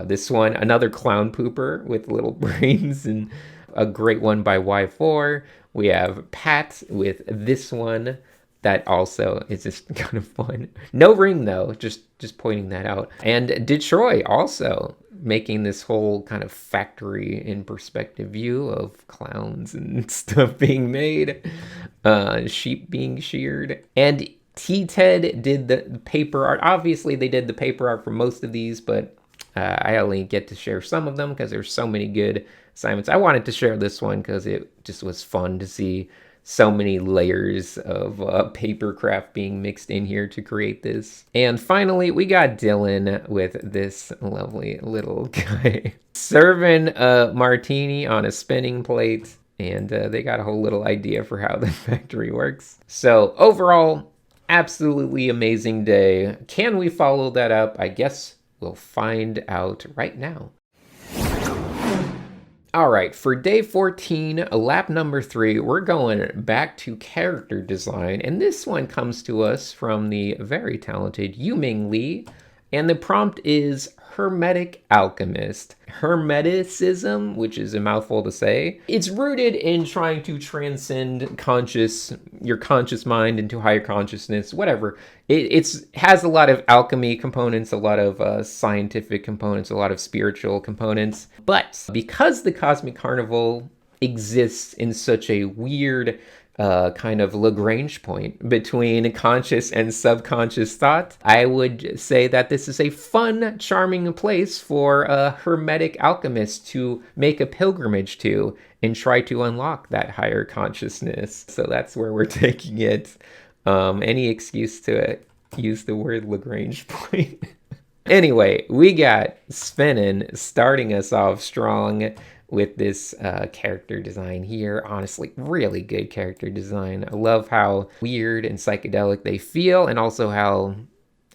This one, another clown pooper with little brains, and a great one by Y4. We have Pat with this one that also is just kind of fun. No ring though, just pointing that out. And Detroit also making this whole kind of factory in perspective view of clowns and stuff being made, sheep being sheared. And T-Ted did the paper art. Obviously they did the paper art for most of these, but I only get to share some of them because there's so many good assignments. I wanted to share this one because it just was fun to see so many layers of paper craft being mixed in here to create this. And finally, we got Dylan with this lovely little guy serving a martini on a spinning plate. And they got a whole little idea for how the factory works. So overall, absolutely amazing day. Can we follow that up? I guess we'll find out right now. All right, for day 14, lap number 3, we're going back to character design. And this one comes to us from the very talented Yuming Lee. And the prompt is Hermetic Alchemist. Hermeticism, which is a mouthful to say. It's rooted in trying to transcend your conscious mind into higher consciousness, whatever. It has a lot of alchemy components, a lot of scientific components, a lot of spiritual components. But because the Cosmic Carnival exists in such a weird kind of Lagrange point between conscious and subconscious thought, I would say that this is a fun, charming place for a Hermetic Alchemist to make a pilgrimage to and try to unlock that higher consciousness. So that's where we're taking it. Any excuse to use the word Lagrange point. Anyway, we got Spinnin starting us off strong with this character design here. Honestly, really good character design. I love how weird and psychedelic they feel, and also how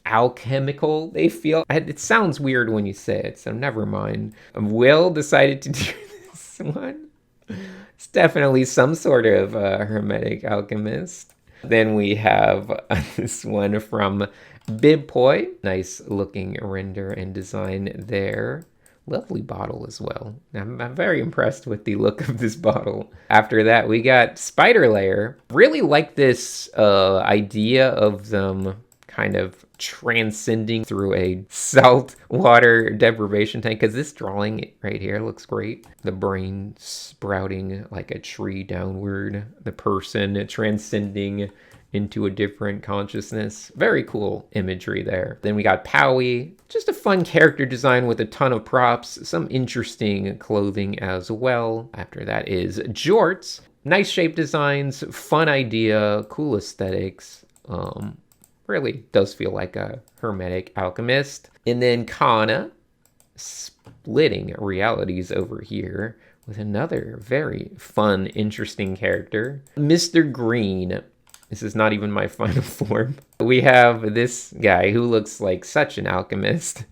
alchemical they feel. It sounds weird when you say it, so never mind. Will decided to do this one. It's definitely some sort of Hermetic Alchemist. Then we have this one from Bibpoi. Nice looking render and design there. Lovely bottle as well. I'm very impressed with the look of this bottle. After that, we got Spider Layer. Really like this idea of them kind of transcending through a salt water deprivation tank, because this drawing right here looks great. The brain sprouting like a tree downward. The person transcending into a different consciousness. Very cool imagery there. Then we got Powie, just a fun character design with a ton of props, some interesting clothing as well. After that is Jorts, nice shape designs, fun idea, cool aesthetics. Really does feel like a Hermetic Alchemist. And then Kana, splitting realities over here with another very fun, interesting character. Mr. Green. This is not even my final form. We have this guy who looks like such an alchemist.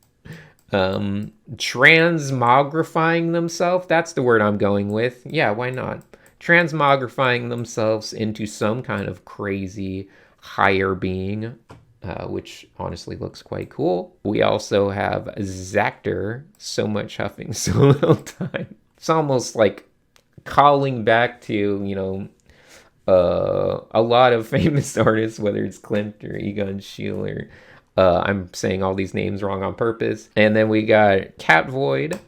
Transmogrifying themselves. That's the word I'm going with. Yeah, why not? Transmogrifying themselves into some kind of crazy higher being, which honestly looks quite cool. We also have Zactor. So much huffing, so little time. It's almost like calling back to, A lot of famous artists, whether it's Klimt or Egon Schiele. I'm saying all these names wrong on purpose. And then we got Cat Void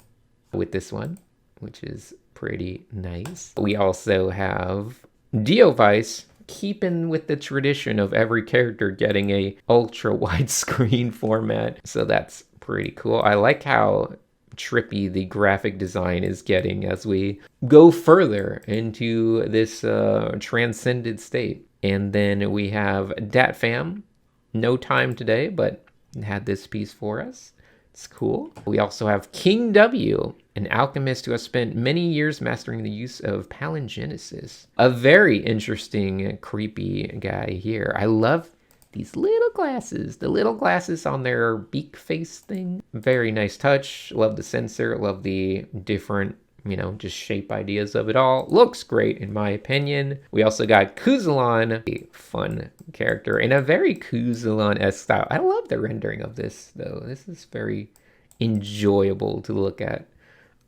with this one, which is pretty nice. We also have Diovice, keeping with the tradition of every character getting a ultra widescreen format. So that's pretty cool. I like how trippy the graphic design is getting as we go further into this transcended state. And then we have Dat Fam. No time today, but had this piece for us. It's cool. We also have King W, an alchemist who has spent many years mastering the use of palingenesis. A very interesting, creepy guy here. I love these little glasses. The little glasses on their beak face thing. Very nice touch. Love the sensor. Love the different, just shape ideas of it all. Looks great in my opinion. We also got Kuzulon, a fun character in a very Kuzulon-esque style. I love the rendering of this though. This is very enjoyable to look at.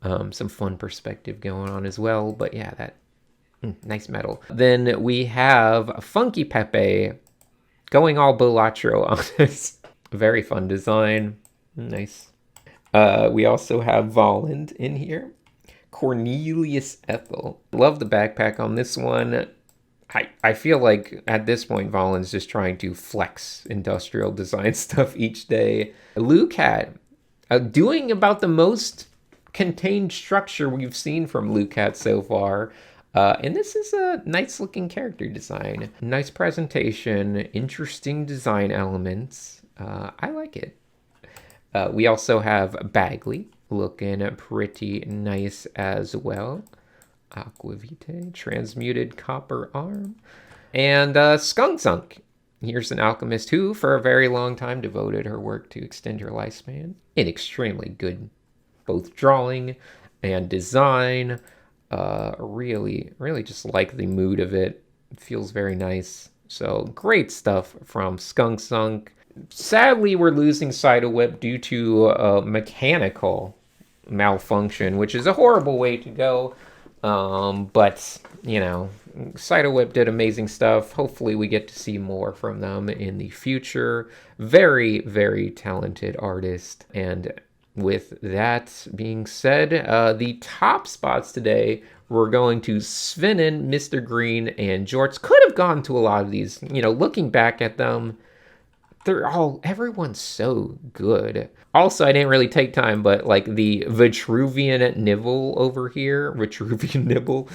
Some fun perspective going on as well. But yeah, that nice metal. Then we have Funky Pepe going all Bolatro on this. Very fun design. Nice. We also have Volland in here. Cornelius Ethel. Love the backpack on this one. I feel like at this point Volland's just trying to flex industrial design stuff each day. Lucat, doing about the most contained structure we've seen from Lucat so far. And this is a nice looking character design. Nice presentation, interesting design elements. I like it. We also have Bagley, looking pretty nice as well. Aquavitae, transmuted copper arm. And Skunk Zunk. Here's an alchemist who, for a very long time, devoted her work to extend her lifespan. In extremely good both drawing and design. Really just like the mood of it. It feels very nice. So great stuff from Skunk Zunk. Sadly, we're losing Sidewhip due to mechanical malfunction, which is a horrible way to go. But, Sidewhip did amazing stuff. Hopefully we get to see more from them in the future. Very, very talented artist. And with that being said, the top spots today, we're going to Svenin, Mr. Green, and Jorts. Could have gone to a lot of these, looking back at them. Everyone's so good. Also, I didn't really take time, but like the Vitruvian Nibble over here, Vitruvian Nibble,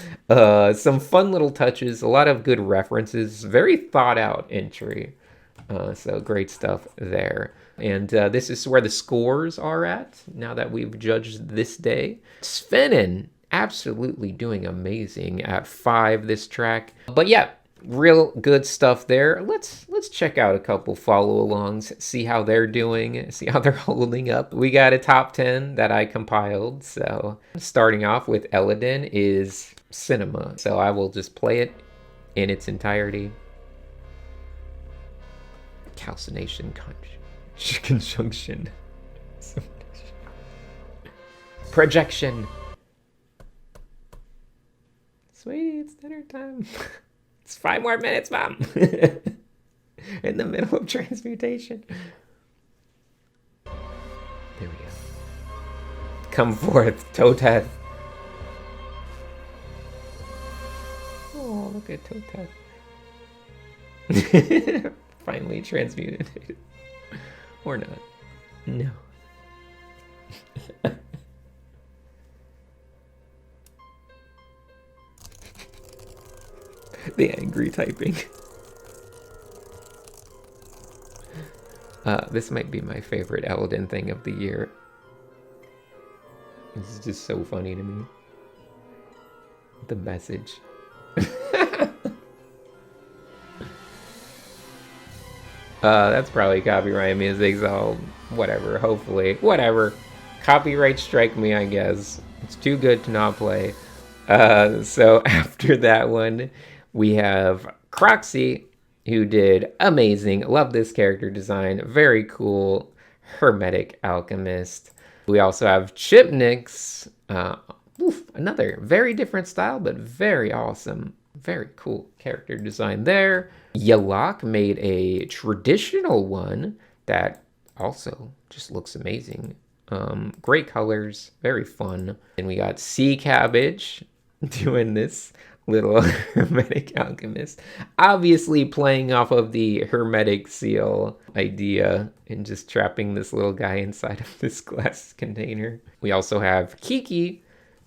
some fun little touches, a lot of good references, very thought out entry. So great stuff there. And this is where the scores are at now that we've judged this day. Svenin, absolutely doing amazing at 5 this track. But yeah, real good stuff there. Let's check out a couple follow-alongs, see how they're doing, see how they're holding up. We got a top 10 that I compiled. So starting off with Eladin is Cinema. So I will just play it in its entirety. Calcination conjunction. Projection. Sweetie, it's dinner time. It's 5 more minutes, Mom. In the middle of transmutation. There we go. Come forth, Toteth. Oh, look at Toteth. Finally transmuted. Or not. No. The angry typing. This might be my favorite Eladin thing of the year. This is just so funny to me. The message. That's probably copyright music, so whatever, hopefully. Whatever. Copyright strike me, I guess. It's too good to not play. So after that one, we have Croxy, who did amazing. Love this character design. Very cool. Hermetic Alchemist. We also have Chipnix. Another very different style, but very awesome. very cool character design there. Yalak made a traditional one that also just looks amazing. Great colors, very fun. And we got Sea Cabbage doing this little Hermetic Alchemist. Obviously playing off of the Hermetic seal idea and just trapping this little guy inside of this glass container. We also have Kiki,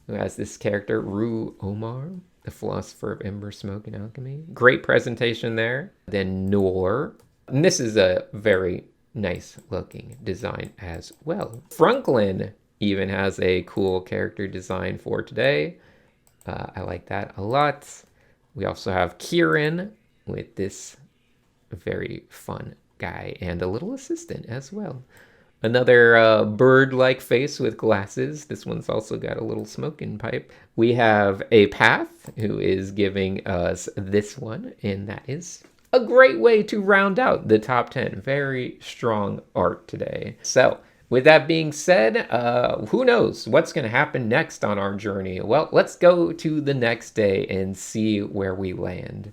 who has this character, Ru Omar, the philosopher of ember, smoke, and alchemy. Great presentation there. Then Noor. And this is a very nice looking design as well. Franklin even has a cool character design for today. I like that a lot. We also have Kieran with this very fun guy and a little assistant as well. Another bird-like face with glasses. This one's also got a little smoking pipe. We have a Path who is giving us this one, and that is a great way to round out the top 10. Very strong art today. So with that being said, who knows what's going to happen next on our journey? Well, let's go to the next day and see where we land.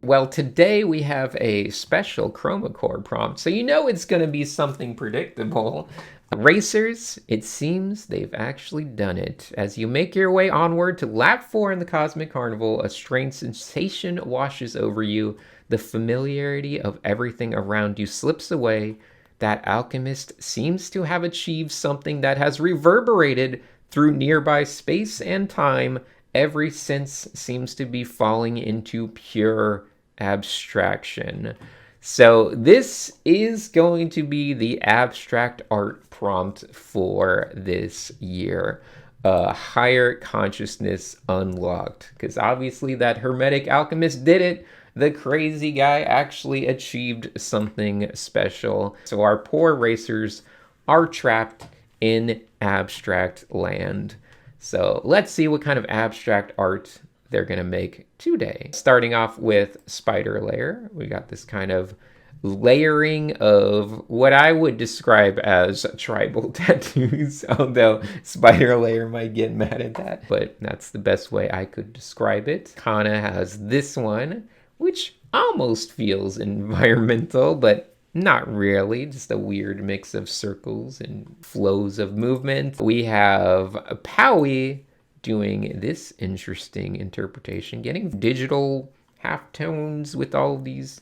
Well, today we have a special Chroma Corps prompt, so you know it's going to be something predictable. Racers, it seems they've actually done it. As you make your way onward to lap 4 in the Cosmic Carnival, a strange sensation washes over you. The familiarity of everything around you slips away. That alchemist seems to have achieved something that has reverberated through nearby space and time. Every sense seems to be falling into pure abstraction. So this is going to be the abstract art prompt for this year. Higher consciousness unlocked. Because obviously that Hermetic Alchemist did it. The crazy guy actually achieved something special. So our poor racers are trapped in abstract land. So let's see what kind of abstract art they're going to make today. Starting off with Spider Layer, we got this kind of layering of what I would describe as tribal tattoos, although Spider Layer might get mad at that, but that's the best way I could describe it. Kana has this one, which almost feels environmental, but not really, just a weird mix of circles and flows of movement. We have Powie doing this interesting interpretation, getting digital halftones with all of these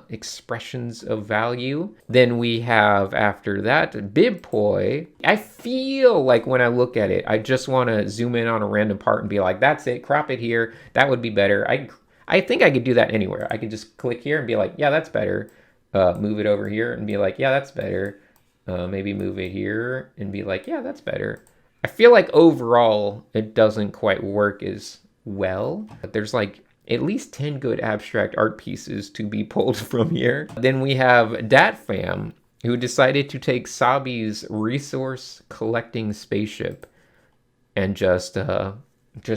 expressions of value. Then we have, after that, Bibpoi. I feel like when I look at it, I just want to zoom in on a random part and be like, that's it, crop it here, that would be better. I think I could do that anywhere. I could just click here and be like, yeah, that's better. Move it over here and be like, yeah, that's better. Maybe move it here and be like, yeah, that's better. I feel like overall it doesn't quite work as well. But there's like at least 10 good abstract art pieces to be pulled from here. Then we have DatFam, who decided to take Sabi's resource collecting spaceship and just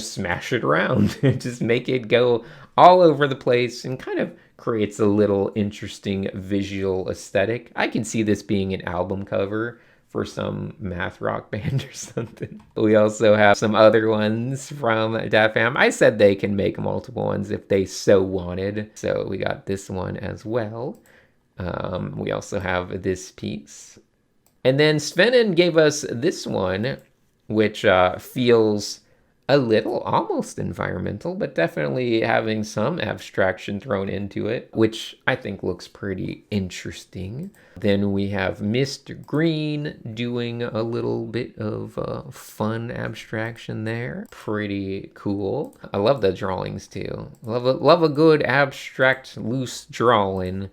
smash it around and just make it go all over the place and kind of creates a little interesting visual aesthetic. I can see this being an album cover for some math rock band or something. We also have some other ones from DatFam. I said they can make multiple ones if they so wanted. So we got this one as well. We also have this piece. And then Svenin gave us this one, which feels a little almost environmental, but definitely having some abstraction thrown into it, which I think looks pretty interesting. Then we have Mr. Green doing a little bit of fun abstraction there. Pretty cool. I love the drawings too. Love a good abstract loose drawing.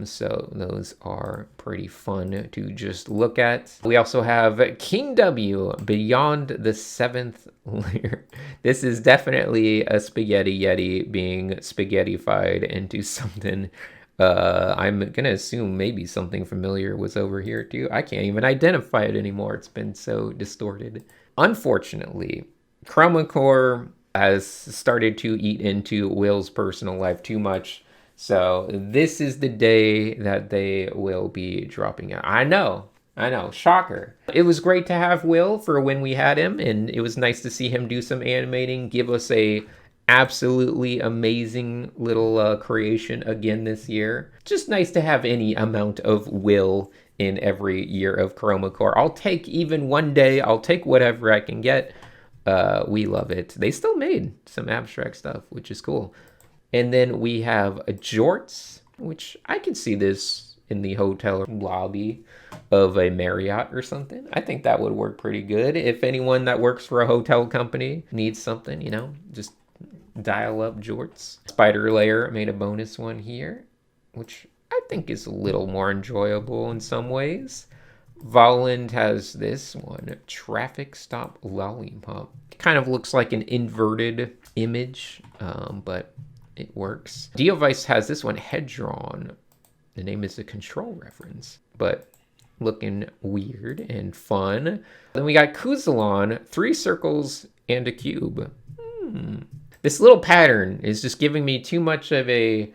So those are pretty fun to just look at. We also have King W, Beyond the Seventh Layer. This is definitely a spaghetti Yeti being spaghettified into something. I'm gonna assume maybe something familiar was over here too. I can't even identify it anymore. It's been so distorted. Unfortunately, Chroma Corps has started to eat into Will's personal life too much. So this is the day that they will be dropping out. I know I know, shocker. It was great to have Will for when we had him, and it was nice to see him do some animating, give us a absolutely amazing little creation again this year. Just nice to have any amount of Will in every year of Chroma Corps. I'll take even one day, I'll take whatever I can get. We love it. They still made some abstract stuff, which is cool. And then we have Jorts, which I can see this in the hotel lobby of a Marriott or something. I think that would work pretty good. If anyone that works for a hotel company needs something, you know, just dial up Jorts. Spider Layer made a bonus one here, which I think is a little more enjoyable in some ways. Voland has this one, Traffic Stop Lollipop. It kind of looks like an inverted image, but it works. Deovice has this one, Head Drawn. The name is a control reference, but looking weird and fun. Then we got Kuzalon, 3 circles and a cube. This little pattern is just giving me too much of a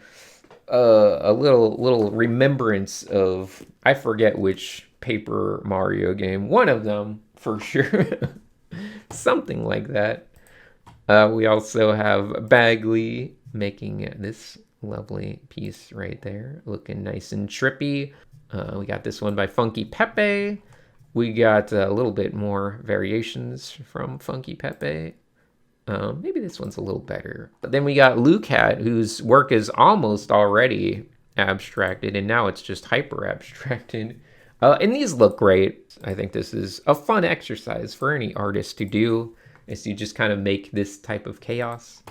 little remembrance of, I forget which Paper Mario game. One of them, for sure. Something like that. We also have Bagley making this lovely piece right there, looking nice and trippy. We got this one by Funky Pepe. We got a little bit more variations from Funky Pepe. Maybe this one's a little better. But then we got Lucat, whose work is almost already abstracted, and now it's just hyper abstracted. And these look great. I think this is a fun exercise for any artist to do, is you just kind of make this type of chaos.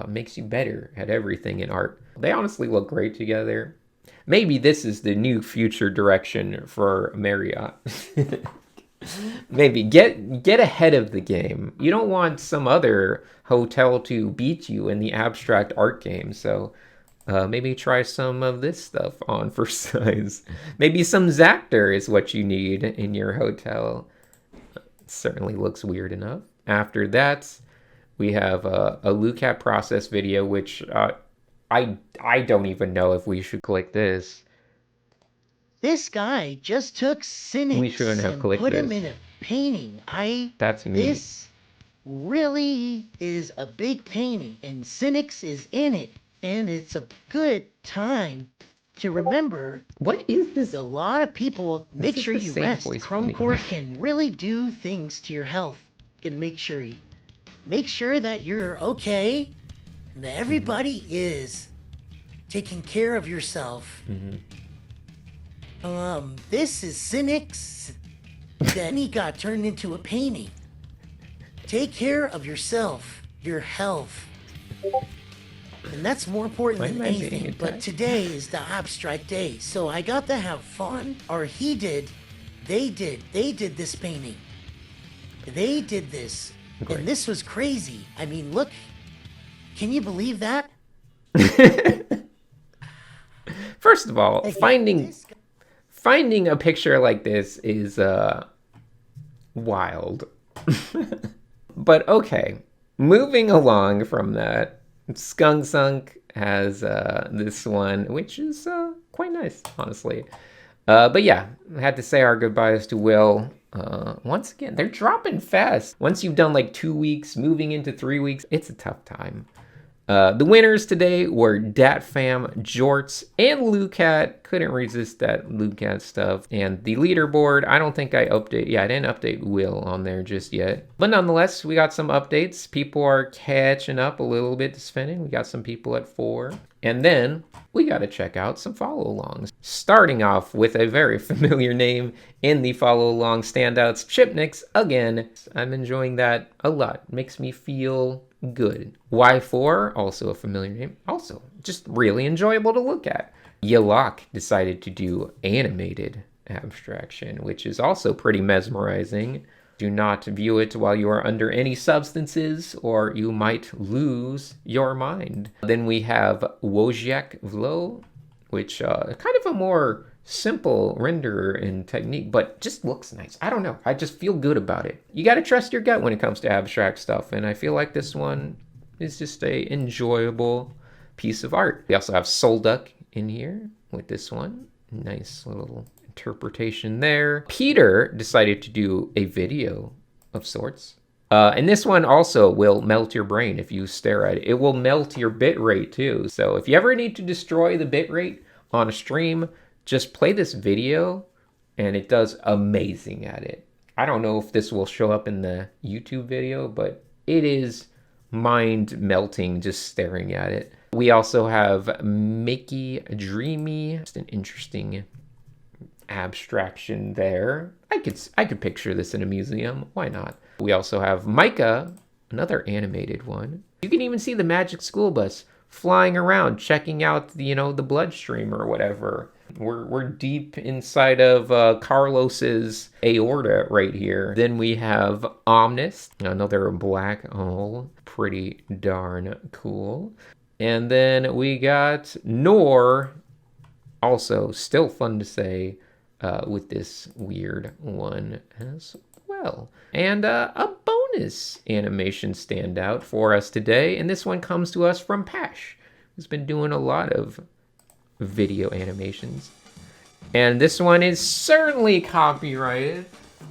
Makes you better at everything in art. They honestly look great together. Maybe this is the new future direction for Marriott. Maybe get ahead of the game. You don't want some other hotel to beat you in the abstract art game, so maybe try some of this stuff on for size. Maybe some Zactor is what you need in your hotel. It certainly looks weird enough. After that, we have a Lucat process video, which I don't even know if we should click this. This guy just took Sinix We shouldn't have and clicked put him this. in a painting. That's me. This really is a big painting, and Sinix is in it, and it's a good time to remember. What is this? A lot of people make sure you rest. Chroma Corps can really do things to your health. Can make sure that you're okay, and that everybody is taking care of yourself. This is Sinix. Then he got turned into a painting. Take care of yourself, your health. And that's more important than anything. But today is the abstract day, so I got to have fun. Or he did. They did this painting. They did this. Great. And this was crazy. I mean, look. Can you believe that? First of all, finding a picture like this is wild. But okay, moving along from that, Skunk Sunk has this one, which is quite nice, honestly. But yeah, I had to say our goodbyes to Will. Once again, they're dropping fast. Once you've done like 2 weeks, moving into 3 weeks, it's a tough time. The winners today were Datfam, Jorts, and Lucat. Couldn't resist that Lucat stuff. And the leaderboard, I don't think I updated. Yeah, I didn't update Will on there just yet. But nonetheless, we got some updates. People are catching up a little bit to spinning. We got some people at 4. And then we got to check out some follow-alongs. Starting off with a very familiar name in the follow-along standouts, Chipnix again. I'm enjoying that a lot. Makes me feel good. Y4, also a familiar name. Also, just really enjoyable to look at. Yalak decided to do animated abstraction, which is also pretty mesmerizing. Do not view it while you are under any substances, or you might lose your mind. Then we have Wojciech Vlo, which kind of a more simple renderer and technique, but just looks nice. I don't know. I just feel good about it. You got to trust your gut when it comes to abstract stuff, and I feel like this one is just a enjoyable piece of art. We also have Solduck in here with this one. Nice little interpretation there. Peter decided to do a video of sorts. And this one also will melt your brain if you stare at it. It will melt your bitrate too. So if you ever need to destroy the bitrate on a stream, just play this video and it does amazing at it. I don't know if this will show up in the YouTube video, but it is mind melting just staring at it. We also have Mickey Dreamy, just an interesting abstraction there. I could picture this in a museum. Why not? We also have Micah, another animated one. You can even see the Magic School Bus flying around, checking out the, the bloodstream or whatever. We're deep inside of Carlos's aorta right here. Then we have Omnis, another black hole, pretty darn cool. And then we got Nor, also still fun to say, with this weird one as well. And a bonus animation standout for us today, and this one comes to us from Pash, who's been doing a lot of video animations. And this one is certainly copyrighted,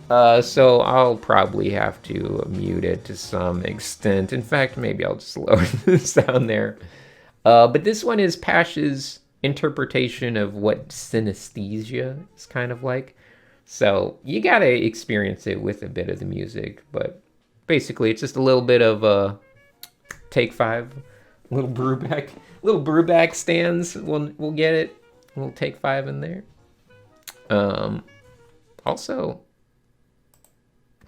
so I'll probably have to mute it to some extent. In fact, maybe I'll just lower the sound there. But this one is Pash's interpretation of what synesthesia is kind of like. So you gotta experience it with a bit of the music, but basically it's just a little bit of take 5, little brewback stands. We'll get it. We'll take 5 in there. Also,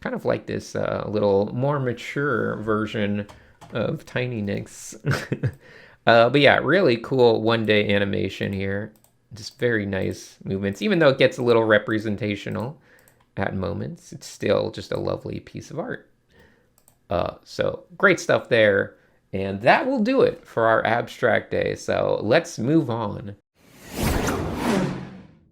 kind of like this little more mature version of Tiny Nix. But yeah, really cool one-day animation here. Just very nice movements. Even though it gets a little representational at moments, it's still just a lovely piece of art. So great stuff there. And that will do it for our abstract day. So let's move on.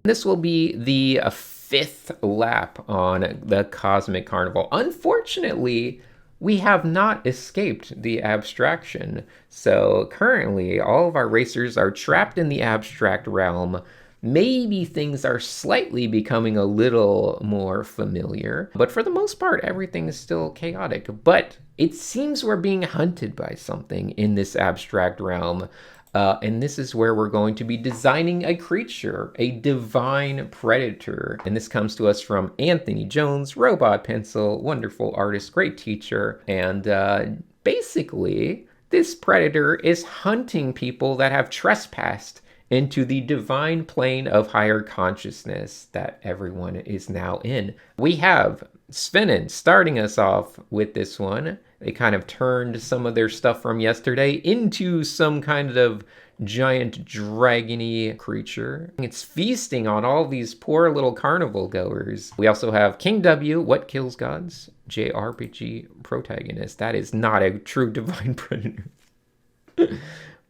This will be the 5th lap on the Cosmic Carnival. Unfortunately, we have not escaped the abstraction. So currently, all of our racers are trapped in the abstract realm. Maybe things are slightly becoming a little more familiar, but for the most part, everything is still chaotic. But it seems we're being hunted by something in this abstract realm. And this is where we're going to be designing a creature, a divine predator. And this comes to us from Anthony Jones, Robot Pencil, wonderful artist, great teacher. And basically, this predator is hunting people that have trespassed into the divine plane of higher consciousness that everyone is now in. We have Svenin starting us off with this one. They kind of turned some of their stuff from yesterday into some kind of giant dragony creature. It's feasting on all these poor little carnival goers. We also have King W, What Kills Gods, JRPG protagonist. That is not a true divine predator.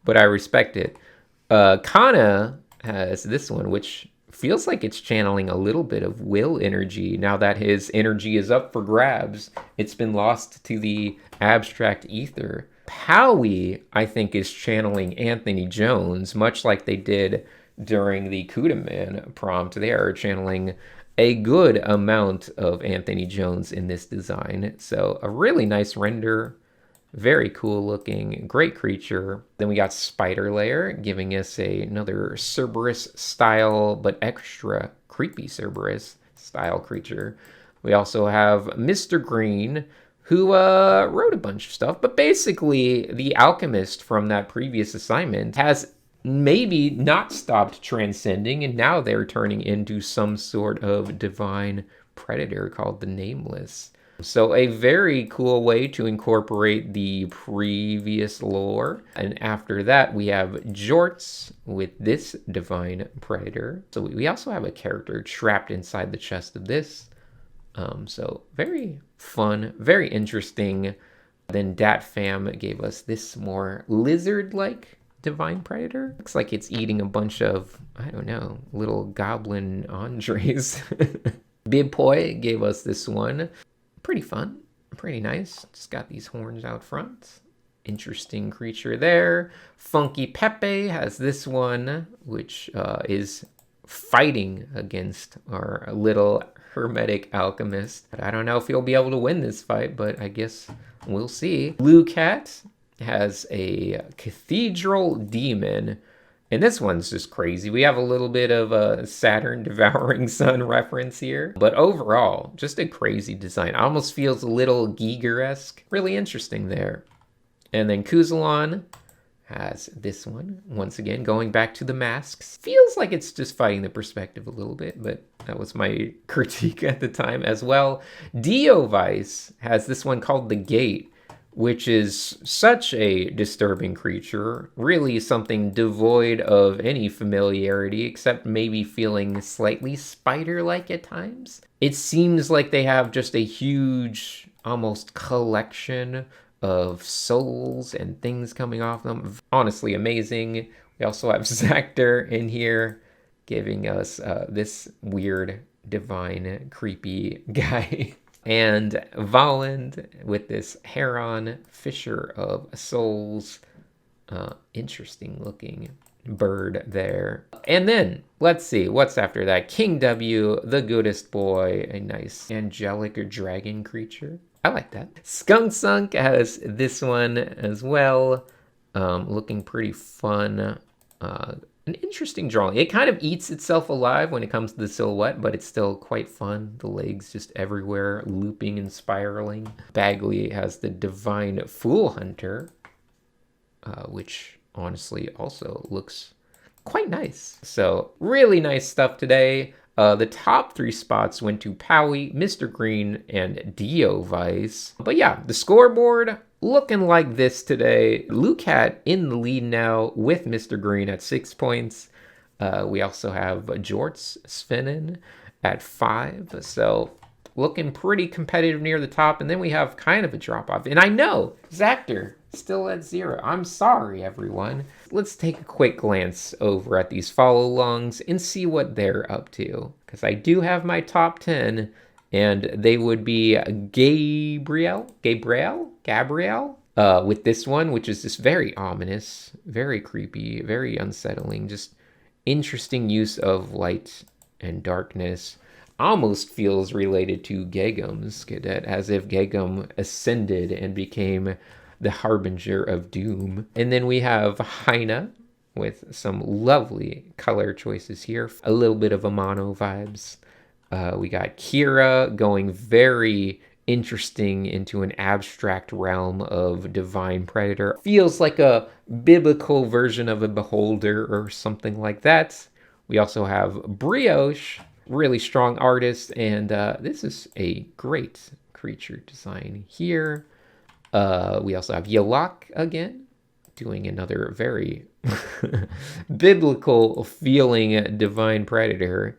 But I respect it. Kana has this one, which feels like it's channeling a little bit of will energy now that his energy is up for grabs. It's been lost to the abstract ether. Powie, I think, is channeling Anthony Jones, much like they did during the Kudaman prompt. They are channeling a good amount of Anthony Jones in this design. So a really nice render. Very cool looking, great creature. Then we got Spider Lair giving us another Cerberus style, but extra creepy Cerberus style creature. We also have Mr. Green, who wrote a bunch of stuff, but basically the alchemist from that previous assignment has maybe not stopped transcending, and now they're turning into some sort of divine predator called the Nameless. So a very cool way to incorporate the previous lore. And after that, we have Jorts with this divine predator. So we also have a character trapped inside the chest of this. So very fun, very interesting. Then Dat Fam gave us this more lizard-like divine predator. Looks like it's eating a bunch of, I don't know, little goblin Andres. Bibpoi gave us this one. Pretty fun, pretty nice. Just got these horns out front. Interesting creature there. Funky Pepe has this one, which is fighting against our little Hermetic Alchemist. I don't know if he'll be able to win this fight, but I guess we'll see. Blue Cat has a Cathedral Demon, and this one's just crazy. We have a little bit of a Saturn devouring sun reference here, but overall, just a crazy design. Almost feels a little Giger-esque. Really interesting there. And then Kuzalon has this one, once again, going back to the masks. Feels like it's just fighting the perspective a little bit, but that was my critique at the time as well. Diovice has this one called the Gate, which is such a disturbing creature, really something devoid of any familiarity, except maybe feeling slightly spider-like at times. It seems like they have just a huge, almost collection of souls and things coming off them. Honestly amazing. We also have Zactor in here giving us this weird, divine, creepy guy. And Voland with this Heron, Fisher of Souls. Interesting looking bird there. And then, let's see, what's after that? King W, the goodest boy, a nice angelic dragon creature. I like that. Skunk Sunk has this one as well. Looking pretty fun. An interesting drawing. It kind of eats itself alive when it comes to the silhouette, but it's still quite fun. The legs just everywhere, looping and spiraling. Bagley has the Divine Fool Hunter, which honestly also looks quite nice. So really nice stuff today. The top 3 spots went to Powie, Mr. Green, and Diovice. But yeah, the scoreboard looking like this today. Lucat in the lead now with Mr. Green at 6 points. We also have Jorts Svenin at 5. So looking pretty competitive near the top. And then we have kind of a drop off. And I know Zactor still at 0. I'm sorry, everyone. Let's take a quick glance over at these follow-alongs and see what they're up to. Because I do have my top 10, and they would be Gabriel, with this one, which is just very ominous, very creepy, very unsettling, just interesting use of light and darkness. Almost feels related to Gegum's Cadet, as if Gegum ascended and became the harbinger of doom. And then we have Haina with some lovely color choices here. A little bit of Amano vibes. We got Kira going very interesting into an abstract realm of divine predator. Feels like a biblical version of a beholder or something like that. We also have Brioche, really strong artist, and this is a great creature design here. We also have Yalak again, doing another very biblical feeling divine predator.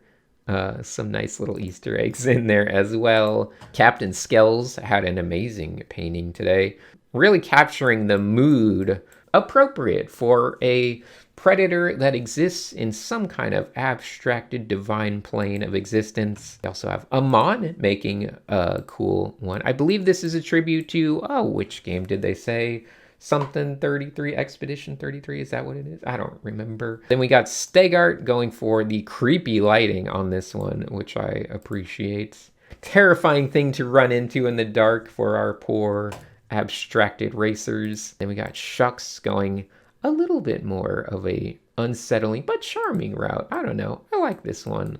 Some nice little Easter eggs in there as well. Captain Skells had an amazing painting today, really capturing the mood appropriate for a predator that exists in some kind of abstracted divine plane of existence. We also have Amon making a cool one. I believe this is a tribute to, which game did they say? Something 33, Expedition 33, is that what it is? I don't remember. Then we got Stegart going for the creepy lighting on this one, which I appreciate. Terrifying thing to run into in the dark for our poor abstracted racers. Then we got Shucks going a little bit more of a unsettling but charming route. I don't know. I like this one.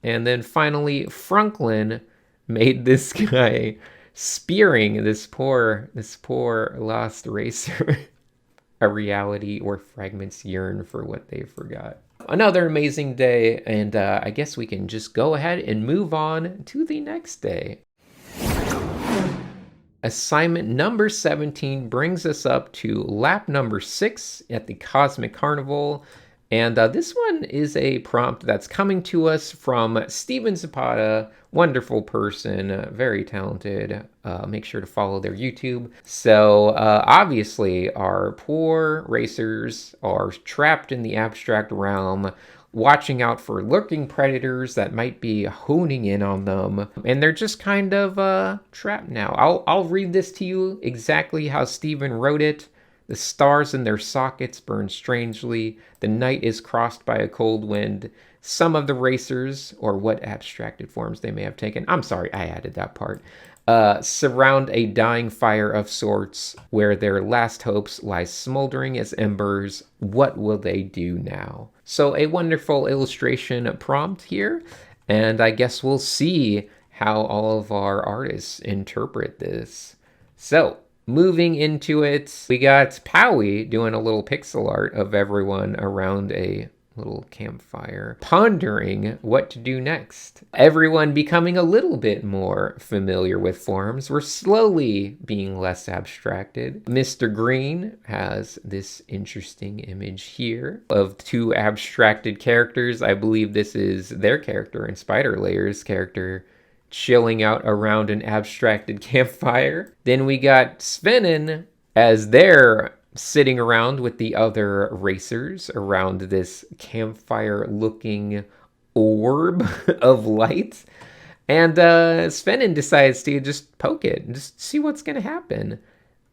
And then finally, Franklin made this guy spearing this poor lost racer. A reality where fragments yearn for what they forgot. Another amazing day, and I guess we can just go ahead and move on to the next day. Assignment number 17 brings us up to lap number 6 at the Cosmic Carnival. And this one is a prompt that's coming to us from Steven Zapata, wonderful person, very talented. Make sure to follow their YouTube. So obviously our poor racers are trapped in the abstract realm, watching out for lurking predators that might be honing in on them. And they're just kind of trapped now. I'll read this to you exactly how Steven wrote it. The stars in their sockets burn strangely. The night is crossed by a cold wind. Some of the racers, or what abstracted forms they may have taken, I'm sorry, I added that part, surround a dying fire of sorts where their last hopes lie smoldering as embers. What will they do now? So a wonderful illustration prompt here, and I guess we'll see how all of our artists interpret this. So, moving into it, we got Powie doing a little pixel art of everyone around a little campfire, pondering what to do next. Everyone becoming a little bit more familiar with forms. We're slowly being less abstracted. Mr. Green has this interesting image here of two abstracted characters. I believe this is their character and Spider Layer's character chilling out around an abstracted campfire. Then we got Svenin as they're sitting around with the other racers around this campfire looking orb of light. And Svenin decides to just poke it and just see what's going to happen.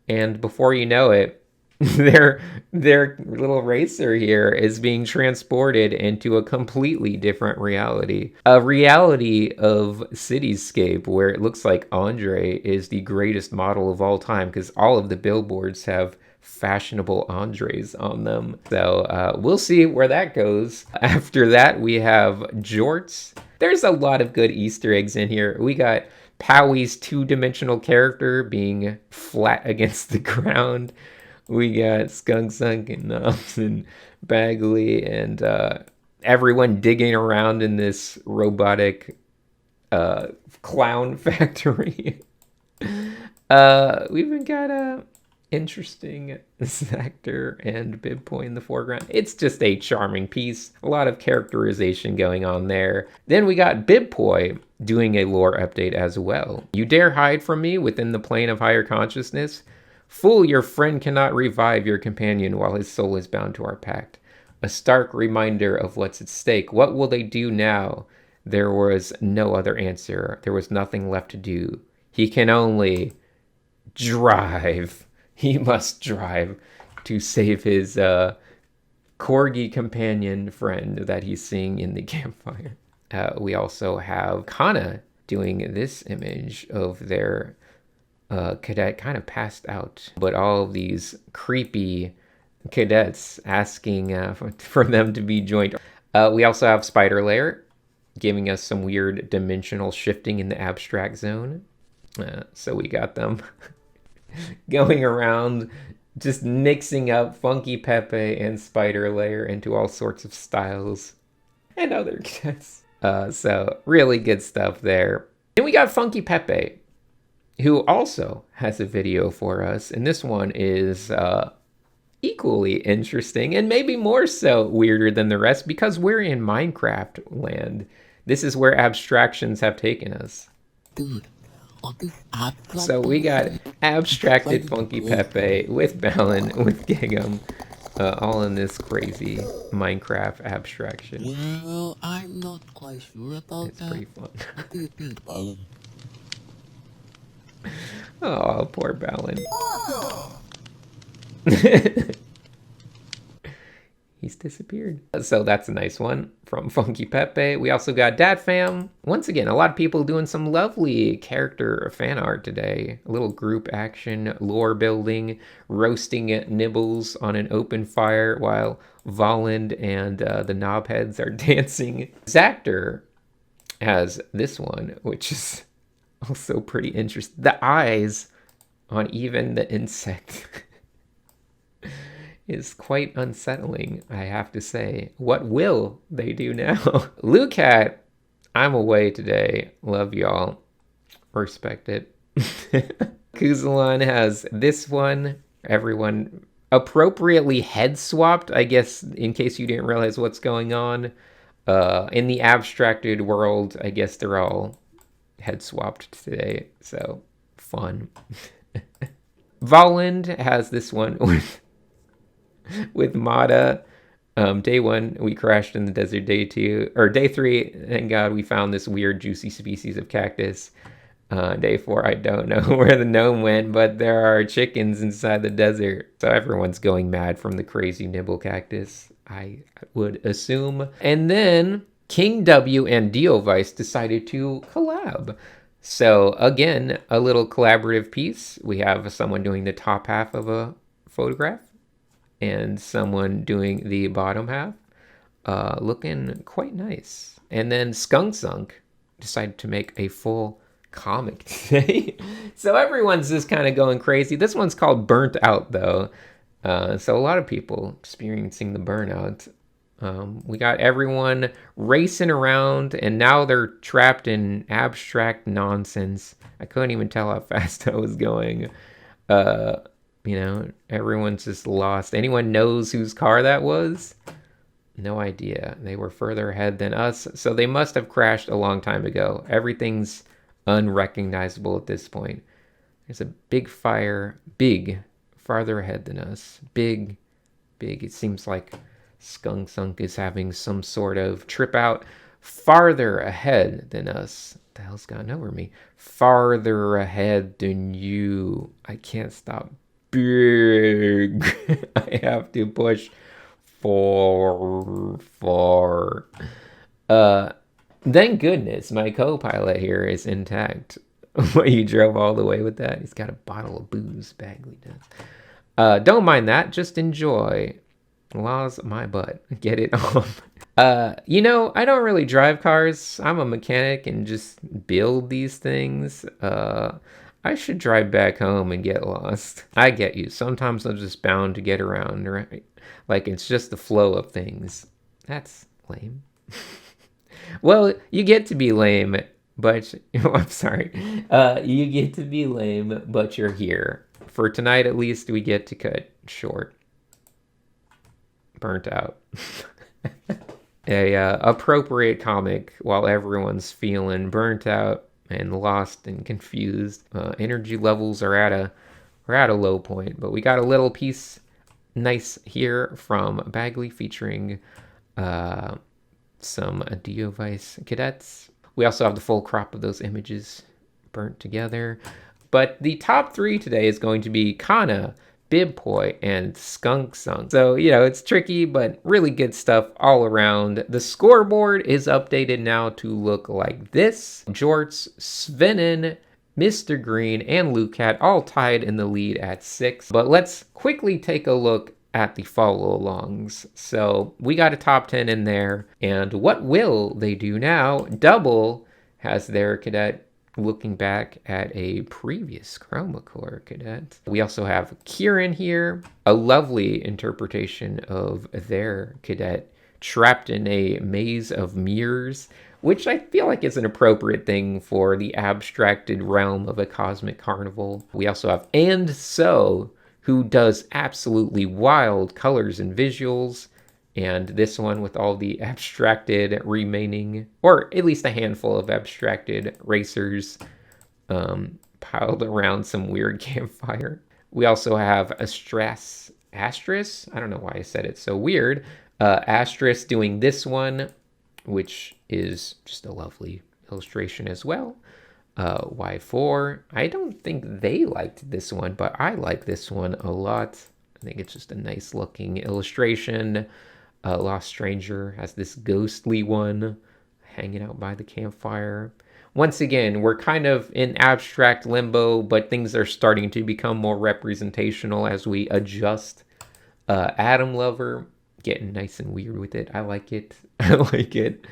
And before you know it, their little racer here is being transported into a completely different reality. A reality of cityscape where it looks like Andre is the greatest model of all time because all of the billboards have fashionable Andres on them. So we'll see where that goes. After that, we have Jorts. There's a lot of good Easter eggs in here. We got Powie's two-dimensional character being flat against the ground. We got Skunk Sunk and Knobs and Bagley and everyone digging around in this robotic clown factory. We've even got a interesting Zactor and Bibpoi in the foreground. It's just a charming piece. A lot of characterization going on there. Then we got Bibpoi doing a lore update as well. You dare hide from me within the plane of higher consciousness? Fool, your friend cannot revive your companion while his soul is bound to our pact. A stark reminder of what's at stake. What will they do now? There was no other answer. There was nothing left to do. He can only drive. He must drive to save his Corgi companion friend that he's seeing in the campfire. We also have Kana doing this image of their cadet kind of passed out, but all of these creepy cadets asking for them to be joined. We also have Spider Layer giving us some weird dimensional shifting in the abstract zone. So we got them going around just mixing up Funky Pepe and Spider Layer into all sorts of styles and other cadets. So really good stuff there. Then we got Funky Pepe, who also has a video for us, and this one is equally interesting and maybe more so weirder than the rest because we're in Minecraft land. This is where abstractions have taken us. Dude, so we got abstracted Funky Pepe with Balin, with Gig'em, all in this crazy Minecraft abstraction. Well, I'm not quite sure about it's pretty fun. What do you think, Balin? Oh, poor Balin. He's disappeared. So that's a nice one from Funky Pepe. We also got Dat Fam. Once again, a lot of people doing some lovely character fan art today. A little group action, lore building, roasting nibbles on an open fire while Volland and the knobheads are dancing. Zactor has this one, which is also pretty interesting. The eyes on even the insect is quite unsettling, I have to say. What will they do now? Lucat, I'm away today. Love y'all. Respect it. Kuzalon has this one. Everyone appropriately head swapped, I guess, in case you didn't realize what's going on. In the abstracted world, I guess they're all head swapped today, so fun. Volland has this one with Mata. Day 1, we crashed in the desert. Day 2, or Day 3, thank God we found this weird juicy species of cactus. Day 4, I don't know where the gnome went, but there are chickens inside the desert. So everyone's going mad from the crazy nibble cactus, I would assume. And then King W and Diovice decided to collab. So again, a little collaborative piece. We have someone doing the top half of a photograph and someone doing the bottom half. Looking quite nice. And then Skunk Sunk decided to make a full comic today. So everyone's just kind of going crazy. This one's called Burnt Out though. So a lot of people experiencing the burnout. We got everyone racing around and now they're trapped in abstract nonsense. I couldn't even tell how fast I was going. You know, everyone's just lost. Anyone knows whose car that was? No idea. They were further ahead than us, so they must have crashed a long time ago. Everything's unrecognizable at this point. There's a big fire, farther ahead than us. Big. It seems like Skunk Sunk is having some sort of trip out farther ahead than us. What the hell's gone over me? Farther ahead than you. I can't stop. Big. I have to push far. Thank goodness my co-pilot here is intact. He drove all the way with that. He's got a bottle of booze, Bagley does. Don't mind that, just enjoy. Laws my butt. Get it off. You know, I don't really drive cars. I'm a mechanic and just build these things. I should drive back home and get lost. I get you. Sometimes I'm just bound to get around, right? Like it's just the flow of things. That's lame. Well, you get to be lame, but I'm sorry. You get to be lame, but you're here. For tonight, at least, we get to cut short. Burnt Out. A appropriate comic while everyone's feeling burnt out and lost and confused. Energy levels are at a low point, but we got a little piece nice here from Bagley featuring some Diovice cadets. We also have the full crop of those images burnt together. But the top 3 today is going to be Kana, Bibpoi, and Skunk Sunk. So, you know, it's tricky, but really good stuff all around. The scoreboard is updated now to look like this. Jorts, Svenin, Mr. Green, and Lucat all tied in the lead at 6. But let's quickly take a look at the follow-alongs. So we got a top 10 in there. And what will they do now? Double has their cadet looking back at a previous Chroma Corps cadet. We also have Kieran here, a lovely interpretation of their cadet trapped in a maze of mirrors, which I feel like is an appropriate thing for the abstracted realm of a cosmic carnival. We also have And So, who does absolutely wild colors and visuals, and this one with all the abstracted remaining, or at least a handful of abstracted racers piled around some weird campfire. We also have Astris, I don't know why I said it so weird, Astris doing this one, which is just a lovely illustration as well. Y4, I don't think they liked this one, but I like this one a lot. I think it's just a nice looking illustration. Lost Stranger has this ghostly one hanging out by the campfire. Once again, we're kind of in abstract limbo, but things are starting to become more representational as we adjust. Atom Lover, getting nice and weird with it. I like it. I like it.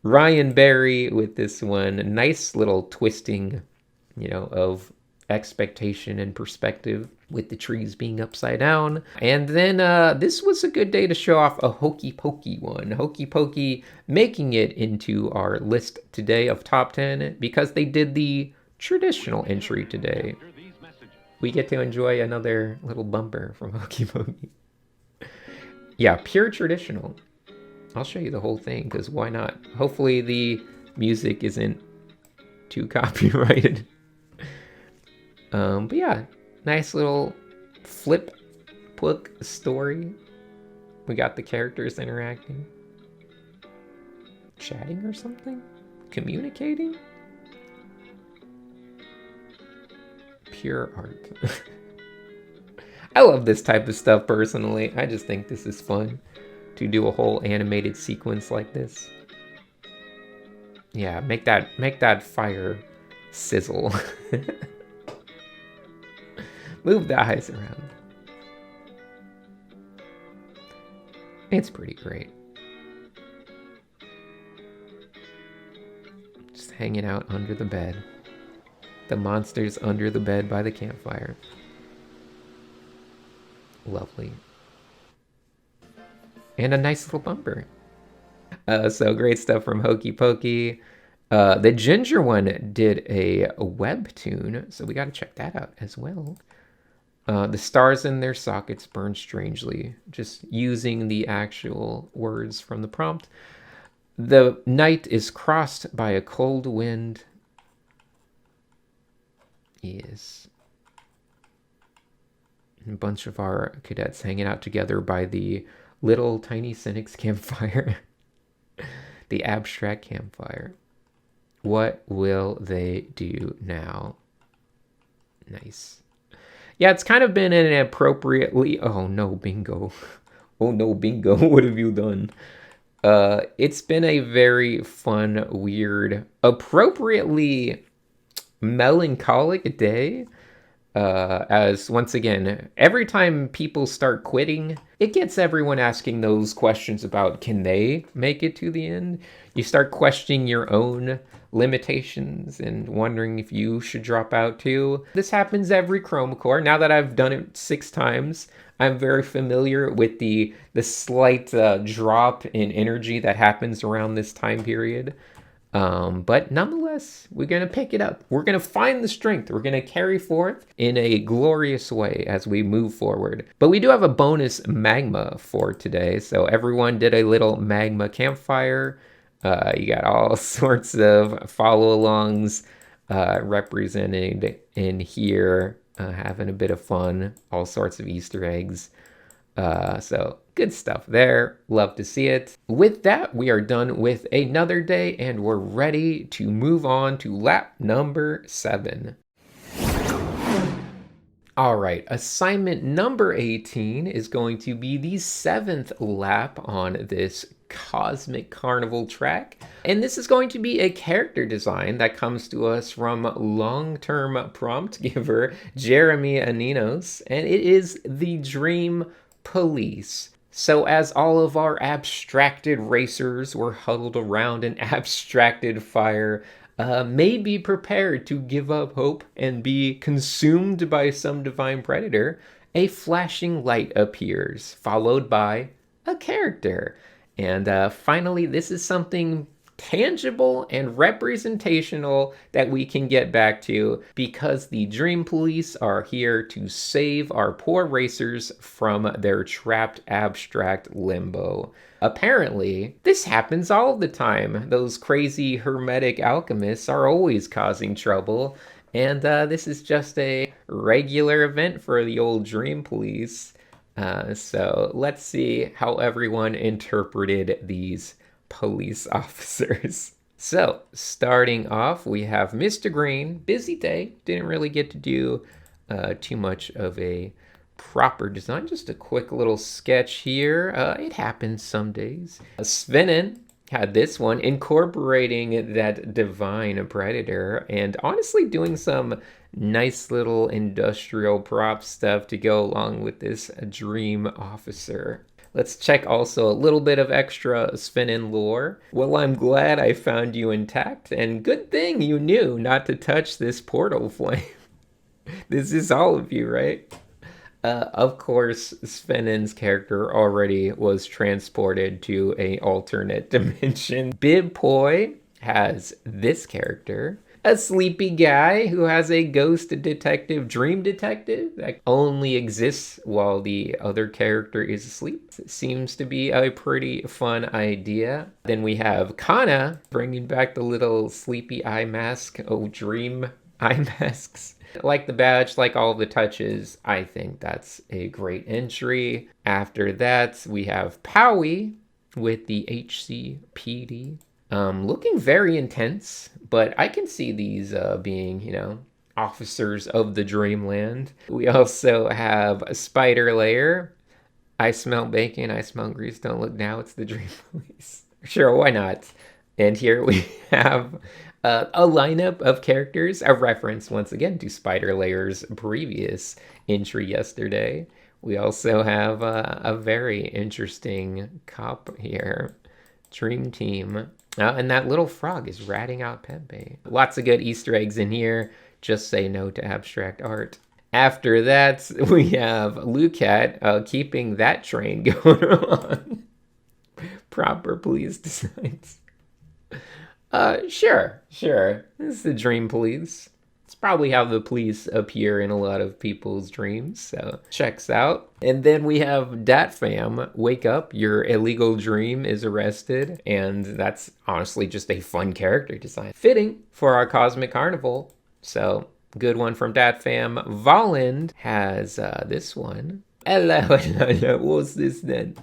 Ryan Berry with this one. Nice little twisting, you know, of expectation and perspective with the trees being upside down. And then this was a good day to show off a Hokey Pokey one. Hokey Pokey making it into our list today of top 10 because they did the traditional entry today. We get to enjoy another little bumper from Hokey Pokey. Yeah, pure traditional. I'll show you the whole thing because why not? Hopefully the music isn't too copyrighted. But yeah, nice little flip book story. We got the characters interacting, chatting or something, communicating. pure art. I love this type of stuff personally. I just think this is fun to do a whole animated sequence like this. Yeah, make that fire sizzle. Move the eyes around. It's pretty great. Just hanging out under the bed. The monster's under the bed by the campfire. Lovely. And a nice little bumper. So great stuff from Hokey Pokey. The Ginger one did a webtoon, so we got to check that out as well. The stars in their sockets burn strangely, just using the actual words from the prompt. The night is crossed by a cold wind. Yes. A bunch of our cadets hanging out together by the little tiny Sinix campfire. The abstract campfire. What will they do now? Nice. Yeah, it's kind of been an appropriately... Oh no, Bingo. Oh no, Bingo, what have you done? It's been a very fun, weird, appropriately melancholic day. As once again, every time people start quitting, it gets everyone asking those questions about, can they make it to the end? You start questioning your own limitations and wondering if you should drop out too. This happens every Chroma Corps. Now that I've done it 6 times, I'm very familiar with the slight drop in energy that happens around this time period. But nonetheless, we're going to pick it up. We're going to find the strength. We're going to carry forth in a glorious way as we move forward. But we do have a bonus magma for today. So everyone did a little magma campfire. You got all sorts of follow-alongs represented in here, having a bit of fun, all sorts of Easter eggs. So good stuff there. Love to see it. With that, we are done with another day and we're ready to move on to lap number 7. All right, assignment number 18 is going to be the 7th lap on this Cosmic Carnival track. And this is going to be a character design that comes to us from long-term prompt giver Jeremy Aninos, and it is the Dream Police. So as all of our abstracted racers were huddled around an abstracted fire, may be prepared to give up hope and be consumed by some divine predator, a flashing light appears, followed by a character. And finally, this is something tangible and representational that we can get back to, because the Dream Police are here to save our poor racers from their trapped abstract limbo. Apparently, this happens all the time. Those crazy Hermetic Alchemists are always causing trouble, and this is just a regular event for the old Dream Police. So let's see how everyone interpreted these police officers. So starting off, we have Mr. Green. Busy day. Didn't really get to do too much of a proper design. Just a quick little sketch here. It happens some days. Svenin had this one, incorporating that divine predator and honestly doing some nice little industrial prop stuff to go along with this dream officer. Let's check also a little bit of extra Svenin lore. Well, I'm glad I found you intact, and good thing you knew not to touch this portal flame. This is all of you, right? Of course, Svenin's character already was transported to an alternate dimension. Bib Poi has this character. A sleepy guy who has a ghost detective, dream detective, that only exists while the other character is asleep. It seems to be a pretty fun idea. Then we have Kana, bringing back the little sleepy eye mask. Oh, dream eye masks. Like the badge, like all the touches, I think that's a great entry. After that, we have Powie with the HCPD. Looking very intense, but I can see these being, officers of the Dreamland. We also have a Spider Lair. I smell bacon, I smell grease, don't look now, it's the Dream Police. Sure, why not? And here we have a lineup of characters, a reference once again to Spider Lair's previous entry yesterday. We also have a very interesting cop here, Dream Team. And that little frog is ratting out Pepe. Lots of good Easter eggs in here. Just say no to abstract art. After that, we have Lucat keeping that train going on. Proper police designs. Sure. This is the Dream Police. It's probably how the police appear in a lot of people's dreams, so checks out. And then we have Dat Fam, wake up, your illegal dream is arrested. And that's honestly just a fun character design. Fitting for our Cosmic Carnival. So, good one from Dat Fam. Volland has this one. Hello, what's this then?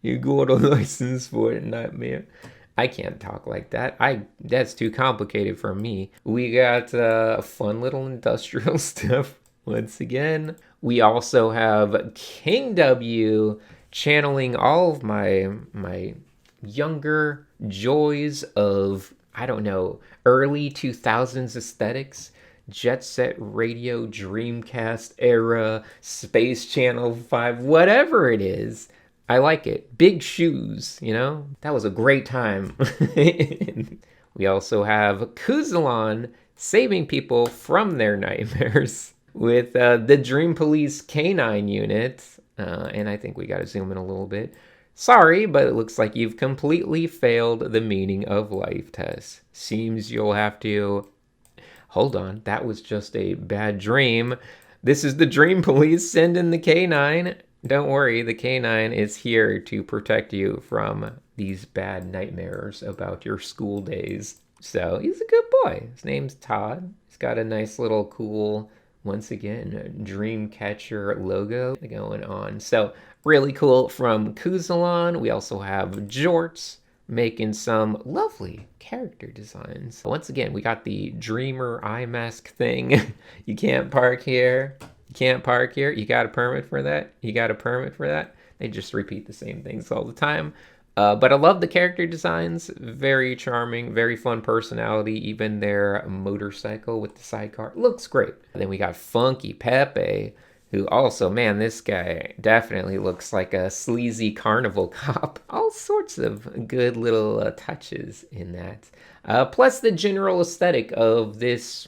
You got a license for it, nightmare. I can't talk like that. That's too complicated for me. We got fun little industrial stuff once again. We also have King W channeling all of my younger joys of, I don't know, early 2000s aesthetics. Jet Set Radio, Dreamcast era, Space Channel 5, whatever it is. I like it. Big shoes, you know? That was a great time. We also have Kuzalon saving people from their nightmares with the Dream Police Canine unit. And I think we got to zoom in a little bit. Sorry, but it looks like you've completely failed the meaning of life test. Seems you'll have to... Hold on, that was just a bad dream. This is the Dream Police sending the canine. Don't worry, the canine is here to protect you from these bad nightmares about your school days. So he's a good boy. His name's Todd. He's got a nice little cool, once again, Dreamcatcher logo going on. So really cool from Kuzalon. We also have Jorts making some lovely character designs. Once again, we got the Dreamer eye mask thing. You can't park here. You can't park here. You got a permit for that. You got a permit for that. They just repeat the same things all the time. But I love the character designs. Very charming, very fun personality. Even their motorcycle with the sidecar looks great. And then we got Funky Pepe, who also, man, this guy definitely looks like a sleazy carnival cop. All sorts of good little touches in that. Plus the general aesthetic of this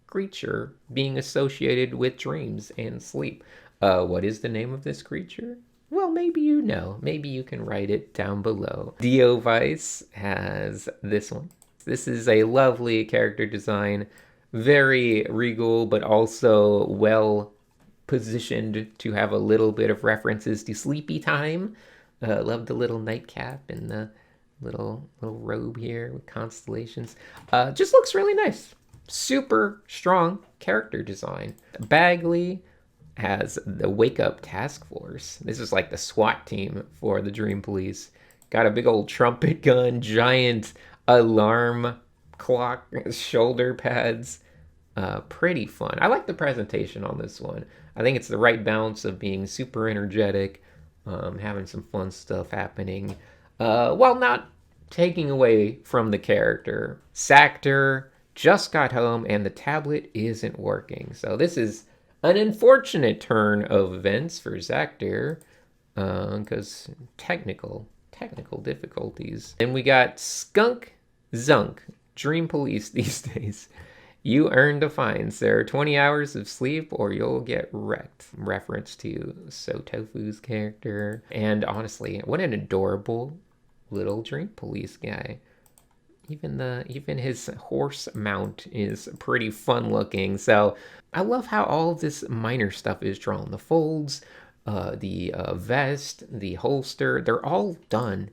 creature being associated with dreams and sleep. What is the name of this creature? Well, maybe you know. Maybe you can write it down below. Dio Vice has this one. This is a lovely character design. Very regal, but also well positioned to have a little bit of references to sleepy time. Love the little nightcap and the little robe here with constellations. Just looks really nice. Super strong character design. Bagley has the Wake Up Task Force. This is like the SWAT team for the Dream Police. Got a big old trumpet gun, giant alarm clock, shoulder pads. Pretty fun. I like the presentation on this one. I think it's the right balance of being super energetic, having some fun stuff happening, while not taking away from the character. Sactor just got home and the tablet isn't working. So this is an unfortunate turn of events for Zactor, because technical difficulties. And we got Skunk Zunk, Dream Police these days. You earned a fine, sir. 20 hours of sleep or you'll get wrecked. Reference to Sotofu's character. And honestly, what an adorable little Dream Police guy. Even his horse mount is pretty fun looking. So I love how all of this minor stuff is drawn. The folds, the vest, the holster, they're all done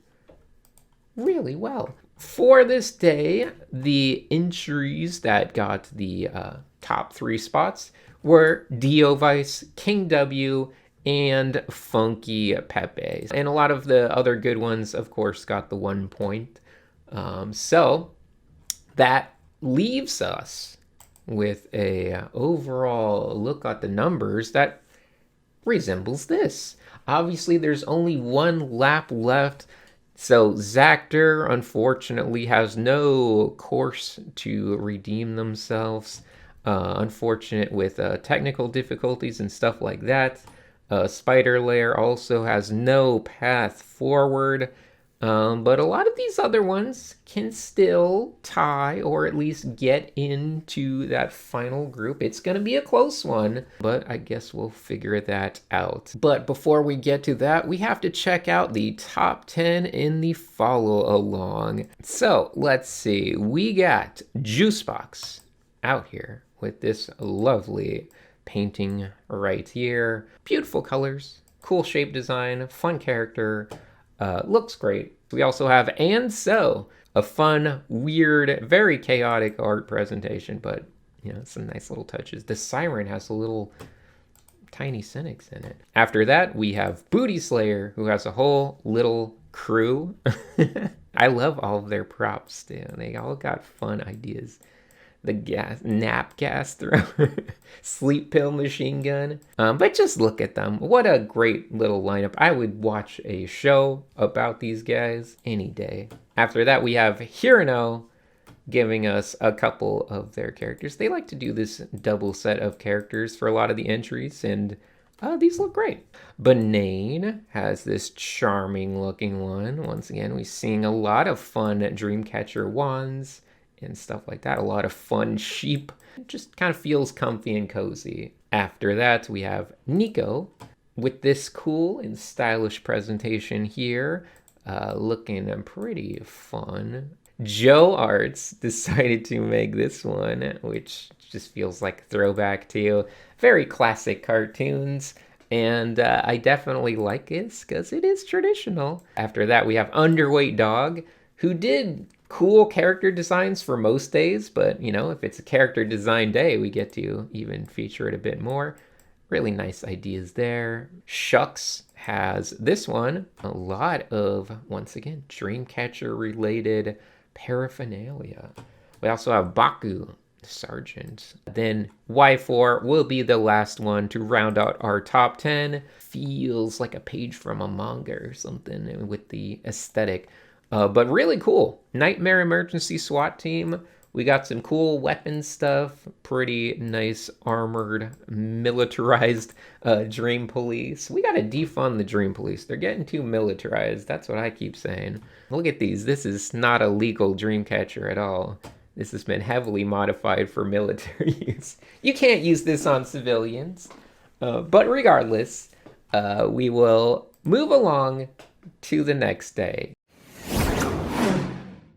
really well. For this day, the entries that got the top 3 spots were Dio Vice, King W, and Funky Pepe. And a lot of the other good ones, of course, got the 1 point. So that leaves us with a overall look at the numbers that resembles this. Obviously, there's only one lap left, so Zactor unfortunately has no course to redeem themselves. Unfortunate with technical difficulties and stuff like that. Spider Lair also has no path forward. But a lot of these other ones can still tie or at least get into that final group. It's going to be a close one, but I guess we'll figure that out. But before we get to that, we have to check out the top 10 in the follow along. So let's see. We got Juicebox out here with this lovely painting right here. Beautiful colors, cool shape design, fun character. Looks great. We also have And So, a fun, weird, very chaotic art presentation, but you know, some nice little touches. The Siren has a little tiny Sinix in it. After that, we have Booty Slayer, who has a whole little crew. I love all of their props, too. They all got fun ideas. The nap gas thrower, sleep pill machine gun. But just look at them. What a great little lineup. I would watch a show about these guys any day. After that, we have Hirano giving us a couple of their characters. They like to do this double set of characters for a lot of the entries, and these look great. Banane has this charming looking one. Once again, we're seeing a lot of fun Dreamcatcher wands and stuff like that. A lot of fun sheep. It just kind of feels comfy and cozy. After that, we have Nico with this cool and stylish presentation here. Looking pretty fun. Joe Arts decided to make this one, which just feels like a throwback to very classic cartoons. And I definitely like this because it is traditional. After that, we have Underweight Dog, who did cool character designs for most days, but you know, if it's a character design day, we get to even feature it a bit more. Really nice ideas there. Shucks has this one. A lot of, once again, Dreamcatcher related paraphernalia. We also have Baku, Sergeant. Then Y4 will be the last one to round out our top 10. Feels like a page from a manga or something with the aesthetic. But really cool. Nightmare Emergency SWAT team. We got some cool weapon stuff. Pretty nice armored, militarized Dream Police. We gotta defund the Dream Police. They're getting too militarized. That's what I keep saying. Look at these. This is not a legal Dreamcatcher at all. This has been heavily modified for military use. You can't use this on civilians. But regardless, we will move along to the next day.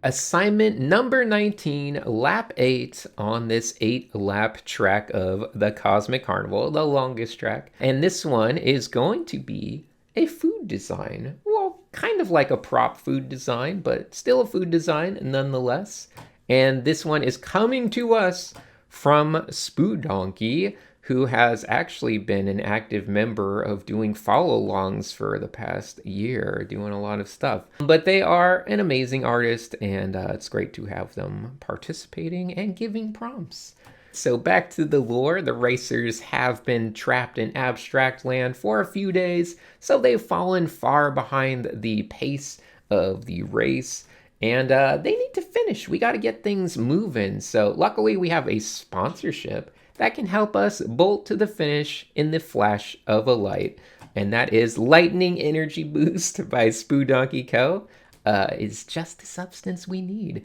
Assignment number 19, lap 8 on this 8-lap track of the Cosmic Carnival, the longest track. And this one is going to be a food design. Well, kind of like a prop food design, but still a food design nonetheless. And this one is coming to us from Spoodonkey, who has actually been an active member of doing follow-alongs for the past year, doing a lot of stuff. But they are an amazing artist, and it's great to have them participating and giving prompts. So back to the lore, the racers have been trapped in abstract land for a few days, so they've fallen far behind the pace of the race. And they need to finish. We got to get things moving. So luckily we have a sponsorship that can help us bolt to the finish in the flash of a light. And that is Lightning Energy Boost by Spoodonkey Co. It's just the substance we need.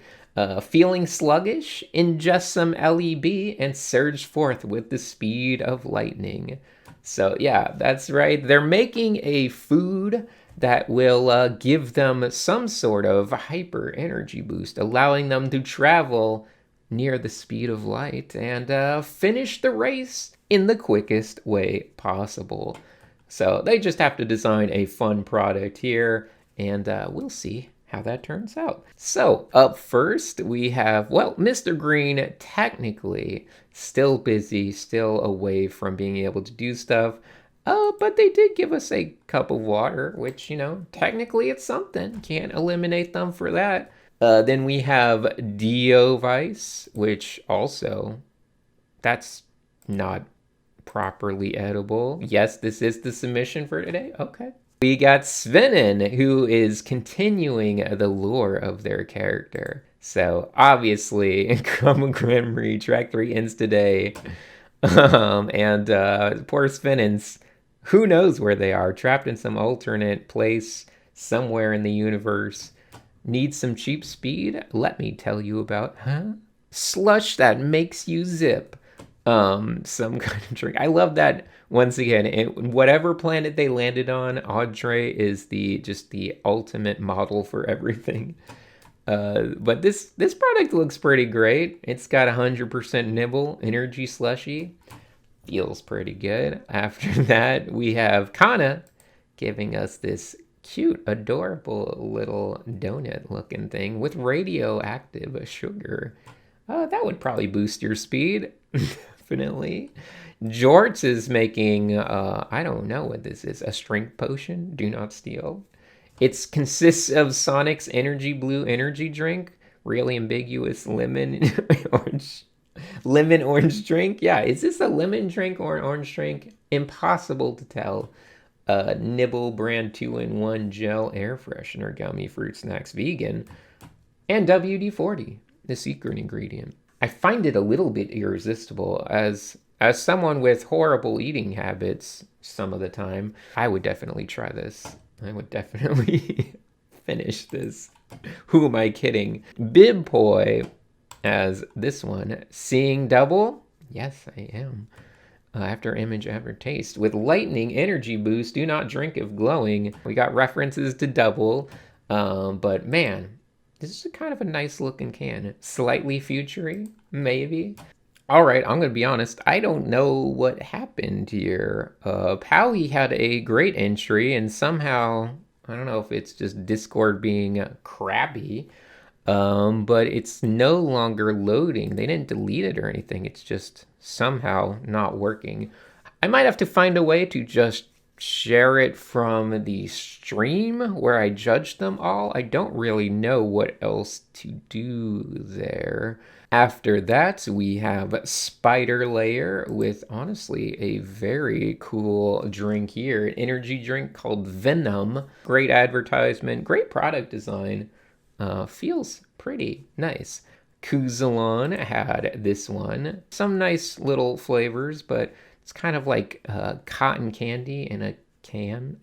Feeling sluggish? Ingest some LEB and surge forth with the speed of lightning. So yeah, that's right. They're making a food that will give them some sort of hyper energy boost, allowing them to travel near the speed of light and finish the race in the quickest way possible. So they just have to design a fun product here, and we'll see how that turns out. So up first we have, well, Mr. Green technically still busy, still away from being able to do stuff. But they did give us a cup of water, which, you know, technically it's something. Can't eliminate them for that. Then we have Dio Vice, which also That's not properly edible. Yes, this is the submission for today. Okay. We got Svenin, who is continuing the lore of their character. So, obviously, Chroma Grand Prix Track 3 ends today. Poor Svenins, who knows where they are, trapped in some alternate place somewhere in the universe. Need some cheap speed? Let me tell you about, slush that makes you zip. Some kind of drink. I love that. Once again, whatever planet they landed on, Audrey is just the ultimate model for everything. But this product looks pretty great. It's got 100% nibble, energy slushy. Feels pretty good. After that, we have Kana giving us this cute, adorable little donut-looking thing with radioactive sugar. That would probably boost your speed. Definitely. Jorts is making, I don't know what this is, a strength potion. Do not steal. It consists of Sonic's Energy Blue energy drink. Really ambiguous lemon orange drink. Yeah, is this a lemon drink or an orange drink? Impossible to tell. Nibble brand 2-in-1 gel air freshener gummy fruit snacks vegan. And WD-40, the secret ingredient. I find it a little bit irresistible. As someone with horrible eating habits some of the time, I would definitely try this. I would definitely finish this. Who am I kidding? Bibboy as this one. Seeing double? Yes, I am. After image, after taste. With lightning energy boost, do not drink if glowing. We got references to double. But man, this is kind of a nice looking can. Slightly futury, maybe. All right, I'm going to be honest. I don't know what happened here. Pally had a great entry, and somehow, I don't know if it's just Discord being crabby, but it's no longer loading. They didn't delete it or anything. It's just somehow not working. I might have to find a way to just share it from the stream where I judged them all. I don't really know what else to do there. After that, we have Spider Layer with, honestly, a very cool drink here. An energy drink called Venom. Great advertisement, great product design. Feels pretty nice. Kuzalon had this one. Some nice little flavors, but it's kind of like cotton candy in a can.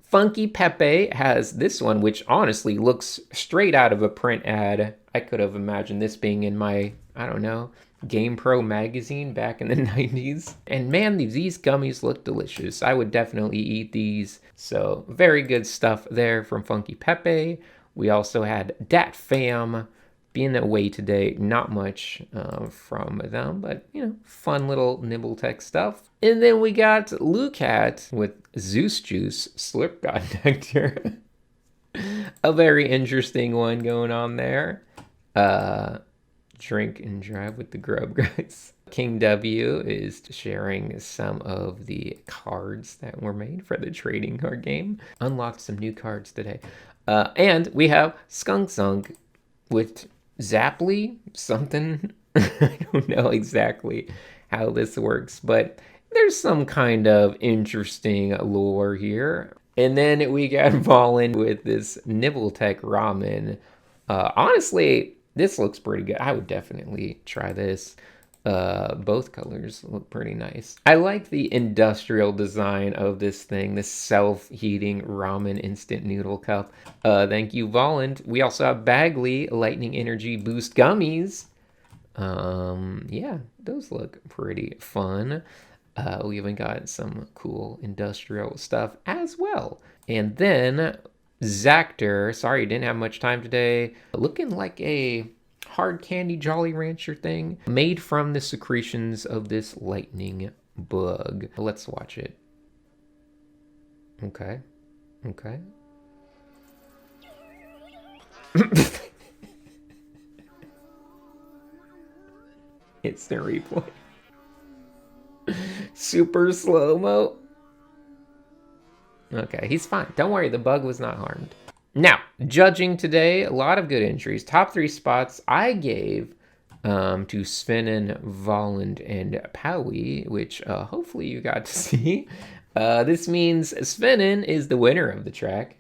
Funky Pepe has this one, which honestly looks straight out of a print ad. I could have imagined this being in my, I don't know, Game Pro magazine back in the 90s. And man, these gummies look delicious. I would definitely eat these. So very good stuff there from Funky Pepe. We also had Dat Fam. Being away today, not much from them, but, you know, fun little nibble tech stuff. And then we got Lucat with Zeus Juice, Slurp God Nectar. A very interesting one going on there. Drink and drive with the grub guys. King W is sharing some of the cards that were made for the trading card game. Unlocked some new cards today. And we have Skunk Zunk with Zaply, something. I don't know exactly how this works, but there's some kind of interesting lore here. And then we got Volin with this Nibbletech ramen. Honestly, this looks pretty good. I would definitely try this. Both colors look pretty nice. I like the industrial design of this thing, this self-heating ramen instant noodle cup. Thank you, Volant. We also have Bagley Lightning Energy Boost Gummies. Yeah, those look pretty fun. We even got some cool industrial stuff as well. And then Zactor, sorry, didn't have much time today. Looking like a hard candy Jolly Rancher thing made from the secretions of this lightning bug. Let's watch it. Okay. It's the replay. Super slow-mo. Okay, he's fine. Don't worry, the bug was not harmed. Now, judging today, a lot of good entries. Top 3 spots, I gave to Svenin, Volland, and Powie, which hopefully you got to see. This means Svenin is the winner of the track.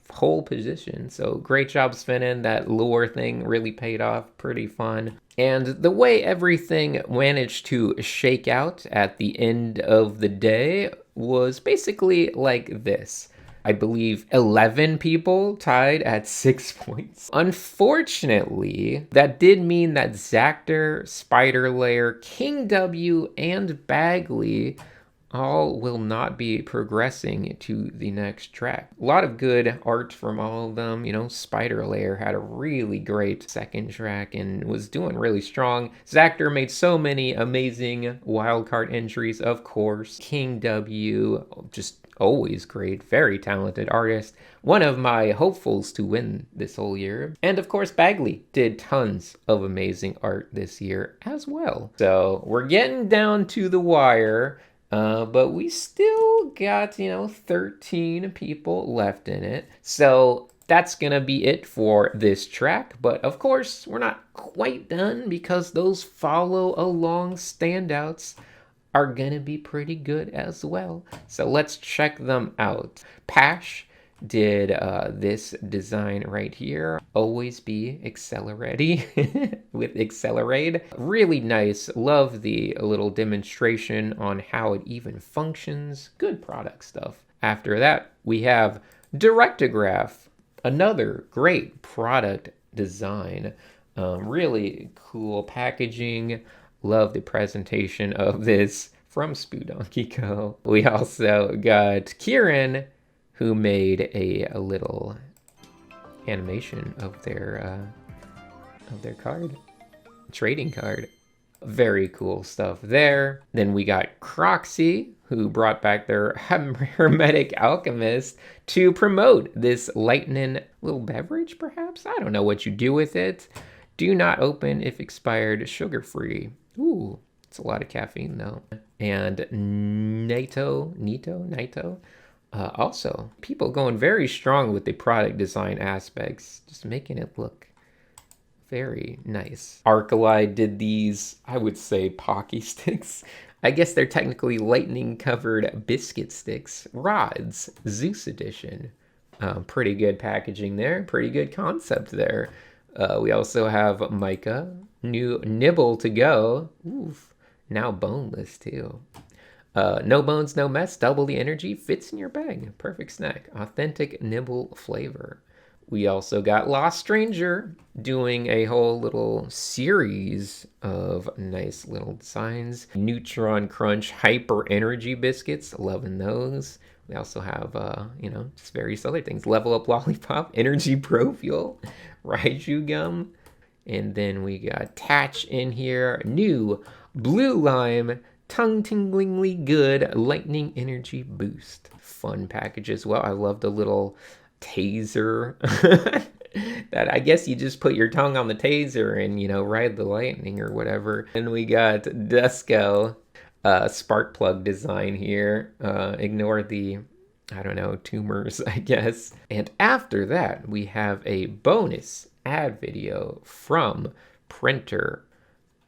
Pole position. So great job, Svenin. That lure thing really paid off. Pretty fun. And the way everything managed to shake out at the end of the day was basically like this. I believe 11 people tied at 6 points. Unfortunately, that did mean that Zactor, Spider Lair, King W, and Bagley all will not be progressing to the next track. A lot of good art from all of them. You know, Spider Lair had a really great second track and was doing really strong. Zactor made so many amazing wildcard entries, of course. King W, just always great, very talented artist. One of my hopefuls to win this whole year. And of course, Bagley did tons of amazing art this year as well. So we're getting down to the wire. But we still got, 13 people left in it. So that's going to be it for this track. But of course, we're not quite done because those follow along standouts are going to be pretty good as well. So let's check them out. Pash did this design right here. Always be accelerate with accelerate. Really nice. Love the little demonstration on how it even functions. Good product stuff. After that, we have Directograph. Another great product design. Really cool packaging. Love the presentation of this from Spoodonkey Co. We also got Kieran, who made a little animation of their card, trading card. Very cool stuff there. Then we got Croxy, who brought back their Hermetic Alchemist to promote this lightning little beverage, perhaps? I don't know what you do with it. Do not open if expired, sugar-free. Ooh, it's a lot of caffeine though. And Nito. Also, people going very strong with the product design aspects, just making it look very nice. Arcalide did these, I would say, Pocky sticks. I guess they're technically lightning-covered biscuit sticks. Rods, Zeus edition. Pretty good packaging there, pretty good concept there. We also have Micah, new nibble to go. Oof, now boneless too. No bones, no mess, double the energy, fits in your bag. Perfect snack. Authentic nibble flavor. We also got Lost Stranger doing a whole little series of nice little designs. Neutron Crunch Hyper Energy Biscuits. Loving those. We also have, just various other things. Level Up Lollipop, Energy Pro Fuel, Raiju Gum. And then we got Tatch in here. New Blue Lime tongue-tinglingly good lightning energy boost. Fun package as well. I love the little taser that I guess you just put your tongue on the taser and, ride the lightning or whatever. And we got Dusko spark plug design here. Ignore the, tumors, I guess. And after that, we have a bonus ad video from Printer.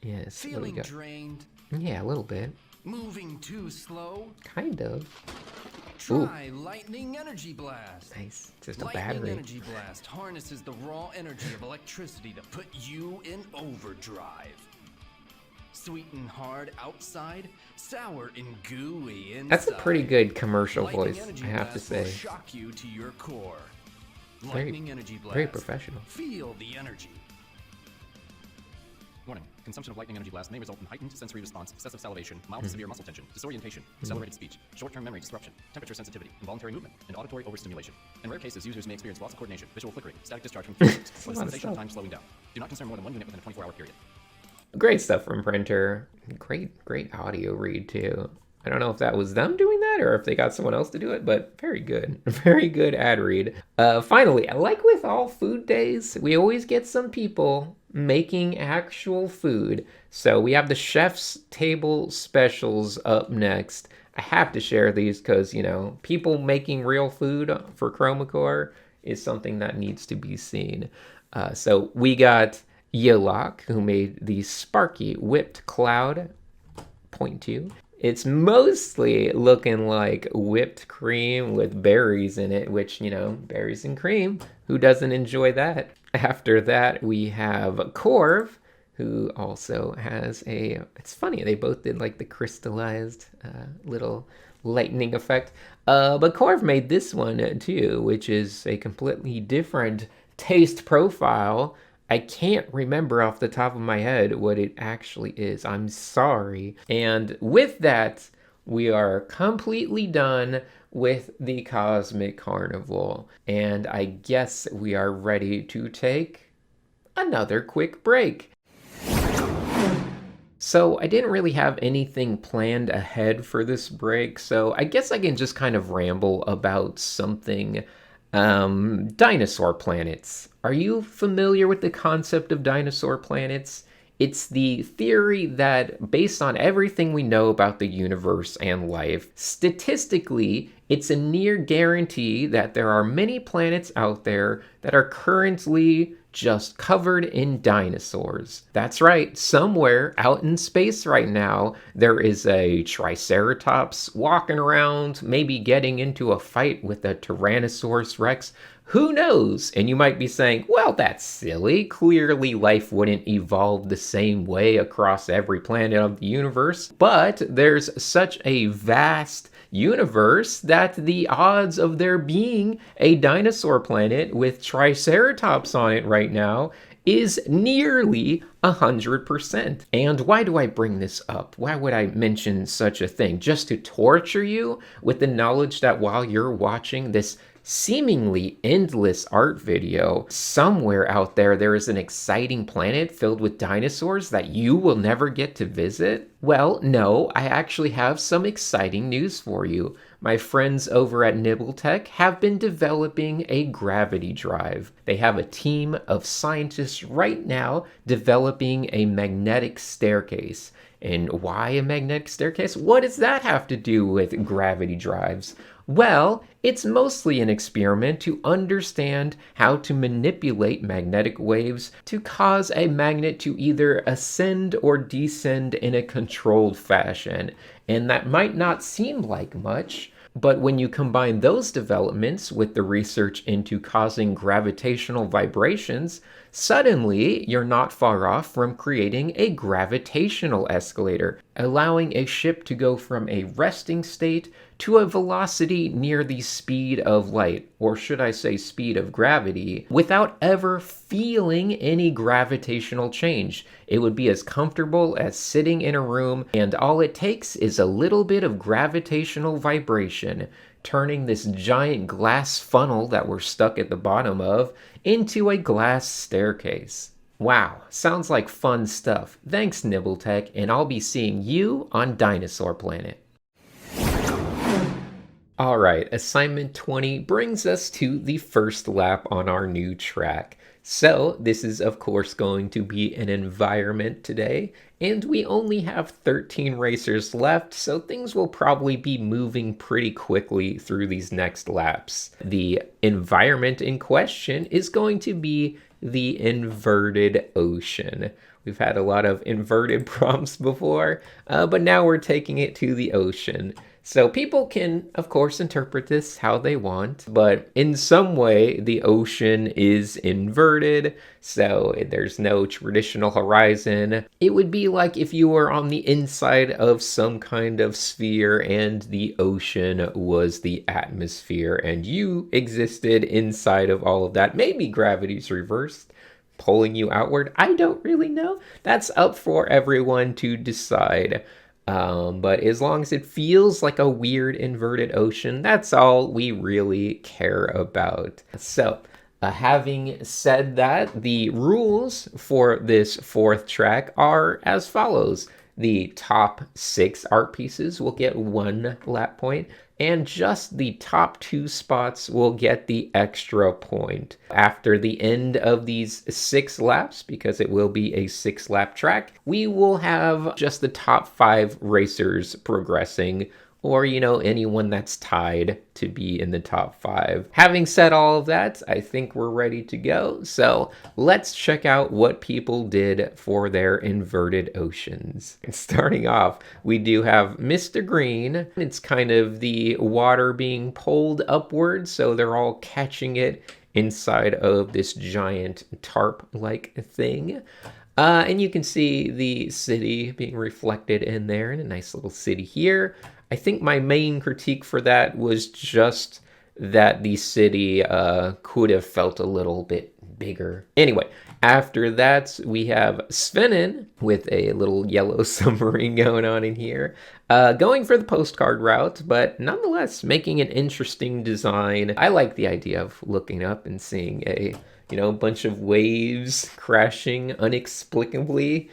Yes. Feeling drained? Yeah, a little bit. Moving too slow? Kind of. Try Lightning Energy Blast. Nice. Just a Lightning battery. Energy Blast harnesses the raw energy of electricity to put you in overdrive. Sweet and hard outside, sour and gooey inside. That's a pretty good commercial Lightning voice, Energy I have to Blast will say. shock you to your core. Very, Energy Blast. very professional. Feel the energy. Warning. Consumption of Lightning Energy Blast may result in heightened sensory response, excessive salivation, mild to severe muscle tension, disorientation, accelerated speech, short-term memory disruption, temperature sensitivity, involuntary movement, and auditory overstimulation. In rare cases, users may experience loss of coordination, visual flickering, static discharge from keyboards, or the sensation of time slowing down. Do not consume more than one unit within a 24-hour period. Great stuff from Printer. Great audio read too. I don't know if that was them doing that or if they got someone else to do it, but very good. Very good ad read. Finally, like with all food days, we always get some people making actual food. So we have the Chef's Table Specials up next. I have to share these because, people making real food for Chroma Corps is something that needs to be seen. So we got Ylock, who made the Sparky Whipped Cloud, 0.2. It's mostly looking like whipped cream with berries in it, which, you know, berries and cream. Who doesn't enjoy that? After that, we have Corv, who also has a... It's funny, they both did like the crystallized little lightning effect. But Corv made this one too, which is a completely different taste profile. I can't remember off the top of my head what it actually is. I'm sorry. And with that, we are completely done with the Cosmic Carnival. And I guess we are ready to take another quick break. So I didn't really have anything planned ahead for this break, so I guess I can just kind of ramble about something. Dinosaur planets. Are you familiar with the concept of dinosaur planets? It's the theory that, based on everything we know about the universe and life, statistically, it's a near guarantee that there are many planets out there that are currently just covered in dinosaurs. That's right, somewhere out in space right now, there is a Triceratops walking around, maybe getting into a fight with a Tyrannosaurus Rex. Who knows? And you might be saying, well, that's silly. Clearly, life wouldn't evolve the same way across every planet of the universe. But there's such a vast universe that the odds of there being a dinosaur planet with Triceratops on it right now is nearly 100%. And why do I bring this up? Why would I mention such a thing? Just to torture you with the knowledge that while you're watching this seemingly endless art video, somewhere out there there is an exciting planet filled with dinosaurs that you will never get to visit? Well, no, I actually have some exciting news for you. My friends over at Nibbletech have been developing a gravity drive. They have a team of scientists right now developing a magnetic staircase. And why a magnetic staircase? What does that have to do with gravity drives? Well, it's mostly an experiment to understand how to manipulate magnetic waves to cause a magnet to either ascend or descend in a controlled fashion. And that might not seem like much, but when you combine those developments with the research into causing gravitational vibrations, suddenly you're not far off from creating a gravitational escalator, allowing a ship to go from a resting state to a velocity near the speed of light, or should I say speed of gravity, without ever feeling any gravitational change. It would be as comfortable as sitting in a room, and all it takes is a little bit of gravitational vibration, turning this giant glass funnel that we're stuck at the bottom of into a glass staircase. Wow, sounds like fun stuff. Thanks, Nibbletech, and I'll be seeing you on Dinosaur Planet. Alright, assignment 20 brings us to the first lap on our new track. So, this is of course going to be an environment today, and we only have 13 racers left, so things will probably be moving pretty quickly through these next laps. The environment in question is going to be the inverted ocean. We've had a lot of inverted prompts before, but now we're taking it to the ocean. So people can, of course, interpret this how they want, but in some way, the ocean is inverted, so there's no traditional horizon. It would be like if you were on the inside of some kind of sphere and the ocean was the atmosphere, and you existed inside of all of that. Maybe gravity's reversed, pulling you outward. I don't really know. That's up for everyone to decide. But as long as it feels like a weird inverted ocean, that's all we really care about. So, having said that, the rules for this fourth track are as follows. The top 6 art pieces will get 1 lap point, and just the top 2 spots will get the extra point. After the end of these 6 laps, because it will be a 6-lap track, we will have just the top 5 racers progressing or, you know, anyone that's tied to be in the top 5. Having said all of that, I think we're ready to go. So let's check out what people did for their inverted oceans. And starting off, we do have Mr. Green. It's kind of the water being pulled upwards, so they're all catching it inside of this giant tarp-like thing. And you can see the city being reflected in there, in a nice little city here. I think my main critique for that was just that the city could have felt a little bit bigger. Anyway, after that, we have Svenin with a little yellow submarine going on in here. Going for the postcard route, but nonetheless making an interesting design. I like the idea of looking up and seeing a, you know, bunch of waves crashing inexplicably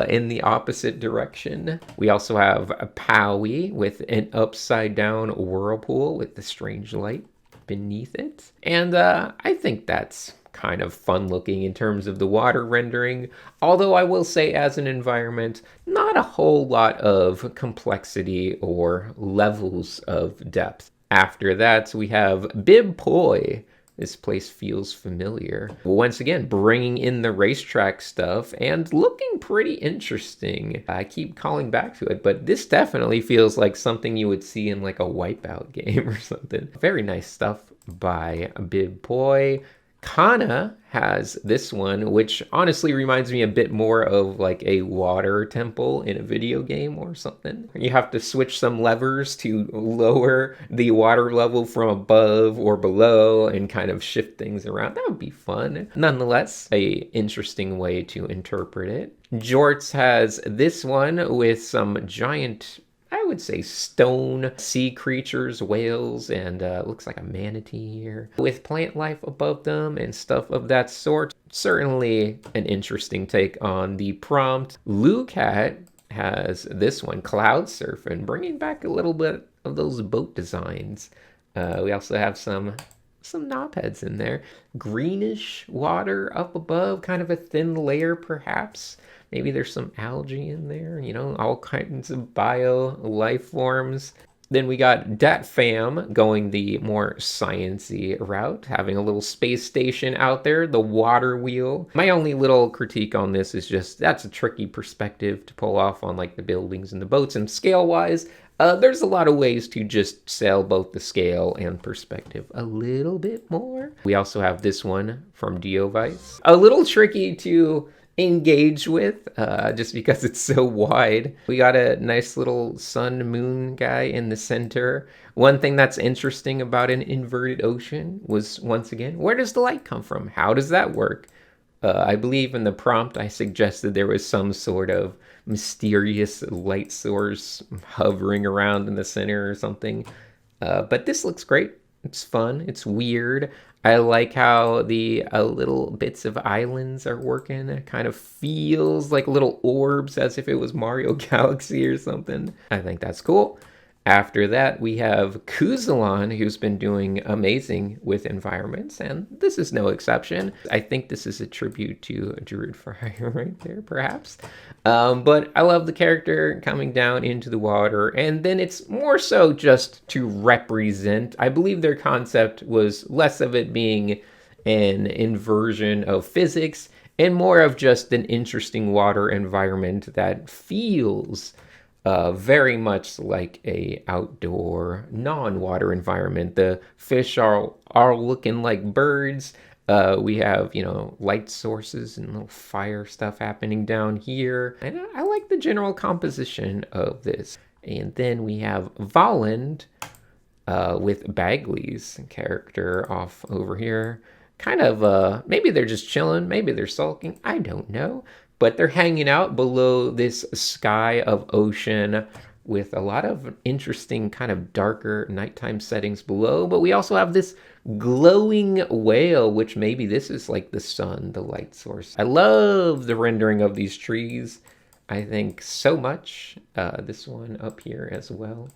in the opposite direction. We also have a Powie with an upside down whirlpool with the strange light beneath it. And I think that's kind of fun looking in terms of the water rendering. Although I will say as an environment, not a whole lot of complexity or levels of depth. After that, we have Bib Poi. This place feels familiar. Once again, bringing in the racetrack stuff and looking pretty interesting. I keep calling back to it, but this definitely feels like something you would see in like a Wipeout game or something. Very nice stuff by Bib Poi. Kana has this one, which honestly reminds me a bit more of like a water temple in a video game or something. You have to switch some levers to lower the water level from above or below and kind of shift things around. That would be fun. Nonetheless, a interesting way to interpret it. Jorts has this one with some giant, I would say, stone sea creatures, whales, and looks like a manatee here with plant life above them and stuff of that sort. Certainly an interesting take on the prompt. Lucat has this one, Cloud Surfing, bringing back a little bit of those boat designs. We also have some knobheads in there. Greenish water up above, kind of a thin layer perhaps. Maybe there's some algae in there, you know, all kinds of bio life forms. Then we got Dat Fam going the more science-y route, having a little space station out there, the water wheel. My only little critique on this is just that's a tricky perspective to pull off on like the buildings and the boats, and scale-wise, there's a lot of ways to just sell both the scale and perspective a little bit more. We also have this one from Diovice. A little tricky to engage with just because it's so wide. We got a nice little sun moon guy in the center. One thing that's interesting about an inverted ocean was, once again, where does the light come from? How does that work? I believe in the prompt I suggested there was some sort of mysterious light source hovering around in the center or something. But this looks great. It's fun. It's weird. I like how the little bits of islands are working. It kind of feels like little orbs as if it was Mario Galaxy or something. I think that's cool. After that, we have Kuzalon, who's been doing amazing with environments, and this is no exception. I think this is a tribute to Druid Fire right there, perhaps. But I love the character coming down into the water, and then it's more so just to represent. I believe their concept was less of it being an inversion of physics and more of just an interesting water environment that feels very much like a outdoor non-water environment. The fish are looking like birds. We have, you know, light sources and little fire stuff happening down here. And I like the general composition of this. And then we have Volland with Bagley's character off over here. Kind of, maybe they're just chilling. Maybe they're sulking. I don't know. But they're hanging out below this sky of ocean with a lot of interesting kind of darker nighttime settings below. But we also have this glowing whale, which maybe this is like the sun, the light source. I love the rendering of these trees. I think so much. This one up here as well.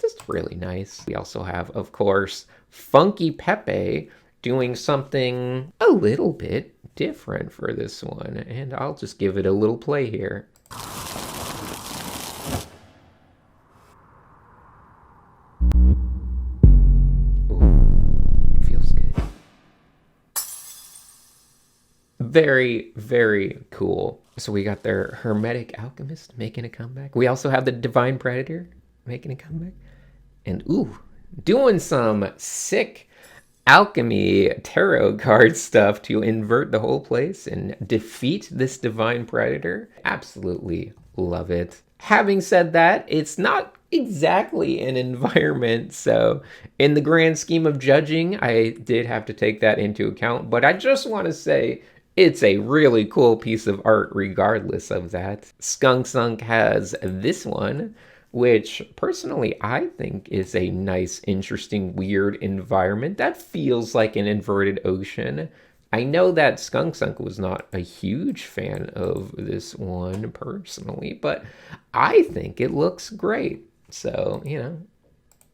Just really nice. We also have, of course, Funky Pepe doing something a little bit different for this one, and I'll just give it a little play here. very, very cool. So we got their Hermetic Alchemist making a comeback. We also have the Divine Predator making a comeback. And ooh, doing some sick alchemy tarot card stuff to invert the whole place and defeat this Divine Predator. Absolutely love it. Having said that, it's not exactly an environment, so in the grand scheme of judging, I did have to take that into account, but I just want to say it's a really cool piece of art regardless of that. Skunk Sunk has this one, which personally I think is a nice, interesting, weird environment that feels like an inverted ocean. I know that Skunk Sunk was not a huge fan of this one personally, but I think it looks great. So, you know,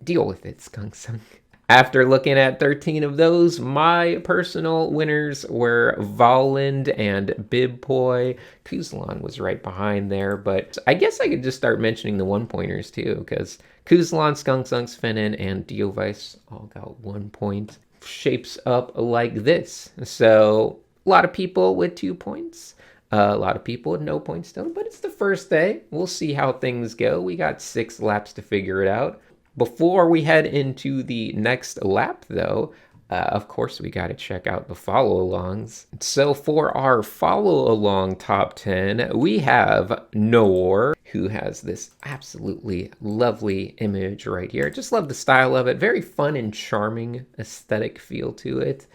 deal with it, Skunk Sunk. After looking at 13 of those, my personal winners were Voland and Bibpoi. Kuzlan was right behind there, but I guess I could just start mentioning the 1-pointers too, because Kuzlan, Skunk Sunk, Svenin, and Diovice all got 1 point. Shapes up like this. So, a lot of people with 2 points. A lot of people with no points still, but it's the first day. We'll see how things go. We got 6 laps to figure it out. Before we head into the next lap, though, of course, we got to check out the follow-alongs. So for our follow-along top 10, we have Noor, who has this absolutely lovely image right here. Just love the style of it. Very fun and charming aesthetic feel to it.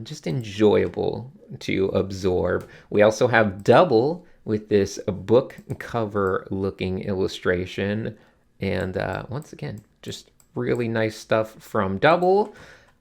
Just enjoyable to absorb. We also have Double with this book cover looking illustration. And once again, just really nice stuff from Double.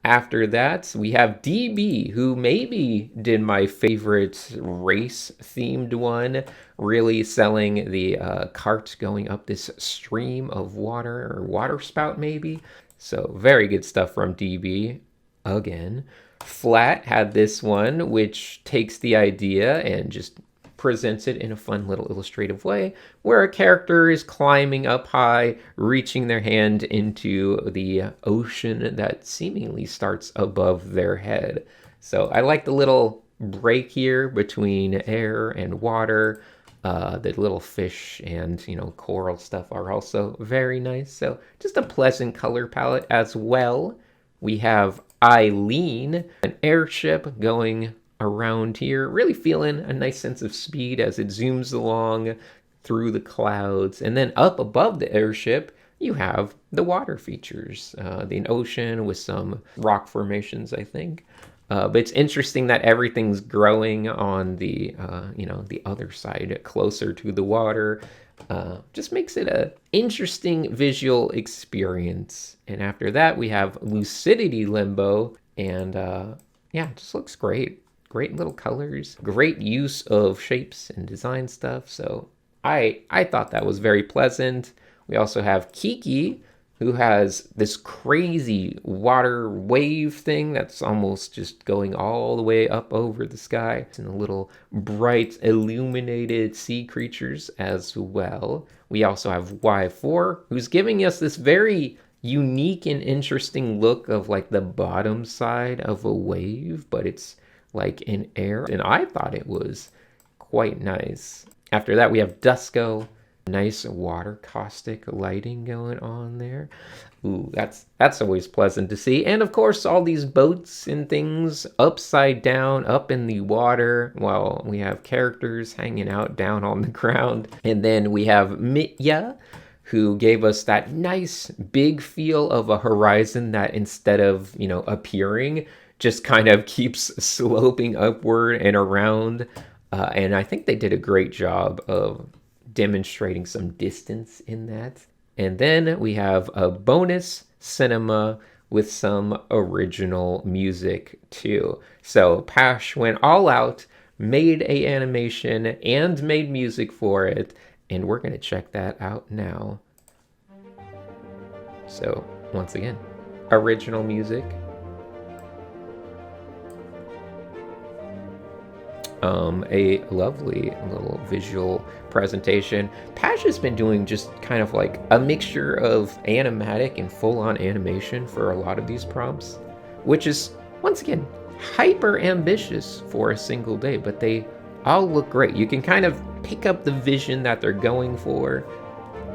After that, we have DB, who maybe did my favorite race-themed one, really selling the cart going up this stream of water, or water spout maybe. So very good stuff from DB again. Flat had this one, which takes the idea and just presents it in a fun little illustrative way, where a character is climbing up high, reaching their hand into the ocean that seemingly starts above their head. So I like the little break here between air and water. The little fish and, you know, coral stuff are also very nice. So just a pleasant color palette as well. We have Eileen, an airship going around here, really feeling a nice sense of speed as it zooms along through the clouds. And then up above the airship, you have the water features, the ocean with some rock formations, I think. But it's interesting that everything's growing on the, you know, the other side, closer to the water. Just makes it an interesting visual experience. And after that, we have Lucidity Limbo, and yeah, it just looks great. Great little colors, great use of shapes and design stuff. So I thought that was very pleasant. We also have Kiki, who has this crazy water wave thing that's almost just going all the way up over the sky. And the little bright illuminated sea creatures as well. We also have Y4, who's giving us this very unique and interesting look of like the bottom side of a wave, but it's like in air, and I thought it was quite nice. After that, we have Dusko, nice water caustic lighting going on there. Ooh, that's always pleasant to see. And of course, all these boats and things upside down, up in the water, while we have characters hanging out down on the ground. And then we have Mitya, who gave us that nice big feel of a horizon that instead of, you know, appearing, just kind of keeps sloping upward and around. And I think they did a great job of demonstrating some distance in that. And then we have a bonus cinema with some original music too. So Pash went all out, made a animation and made music for it. And we're going to check that out now. So once again, original music. A lovely little visual presentation. Pash has been doing just kind of like a mixture of animatic and full-on animation for a lot of these prompts, which is, once again, hyper ambitious for a single day, but they all look great. You can kind of pick up the vision that they're going for.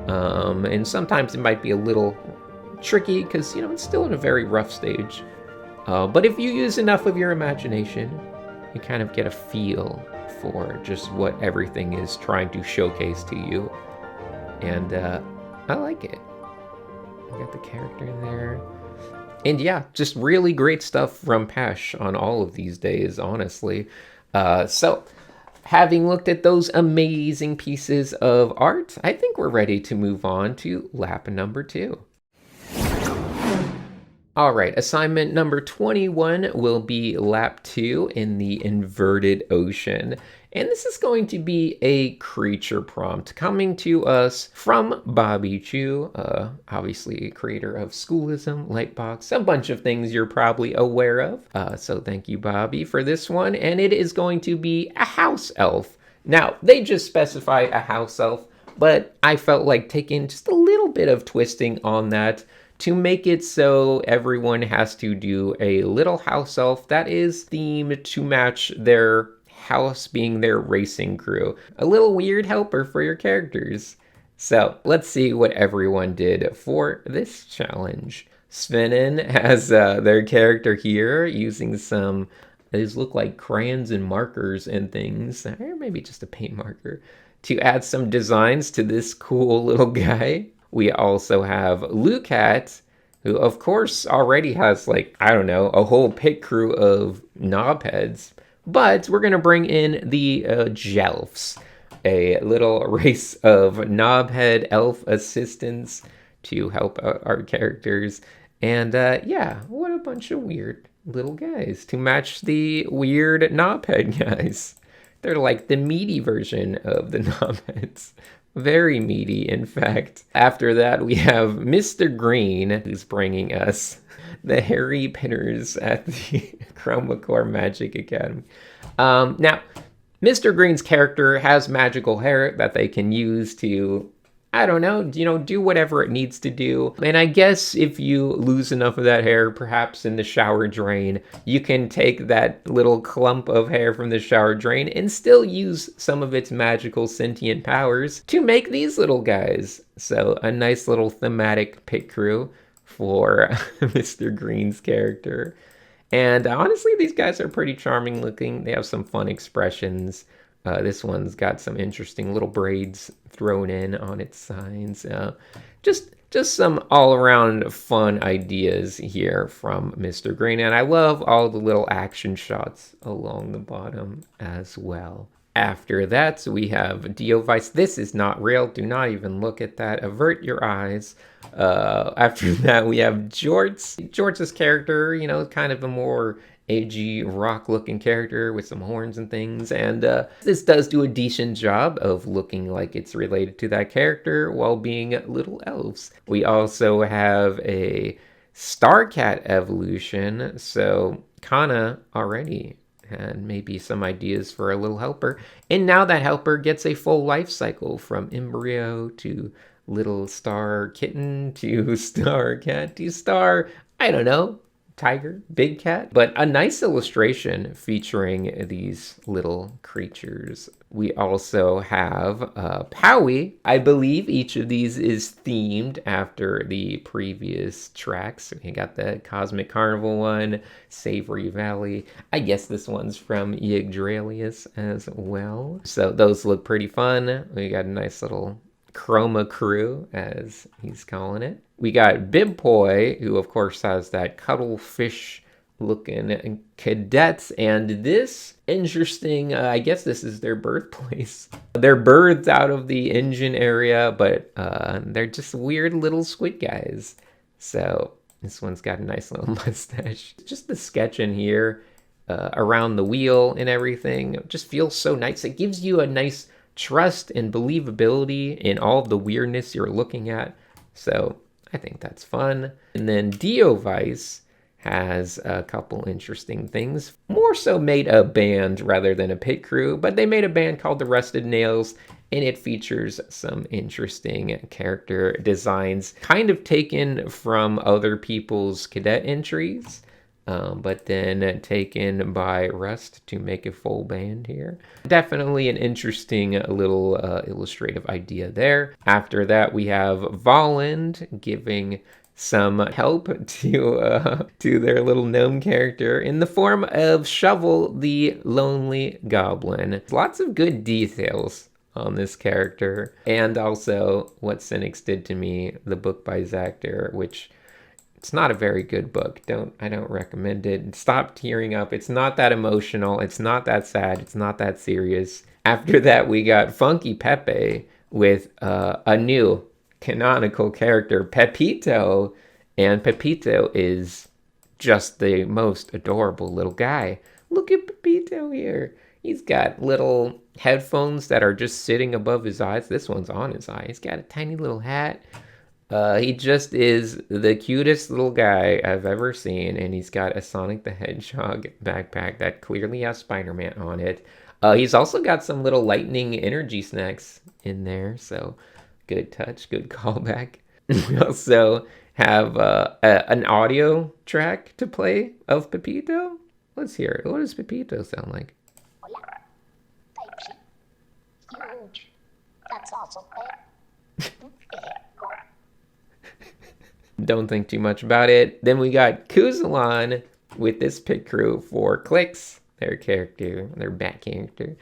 And sometimes it might be a little tricky because, you know, it's still in a very rough stage. But if you use enough of your imagination, you kind of get a feel for just what everything is trying to showcase to you. And I like it. I got the character there. And yeah, just really great stuff from Pesh on all of these days, honestly. So, having looked at those amazing pieces of art, I think we're ready to move on to lap number 2. All right, assignment number 21 will be lap 2 in the inverted ocean. And this is going to be a creature prompt coming to us from Bobby Chu, obviously creator of Schoolism, Lightbox, a bunch of things you're probably aware of. So thank you, Bobby, for this one. And it is going to be a house elf. Now, they just specify a house elf, but I felt like taking just a little bit of twisting on that to make it so everyone has to do a little house elf that is themed to match their house being their racing crew. A little weird helper for your characters. So let's see what everyone did for this challenge. Svenin has their character here using some, these look like crayons and markers and things, or maybe just a paint marker, to add some designs to this cool little guy. We also have Lucat, who of course already has like, I don't know, a whole pit crew of knobheads. But we're going to bring in the Jelfs, a little race of knobhead elf assistants to help our characters. And yeah, what a bunch of weird little guys to match the weird knobhead guys. They're like the meaty version of the knobheads. Very meaty, in fact. After that, we have Mr. Green, who's bringing us the hairy pinners at the Chroma Corps Magic Academy. Now, Mr. Green's character has magical hair that they can use to, I don't know, do whatever it needs to do. And I guess if you lose enough of that hair, perhaps in the shower drain, you can take that little clump of hair from the shower drain and still use some of its magical sentient powers to make these little guys. So a nice little thematic pit crew for Mr. Green's character. And honestly, these guys are pretty charming looking. They have some fun expressions. This one's got some interesting little braids thrown in on its sides. Just some all-around fun ideas here from Mr. Green. And I love all the little action shots along the bottom as well. After that, we have Diovice. This is not real. Do not even look at that. Avert your eyes. After that, we have Jorts. Jorts' character, kind of a more edgy, rock-looking character with some horns and things. And this does do a decent job of looking like it's related to that character while being little elves. We also have a Starcat evolution. So Kana already and maybe some ideas for a little helper. And now that helper gets a full life cycle from embryo to little star kitten to star cat to star, I don't know, tiger, big cat. But a nice illustration featuring these little creatures. We also have Powie. I believe each of these is themed after the previous tracks. We got the Cosmic Carnival one, Savory Valley. I guess this one's from Yggdralius as well. So those look pretty fun. We got a nice little Chroma crew, as he's calling it. We got Bibpoi, who of course has that cuttlefish looking cadets, and this interesting, I guess this is their birthplace. They're birds out of the engine area, but they're just weird little squid guys. So this one's got a nice little mustache. Just the sketch in here around the wheel and everything just feels so nice. It gives you a nice trust and believability in all of the weirdness you're looking at. So I think that's fun. And then Diovice has a couple interesting things. More so made a band rather than a pit crew, but they made a band called the Rusted Nails, and it features some interesting character designs, kind of taken from other people's cadet entries. but then taken by Rust to make a full band here. Definitely an interesting little illustrative idea there. After that, we have Volland giving some help to their little gnome character in the form of Shovel the Lonely Goblin. Lots of good details on this character, and also what Sinix did to me, the book by Zactor, which it's not a very good book. I don't recommend it. Stop tearing up. It's not that emotional. It's not that sad. It's not that serious. After that, we got Funky Pepe with a new canonical character, Pepito. And Pepito is just the most adorable little guy. Look at Pepito here. He's got little headphones that are just sitting above his eyes. This one's on his eye. He's got a tiny little hat. He just is the cutest little guy I've ever seen, and he's got a Sonic the Hedgehog backpack that clearly has Spider-Man on it. He's also got some little lightning energy snacks in there, so good touch, good callback. We also have an audio track to play of Pepito. Let's hear it. What does Pepito sound like? Huge. That's awesome. Don't think too much about it. Then we got Kuzalon with this pit crew for Clicks, their character, their bat character,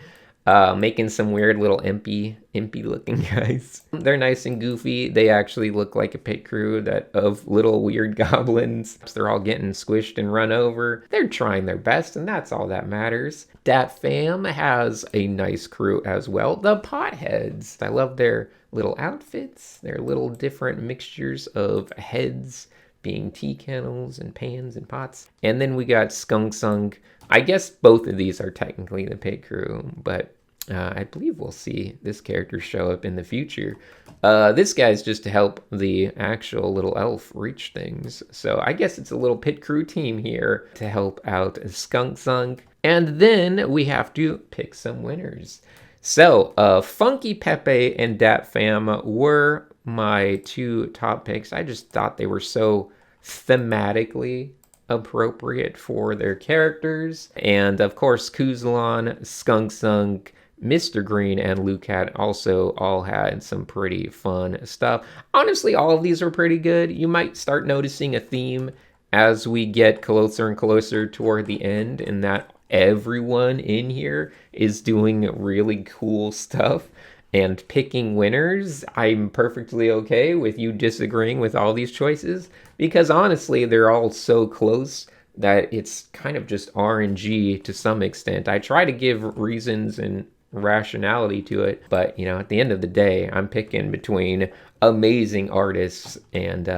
making some weird little impy looking guys. They're nice and goofy. They actually look like a pit crew of little weird goblins. They're all getting squished and run over. They're trying their best, and that's all that matters. Dat Fam has a nice crew as well. The Potheads. I love their little outfits, their little different mixtures of heads being tea kettles and pans and pots. And then we got Skunk Sunk. I guess both of these are technically the pit crew, but I believe we'll see this character show up in the future. This guy's just to help the actual little elf reach things. So I guess it's a little pit crew team here to help out Skunk Sunk. And then we have to pick some winners. So, Funky Pepe and Dat Fam were my two top picks. I just thought they were so thematically appropriate for their characters. And of course, Kuzalon, Skunk Sunk, Mr. Green, and Lucat also all had some pretty fun stuff. Honestly, all of these are pretty good. You might start noticing a theme as we get closer and closer toward the end, in that everyone in here is doing really cool stuff and picking winners. I'm perfectly okay with you disagreeing with all these choices, because honestly, they're all so close that it's kind of just RNG to some extent. I try to give reasons and rationality to it, but at the end of the day, I'm picking between amazing artists, and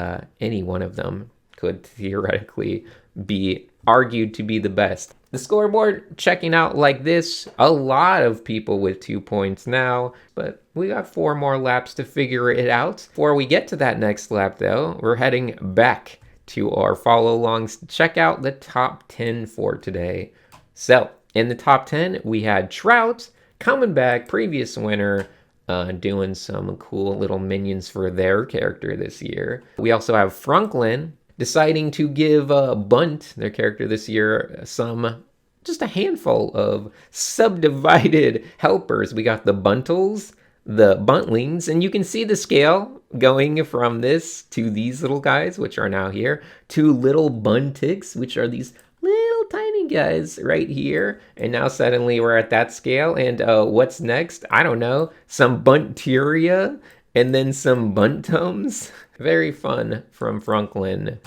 any one of them could theoretically be argued to be the best. The scoreboard checking out like this. A lot of people with 2 points now, but we got 4 more laps to figure it out. Before we get to that next lap though, we're heading back to our follow-alongs to check out the top 10 for today. So, in the top 10, we had Trout coming back, previous winner, doing some cool little minions for their character this year. We also have Franklin deciding to give Bunt, their character this year, just a handful of subdivided helpers. We got the Buntles, the Buntlings, and you can see the scale going from this to these little guys, which are now here, to little Bunticks, which are these little tiny guys right here. And now suddenly we're at that scale, and what's next? I don't know. Some Bunteria, and then some Buntums. Very fun from Franklin.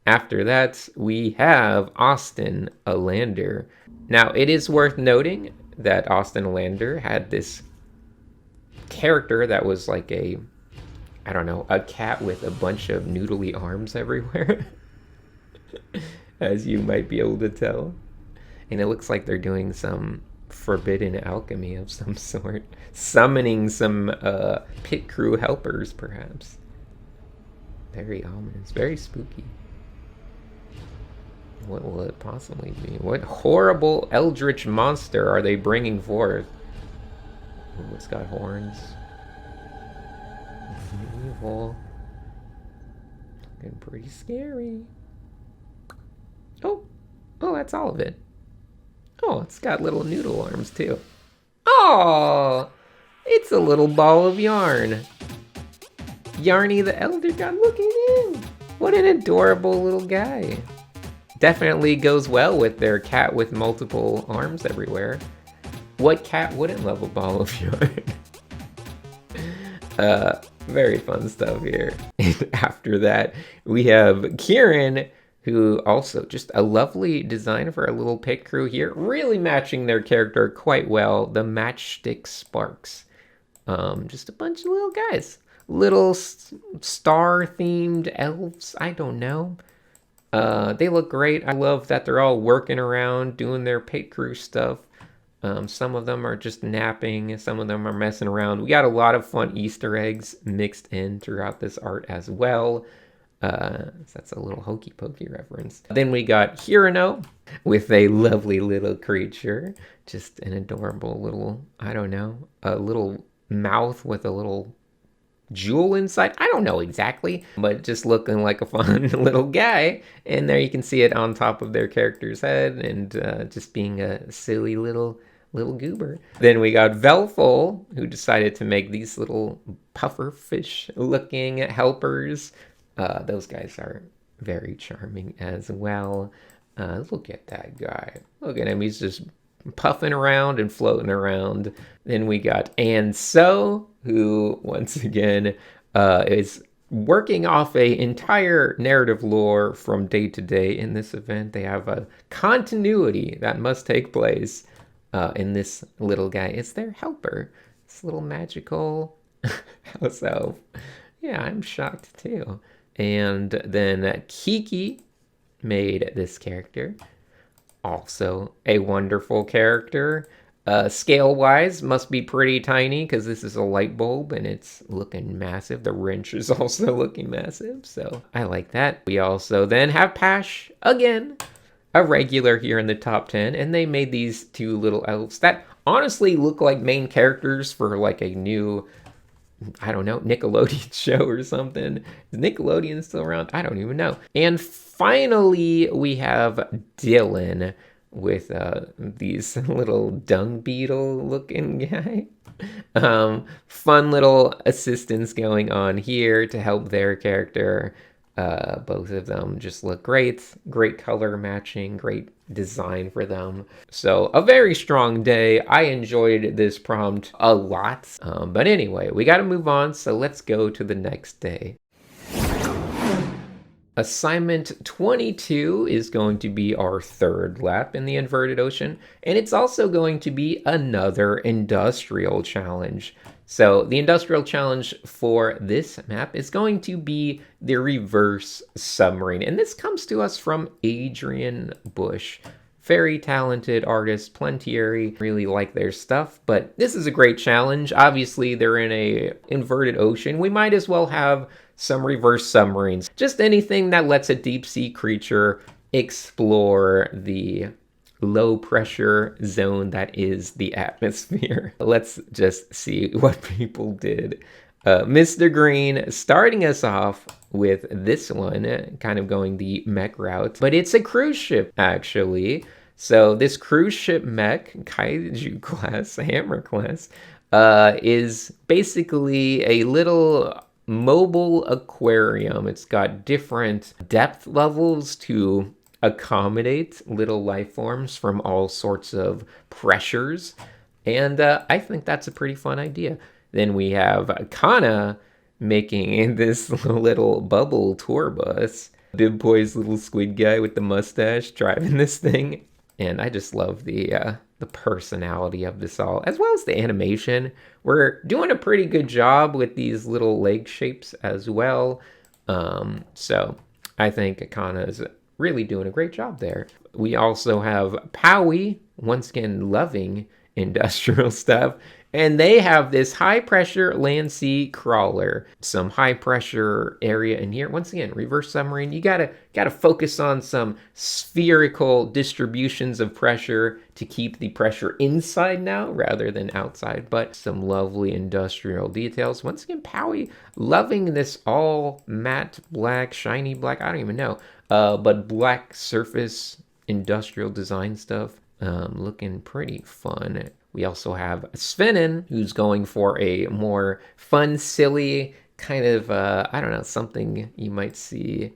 After that, we have Austin Alander. Now, it is worth noting that Austin Alander had this character that was like a cat with a bunch of noodly arms everywhere, as you might be able to tell. And it looks like they're doing some forbidden alchemy of some sort, summoning some pit crew helpers, perhaps. Very ominous, very spooky. What will it possibly be? What horrible eldritch monster are they bringing forth? Ooh, it's got horns. Evil. Looking pretty scary. Oh, that's all of it. Oh, it's got little noodle arms too. Oh, it's a little ball of yarn. Yarny the Elder God, look at him. What an adorable little guy. Definitely goes well with their cat with multiple arms everywhere. What cat wouldn't love a ball of yarn? Very fun stuff here. And after that, we have Kieran, who also just a lovely design for a little pit crew here, really matching their character quite well. The Matchstick Sparks. Just a bunch of little guys. Little star-themed elves, I don't know. They look great. I love that they're all working around, doing their pit crew stuff. Some of them are just napping, some of them are messing around. We got a lot of fun Easter eggs mixed in throughout this art as well. That's a little hokey pokey reference. Then we got Hirano with a lovely little creature. Just an adorable little, I don't know, a little mouth with a little jewel inside. I don't know exactly, but just looking like a fun little guy. And there you can see it on top of their character's head and just being a silly little goober. Then we got Velful, who decided to make these little puffer fish looking helpers. Those guys are very charming as well. Look at that guy. Look at him. He's just puffing around and floating around. Then we got Anso, who once again is working off a entire narrative lore from day to day in this event. They have a continuity that must take place in this little guy. It's their helper. This little magical house elf. Yeah, I'm shocked too. And then Kiki made this character. Also a wonderful character. Scale-wise, must be pretty tiny because this is a light bulb and it's looking massive. The wrench is also looking massive, so I like that. We also then have Pash, again, a regular here in the top 10, and they made these two little elves that honestly look like main characters for like a new, I don't know, Nickelodeon show or something. Is Nickelodeon still around? I don't even know. And finally, we have Dylan with these little dung beetle looking guy. Fun little assistance going on here to help their character. Both of them just look great. Great color matching, great design for them. So a very strong day. I enjoyed this prompt a lot. But anyway, we got to move on. So let's go to the next day. Assignment 22 is going to be our third lap in the inverted ocean, and it's also going to be another industrial challenge. So the industrial challenge for this map is going to be the reverse submarine, and this comes to us from Adrian Bush. Very talented artist, Plentieri, really like their stuff, but this is a great challenge. Obviously, they're in a inverted ocean. We might as well have some reverse submarines. Just anything that lets a deep sea creature explore the low pressure zone that is the atmosphere. Let's just see what people did. Mr. Green starting us off with this one, kind of going the mech route, but it's a cruise ship actually. So this cruise ship mech, Kaiju class, Hammer class, is basically a little mobile aquarium. It's got different depth levels to accommodate little life forms from all sorts of pressures. And I think that's a pretty fun idea. Then we have Kana making this little bubble tour bus. Bib Boy's little squid guy with the mustache driving this thing. And I just love the personality of this all, as well as the animation. We're doing a pretty good job with these little leg shapes as well. So I think Kana is really doing a great job there. We also have Powie, once again loving industrial stuff. And they have this high pressure land sea crawler, some high pressure area in here. Once again, reverse submarine, you gotta focus on some spherical distributions of pressure to keep the pressure inside now rather than outside, but some lovely industrial details. Once again, Powie loving this all matte black, shiny black, I don't even know, but black surface industrial design stuff. Looking pretty fun. We also have Svenin, who's going for a more fun, silly kind of, I don't know, something you might see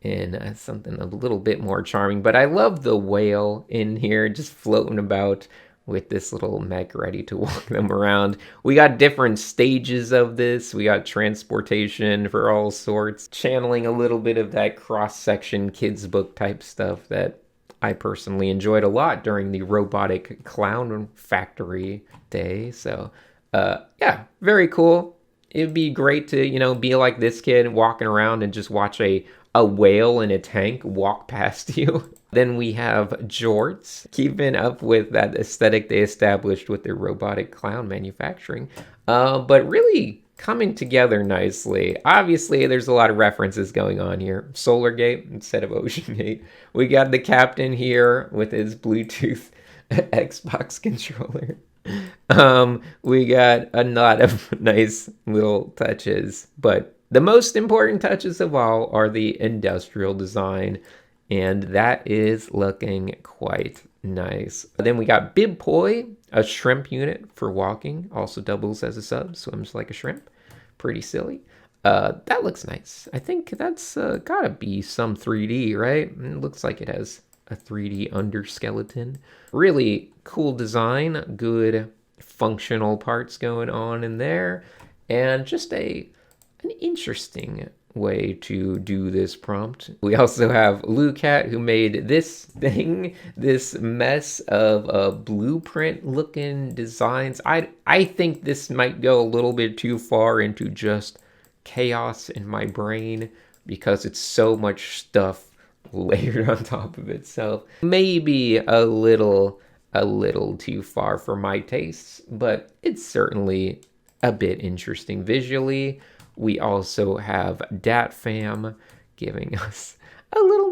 in something a little bit more charming. But I love the whale in here just floating about with this little mech ready to walk them around. We got different stages of this. We got transportation for all sorts, channeling a little bit of that cross-section kids book type stuff that I personally enjoyed a lot during the Robotic Clown Factory day. So, yeah, very cool. It'd be great to, you know, be like this kid walking around and just watch a whale in a tank walk past you. Then we have Jorts, keeping up with that aesthetic they established with their robotic clown manufacturing, but really coming together nicely. Obviously, there's a lot of references going on here. Solar Gate instead of Ocean Gate. We got the captain here with his Bluetooth Xbox controller. We got a lot of nice little touches, but the most important touches of all are the industrial design, and that is looking quite nice. Then we got Bibpoi, a shrimp unit for walking, also doubles as a sub, swims like a shrimp. Pretty silly. That looks nice. I think that's gotta be some 3D, right? It looks like it has a 3D underskeleton. Really cool design, good functional parts going on in there, and just an interesting way to do this prompt. We also have Lucat, who made this thing, this mess of blueprint looking designs. I think this might go a little bit too far into just chaos in my brain because it's so much stuff layered on top of itself. Maybe a little too far for my tastes, but it's certainly a bit interesting visually. We also have DatFam giving us a little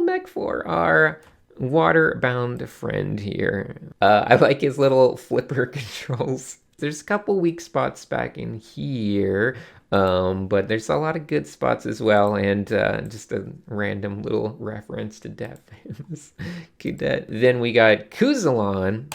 mech for our water-bound friend here. I like his little flipper controls. There's a couple weak spots back in here, but there's a lot of good spots as well, and just a random little reference to DatFam's cadet. Then we got Kuzalon,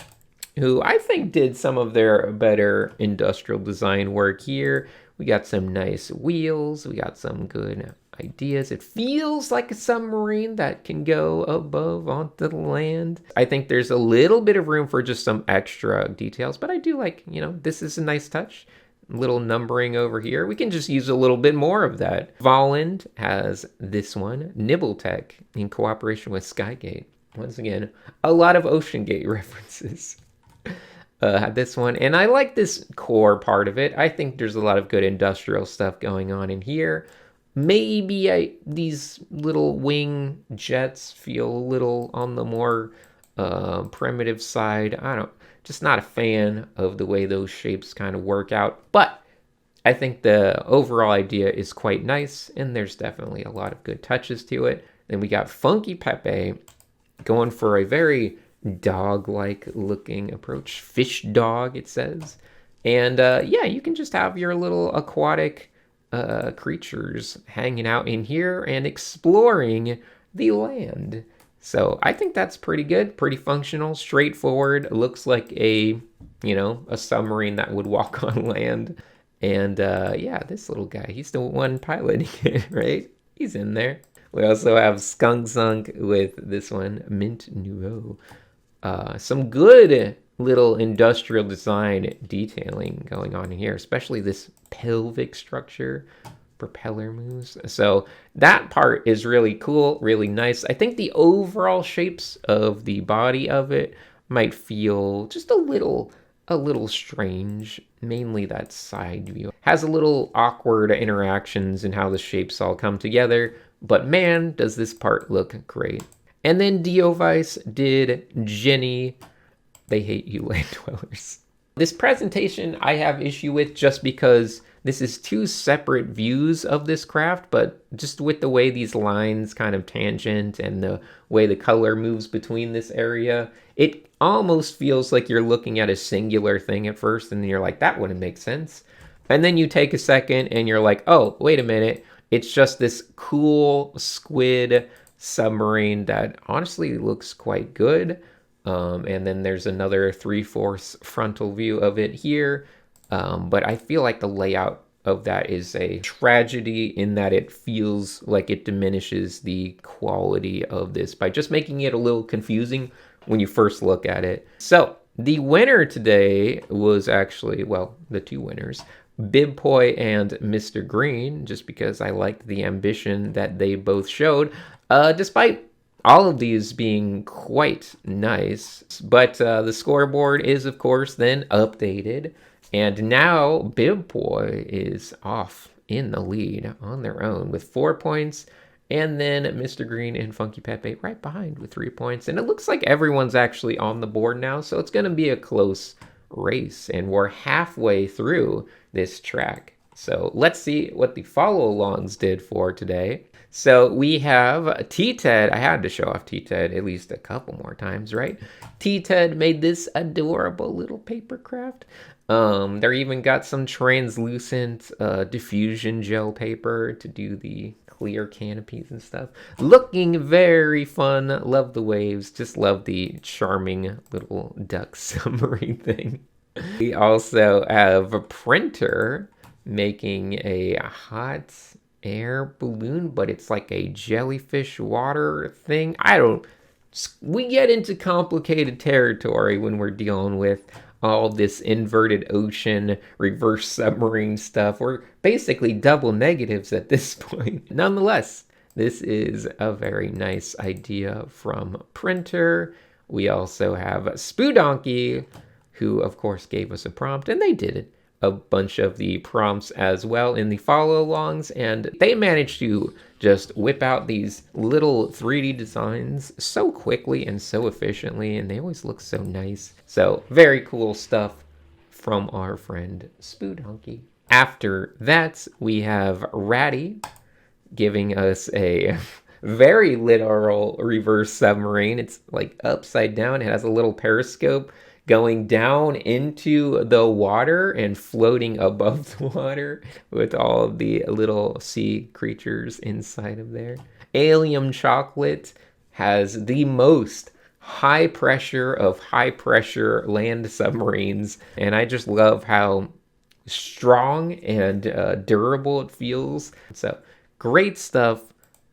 who I think did some of their better industrial design work here. We got some nice wheels. We got some good ideas. It feels like a submarine that can go above onto the land. I think there's a little bit of room for just some extra details, but I do like, you know, this is a nice touch. Little numbering over here. We can just use a little bit more of that. Volland has this one, Nibbletech, in cooperation with Skygate. Once again, a lot of Ocean Gate references. Had this one, and I like this core part of it. I think there's a lot of good industrial stuff going on in here. Maybe these little wing jets feel a little on the more primitive side. Just not a fan of the way those shapes kind of work out, but I think the overall idea is quite nice, and there's definitely a lot of good touches to it. Then we got Funky Pepe going for a very dog-like looking approach. Fish dog, it says. And yeah, you can just have your little aquatic creatures hanging out in here and exploring the land. So I think that's pretty good, pretty functional, straightforward. It looks like a submarine that would walk on land. And yeah, this little guy, he's the one piloting it, right? He's in there. We also have Skunk Zunk with this one, Mint Nouveau. Some good little industrial design detailing going on in here, especially this pelvic structure, propeller moves. So that part is really cool, really nice. I think the overall shapes of the body of it might feel just a little strange, mainly that side view. Has a little awkward interactions in how the shapes all come together, but man, does this part look great. And then Diovice did Jenny. They hate you, land dwellers. This presentation I have issue with just because this is two separate views of this craft, but just with the way these lines kind of tangent and the way the color moves between this area, it almost feels like you're looking at a singular thing at first, and then you're like, that wouldn't make sense. And then you take a second and you're like, oh, wait a minute. It's just this cool squid submarine that honestly looks quite good. And then there's another 3/4 frontal view of it here. But I feel like the layout of that is a tragedy in that it feels like it diminishes the quality of this by just making it a little confusing when you first look at it. So the winner today was actually, well, the two winners, Bibpoi and Mr. Green, just because I liked the ambition that they both showed, despite all of these being quite nice. But the scoreboard is, of course, then updated. And now Bibpoi is off in the lead on their own with 4 points. And then Mr. Green and Funky Pepe right behind with 3 points. And it looks like everyone's actually on the board now. So it's going to be a close race. And we're halfway through this track. So let's see what the follow-alongs did for today. So we have T-Ted. I had to show off T-Ted at least a couple more times, right? T-Ted made this adorable little paper craft. They're even got some translucent diffusion gel paper to do the clear canopies and stuff. Looking very fun. Love the waves. Just love the charming little duck submarine thing. We also have a printer making a hot air balloon, but it's like a jellyfish water thing. We get into complicated territory when we're dealing with all this inverted ocean, reverse submarine stuff. We're basically double negatives at this point. Nonetheless, this is a very nice idea from Printer. We also have Spoodonkey, who of course gave us a prompt, and they did it. A bunch of the prompts as well in the follow-alongs, and they managed to just whip out these little 3D designs so quickly and so efficiently, and they always look so nice. So very cool stuff from our friend Spoodonkey. After that, we have Ratty giving us a very literal reverse submarine. It's like upside down. It has a little periscope going down into the water and floating above the water with all of the little sea creatures inside of there. Alien Chocolate has the most high pressure of high pressure land submarines, and I just love how strong and durable it feels. So great stuff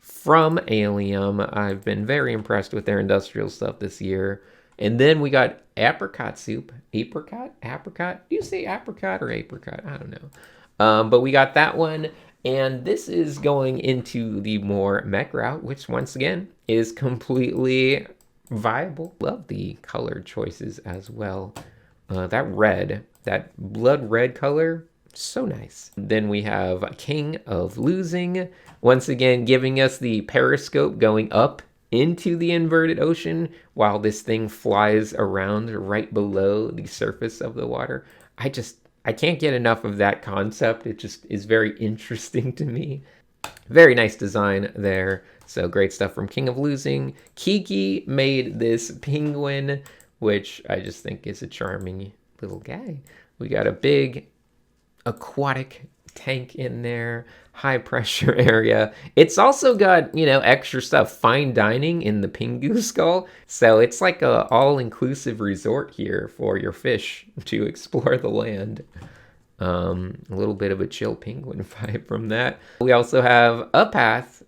from Alien. I've been very impressed with their industrial stuff this year. And then we got apricot soup. Apricot? Do you say apricot or apricot? I don't know. But we got that one. And this is going into the more mech route, which once again is completely viable. Love the color choices as well. That red, that blood red color, so nice. Then we have King of Losing. Once again, giving us the periscope going up into the inverted ocean while this thing flies around right below the surface of the water. I can't get enough of that concept. It just is very interesting to me. Very nice design there. So great stuff from King of Losing. Kiki made this penguin, which I just think is a charming little guy. We got a big aquatic tank in there, high pressure area. It's also got, extra stuff, fine dining in the Pingu skull. So it's like a all-inclusive resort here for your fish to explore the land. A little bit of a chill penguin vibe from that. We also have a path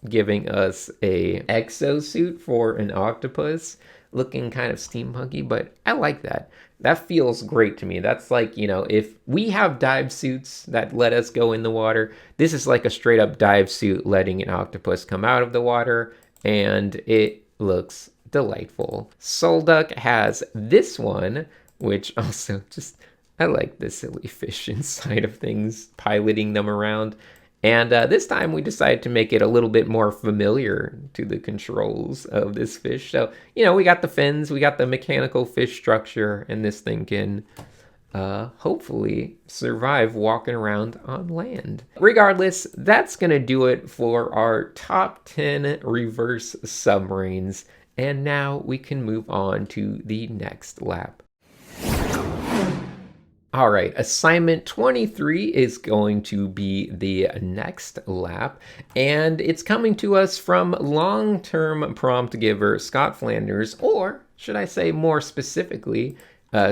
giving us a exosuit for an octopus, looking kind of steampunky, but I like that. That feels great to me. That's like, if we have dive suits that let us go in the water, this is like a straight up dive suit letting an octopus come out of the water, and it looks delightful. Solduck has this one, which also just, I like the silly fish inside of things, piloting them around. And this time we decided to make it a little bit more familiar to the controls of this fish. So, we got the fins, we got the mechanical fish structure, and this thing can hopefully survive walking around on land. Regardless, that's going to do it for our top 10 reverse submarines. And now we can move on to the next lap. All right, assignment 23 is going to be the next lap, and it's coming to us from long-term prompt giver Scott Flanders, or should I say more specifically,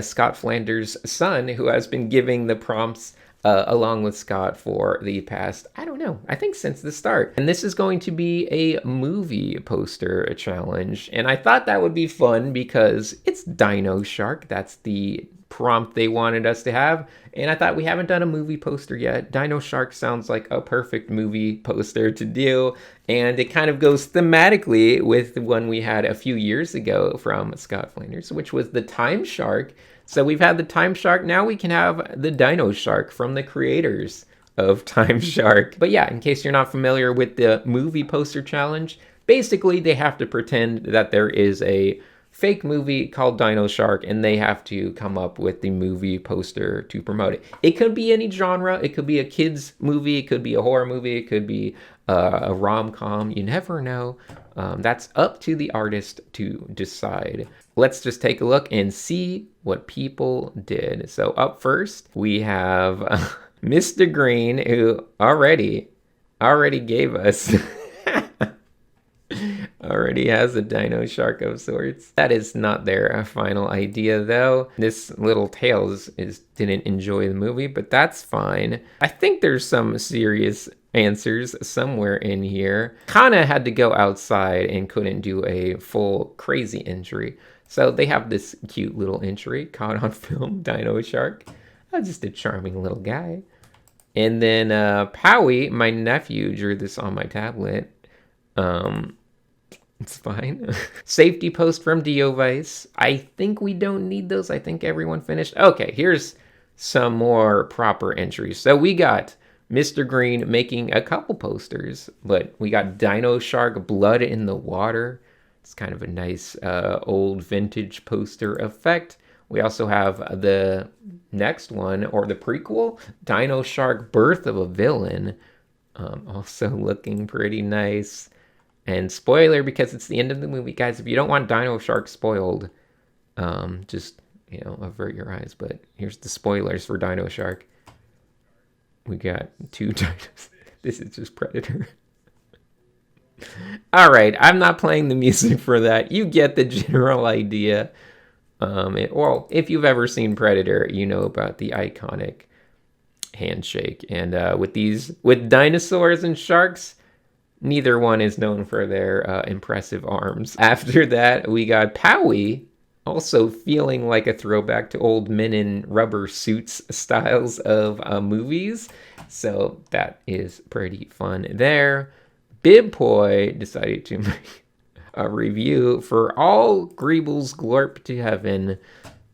Scott Flanders' son, who has been giving the prompts along with Scott for the past, I don't know, I think since the start. And this is going to be a movie poster challenge. And I thought that would be fun because it's Dino-Shark. That's the prompt they wanted us to have. And I thought we haven't done a movie poster yet. Dino-Shark sounds like a perfect movie poster to do. And it kind of goes thematically with the one we had a few years ago from Scott Flanders, which was the Time Shark. So we've had the Time Shark, now we can have the Dino-Shark from the creators of Time Shark. But yeah, in case you're not familiar with the movie poster challenge, basically they have to pretend that there is a fake movie called Dino-Shark and they have to come up with the movie poster to promote it. It could be any genre, it could be a kid's movie, it could be a horror movie, it could be a rom-com, you never know. That's up to the artist to decide. Let's just take a look and see what people did. So up first, we have Mr. Green, who already gave us, already has a Dino-Shark of sorts. That is not their final idea though. This little Tails didn't enjoy the movie, but that's fine. I think there's some serious answers somewhere in here. Kana had to go outside and couldn't do a full crazy entry. So they have this cute little entry caught on film, Dino-Shark. Oh, just a charming little guy. And then Powie, my nephew, drew this on my tablet. It's fine. Safety post from Diovice. I think we don't need those. I think everyone finished. Okay, here's some more proper entries. So we got Mr. Green making a couple posters, but we got Dino-Shark Blood in the Water. It's kind of a nice old vintage poster effect. We also have the next one, or the prequel, Dino-Shark Birth of a Villain. Also looking pretty nice. And spoiler, because it's the end of the movie, guys, if you don't want Dino-Shark spoiled, just, avert your eyes. But here's the spoilers for Dino-Shark. We got 2 dinos. This is just Predator. All right, I'm not playing the music for that. You get the general idea. Well, if you've ever seen Predator, you know about the iconic handshake. And with dinosaurs and sharks, neither one is known for their impressive arms. After that, we got Powie, also feeling like a throwback to old men in rubber suits styles of movies. So that is pretty fun there. Bibpoi decided to make a review for All Greebles Glorp to Heaven,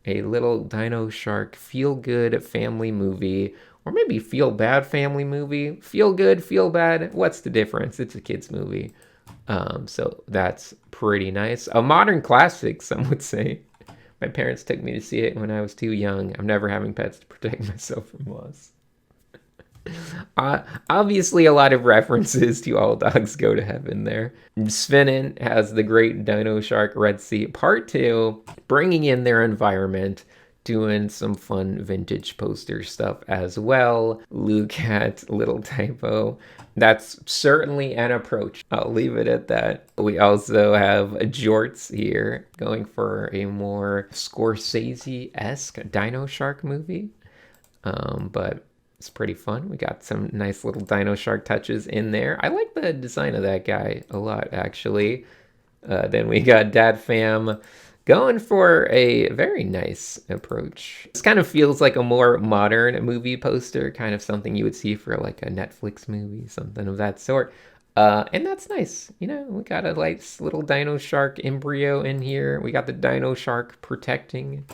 a little Dino-Shark feel-good family movie, or maybe feel-bad family movie. Feel good, feel bad, what's the difference? It's a kid's movie. So that's pretty nice. A modern classic, some would say. My parents took me to see it when I was too young. I'm never having pets to protect myself from loss. Obviously a lot of references to All Dogs Go to Heaven there. Svenin has the great Dino-Shark Red Sea Part 2, bringing in their environment, doing some fun vintage poster stuff as well. Lucat, little typo. That's certainly an approach. I'll leave it at that. We also have Jorts here, going for a more Scorsese-esque Dino-Shark movie. But it's pretty fun. We got some nice little Dino-Shark touches in there. I like the design of that guy a lot, actually. Then we got Dad Fam going for a very nice approach. This kind of feels like a more modern movie poster, kind of something you would see for like a Netflix movie, something of that sort. And that's nice. We got a nice little Dino-Shark embryo in here. We got the Dino-Shark protecting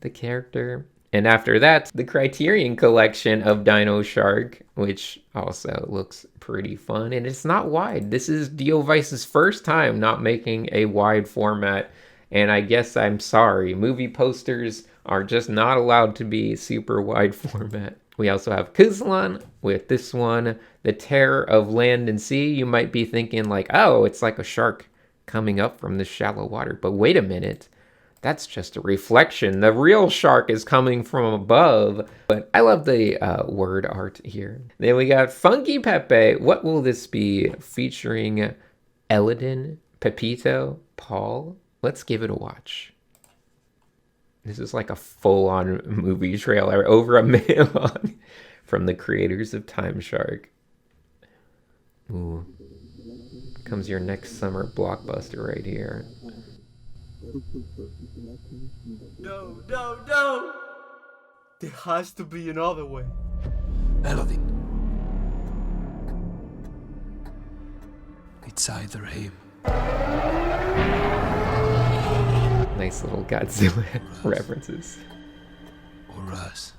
the character. And after that, the Criterion collection of Dino-Shark, which also looks pretty fun. And it's not wide. This is Diovice's first time not making a wide format. And I guess I'm sorry. Movie posters are just not allowed to be super wide format. We also have Kuzlan with this one, The Terror of Land and Sea. You might be thinking like, oh, it's like a shark coming up from the shallow water. But wait a minute. That's just a reflection. The real shark is coming from above. But I love the word art here. Then we got Funky Pepe. What will this be? Featuring Eladin, Pepito, Paul. Let's give it a watch. This is like a full-on movie trailer, over a minute long, from the creators of Time Shark. Ooh. Comes your next summer blockbuster right here. No, no, no! There has to be another way. Eladin. It's either him. Nice little Godzilla references. Or us.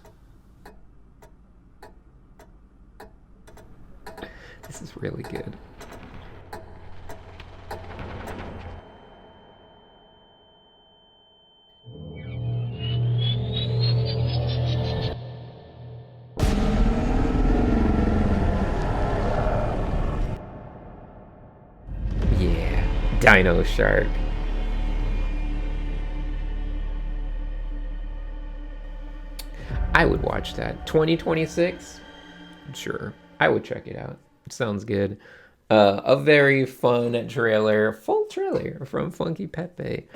This is really good. Yeah, Dino-Shark. I would watch that. 2026? Sure. I would check it out. It sounds good. A very fun trailer. Full trailer from Funky Pepe.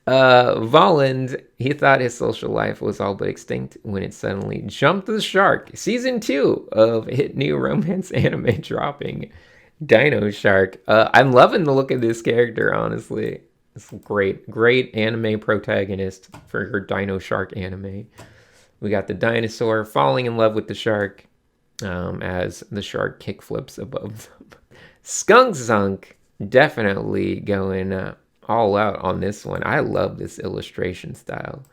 Volland, he thought his social life was all but extinct when it suddenly jumped the shark. Season 2 of hit new romance anime dropping. Dino-Shark. I'm loving the look of this character, honestly. It's great anime protagonist for her Dino-Shark anime. We got the dinosaur falling in love with the shark as the shark kickflips above them. Skunk Zunk definitely going all out on this one. I love this illustration style.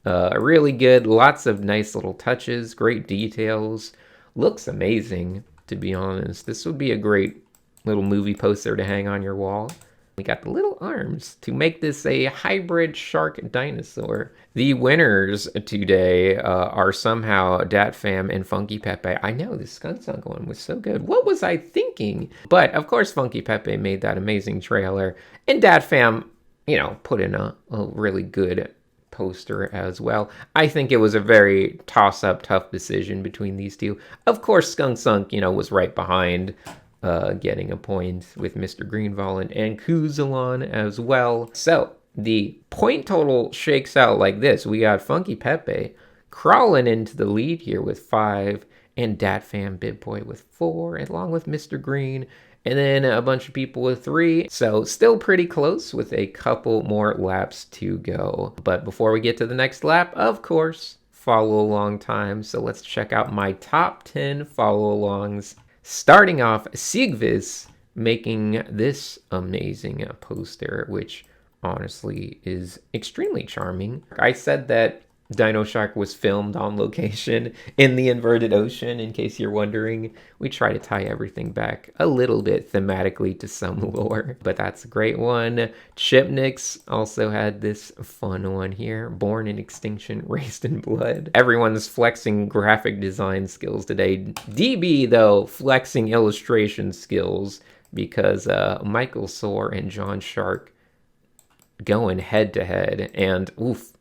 Really good. Lots of nice little touches. Great details. Looks amazing, to be honest. This would be a great little movie poster to hang on your wall. We got the little arms to make this a hybrid shark dinosaur. The winners today are somehow DatFam and Funky Pepe. I know, this Skunk Zunk one was so good. What was I thinking? But, of course, Funky Pepe made that amazing trailer. And DatFam, you know, put in a really good poster as well. I think it was a very toss-up, tough decision between these two. Of course, Skunk Zunk, you know, was right behind, getting a point with Mr. Greenvallen and Kuzalon as well. So the point total shakes out like this. We got Funky Pepe crawling into the lead here with 5, and DatFam BitBoy with 4, along with Mr. Green, and then a bunch of people with 3. So still pretty close with a couple more laps to go. But before we get to the next lap, of course, follow along time. So let's check out my top 10 follow alongs. Starting off, Sigvis making this amazing poster, which honestly is extremely charming. I said that Dino-Shark was filmed on location in the inverted ocean, in case you're wondering. We try to tie everything back a little bit thematically to some lore, but that's a great one. Chipnix also had this fun one here. Born in extinction, raised in blood. Everyone's flexing graphic design skills today. DB, though, flexing illustration skills because Michael Soar and John Shark going head to head, and oof.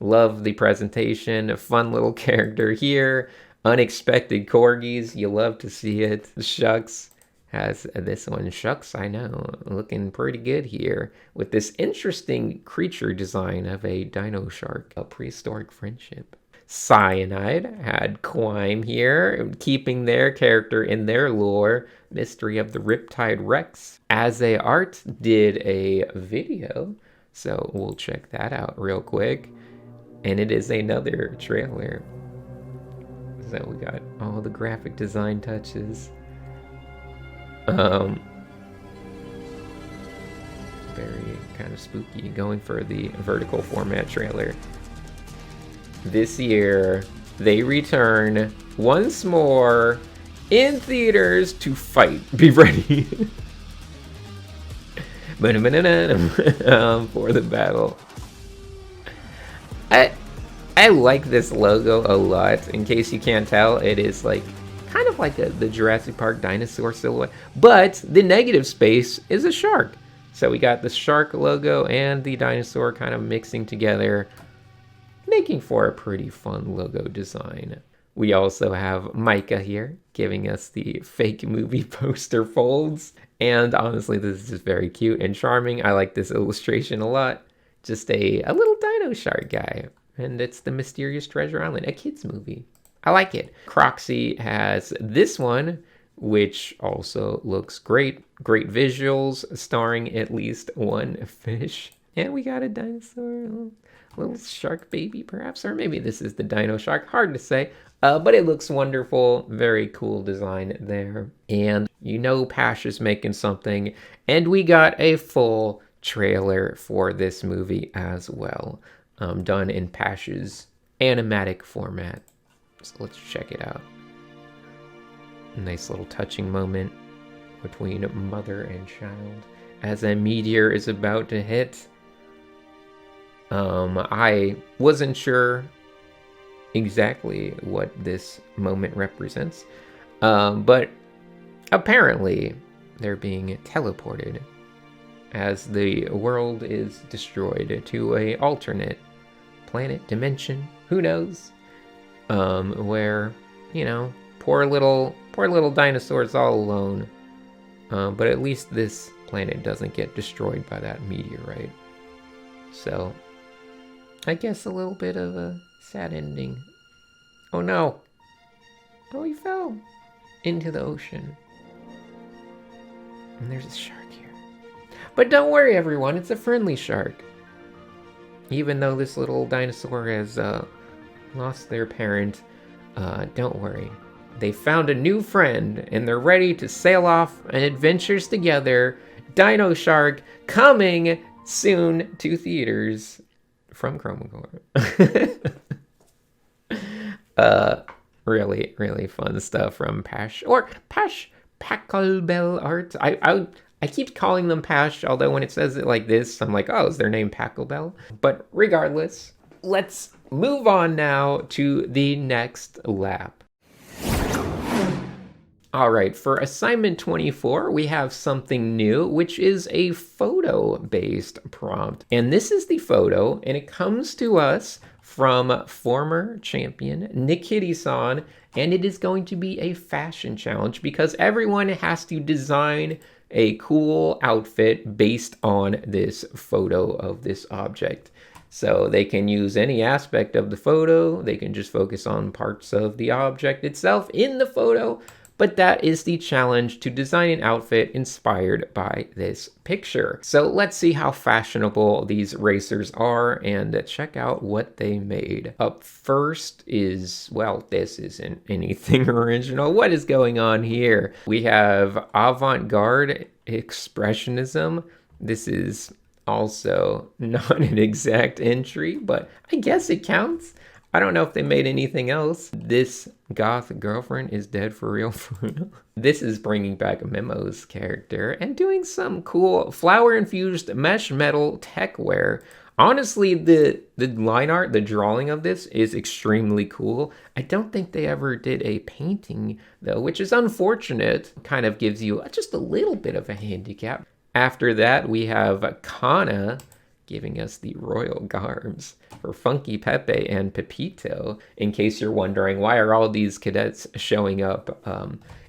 Love the presentation. A fun little character here. Unexpected corgis. You love to see it. Shucks has this one. Shucks, I know. Looking pretty good here. With this interesting creature design of a Dino-Shark. A prehistoric friendship. Cyanide had Quime here. Keeping their character in their lore. Mystery of the Riptide Rex. As a Art did a video. So we'll check that out real quick. And it is another trailer. So we got all the graphic design touches. Very kind of spooky, going for the vertical format trailer. This year, they return once more in theaters to fight. Be ready. For the battle. I like this logo a lot. In case you can't tell, it is like kind of like the Jurassic Park dinosaur silhouette, but the negative space is a shark. So we got the shark logo and the dinosaur kind of mixing together, making for a pretty fun logo design. We also have Micah here giving us the fake movie poster folds. And honestly, this is just very cute and charming. I like this illustration a lot. Just a little Dino-Shark guy. And it's the Mysterious Treasure Island, a kid's movie. I like it. Croxy has this one, which also looks great. Great visuals, starring at least one fish. And we got a dinosaur, a little shark baby perhaps, or maybe this is the Dino-Shark, hard to say. But it looks wonderful, very cool design there. And you know Pash is making something, and we got a full trailer for this movie as well, done in Pash's animatic format. So let's check it out. Nice little touching moment between mother and child as a meteor is about to hit. I wasn't sure exactly what this moment represents, but apparently they're being teleported as the world is destroyed to a alternate planet, dimension, who knows, where, you know, poor little dinosaurs all alone, but at least this planet doesn't get destroyed by that meteorite. So I guess a little bit of a sad ending. Oh no. Oh, he fell into the ocean. And there's a shark here. But don't worry, everyone. It's a friendly shark. Even though this little dinosaur has lost their parent, don't worry. They found a new friend, and they're ready to sail off on adventures together. Dino-Shark coming soon to theaters from Chroma Corps. Really, really fun stuff from Pash, or Pash Pachelbel Art. I keep calling them Pash, although when it says it like this, I'm like, oh, is their name Pachelbel? But regardless, let's move on now to the next lap. All right, for assignment 24, we have something new, which is a photo-based prompt. And this is the photo, and it comes to us from former champion Nikiti-san, and it is going to be a fashion challenge because everyone has to design a cool outfit based on this photo of this object. So they can use any aspect of the photo, they can just focus on parts of the object itself in the photo, but that is the challenge, to design an outfit inspired by this picture. So let's see how fashionable these racers are and check out what they made. Up first is, well, this isn't anything original. What is going on here? We have avant-garde expressionism. This is also not an exact entry, but I guess it counts. I don't know if they made anything else. This goth girlfriend is dead for real, for real. This is bringing back Memo's character and doing some cool flower-infused mesh metal tech wear. Honestly, the line art, the drawing of this is extremely cool. I don't think they ever did a painting, though, which is unfortunate. Kind of gives you just a little bit of a handicap. After that, we have Kana giving us the royal garbs for Funky Pepe and Pepito. In case you're wondering, why are all these cadets showing up?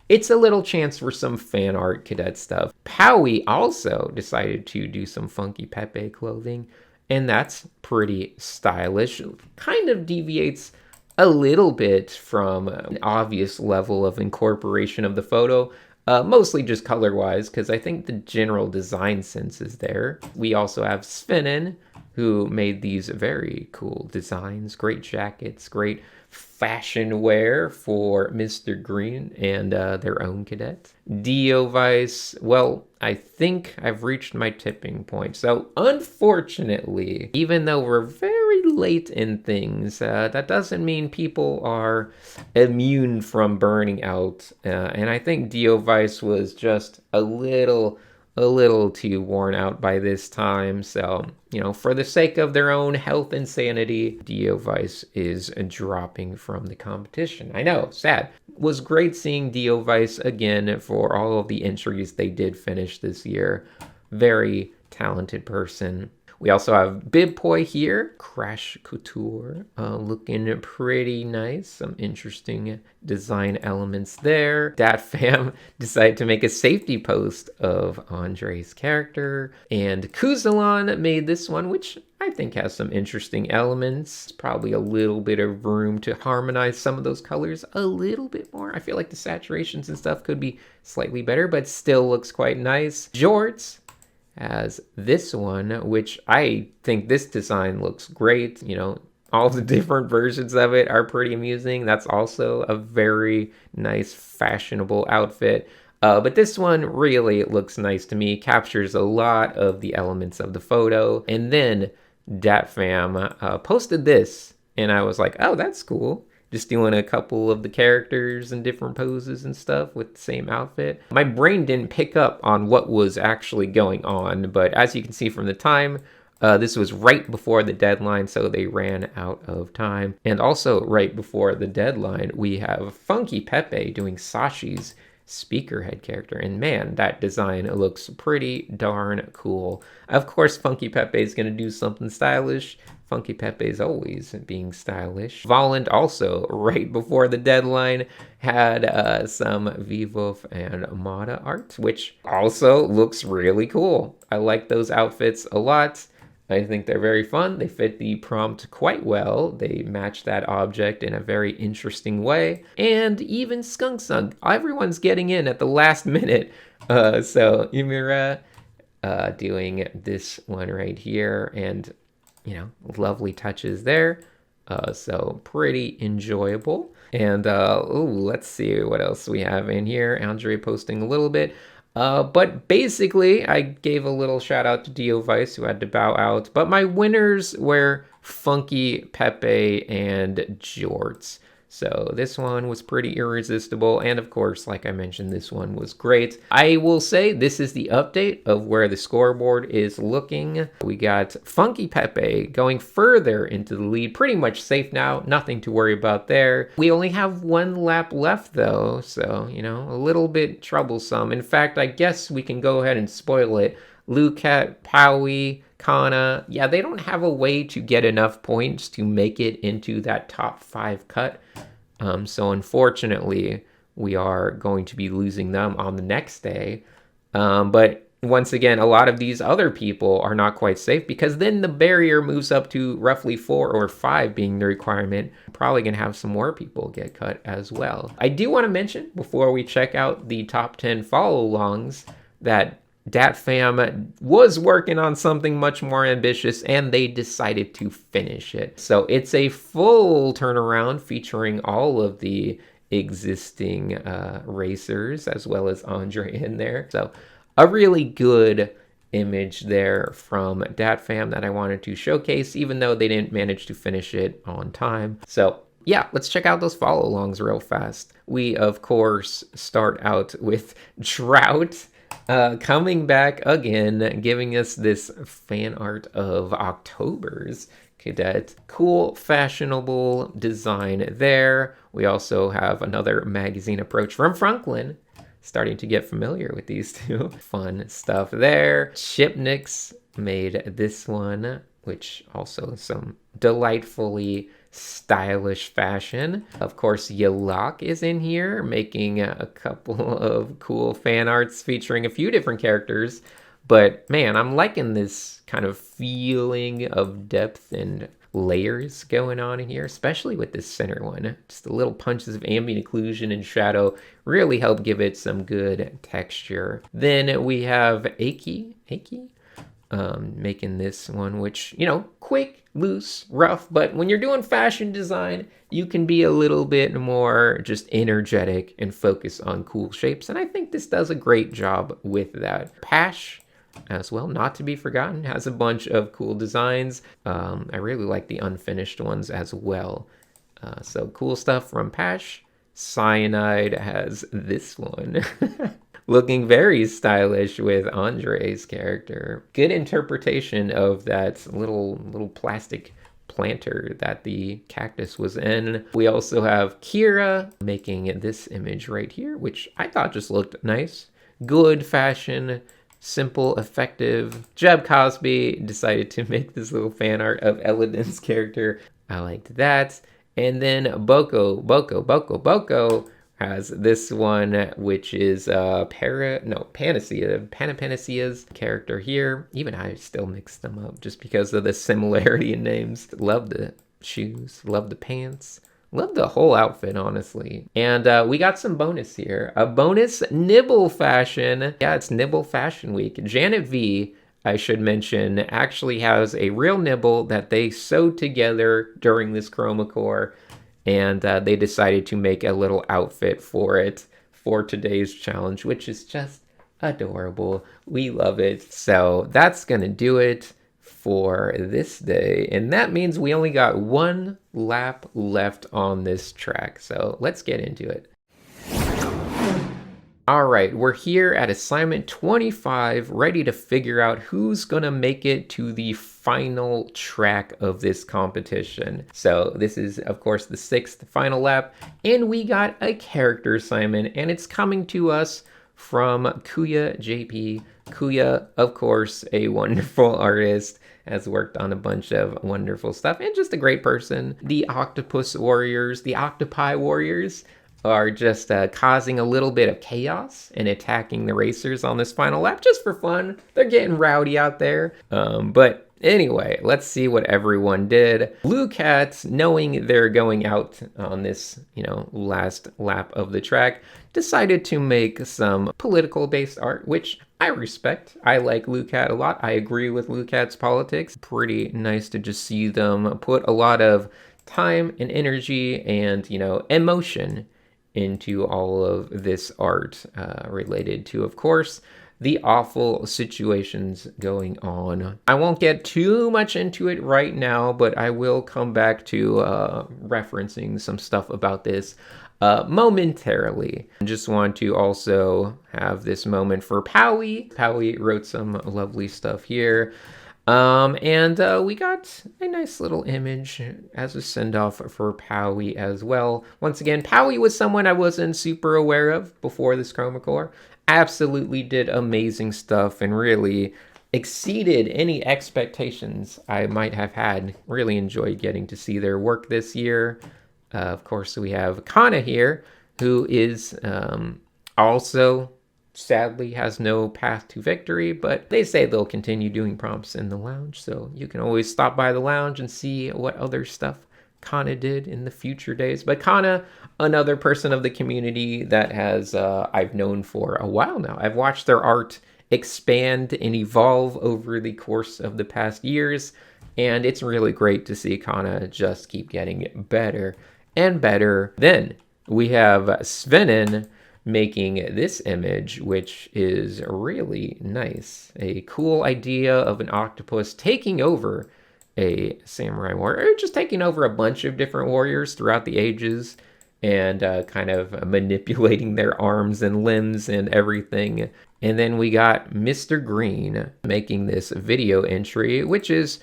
It's a little chance for some fan art cadet stuff. Powie also decided to do some Funky Pepe clothing, and that's pretty stylish. Kind of deviates a little bit from an obvious level of incorporation of the photo, mostly just color-wise, because I think the general design sense is there. We also have Svenin, who made these very cool designs, great jackets, great fashion wear for Mr. Green and their own cadets. Diovice, well, I think I've reached my tipping point. So unfortunately, even though we're very late in things, that doesn't mean people are immune from burning out. And I think Diovice was just a little too worn out by this time. So, you know, for the sake of their own health and sanity, Diovice is dropping from the competition. I know, sad. Was great seeing Diovice again for all of the entries they did finish this year. Very talented person. We also have Bib Boy here, Crash Couture, looking pretty nice. Some interesting design elements there. Dat Fam decided to make a safety post of Andre's character. And Kuzalon made this one, which I think has some interesting elements. Probably a little bit of room to harmonize some of those colors a little bit more. I feel like the saturations and stuff could be slightly better, but still looks quite nice. Jorts as this one, which I think this design looks great. You know, all the different versions of it are pretty amusing. That's also a very nice, fashionable outfit. But this one really looks nice to me, captures a lot of the elements of the photo. And then Dat Fam posted this, and I was like, oh, that's cool. Just doing a couple of the characters in different poses and stuff with the same outfit. My brain didn't pick up on what was actually going on, but as you can see from the time, this was right before the deadline, so they ran out of time. And also right before the deadline, we have Funky Pepe doing Sashi's speakerhead character, and man, that design looks pretty darn cool. Of course, Funky Pepe is going to do something stylish. Funky Pepe is always being stylish. Voland also, right before the deadline, had some Vivov and Mata art, which also looks really cool. I like those outfits a lot. I think they're very fun. They fit the prompt quite well. They match that object in a very interesting way. And even Skunk Sunk, everyone's getting in at the last minute. So Ymira doing this one right here, and you know, lovely touches there. So pretty enjoyable. And let's see what else we have in here. Andre posting a little bit. But basically, I gave a little shout out to Dio Vice, who had to bow out. But my winners were Funky Pepe and Jorts. So this one was pretty irresistible. And of course, like I mentioned, this one was great. I will say this is the update of where the scoreboard is looking. We got Funky Pepe going further into the lead. Pretty much safe now. Nothing to worry about there. We only have one lap left though. So, you know, a little bit troublesome. In fact, I guess we can go ahead and spoil it. Lucat, Powie, Kana, yeah, they don't have a way to get enough points to make it into that top 5 cut. So unfortunately, we are going to be losing them on the next day. But once again, a lot of these other people are not quite safe, because then the barrier moves up to roughly 4 or 5 being the requirement. Probably going to have some more people get cut as well. I do want to mention, before we check out the top 10 follow-alongs, that Dat Fam was working on something much more ambitious, and they decided to finish it. So it's a full turnaround featuring all of the existing racers, as well as Andre in there. So a really good image there from Dat Fam that I wanted to showcase, even though they didn't manage to finish it on time. So yeah, let's check out those follow-alongs real fast. We, of course, start out with Drought. Coming back again, giving us this fan art of October's Cadet. Cool, fashionable design there. We also have another magazine approach from Franklin. Starting to get familiar with these two. Fun stuff there. Chipnix made this one, which also some delightfully stylish fashion. Of course, Yalak is in here making a couple of cool fan arts featuring a few different characters. But man, I'm liking this kind of feeling of depth and layers going on in here, especially with this center one. Just the little punches of ambient occlusion and shadow really help give it some good texture. Then we have Aki making this one, which, you know, quick, loose, rough, but when you're doing fashion design, you can be a little bit more just energetic and focus on cool shapes, and I think this does a great job with that. Pash, as well, not to be forgotten, has a bunch of cool designs. I really like the unfinished ones as well. So cool stuff from Pash. Cyanide has this one. Looking very stylish with Andre's character. Good interpretation of that little plastic planter that the cactus was in. We also have Kira making this image right here, which I thought just looked nice. Good fashion simple, effective. Jeb Cosby decided to make this little fan art of Elodin's character. I liked that. And then Boko has this one, which is Panacea's character here. Even I still mix them up just because of the similarity in names. Love the shoes, love the pants. Love the whole outfit, honestly. And we got some bonus here. A bonus nibble fashion. Yeah, it's Nibble Fashion Week. Janet V, I should mention, actually has a real nibble that they sewed together during this Chroma Corps. And they decided to make a little outfit for it for today's challenge, which is just adorable. We love it. So that's going to do it for this day, and that means we only got one lap left on this track, so let's get into it. All right, we're here at assignment 25, ready to figure out who's gonna make it to the final track of this competition. So this is, of course, the 6th final lap, and we got a character assignment, and it's coming to us from Kuya JP. Kuya, of course, a wonderful artist, has worked on a bunch of wonderful stuff, and just a great person. The Octopus Warriors, the Octopi Warriors, are just causing a little bit of chaos and attacking the racers on this final lap, just for fun. They're getting rowdy out there. But anyway, let's see what everyone did. Blue Cats, knowing they're going out on this, last lap of the track, decided to make some political-based art, which I respect. I like Blue Cat a lot. I agree with Blue Cat's politics. Pretty nice to just see them put a lot of time and energy and, emotion into all of this art related to, of course, the awful situations going on. I won't get too much into it right now, but I will come back to referencing some stuff about this momentarily. I just want to also have this moment for Powie. Powie wrote some lovely stuff here. And we got a nice little image as a send-off for Powie as well. Once again, Powie was someone I wasn't super aware of before this Chroma Corps. Absolutely did amazing stuff and really exceeded any expectations I might have had. Really enjoyed getting to see their work this year. Of course, we have Kana here, who is also sadly has no path to victory, but they say they'll continue doing prompts in the lounge, so you can always stop by the lounge and see what other stuff Kana did in the future days. But Kana, another person of the community that has I've known for a while now. I've watched their art expand and evolve over the course of the past years, and it's really great to see Kana just keep getting better and better. Then we have Svenin making this image, which is really nice. A cool idea of an octopus taking over a samurai warrior, or just taking over a bunch of different warriors throughout the ages and kind of manipulating their arms and limbs and everything. And then we got Mr. Green making this video entry, which is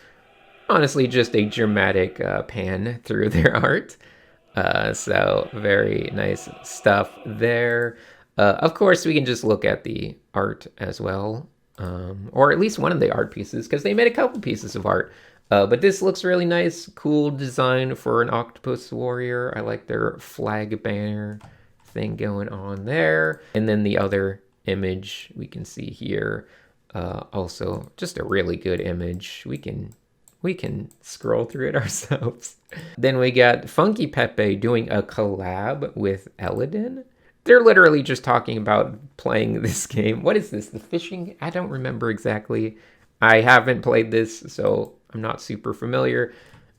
honestly just a dramatic pan through their art. So very nice stuff there. Of course, we can just look at the art as well, or at least one of the art pieces, because they made a couple pieces of art. But this looks really nice. Cool design for an Octopus Warrior. I like their flag banner thing going on there. And then the other image we can see here, also just a really good image. We can scroll through it ourselves. Then we got Funky Pepe doing a collab with Elodin. They're literally just talking about playing this game. What is this? The fishing? I don't remember exactly. I haven't played this, so I'm not super familiar.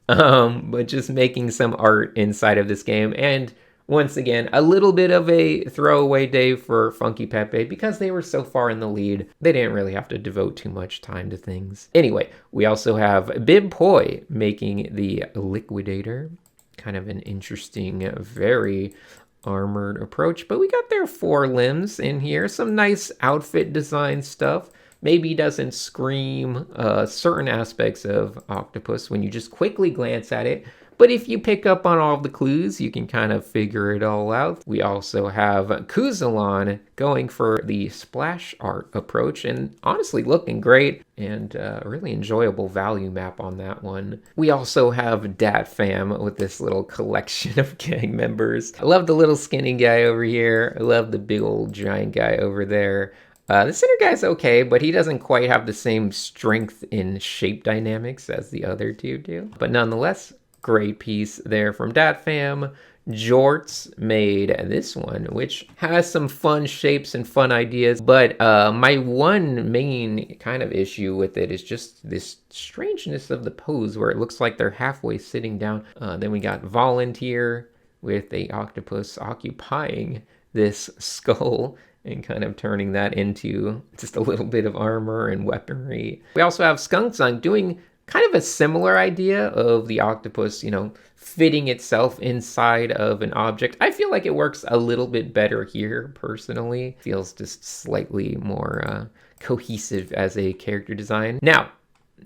But just making some art inside of this game. And once again, a little bit of a throwaway day for Funky Pepe because they were so far in the lead. They didn't really have to devote too much time to things. Anyway, we also have Bib Poi making the Liquidator. Kind of an interesting, very armored approach. But we got their 4 limbs in here. Some nice outfit design stuff. maybe doesn't scream certain aspects of octopus when you just quickly glance at it. But if you pick up on all of the clues, you can kind of figure it all out. We also have Kuzalon going for the splash art approach and honestly looking great and really enjoyable value map on that one. We also have Dat Fam with this little collection of gang members. I love the little skinny guy over here. I love the big old giant guy over there. The center guy's okay, but he doesn't quite have the same strength in shape dynamics as the other two do. But nonetheless, great piece there from Dat Fam. Jorts made this one, which has some fun shapes and fun ideas, but my one main kind of issue with it is just this strangeness of the pose where it looks like they're halfway sitting down. Then we got Volunteer with a octopus occupying this skull and kind of turning that into just a little bit of armor and weaponry. We also have Skunk Sunk doing kind of a similar idea of the octopus, you know, fitting itself inside of an object. I feel like it works a little bit better here, personally. Feels just slightly more cohesive as a character design. Now,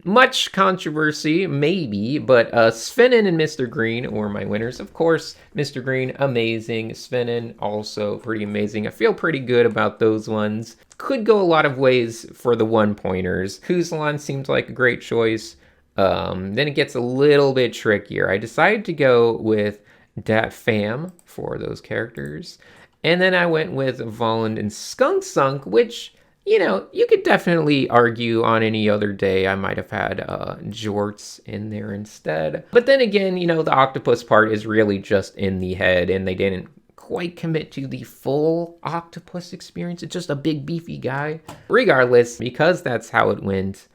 much controversy, maybe, but Svenin and Mr. Green were my winners. Of course, Mr. Green, amazing. Svenin, also pretty amazing. I feel pretty good about those ones. Could go a lot of ways for the one-pointers. Kuzalon seems like a great choice. Then it gets a little bit trickier. I decided to go with Dat Fam for those characters. And then I went with Voland and Skunk Sunk, which, you know, you could definitely argue on any other day I might have had Jorts in there instead. But then again, you know, the octopus part is really just in the head, and they didn't quite commit to the full octopus experience. It's just a big beefy guy. Regardless, because that's how it went,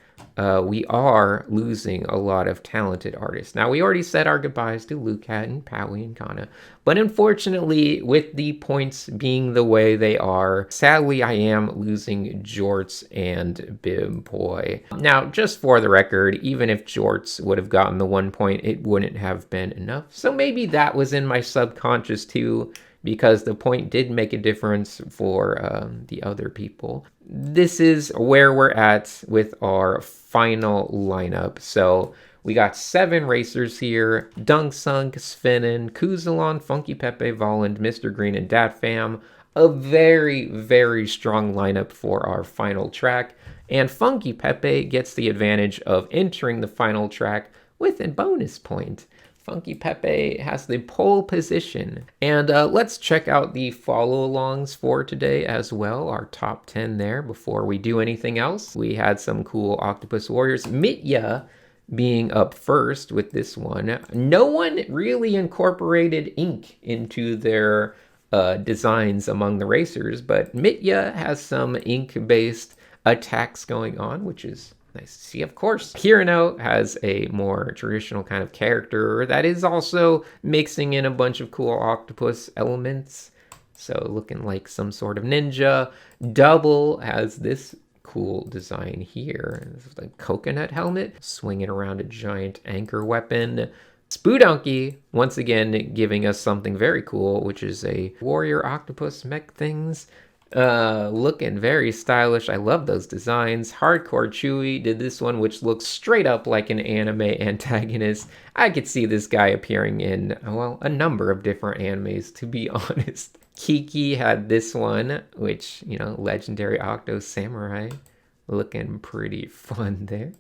we are losing a lot of talented artists. Now, we already said our goodbyes to Lucat and Powie and Kana, but unfortunately, with the points being the way they are, sadly, I am losing Jorts and Bib Boy. Now, just for the record, even if Jorts would have gotten the 1 point, it wouldn't have been enough. So maybe that was in my subconscious too, because the point did make a difference for the other people. This is where we're at with our final lineup. So we got 7 racers here: Dunk Sunk, Svenin, Kuzalon, Funky Pepe, Voland, Mr. Green, and Dat Fam. A very, very strong lineup for our final track. And Funky Pepe gets the advantage of entering the final track with a bonus point. Funky Pepe has the pole position. And let's check out the follow-alongs for today as well, our top 10 there before we do anything else. We had some cool Octopus Warriors. Mitya being up first with this one. No one really incorporated ink into their designs among the racers, but Mitya has some ink-based attacks going on, which is nice to see, of course. Kirino has a more traditional kind of character that is also mixing in a bunch of cool octopus elements. So looking like some sort of ninja. Double has this cool design here. This is like coconut helmet, swinging around a giant anchor weapon. Spoodonkey, once again, giving us something very cool, which is a warrior octopus mech things. Looking very stylish. I love those designs. Hardcore Chewy did this one, which looks straight up like an anime antagonist. I could see this guy appearing in, well, a number of different animes, to be honest. Kiki had this one, which, you know, legendary Octo Samurai. Looking pretty fun there.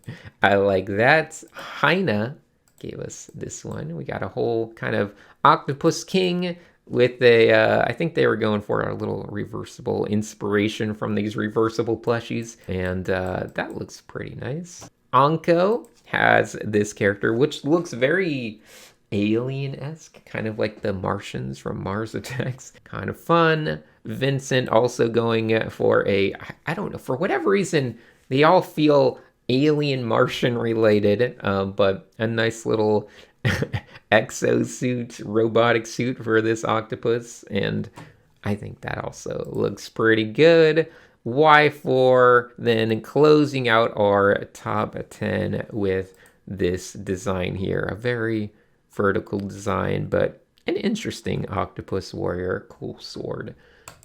I like that. Haina gave us this one. We got a whole kind of Octopus King with a, I think they were going for a little reversible inspiration from these reversible plushies, and that looks pretty nice. Anko has this character, which looks very alien-esque, kind of like the Martians from Mars Attacks. Kind of fun. Vincent also going for a, I don't know, for whatever reason, they all feel alien Martian related, but a nice little exosuit, robotic suit for this octopus, and I think that also looks pretty good. Y4, then closing out our top 10 with this design here. A very vertical design, but an interesting Octopus Warrior, cool sword.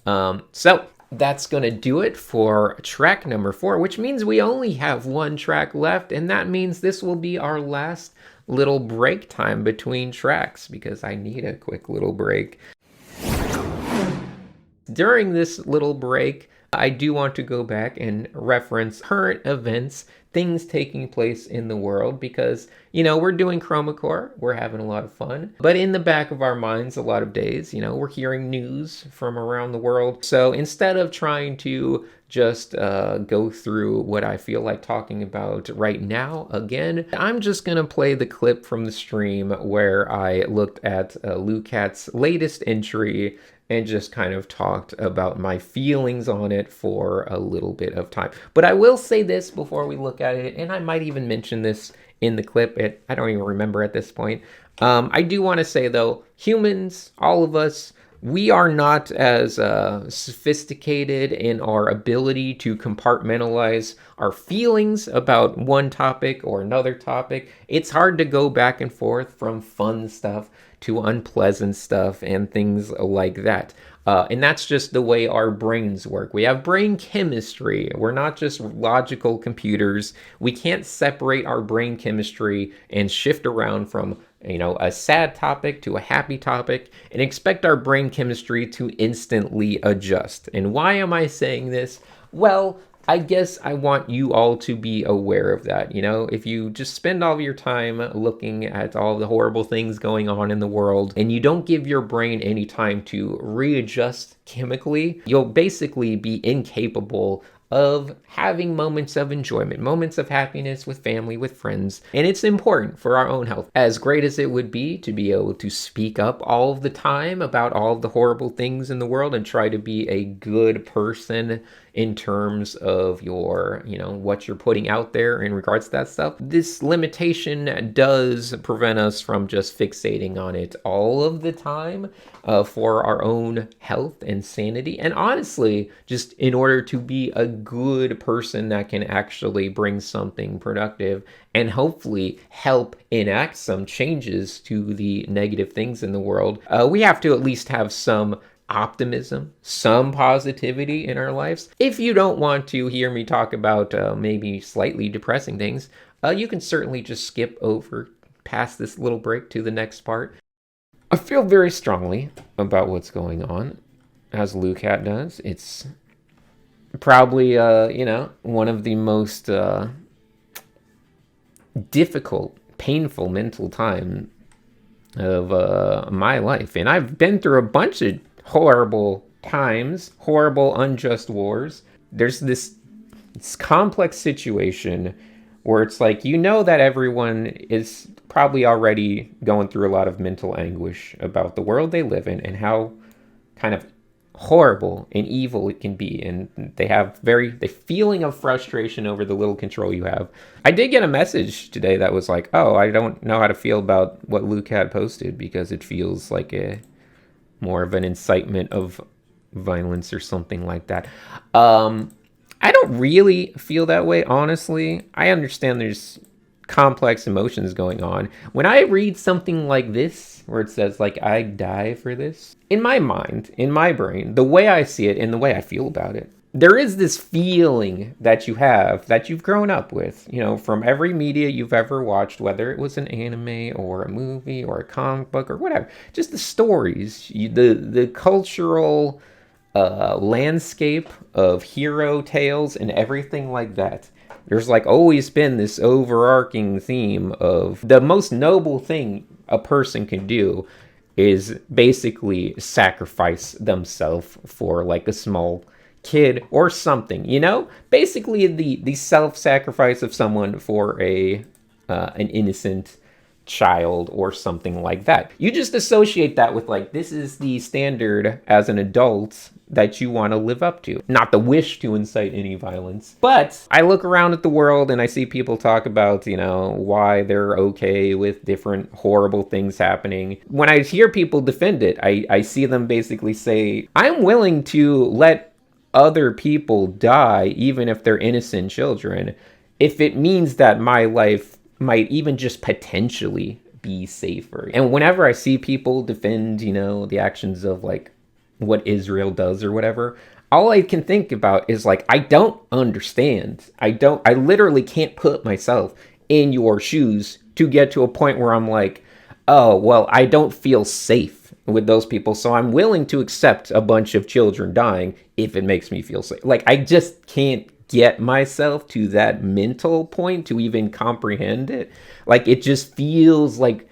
So that's going to do it for track number 4, which means we only have one track left, and that means this will be our last little break time between tracks, because I need a quick little break. During this little break, I do want to go back and reference current events, things taking place in the world, because, you know, we're doing Chroma Corps, we're having a lot of fun, but in the back of our minds a lot of days, you know, we're hearing news from around the world. So instead of trying to just go through what I feel like talking about right now again, I'm just gonna play the clip from the stream where I looked at Lucat's latest entry and just kind of talked about my feelings on it for a little bit of time. But I will say this before we look at it, and I might even mention this in the clip. I don't even remember at this point. I do want to say, though, humans, all of us, we are not as sophisticated in our ability to compartmentalize our feelings about one topic or another topic. It's hard to go back and forth from fun stuff to unpleasant stuff and things like that. And that's just the way our brains work. We have brain chemistry. We're not just logical computers. We can't separate our brain chemistry and shift around from, you know, a sad topic to a happy topic and expect our brain chemistry to instantly adjust. And why am I saying this? Well, I guess I want you all to be aware of that. You know, if you just spend all of your time looking at all the horrible things going on in the world and you don't give your brain any time to readjust chemically, you'll basically be incapable of having moments of enjoyment, moments of happiness with family, with friends. And it's important for our own health. As great as it would be to be able to speak up all of the time about all of the horrible things in the world and try to be a good person in terms of your, you know, what you're putting out there in regards to that stuff, this limitation does prevent us from just fixating on it all of the time for our own health and sanity. And honestly, just in order to be a good person that can actually bring something productive and hopefully help enact some changes to the negative things in the world, we have to at least have some optimism, some positivity in our lives. If you don't want to hear me talk about maybe slightly depressing things, you can certainly just skip over past this little break to the next part. I feel very strongly about what's going on, as Lucat does. It's probably, you know, one of the most difficult, painful mental time of my life. And I've been through a bunch of horrible times, horrible unjust wars. There's this complex situation where it's like, you know that everyone is probably already going through a lot of mental anguish about the world they live in and how kind of horrible and evil it can be, and they have the feeling of frustration over the little control you have. I did get a message today that was like, oh, I don't know how to feel about what Luke had posted because it feels like a more of an incitement of violence or something like that. I don't really feel that way, honestly. I understand there's complex emotions going on. When I read something like this, where it says, like, I die for this, in my mind, in my brain, the way I see it and the way I feel about it, there is this feeling that you have, that you've grown up with, you know, from every media you've ever watched, whether it was an anime or a movie or a comic book or whatever, just the stories, the cultural landscape of hero tales and everything like that. There's like always been this overarching theme of the most noble thing a person can do is basically sacrifice themselves for like a small kid or something, you know? Basically the self-sacrifice of someone for an innocent child or something like that. You just associate that with like, this is the standard as an adult that you want to live up to. Not the wish to incite any violence. But I look around at the world and I see people talk about, you know, why they're okay with different horrible things happening. When I hear people defend it, I see them basically say, I'm willing to let other people die even if they're innocent children, if it means that my life might even just potentially be safer. And whenever I see people defend, you know, the actions of like what Israel does or whatever, all I can think about is like, I don't understand. I literally can't put myself in your shoes to get to a point where I'm like, oh, well, I don't feel safe with those people, so I'm willing to accept a bunch of children dying if it makes me feel safe. Like, I just can't get myself to that mental point to even comprehend it. Like, it just feels like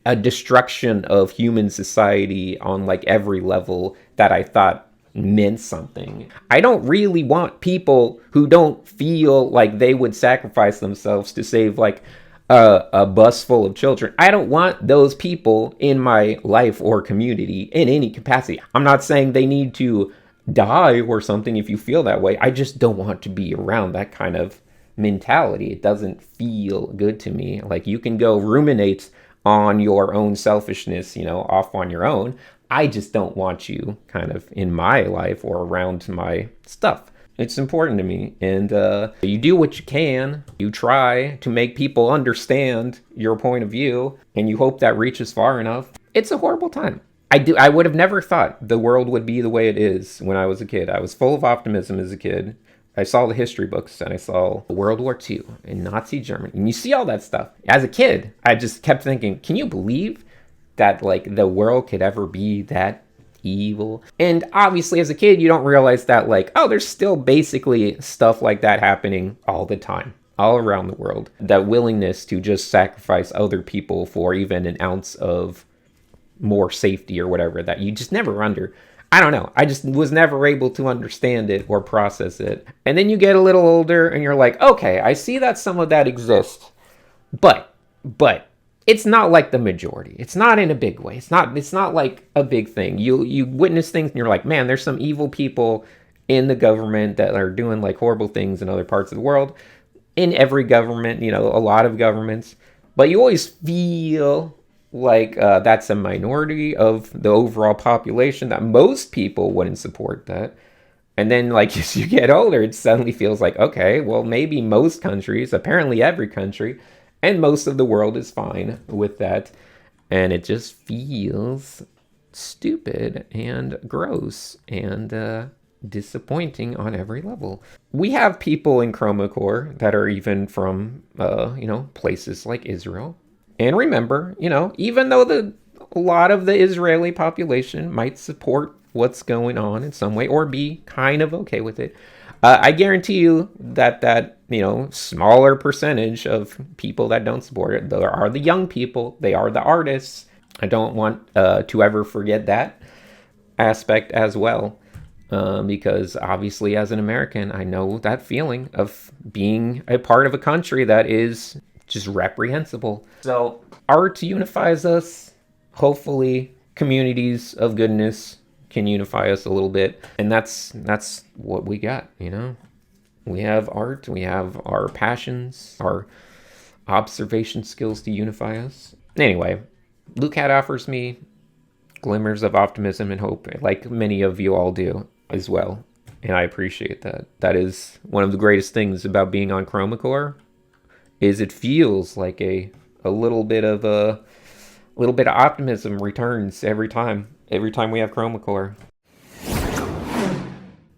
a destruction of human society on like every level that I thought meant something. I don't really want people who don't feel like they would sacrifice themselves to save like a bus full of children. I don't want those people in my life or community in any capacity. I'm not saying they need to die or something if you feel that way. I just don't want to be around that kind of mentality. It doesn't feel good to me. Like, you can go ruminate on your own selfishness, you know, off on your own. I just don't want you kind of in my life or around my stuff. It's important to me. And you do what you can. You try to make people understand your point of view, and you hope that reaches far enough. It's a horrible time. I would have never thought the world would be the way it is when I was a kid. I was full of optimism as a kid. I saw the history books and I saw World War II and Nazi Germany. And you see all that stuff. As a kid, I just kept thinking, can you believe that like the world could ever be that evil? And obviously as a kid, you don't realize that like, oh, there's still basically stuff like that happening all the time, all around the world. That willingness to just sacrifice other people for even an ounce of more safety or whatever that you just never I don't know. I just was never able to understand it or process it. And then you get a little older and you're like, okay, I see that some of that exists, but it's not like the majority. It's not in a big way. It's not like a big thing. You witness things and you're like, man, there's some evil people in the government that are doing like horrible things in other parts of the world. In every government, you know, a lot of governments, but you always feel like that's a minority of the overall population, that most people wouldn't support that. And then like as you get older, it suddenly feels like, okay, well, maybe most countries, apparently every country, and most of the world is fine with that. And it just feels stupid and gross and disappointing on every level. We have people in Chroma Corps that are even from places like Israel. And remember, you know, even though a lot of the Israeli population might support what's going on in some way or be kind of okay with it, I guarantee you that you know, smaller percentage of people that don't support it, there are the young people, they are the artists. I don't want to ever forget that aspect as well, because obviously as an American, I know that feeling of being a part of a country that is just reprehensible. So art unifies us. Hopefully communities of goodness can unify us a little bit. And that's what we got, you know? We have art, we have our passions, our observation skills to unify us. Anyway, Blue Cat offers me glimmers of optimism and hope, like many of you all do as well. And I appreciate that. That is one of the greatest things about being on Chroma Corps, is it feels like a little bit of optimism returns every time we have Chroma Corps.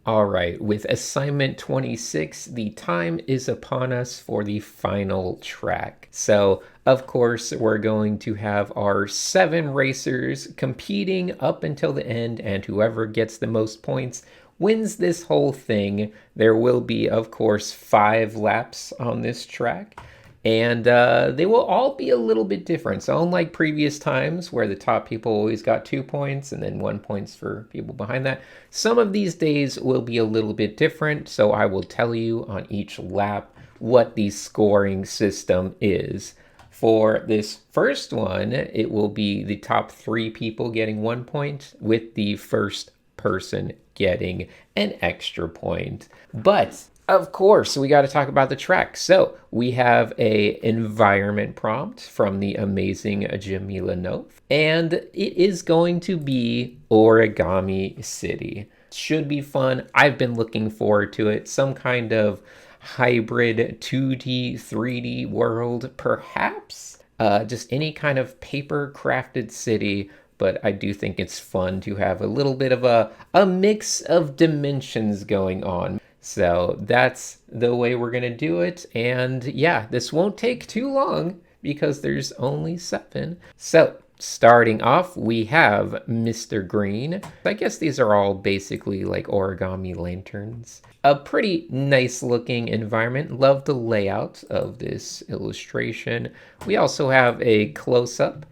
All right, with assignment 26, the time is upon us for the final track. So, of course, we're going to have our 7 racers competing up until the end, and whoever gets the most points wins this whole thing. There will be, of course, 5 laps on this track. And they will all be a little bit different. So unlike previous times where the top people always got 2 points and then 1 point for people behind that, some of these days will be a little bit different. So I will tell you on each lap what the scoring system is. For this first one, it will be the top 3 people getting 1 point, with the first person getting an extra point. But of course, we got to talk about the track. So we have a environment prompt from the amazing Jamila Noth, and it is going to be Origami City. Should be fun. I've been looking forward to it. Some kind of hybrid 2D, 3D world, perhaps. Just any kind of paper crafted city, but I do think it's fun to have a little bit of a mix of dimensions going on. So that's the way we're going to do it. And yeah, this won't take too long because there's only 7. So starting off, we have Mr. Green. I guess these are all basically like origami lanterns. A pretty nice looking environment. Love the layout of this illustration. We also have a close-up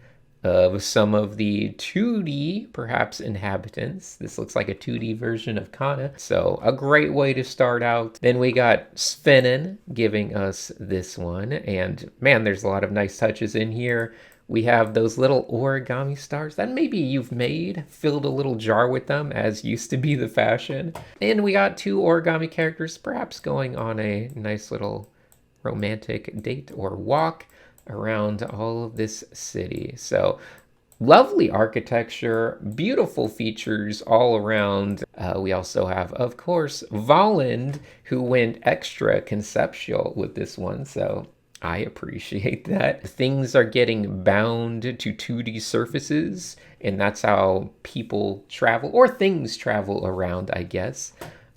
of some of the 2D, perhaps, inhabitants. This looks like a 2D version of Kana, so a great way to start out. Then we got Svennen giving us this one, and man, there's a lot of nice touches in here. We have those little origami stars that maybe you've made, filled a little jar with them, as used to be the fashion. And we got 2 origami characters, perhaps going on a nice little romantic date or walk around all of this city. So lovely architecture, beautiful features all around. We also have, of course, Volland, who went extra conceptual with this one, so I appreciate that. Things are getting bound to 2D surfaces, and that's how people travel, or things travel around, I guess.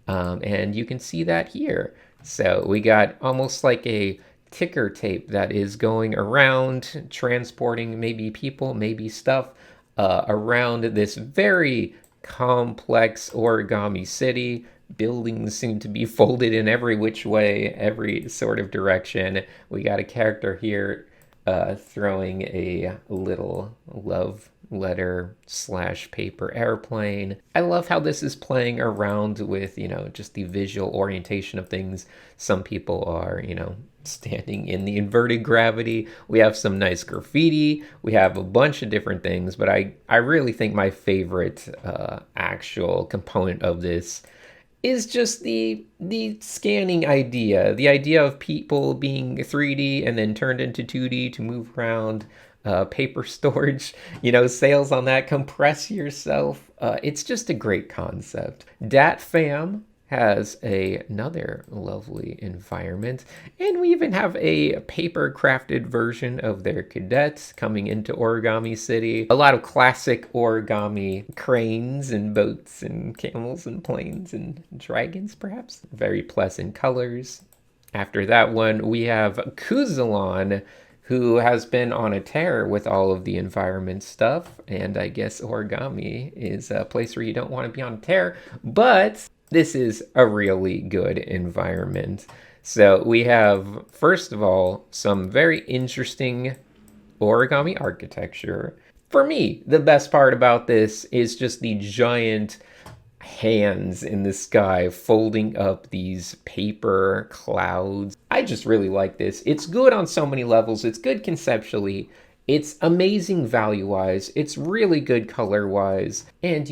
And you can see that here. So we got almost like a ticker tape that is going around, transporting maybe people, maybe stuff around this very complex origami city. Buildings seem to be folded in every which way, every sort of direction. We got a character here throwing a little love letter / paper airplane. I love how this is playing around with, just the visual orientation of things. Some people are, standing in the inverted gravity. We have some nice graffiti. We have a bunch of different things, but I really think my favorite actual component of this is just the scanning idea. The idea of people being 3D and then turned into 2D to move around. Paper storage, sales on that, compress yourself. It's just a great concept. Dat Fam has another lovely environment, and we even have a paper crafted version of their cadets coming into Origami City. A lot of classic origami cranes and boats and camels and planes and dragons, perhaps. Very pleasant colors. After that one, we have Kuzalon, who has been on a tear with all of the environment stuff. And I guess origami is a place where you don't want to be on a tear, but this is a really good environment. So we have, first of all, some very interesting origami architecture. For me, the best part about this is just the giant hands in the sky folding up these paper clouds. I just really like this. It's good on so many levels. It's good conceptually. It's amazing value-wise. It's really good color-wise. And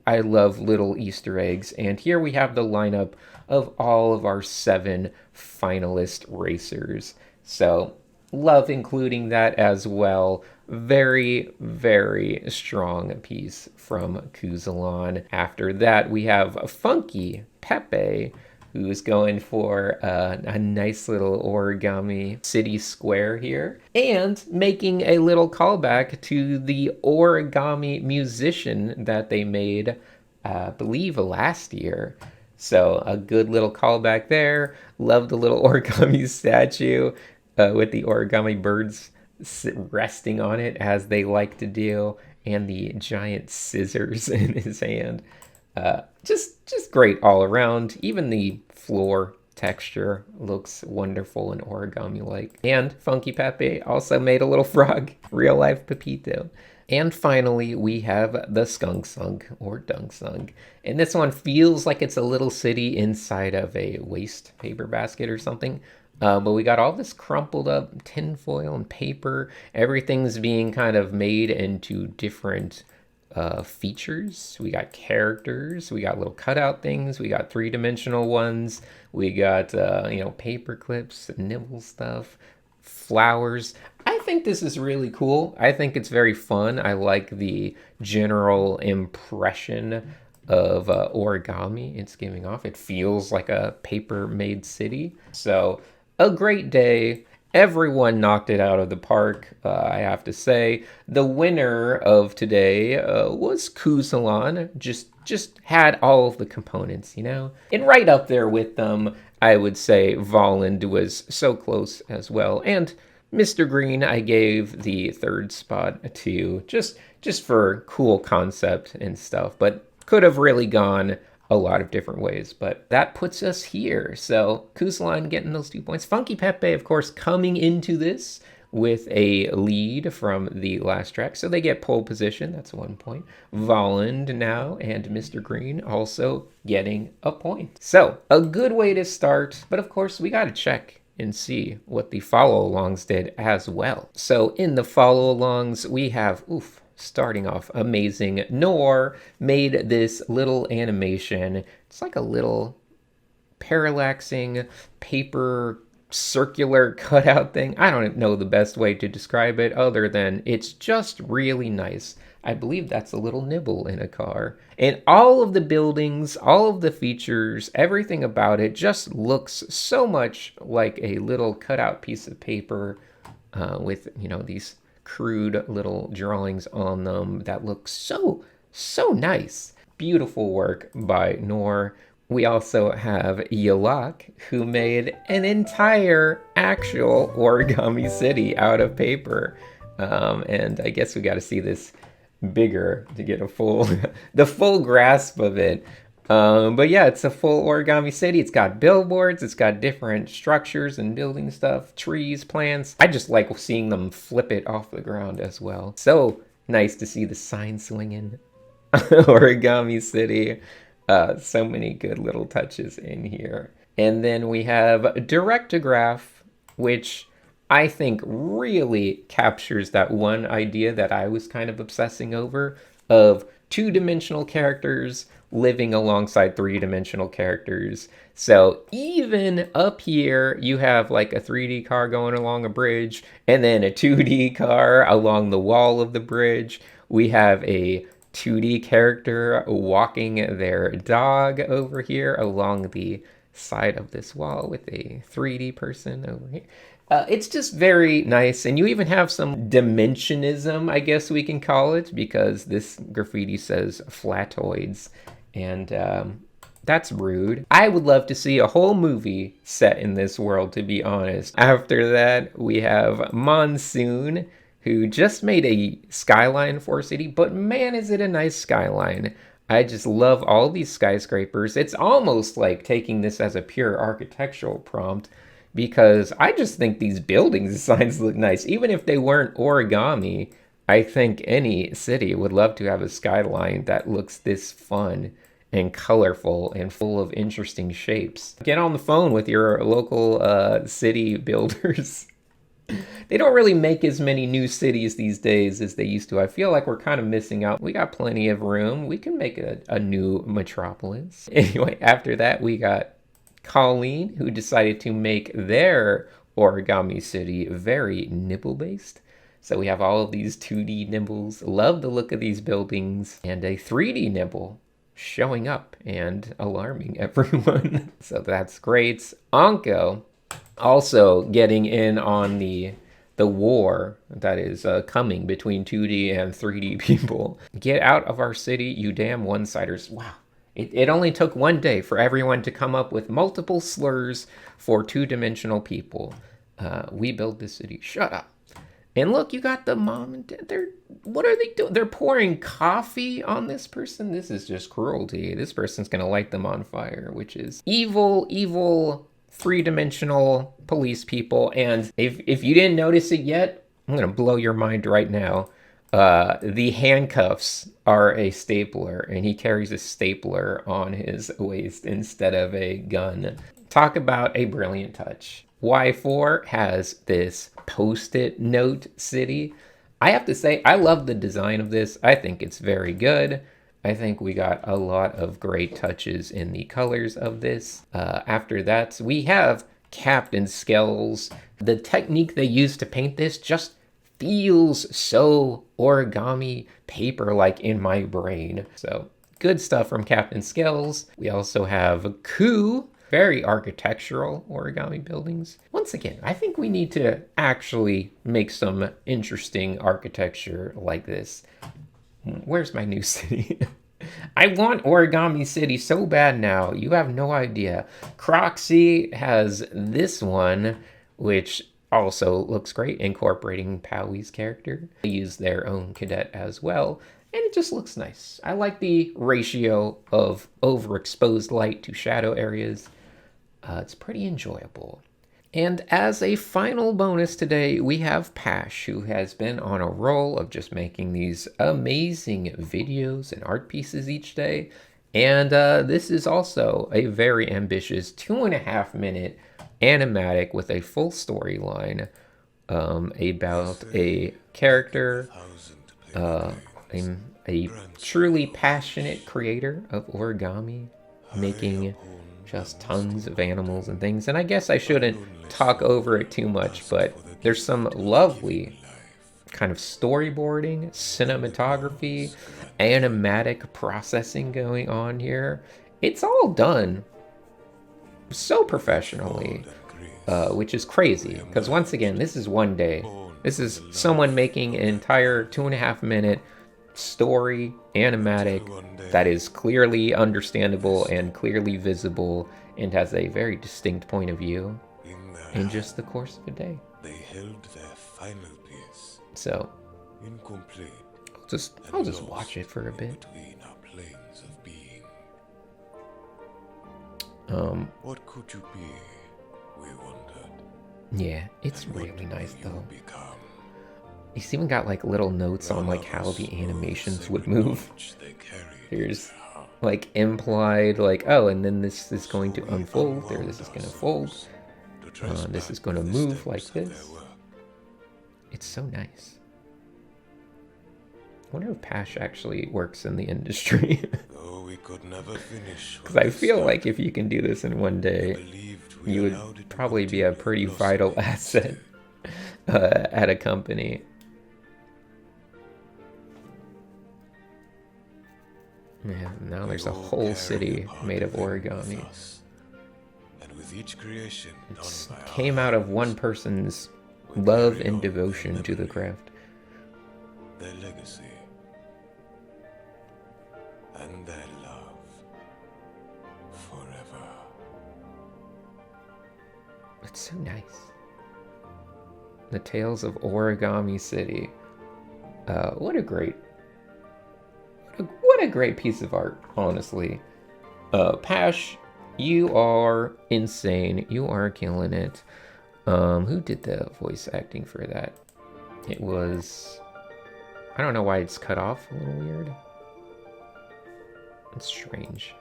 I love little Easter eggs. And here we have the lineup of all of our 7 finalist racers. So love including that as well. Very, very strong piece from Kuzalon. After that, we have Funky Pepe, who's going for a nice little origami city square here, and making a little callback to the origami musician that they made, I believe, last year. So a good little callback there. Love the little origami statue with the origami birds resting on it as they like to do, and the giant scissors in his hand. Just great all around. Even the floor texture looks wonderful and origami-like. And Funky Pepe also made a little frog, real life Pepito. And finally, we have the Skunk Sunk, or Dunk Sunk. And this one feels like it's a little city inside of a waste paper basket or something. But we got all this crumpled up tinfoil and paper. Everything's being kind of made into different features. We got characters, we got little cutout things, we got 3-dimensional ones, we got paper clips, nibble stuff, flowers. I think this is really cool. I think it's very fun. I like the general impression of origami it's giving off. It feels like a paper made city. So a great day. Everyone knocked it out of the park, I have to say. The winner of today was Kuzalan. Just had all of the components, you know? And right up there with them, I would say Volland was so close as well. And Mr. Green, I gave the third spot to, just for cool concept and stuff. But could have really gone a lot of different ways, but that puts us here. So Kuzalan getting those 2 points. Funky Pepe, of course, coming into this with a lead from the last track, so they get pole position. That's 1 point. Volland now and Mr. Green also getting a point. So a good way to start, but of course we got to check and see what the follow-alongs did as well. So in the follow-alongs, we have, starting off amazing. Noor made this little animation. It's like a little parallaxing paper circular cutout thing. I don't know the best way to describe it other than it's just really nice. I believe that's a little nibble in a car. And all of the buildings, all of the features, everything about it just looks so much like a little cutout piece of paper with, you know, these crude little drawings on them that look so nice. Beautiful work by Noor. We also have Yalak, who made an entire actual origami city out of paper. And I guess we got to see this bigger to get a the full grasp of it. But yeah, it's a full origami city. It's got billboards, it's got different structures and building stuff, trees, plants. I just like seeing them flip it off the ground as well. So nice to see the sign swinging. Origami city. So many good little touches in here. And then we have Direct-to-Graph, which I think really captures that one idea that I was kind of obsessing over of two-dimensional characters living alongside three-dimensional characters. So even up here, you have like a 3D car going along a bridge, and then a 2D car along the wall of the bridge. We have a 2D character walking their dog over here along the side of this wall with a 3D person over here. It's just very nice, and you even have some dimensionism, I guess we can call it, because this graffiti says flatoids, and that's rude. I would love to see a whole movie set in this world, to be honest. After that, we have Monsoon, who just made a skyline for a city, but man, is it a nice skyline. I just love all these skyscrapers. It's almost like taking this as a pure architectural prompt, because I just think these building designs look nice. Even if they weren't origami, I think any city would love to have a skyline that looks this fun and colorful and full of interesting shapes. Get on the phone with your local city builders. They don't really make as many new cities these days as they used to. I feel like we're kind of missing out. We got plenty of room. We can make a new metropolis. Anyway, after that, we got Colleen, who decided to make their origami city very nibble-based. So we have all of these 2D nibbles. Love the look of these buildings. And a 3D nibble showing up and alarming everyone. So that's great. Anko also getting in on the war that is coming between 2D and 3D people. Get out of our city, you damn one-siders. Wow. It only took one day for everyone to come up with multiple slurs for two-dimensional people. We built this city. Shut up. And look, you got the mom and dad. What are they doing? They're pouring coffee on this person? This is just cruelty. This person's going to light them on fire, which is evil three-dimensional police people. And if you didn't notice it yet, I'm going to blow your mind right now. The handcuffs are a stapler, and he carries a stapler on his waist instead of a gun. Talk about a brilliant touch. Y4 has this post-it note city. I have to say, I love the design of this. I think it's very good. I think we got a lot of great touches in the colors of this. After that, we have Captain Skells. The technique they used to paint this just feels so origami paper-like in my brain. So good stuff from Captain Skells. We also have Ku, very architectural origami buildings. Once once again, I think we need to actually make some interesting architecture like this. Where's my new city? I want Origami City so bad now. You have no idea. Croxy has this one, which also looks great, incorporating Powie's character. They use their own cadet as well, and it just looks nice. I like the ratio of overexposed light to shadow areas. It's pretty enjoyable. And as a final bonus today, we have Pash, who has been on a roll of just making these amazing videos and art pieces each day. And this is also a very ambitious 2.5 minute animatic with a full storyline about a character, a truly passionate creator of origami, making just tons of animals and things. And I guess I shouldn't talk over it too much, but there's some lovely kind of storyboarding, cinematography, animatic processing going on here. It's all done so professionally, which is crazy, because once again, this is one day. This is someone making an entire 2.5 minute story animatic that is clearly understandable and clearly visible and has a very distinct point of view in just the course of a day. They held their final piece. So incomplete. I'll just watch it for a bit. Between our planes of being. What could you be? We wondered. Yeah, it's really nice though. He's even got like little notes on like how the animations would move. There's like implied like, oh, and then this is going to unfold, or this is going to fold. This is going to move like this. It's so nice. I wonder if Pash actually works in the industry. Because I feel like if you can do this in one day, you would probably be a pretty vital asset at a company. Yeah, now there's a whole city made of origami. It came out of one person's love and devotion to the craft. Their legacy and their love forever. It's so nice. The Tales of Origami City. What a great piece of art, honestly. Pash, you are insane. You are killing it. Who did the voice acting for that? It was... I don't know why it's cut off. A little weird. It's strange.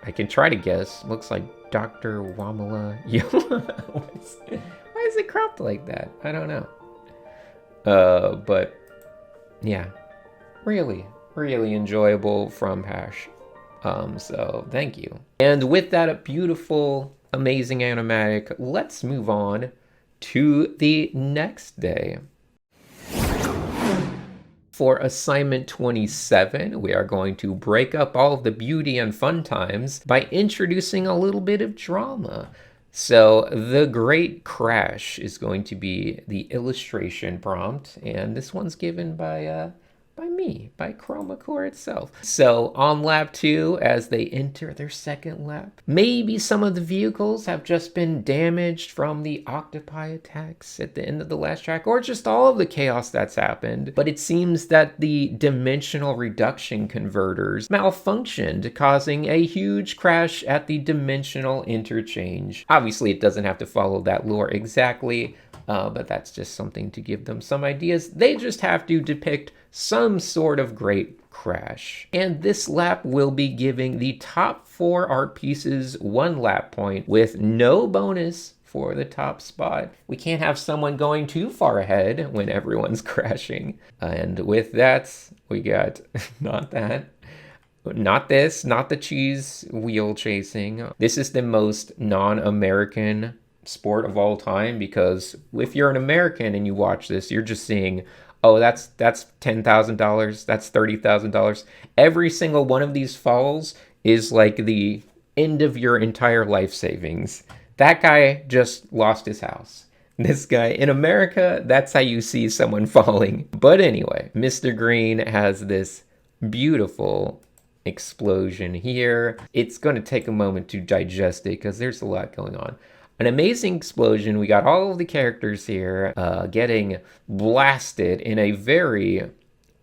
I can try to guess. Looks like Dr. Wamala. Why is it cropped like that? I don't know. But yeah, really enjoyable from Pash. So thank you. And with that beautiful, amazing animatic, let's move on to the next day. For assignment 27, we are going to break up all of the beauty and fun times by introducing a little bit of drama. So the Great Crash is going to be the illustration prompt, and this one's given by me, by Chroma Corps itself. So on lap 2, as they enter their second lap, maybe some of the vehicles have just been damaged from the octopi attacks at the end of the last track, or just all of the chaos that's happened. But it seems that the dimensional reduction converters malfunctioned, causing a huge crash at the dimensional interchange. Obviously, it doesn't have to follow that lore exactly, but that's just something to give them some ideas. They just have to depict some sort of great crash. And this lap will be giving the top 4 art pieces 1 lap point with no bonus for the top spot. We can't have someone going too far ahead when everyone's crashing. And with that, we got not that. Not this, not the cheese wheel chasing. This is the most non-American sport of all time, because if you're an American and you watch this, you're just seeing, oh, that's $10,000, that's $30,000. Every single one of these falls is like the end of your entire life savings. That guy just lost his house. This guy, in America, that's how you see someone falling. But anyway, Mr. Green has this beautiful explosion here. It's going to take a moment to digest it because there's a lot going on. An amazing explosion. We got all of the characters here getting blasted in a very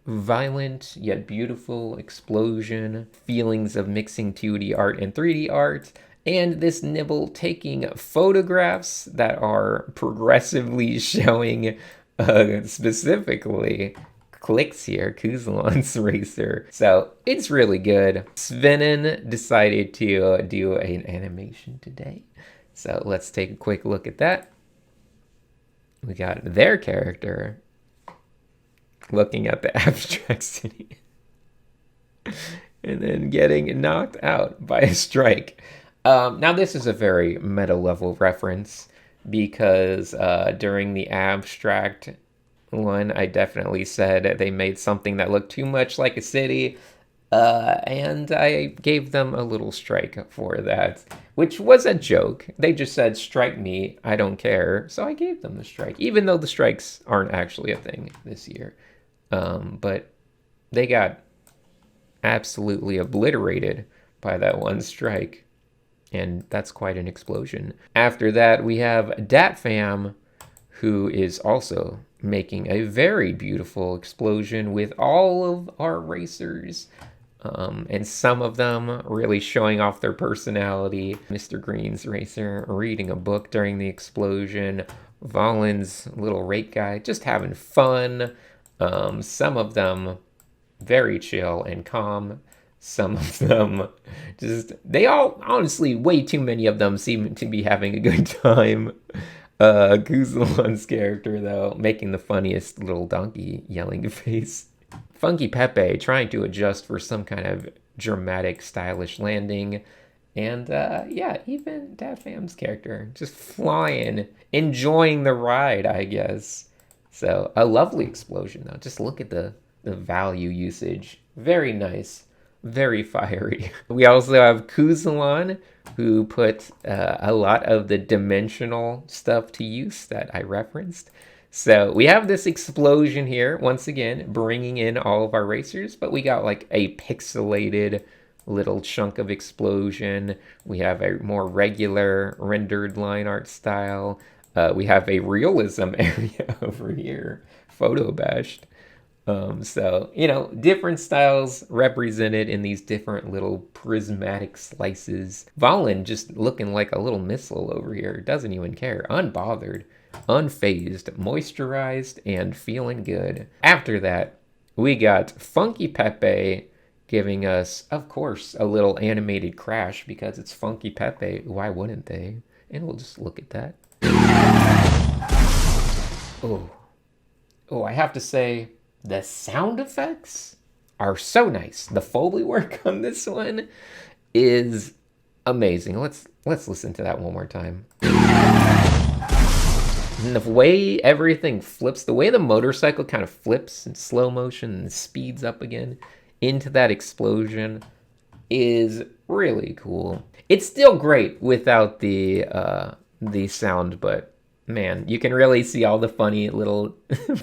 violent yet beautiful explosion. Feelings of mixing 2D art and 3D art. And this Nibble taking photographs that are progressively showing specifically clicks here, Kuzlan's racer. So it's really good. Svenin decided to do an animation today. So let's take a quick look at that. We got their character looking at the abstract city and then getting knocked out by a strike. Now this is a very meta level reference because during the abstract one, I definitely said they made something that looked too much like a city, and I gave them a little strike for that, which was a joke. They just said, strike me, I don't care, so I gave them the strike, even though the strikes aren't actually a thing this year. But they got absolutely obliterated by that one strike. And that's quite an explosion. After that, we have DatFam, who is also making a very beautiful explosion with all of our racers. And some of them really showing off their personality. Mr. Green's racer reading a book during the explosion. Valen's little rake guy just having fun. Some of them very chill and calm. Some of them they all, honestly, way too many of them seem to be having a good time. Kuzlan's character, though, making the funniest little donkey yelling face. Funky Pepe trying to adjust for some kind of dramatic, stylish landing. And, yeah, even DatFam's character just flying, enjoying the ride, I guess. So, a lovely explosion, though. Just look at the value usage. Very nice. Very fiery. We also have Kuzlan, who put a lot of the dimensional stuff to use that I referenced. So we have this explosion here, once again, bringing in all of our racers, but we got like a pixelated little chunk of explosion. We have a more regular rendered line art style. We have a realism area over here, photo bashed. So, you know, different styles represented in these different little prismatic slices. Valen just looking like a little missile over here. Doesn't even care. Unbothered, unfazed, moisturized, and feeling good. After that, we got Funky Pepe giving us, of course, a little animated crash because it's Funky Pepe. Why wouldn't they? And we'll just look at that. Oh, I have to say, the sound effects are so nice. The Foley work on this one is amazing. Let's listen to that one more time. And the way everything flips, the way the motorcycle kind of flips in slow motion and speeds up again into that explosion is really cool. It's still great without the sound, but man, you can really see all the funny little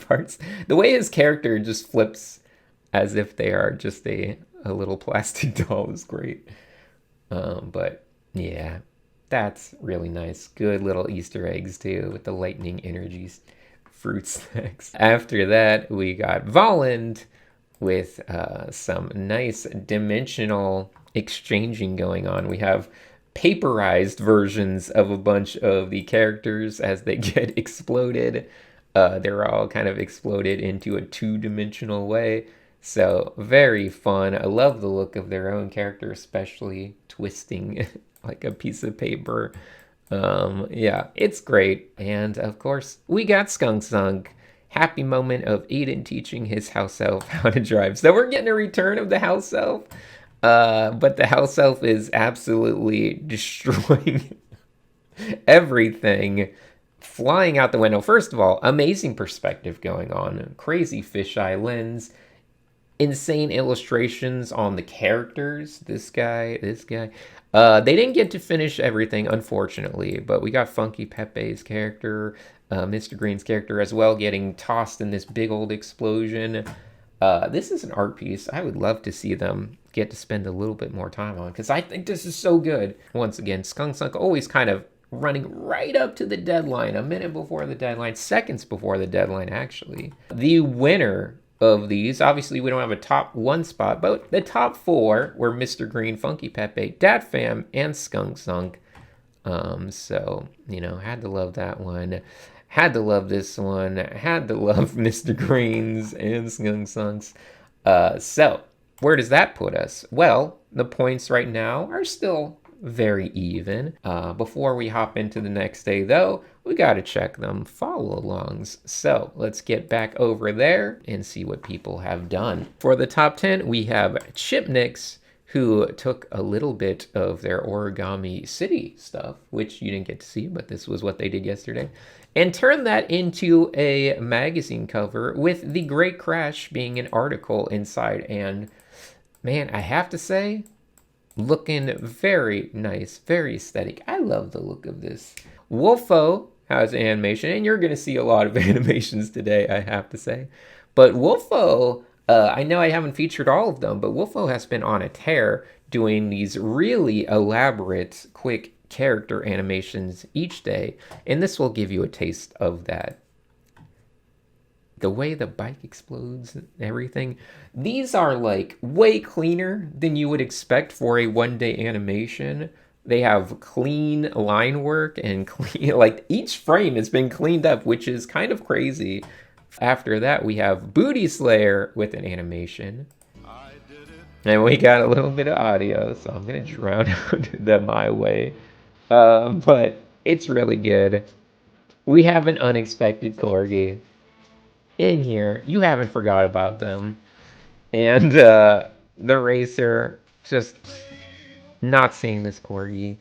parts. The way his character just flips as if they are just a little plastic doll is great. But yeah, that's really nice. Good little Easter eggs too with the lightning energies, fruit snacks. After that, we got Voland with some nice dimensional exchanging going on. We have paperized versions of a bunch of the characters as they get exploded. They're all kind of exploded into a two-dimensional way. So very fun. I love the look of their own character, especially twisting like a piece of paper. Yeah, it's great. And of course, we got Skunk Sunk. Happy moment of Aiden teaching his house elf how to drive. So we're getting a return of the house elf. But the house elf is absolutely destroying everything, flying out the window. First of all, amazing perspective going on. Crazy fisheye lens. insane illustrations on the characters. This guy. They didn't get to finish everything, unfortunately, but we got Funky Pepe's character, Mr. Green's character as well, getting tossed in this big old explosion. This is an art piece I would love to see them get to spend a little bit more time on, because I think this is so good. Once again, Skunk Sunk always kind of running right up to the deadline, a minute before the deadline, seconds before the deadline, actually. The winner of these, obviously we don't have a top 1 spot, but the top 4 were Mr. Green, Funky Pepe, Dat Fam, and Skunk Sunk. So, you know, had to love that one. Had to love this one. Had to love Mr. Green's and Skunk Sunk's. So, where does that put us? Well, the points right now are still very even. Before we hop into the next day, though, we got to check them follow-alongs. So let's get back over there and see what people have done. For the top 10, we have Chipnix, who took a little bit of their Origami City stuff, which you didn't get to see, but this was what they did yesterday, and turned that into a magazine cover with The Great Crash being an article inside. And man, I have to say, looking very nice, very aesthetic. I love the look of this. Wolfo has animation, and you're going to see a lot of animations today, I have to say. But Wolfo, I know I haven't featured all of them, but Wolfo has been on a tear doing these really elaborate, quick character animations each day, and this will give you a taste of that. The way the bike explodes and everything. These are like way cleaner than you would expect for a one-day animation. They have clean line work and clean, like each frame has been cleaned up, which is kind of crazy. After that, we have Booty Slayer with an animation. And we got a little bit of audio, so I'm gonna drown out them my way. But it's really good. We have an unexpected Corgi in here. You haven't forgot about them. And the racer, just not seeing this Corgi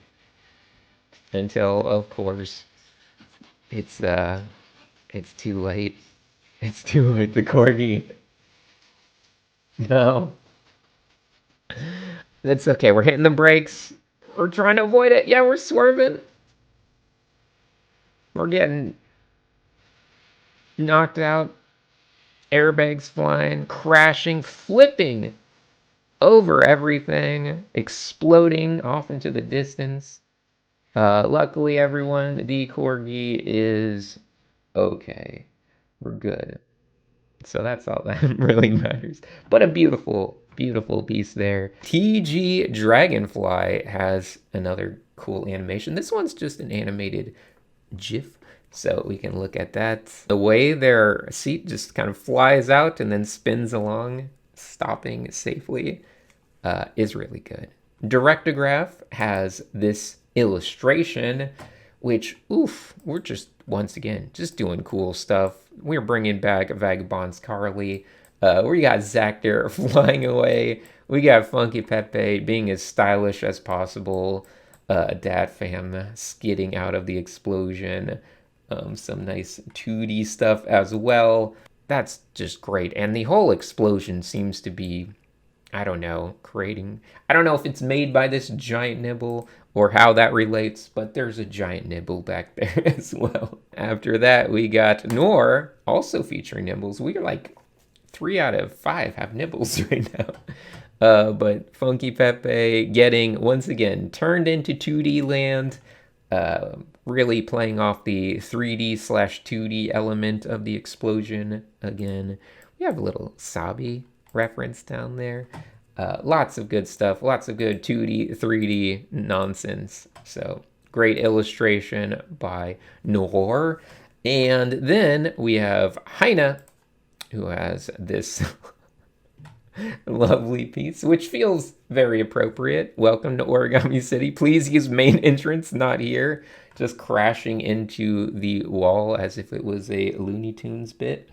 until, of course, it's too late. It's too late, the Corgi. No. That's okay, we're hitting the brakes. We're trying to avoid it. Yeah, we're swerving. We're getting knocked out. Airbags flying, crashing, flipping over everything, exploding off into the distance. Luckily, everyone, the Corgi is okay. We're good. So that's all that really matters. But a beautiful, beautiful piece there. TG Dragonfly has another cool animation. This one's just an animated GIF. So we can look at that. The way their seat just kind of flies out and then spins along, stopping safely, is really good. Directograph has this illustration, which, oof, we're just, once again, just doing cool stuff. We're bringing back Vagabond's Carly. We got Zach there flying away. We got Funky Pepe being as stylish as possible. Dat Fam skidding out of the explosion. Some nice 2D stuff as well. That's just great. And the whole explosion seems to be, I don't know, I don't know if it's made by this giant nibble or how that relates, but there's a giant nibble back there as well. After that, we got Noor, also featuring nibbles. We are like 3 out of 5 have nibbles right now. But Funky Pepe getting, once again, turned into 2D land. Really playing off the 3D/2D element of the explosion again. We have a little Sabi reference down there. Lots of good stuff, lots of good 2D, 3D nonsense. So great illustration by Noor. And then we have Heine, who has this lovely piece, which feels very appropriate. Welcome to Origami City. Please use main entrance, not here. Just crashing into the wall as if it was a Looney Tunes bit.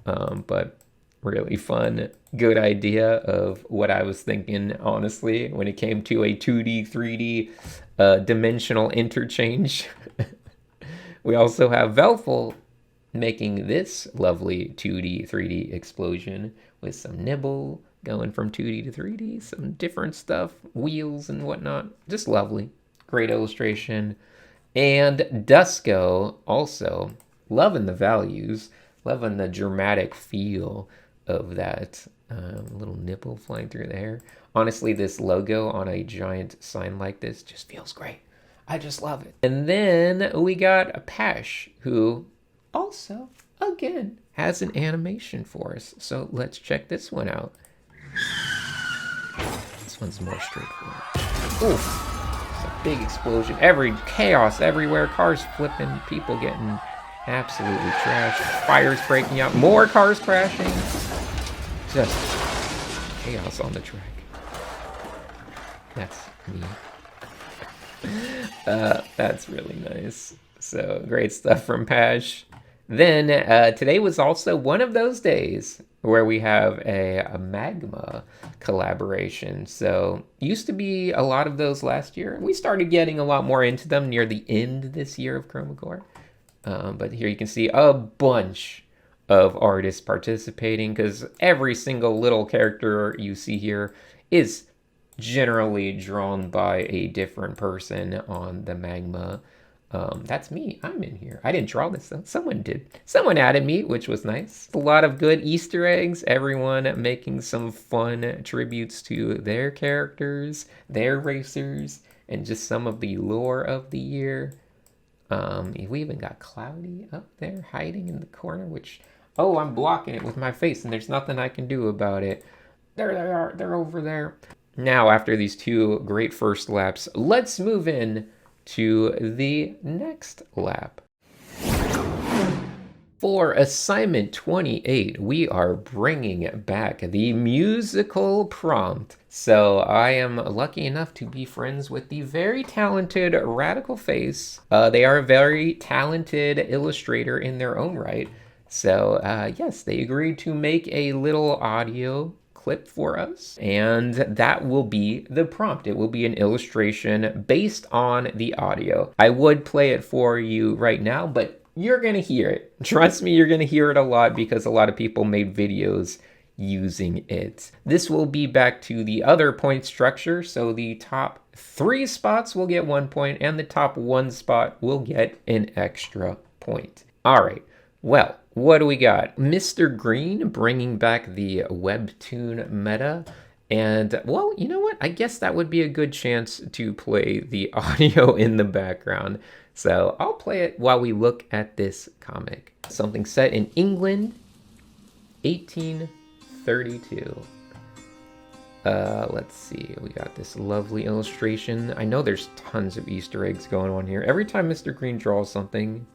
But really fun, good idea of what I was thinking, honestly, when it came to a 2D, 3D dimensional interchange. We also have Velful making this lovely 2D, 3D explosion with some nibble, going from 2D to 3D, some different stuff, wheels and whatnot. Just lovely. Great illustration. And Dusko, also loving the values, loving the dramatic feel of that little nipple flying through the air. Honestly, this logo on a giant sign like this just feels great. I just love it. And then we got Pash, who also, again, has an animation for us. So let's check this one out. This one's more straightforward. Oof. It's a big explosion. Chaos everywhere. Cars flipping. People getting absolutely trashed. Fires breaking out. More cars crashing. Just chaos on the track. That's me. That's really nice. So great stuff from Pash. Then today was also one of those days where we have a magma collaboration. So used to be a lot of those last year. We started getting a lot more into them near the end this year of Chroma Corps. But here you can see a bunch of artists participating because every single little character you see here is generally drawn by a different person on the magma. That's me. I'm in here. I didn't draw this though. Someone did. Someone added me, which was nice. A lot of good Easter eggs. Everyone making some fun tributes to their characters, their racers, and just some of the lore of the year. We even got Cloudy up there hiding in the corner, which, oh, I'm blocking it with my face and there's nothing I can do about it. There they are. They're over there. Now, after these two great first laps, let's move in to the next lap. For assignment 28, we are bringing back the musical prompt. So I am lucky enough to be friends with the very talented Radical Face. They are a very talented illustrator in their own right. So yes, they agreed to make a little audio clip for us, and that will be the prompt. It will be an illustration based on the audio. I would play it for you right now, but you're gonna hear it. Trust me, you're gonna hear it a lot because a lot of people made videos using it. This will be back to the other point structure, so the top 3 spots will get 1 point and the top 1 spot will get an extra point. All right, well, what do we got? Mr. Green bringing back the webtoon meta. And, well, you know what? I guess that would be a good chance to play the audio in the background. So I'll play it while we look at this comic. Something set in England, 1832. Let's see. We got this lovely illustration. I know there's tons of Easter eggs going on here. Every time Mr. Green draws something,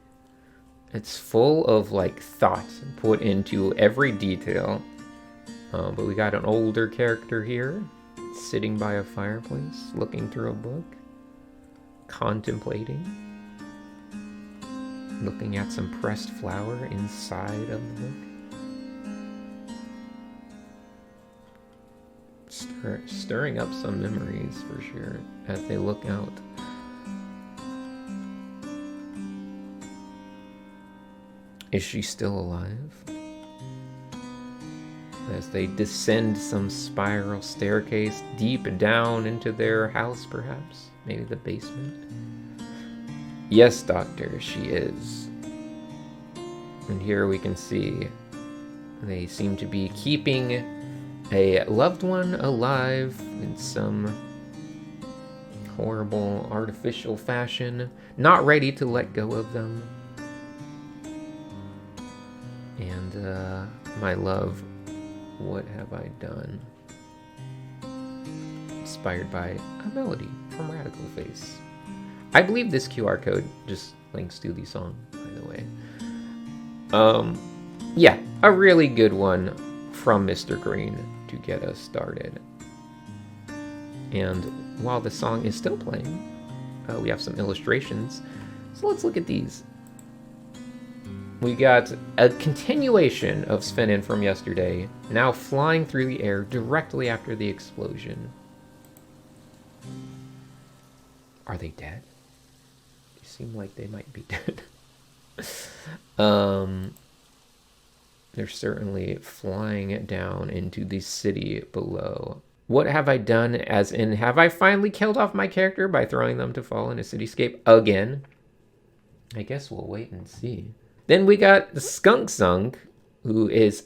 it's full of like thought put into every detail. But we got an older character here, sitting by a fireplace, looking through a book, contemplating, looking at some pressed flower inside of the book. Stirring up some memories for sure as they look out. Is she still alive? As they descend some spiral staircase deep down into their house, perhaps? Maybe the basement? Yes, Doctor, she is. And here we can see they seem to be keeping a loved one alive in some horrible artificial fashion, not ready to let go of them. And, my love, what have I done? Inspired by a melody from Radical Face. I believe this QR code just links to the song, by the way. Yeah, a really good one from Mr. Green to get us started. And while the song is still playing, we have some illustrations. So let's look at these. We got a continuation of Svenin from yesterday, now flying through the air directly after the explosion. Are they dead? They seem like they might be dead. They're certainly flying down into the city below. What have I done, as in, have I finally killed off my character by throwing them to fall in a cityscape again? I guess we'll wait and see. Then we got the Skunk Zunk, who is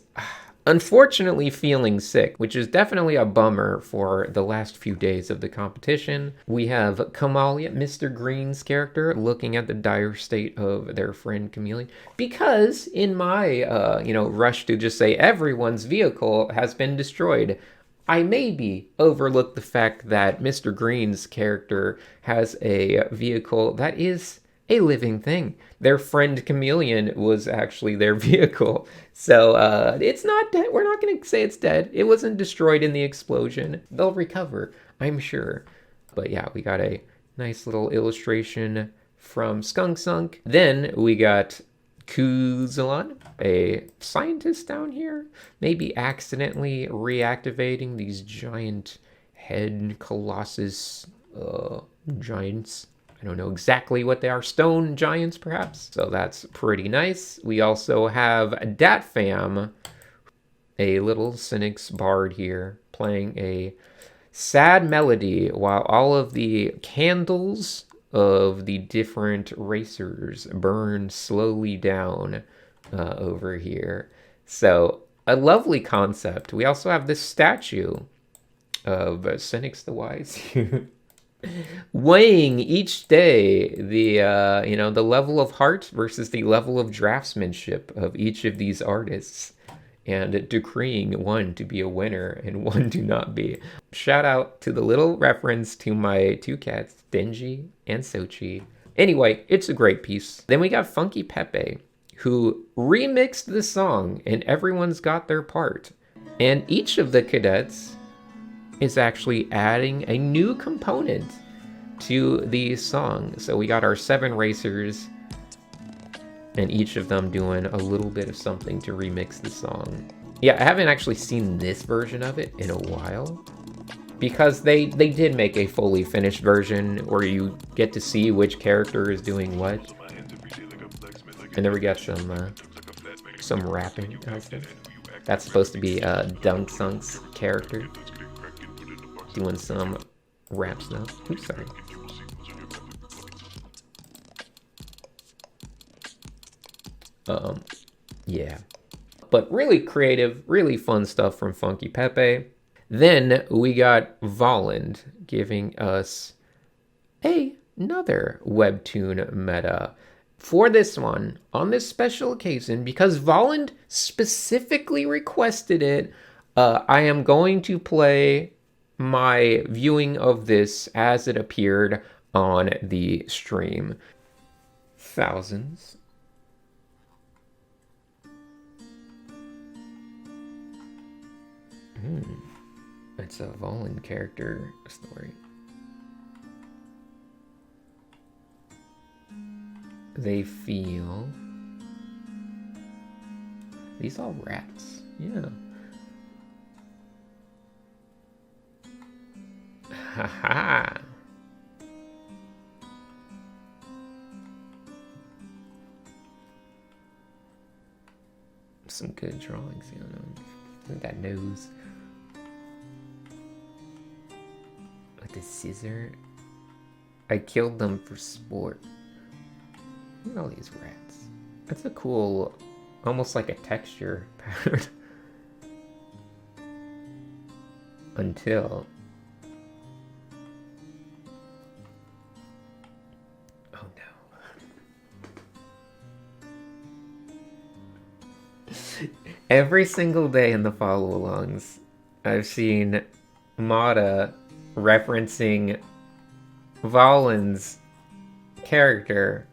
unfortunately feeling sick, which is definitely a bummer for the last few days of the competition. We have Kamalia, Mr. Green's character, looking at the dire state of their friend Chameleon. Because in my, rush to just say everyone's vehicle has been destroyed, I maybe overlooked the fact that Mr. Green's character has a vehicle that is a living thing. Their friend Chameleon was actually their vehicle. So it's not dead. We're not going to say it's dead. It wasn't destroyed in the explosion. They'll recover, I'm sure. But yeah, we got a nice little illustration from Skunk Zunk. Then we got Kuzalon, a scientist down here, maybe accidentally reactivating these giant head colossus giants. I don't know exactly what they are. Stone giants, perhaps. So that's pretty nice. We also have Datfam, a little Sinix bard here, playing a sad melody while all of the candles of the different racers burn slowly down over here. So a lovely concept. We also have this statue of Sinix the Wise weighing each day the level of heart versus the level of draftsmanship of each of these artists, and decreeing one to be a winner and one to not be. Shout out to the little reference to my two cats, Denji and Sochi. Anyway, it's a great piece. Then we got Funky Pepe, who remixed the song, and everyone's got their part. And each of the cadets is actually adding a new component to the song. So we got our 7 racers, and each of them doing a little bit of something to remix the song. Yeah, I haven't actually seen this version of it in a while, because they did make a fully finished version where you get to see which character is doing what. And then we got some rapping. That's supposed to be Dunk Sunk's character doing some rap stuff. Oops, sorry. Yeah. But really creative, really fun stuff from Funky Pepe. Then we got Volland giving us another webtoon meta. For this one, on this special occasion, because Volland specifically requested it, I am going to play my viewing of this as it appeared on the stream. Thousands. It's a Volland character story. They feel... These all rats. Yeah. Haha. Some good drawings, you know. Look at that nose. With the scissor. I killed them for sport. Look at all these rats. That's a cool, almost like a texture pattern. Until... Oh no. Every single day in the follow-alongs, I've seen Mata referencing Volland's character.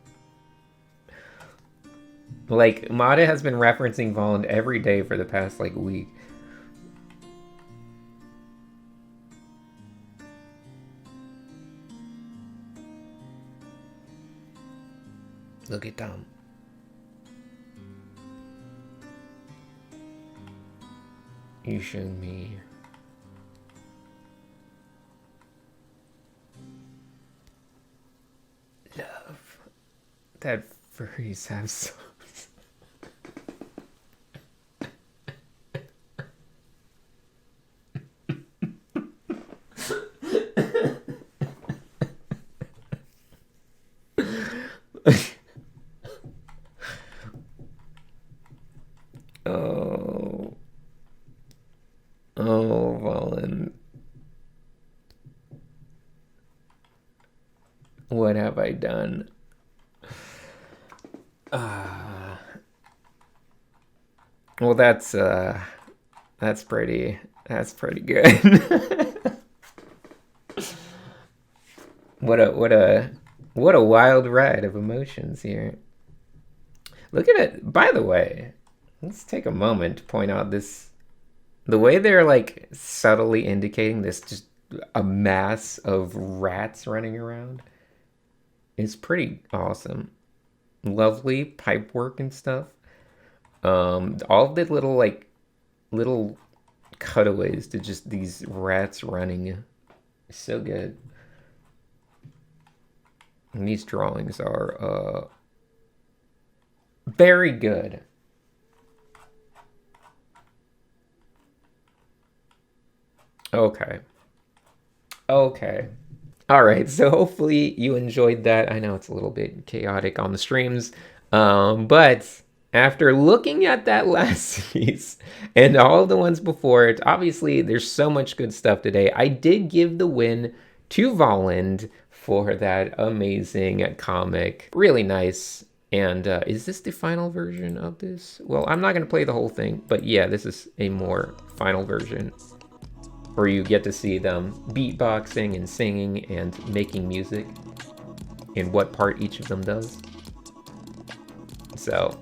Like, Mata has been referencing Volland every day for the past, like, week. Look at them. You showed me. Love. That furries have souls. Oh, Valen. What have I done? Well, that's pretty good. What a wild ride of emotions here. Look at it. By the way, let's take a moment to point out the way they're like subtly indicating this, just a mass of rats running around, is pretty awesome. Lovely pipe work and stuff. All of the little cutaways to just these rats running, so good. And these drawings are very good. Okay. All right, so hopefully you enjoyed that. I know it's a little bit chaotic on the streams, but after looking at that last piece and all the ones before it, obviously there's so much good stuff today. I did give the win to Volland for that amazing comic. Really nice. And is this the final version of this? Well, I'm not going to play the whole thing, but yeah, this is a more final version where you get to see them beatboxing and singing and making music and what part each of them does. So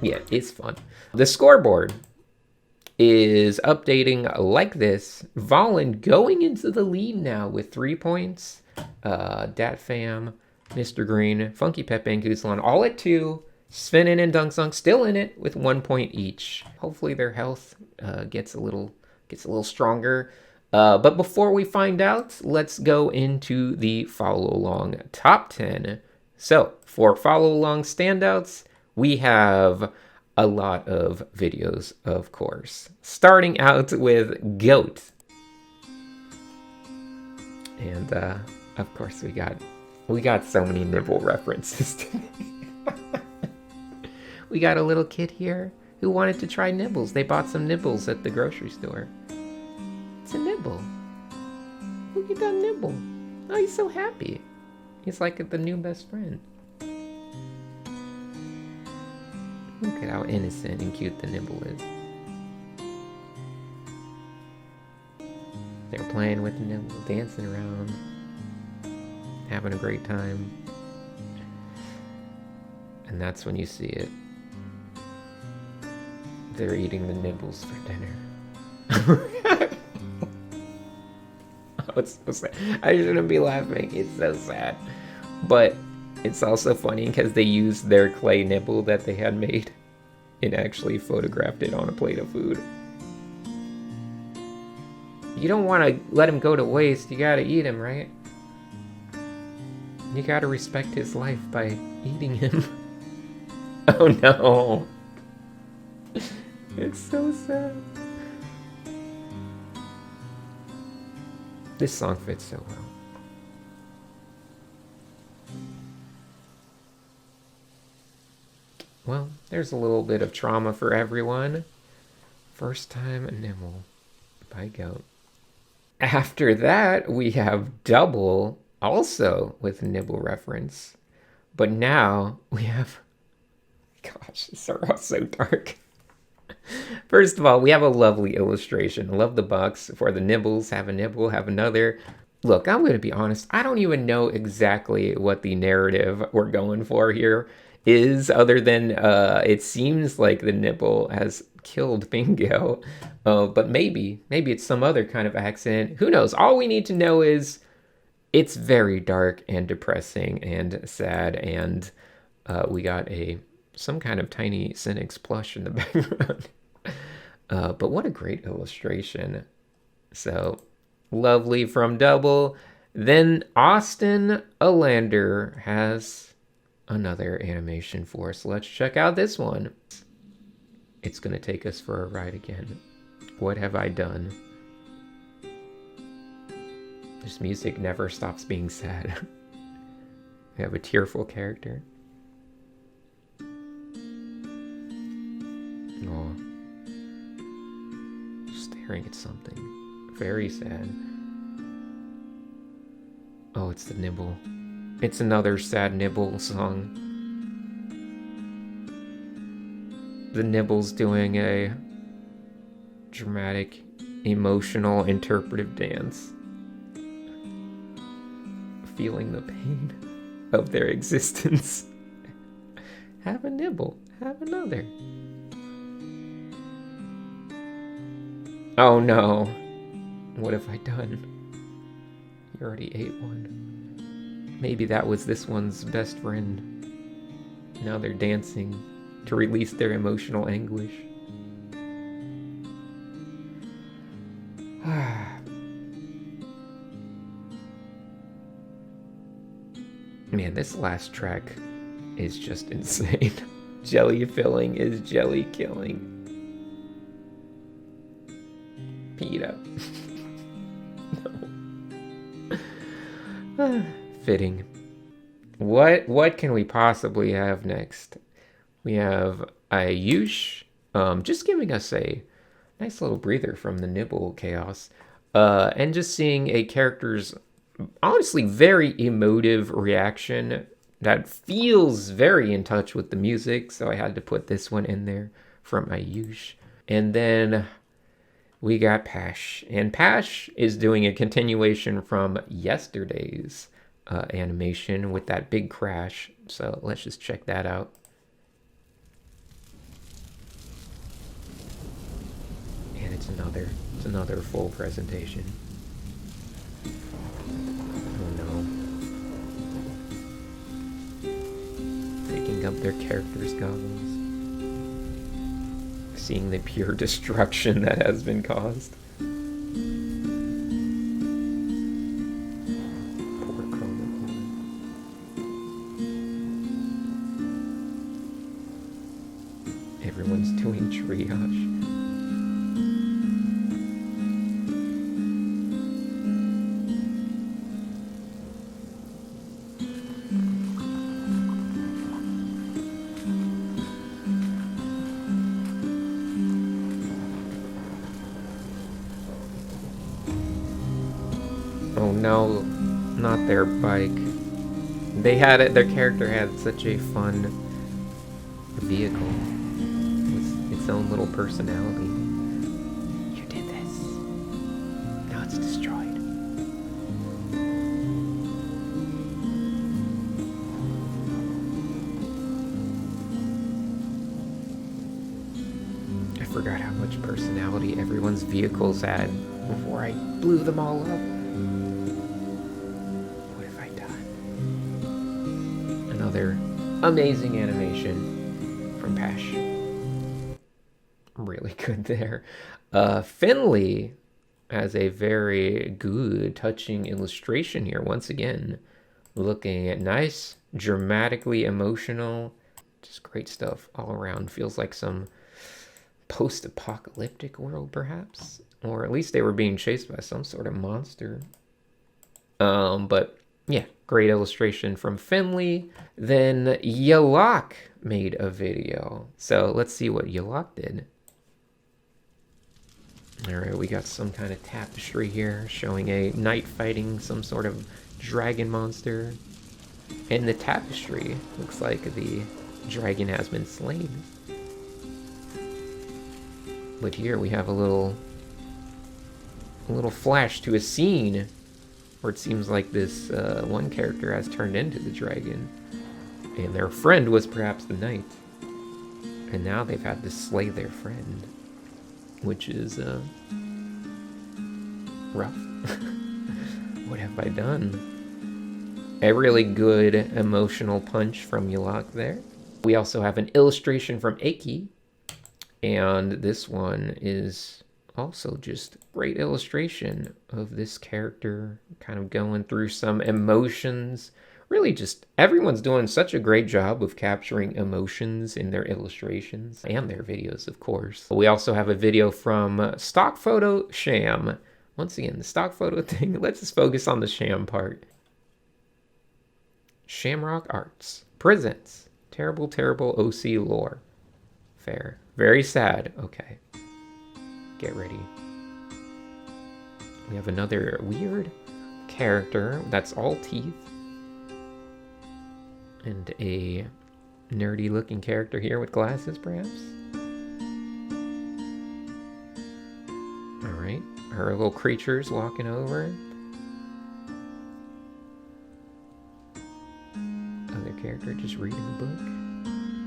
yeah, it's fun. The scoreboard is updating like this. Volland going into the lead now with 3 points. Dat Fam, Mr. Green, Funky Pepe, and Guzlan all at 2. Svenin and Dunkzunk still in it with 1 point each. Hopefully their health gets a little stronger. But before we find out, let's go into the follow along top 10. So for follow along standouts, we have a lot of videos, of course. Starting out with Goat. And of course we got so many nibble references today. We got a little kid here who wanted to try nibbles. They bought some nibbles at the grocery store. It's a nibble. Look at that nibble. Oh, he's so happy. He's like the new best friend. Look at how innocent and cute the nibble is. They're playing with the nibble, dancing around, having a great time. And that's when you see it. They're eating the nibbles for dinner. Oh, it's so sad. I shouldn't be laughing. It's so sad. But it's also funny because they used their clay nibble that they had made and actually photographed it on a plate of food. You don't want to let him go to waste. You gotta eat him, right? You gotta respect his life by eating him. Oh no. It's so sad. This song fits so well. Well, there's a little bit of trauma for everyone. First time a nibble by Goat. After that, we have Double, also with nibble reference. But now we have... Gosh, this are all so dark. First of all, we have a lovely illustration. I love the box for the nibbles. Have a nibble, have another. Look, I'm going to be honest. I don't even know exactly what the narrative we're going for here is, other than it seems like the nibble has killed Bingo. But maybe it's some other kind of accident. Who knows? All we need to know is it's very dark and depressing and sad. And we got some kind of tiny Sinix plush in the background. But what a great illustration. So lovely from Double. Then Austin Alander has another animation for us. Let's check out this one. It's gonna take us for a ride again. What have I done? This music never stops being sad. We have a tearful character. Oh, staring at something. Very sad. Oh, it's the Nibble. It's another sad Nibble song. The Nibble's doing a dramatic, emotional, interpretive dance. Feeling the pain of their existence. Have a nibble. Have another. Oh no. What have I done? You already ate one. Maybe that was this one's best friend. Now they're dancing to release their emotional anguish. Man, this last track is just insane. Jelly filling is jelly killing. Peta. No. Fitting. What can we possibly have next? We have Ayush, just giving us a nice little breather from the Nibble chaos, and just seeing a character's honestly very emotive reaction that feels very in touch with the music, so I had to put this one in there from Ayush. And then we got Pash, and Pash is doing a continuation from yesterday's animation with that big crash, so let's just check that out. And it's another full presentation. Taking up their characters' goggles. Seeing the pure destruction that has been caused. Poor Chroma Corps. Everyone's doing triage. Oh no, not their bike. They had it, their character had such a fun vehicle with its own little personality. You did this. Now it's destroyed. I forgot how much personality everyone's vehicles had before I blew them all up. Another amazing animation from Pash. Really good there. Finley has a very good, touching illustration here. Once again, looking at nice, dramatically emotional, just great stuff all around. Feels like some post-apocalyptic world, perhaps. Or at least they were being chased by some sort of monster. But yeah, great illustration from Finley. Then Yalak made a video. So let's see what Yalak did. Alright, we got some kind of tapestry here showing a knight fighting some sort of dragon monster. And the tapestry looks like the dragon has been slain. But here we have a little flash to a scene where it seems like this one character has turned into the dragon, and their friend was perhaps the knight, and now they've had to slay their friend, which is rough. What have I done? A really good emotional punch from Yalak there. We also have an illustration from Aki, and this one is Also just great illustration of this character kind of going through some emotions. Really just everyone's doing such a great job of capturing emotions in their illustrations and their videos, of course. We also have a video from Stock Photo Sham. Once again, the stock photo thing, let's just focus on the sham part. Shamrock Arts presents Terrible, Terrible OC Lore. Fair. Very sad. Okay. Get ready. We have another weird character that's all teeth. And a nerdy looking character here with glasses, perhaps. Alright. Her little creature's walking over. Other character just reading a book.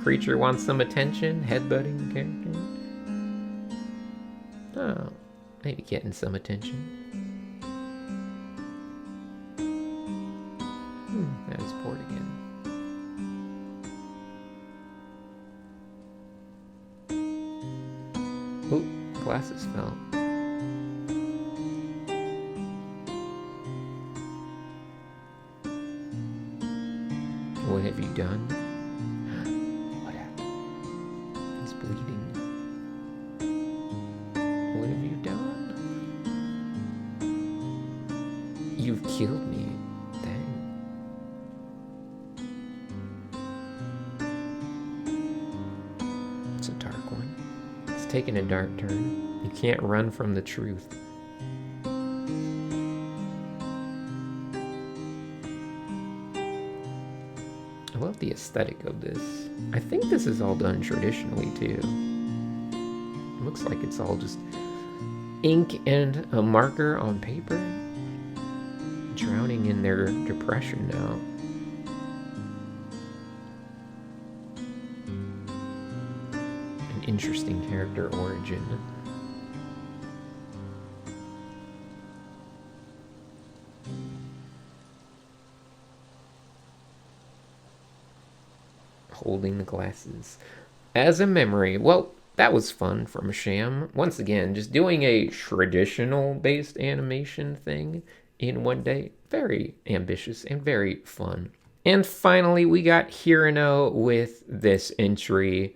Creature wants some attention, headbutting the character. Oh, maybe getting some attention. That was bored again. Oh, glasses fell. What have you done? What happened? He's bleeding. What have you done? You've killed me. Dang. It's a dark one. It's taking a dark turn. You can't run from the truth. I love the aesthetic of this. I think this is all done traditionally too. It looks like it's all just ink and a marker on paper. Drowning in their depression now. An interesting character origin. Holding the glasses as a memory. Well, that was fun from a sham. Once again, just doing a traditional based animation thing in one day. Very ambitious and very fun. And finally, we got Hirano with this entry,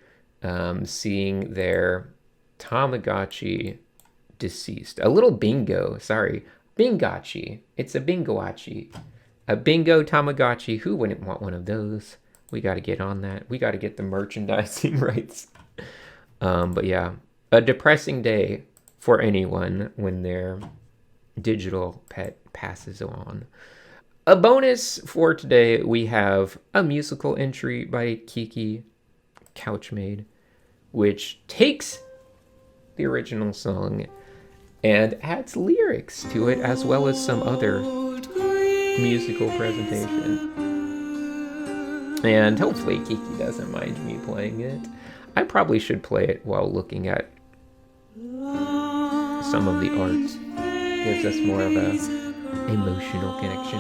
seeing their Tamagotchi deceased. A little bingo, sorry. Bingachi. It's a bingoachi. A bingo Tamagotchi. Who wouldn't want one of those? We got to get on that. We got to get the merchandising rights. But yeah, a depressing day for anyone when their digital pet passes on. A bonus for today, we have a musical entry by Kiki Couchmaid, which takes the original song and adds lyrics to it, as well as some other musical presentation. And hopefully Kiki doesn't mind me playing it. I probably should play it while looking at some of the art. Gives us more of a emotional connection.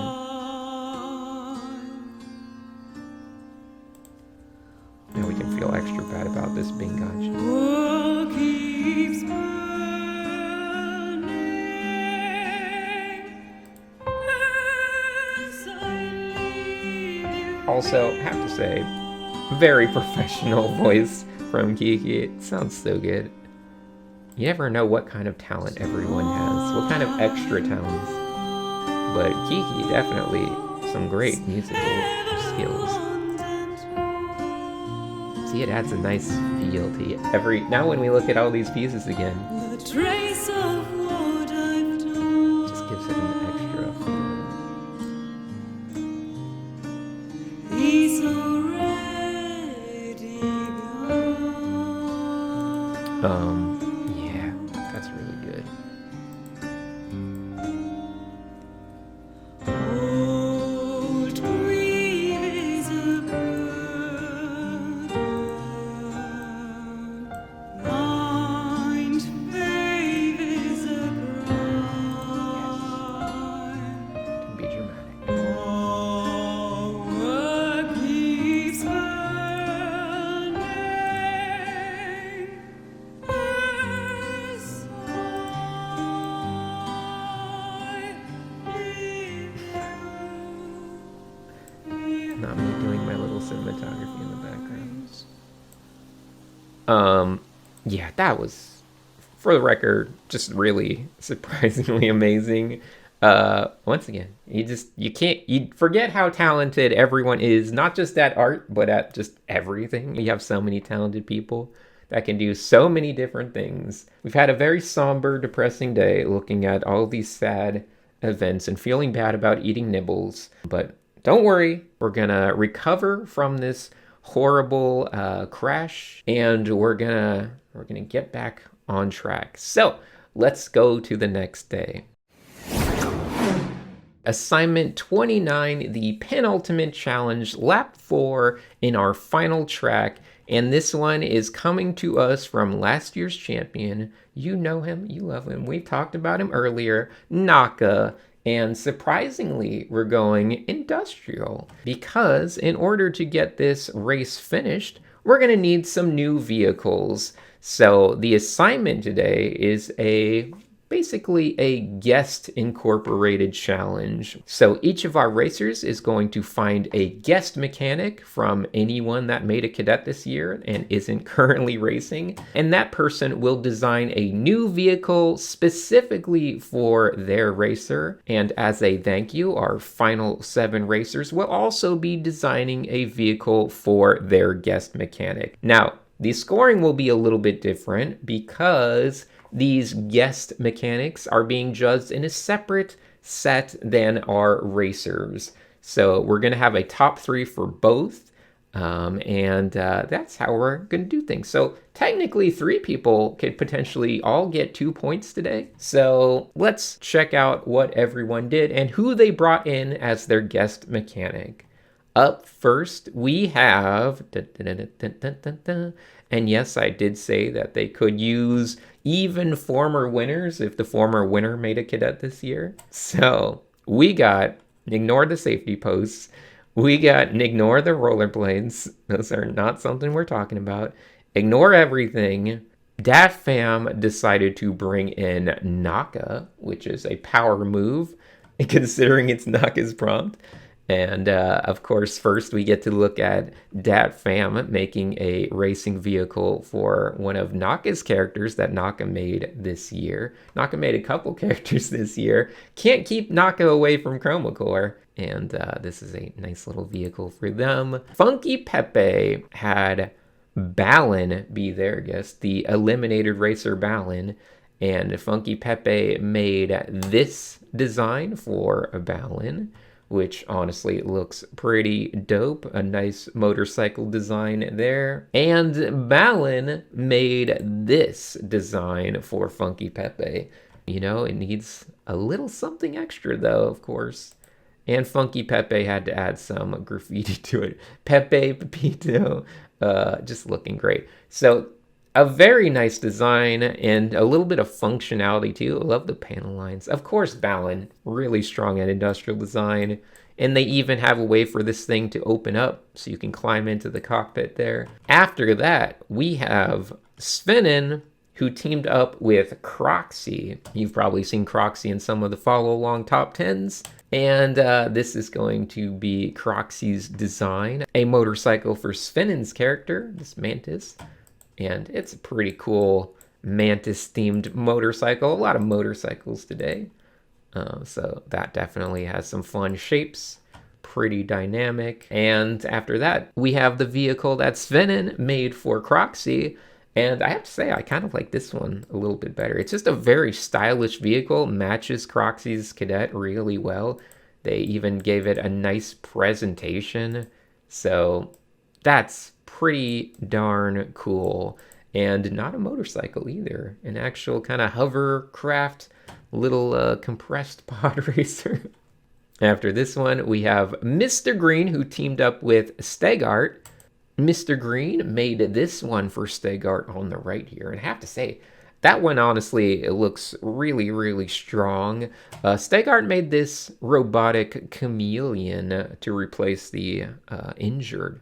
Now we can feel extra bad about this bingachi. Also, have to say, very professional voice from Kiki. It sounds so good. You never know what kind of talent everyone has, what kind of extra talents. But Kiki, definitely some great musical skills. See, it adds a nice feel to every. Now when we look at all these pieces again, just gives it an extra feel. Yeah, that's really good. Can be dramatic. Yeah, that was, for the record, just really surprisingly amazing. Once again, you forget how talented everyone is, not just at art, but at just everything. You have so many talented people that can do so many different things. We've had a very somber, depressing day looking at all these sad events and feeling bad about eating nibbles. But don't worry, we're gonna recover from this horrible crash, and we're gonna get back on track. So let's go to the next day. Assignment 29, the penultimate challenge, lap 4 in our final track. And this one is coming to us from last year's champion. You know him, you love him. We talked about him earlier, NAKA. And surprisingly, we're going industrial because in order to get this race finished, we're going to need some new vehicles. So the assignment today is basically a guest incorporated challenge. So each of our racers is going to find a guest mechanic from anyone that made a cadet this year and isn't currently racing, and that person will design a new vehicle specifically for their racer. And as a thank you, our final 7 racers will also be designing a vehicle for their guest mechanic. Now, the scoring will be a little bit different because these guest mechanics are being judged in a separate set than our racers. So we're going to have a top 3 for both, and that's how we're going to do things. So technically 3 people could potentially all get 2 points today. So let's check out what everyone did and who they brought in as their guest mechanic. Up first, we have, and yes, I did say that they could use even former winners if the former winner made a cadet this year. So we got, ignore the safety posts, we got ignore the rollerblades, those are not something we're talking about, ignore everything. Dat Fam decided to bring in NAKA, which is a power move, considering it's NAKA's prompt. And of course, first we get to look at Dat Fam making a racing vehicle for one of NAKA's characters that NAKA made this year. NAKA made a couple characters this year. Can't keep NAKA away from Chroma Corps. And this is a nice little vehicle for them. Funky Pepe had Balin be their guest, the eliminated racer Balin. And Funky Pepe made this design for a Balin, which honestly looks pretty dope. A nice motorcycle design there. And Balin made this design for Funky Pepe. You know, it needs a little something extra though, of course. And Funky Pepe had to add some graffiti to it. Pepe, Pepito, just looking great. So a very nice design and a little bit of functionality too. I love the panel lines. Of course, Balin, really strong at industrial design. And they even have a way for this thing to open up so you can climb into the cockpit there. After that, we have Svenin, who teamed up with Croxy. You've probably seen Croxy in some of the follow-along top 10s. And this is going to be Croxy's design. A motorcycle for Svenin's character, this Mantis. And it's a pretty cool Mantis-themed motorcycle. A lot of motorcycles today. So that definitely has some fun shapes. Pretty dynamic. And after that, we have the vehicle that Svenin made for Croxy. And I have to say, I kind of like this one a little bit better. It's just a very stylish vehicle. Matches Croxy's cadet really well. They even gave it a nice presentation. So that's pretty darn cool. And not a motorcycle either. An actual kind of hovercraft, little compressed pod racer. After this one, we have Mr. Green, who teamed up with Stegart. Mr. Green made this one for Stegart on the right here. And I have to say, that one, honestly, it looks really, really strong. Stegart made this robotic chameleon to replace the injured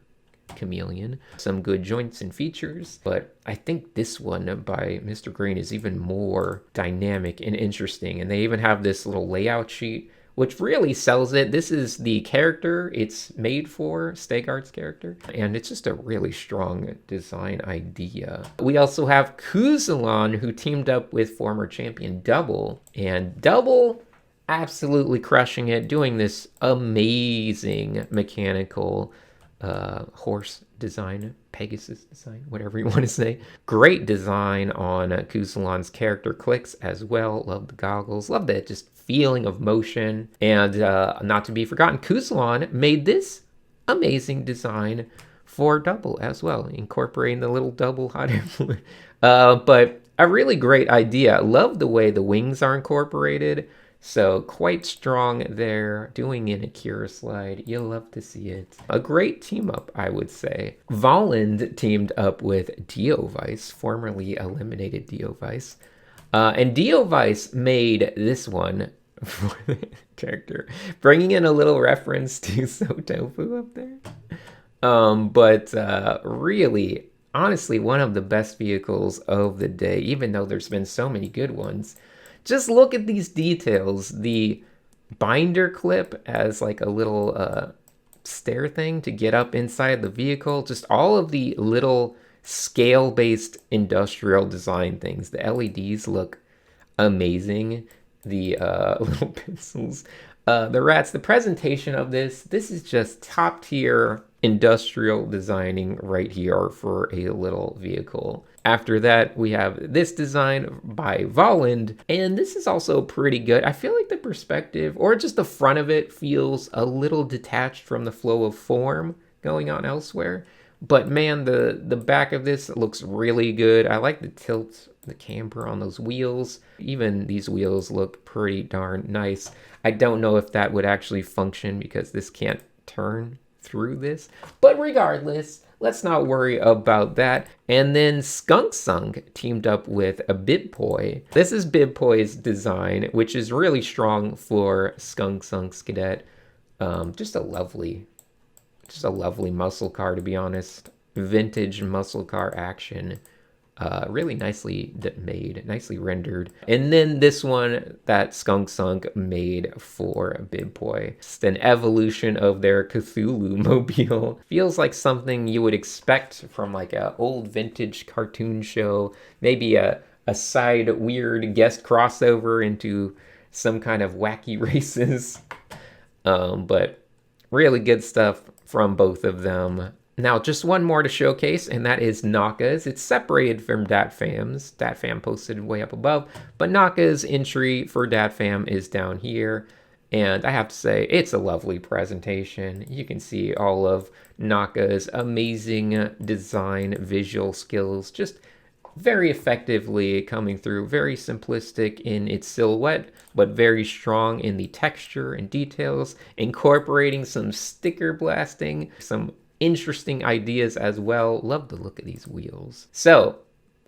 chameleon. Some good joints and features, but I think this one by Mr. Green is even more dynamic and interesting. And they even have this little layout sheet which really sells it. This is the character it's made for, Stegart's character, and it's just a really strong design idea. We also have Kuzalon, who teamed up with former champion Double, and Double absolutely crushing it, doing this amazing mechanical horse design, Pegasus design, whatever you want to say. Great design on Kuzalon's character clicks as well. Love the goggles, love that just feeling of motion. And not to be forgotten, Kuzalon made this amazing design for Double as well, incorporating the little Double hot air balloon. But a really great idea. Love the way the wings are incorporated. So quite strong there, doing an Akira slide. You'll love to see it. A great team up, I would say. Volland teamed up with Diovice, formerly eliminated Diovice. And Diovice made this one for the character, bringing in a little reference to Sotofu up there. But really, honestly, one of the best vehicles of the day, even though there's been so many good ones. Just look at these details. The binder clip as like a little stair thing to get up inside the vehicle. Just all of the little scale-based industrial design things. The LEDs look amazing. The little pencils. The rats. The presentation of this is just top-tier industrial designing right here for a little vehicle. After that, we have this design by Volland, and this is also pretty good. I feel like the perspective, or just the front of it, feels a little detached from the flow of form going on elsewhere. But man, the back of this looks really good. I like the tilt, the camber on those wheels. Even these wheels look pretty darn nice. I don't know if that would actually function because this can't turn through this. But regardless, let's not worry about that. And then Skunk Sunk teamed up with a Bibpoi. This is Bibpoi's design, which is really strong for Skunk Sunk's cadet. Just a lovely muscle car, to be honest. Vintage muscle car action. Really nicely made, nicely rendered. And then this one that Skunk Sunk made for Bibpoi. Just an evolution of their Cthulhu mobile. Feels like something you would expect from like an old vintage cartoon show. Maybe a side weird guest crossover into some kind of wacky races. But really good stuff from both of them. Now, just one more to showcase, and that is NAKA's. It's separated from DatFam's. DatFam posted way up above, but NAKA's entry for DatFam is down here. And I have to say, it's a lovely presentation. You can see all of NAKA's amazing design, visual skills, just very effectively coming through. Very simplistic in its silhouette, but very strong in the texture and details, incorporating some sticker blasting, some interesting ideas as well. Love the look of these wheels. So,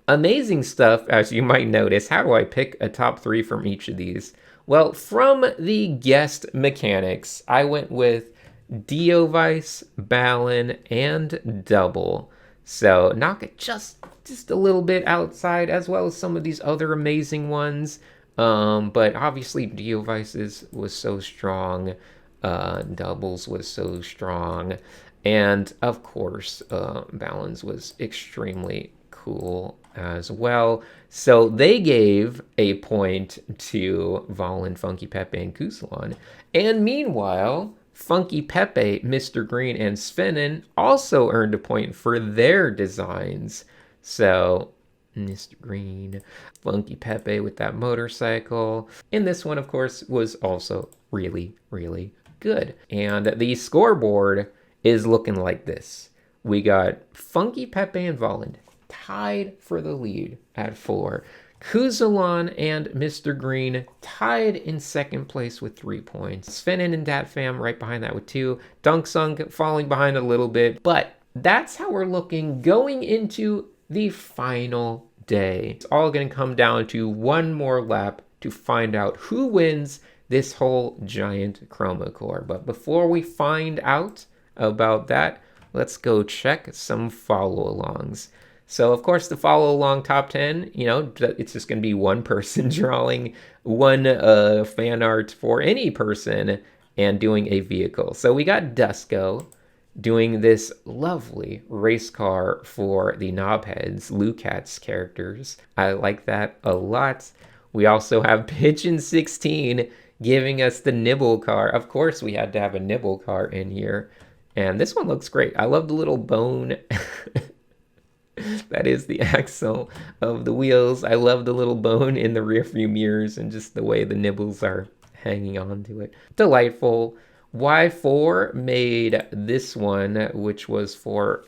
amazing stuff, as you might notice. How do I pick a top 3 from each of these? Well, from the guest mechanics, I went with Diovice, Balin, and Double. So, NAKA just a little bit outside, as well as some of these other amazing ones. But obviously, Diovice's was so strong. Double's was so strong. And of course, Balin's was extremely cool as well. So they gave a point to Volland, Funky Pepe, and Kuzalon. And meanwhile, Funky Pepe, Mr. Green, and Svenin also earned a point for their designs. So Mr. Green, Funky Pepe with that motorcycle. And this one, of course, was also really, really good. And the scoreboard is looking like this. We got Funky Pepe and Volland tied for the lead at 4. Kuzalon and Mr. Green tied in second place with 3 points. Svenin and DatFam right behind that with 2. Dunksunk falling behind a little bit. But that's how we're looking going into the final day. It's all going to come down to one more lap to find out who wins this whole giant Chroma Corps. But before we find out about that, let's go check some follow-alongs. So, of course, the follow along top 10, you know, it's just going to be one person drawing one fan art for any person and doing a vehicle. So we got Dusko doing this lovely race car for the Knobheads, Lucat's characters. I like that a lot. We also have Pigeon16 giving us the Nibble car. Of course, we had to have a Nibble car in here. And this one looks great. I love the little bone. That is the axle of the wheels. I love the little bone in the rearview mirrors and just the way the nibbles are hanging on to it. Delightful. Y4 made this one, which was for,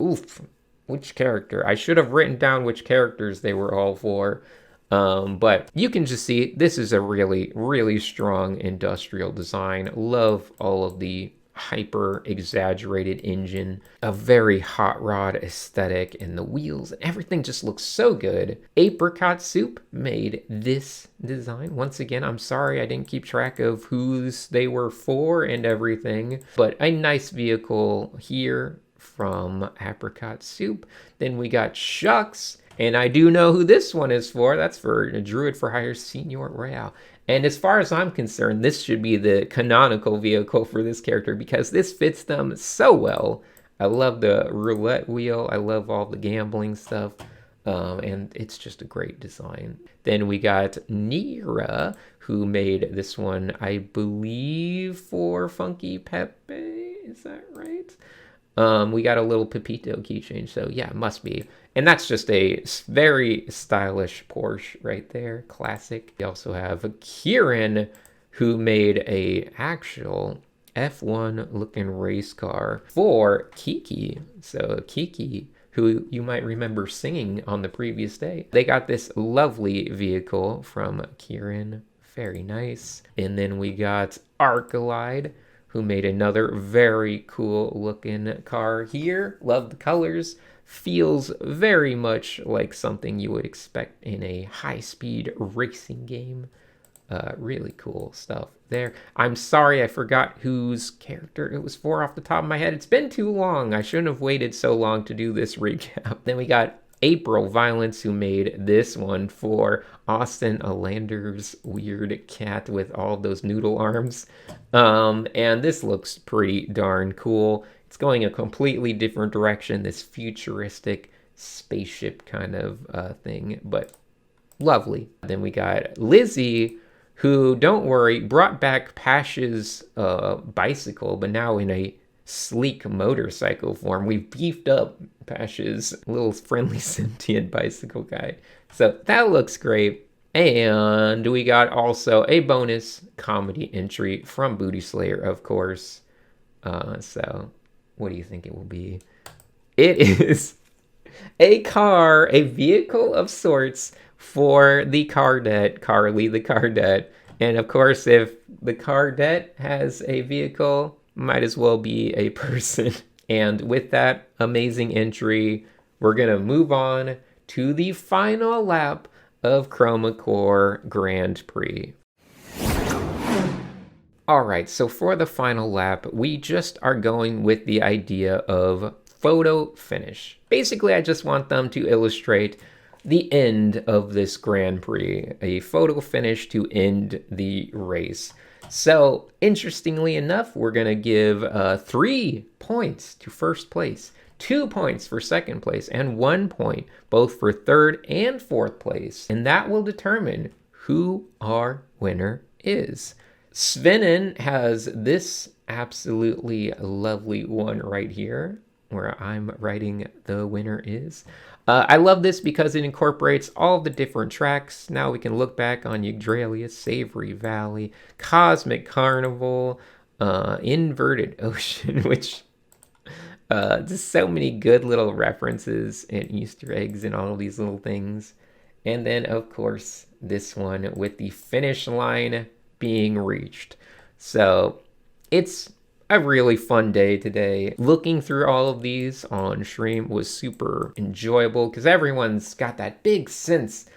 which character? I should have written down which characters they were all for. But you can just see this is a really, really strong industrial design. Love all of the hyper exaggerated engine, a very hot rod aesthetic, and the wheels and everything just looks so good. Apricot Soup made this design. Once again, I'm sorry I didn't keep track of whose they were for and everything, but a nice vehicle here from Apricot Soup. Then we got Shucks, and I do know who this one is for. That's for Druid for Hire Senior Royale. And as far as I'm concerned, this should be the canonical vehicle for this character because this fits them so well. I love the roulette wheel. I love all the gambling stuff. And it's just a great design. Then we got Nira, who made this one, I believe, for Funky Pepe. Is that right? We got a little Pepito keychain, so yeah, must be. And that's just a very stylish Porsche right there, classic. We also have Kieran, who made a actual F1 looking race car for Kiki. So Kiki, who you might remember singing on the previous day. They got this lovely vehicle from Kieran, very nice. And then we got Arcalide, who made another very cool looking car here. Love the colors. Feels very much like something you would expect in a high-speed racing game. Really cool stuff there. I'm sorry I forgot whose character it was for off the top of my head. It's been too long. I shouldn't have waited so long to do this recap. Then we got April Violence, who made this one for Austin Alander's weird cat with all those noodle arms. And this looks pretty darn cool. It's going a completely different direction, this futuristic spaceship kind of thing, but lovely. Then we got Lizzie, who, don't worry, brought back Pash's bicycle, but now in a sleek motorcycle form. We've beefed up Pash's little friendly sentient bicycle guy. So that looks great. And we got also a bonus comedy entry from Booty Slayer, of course. So what do you think it will be? It is a car, a vehicle of sorts for the Cardette, Carly the Cardette. And of course, if the Cardette has a vehicle, might as well be a person. And with that amazing entry, we're going to move on to the final lap of Chroma Corps Grand Prix. All right, so for the final lap, we just are going with the idea of photo finish. Basically, I just want them to illustrate the end of this Grand Prix, a photo finish to end the race. So, interestingly enough, we're going to give 3 points to first place, 2 points for second place, and 1 point both for third and fourth place. And that will determine who our winner is. Svenen has this absolutely lovely one right here, where I'm writing the winner is. I love this because it incorporates all the different tracks. Now we can look back on Yggdralius, Savory Valley, Cosmic Carnival, Inverted Ocean, which just so many good little references and Easter eggs and all of these little things. And then, of course, this one with the finish line being reached. So it's a really fun day today. Looking through all of these on stream was super enjoyable because everyone's got that big sense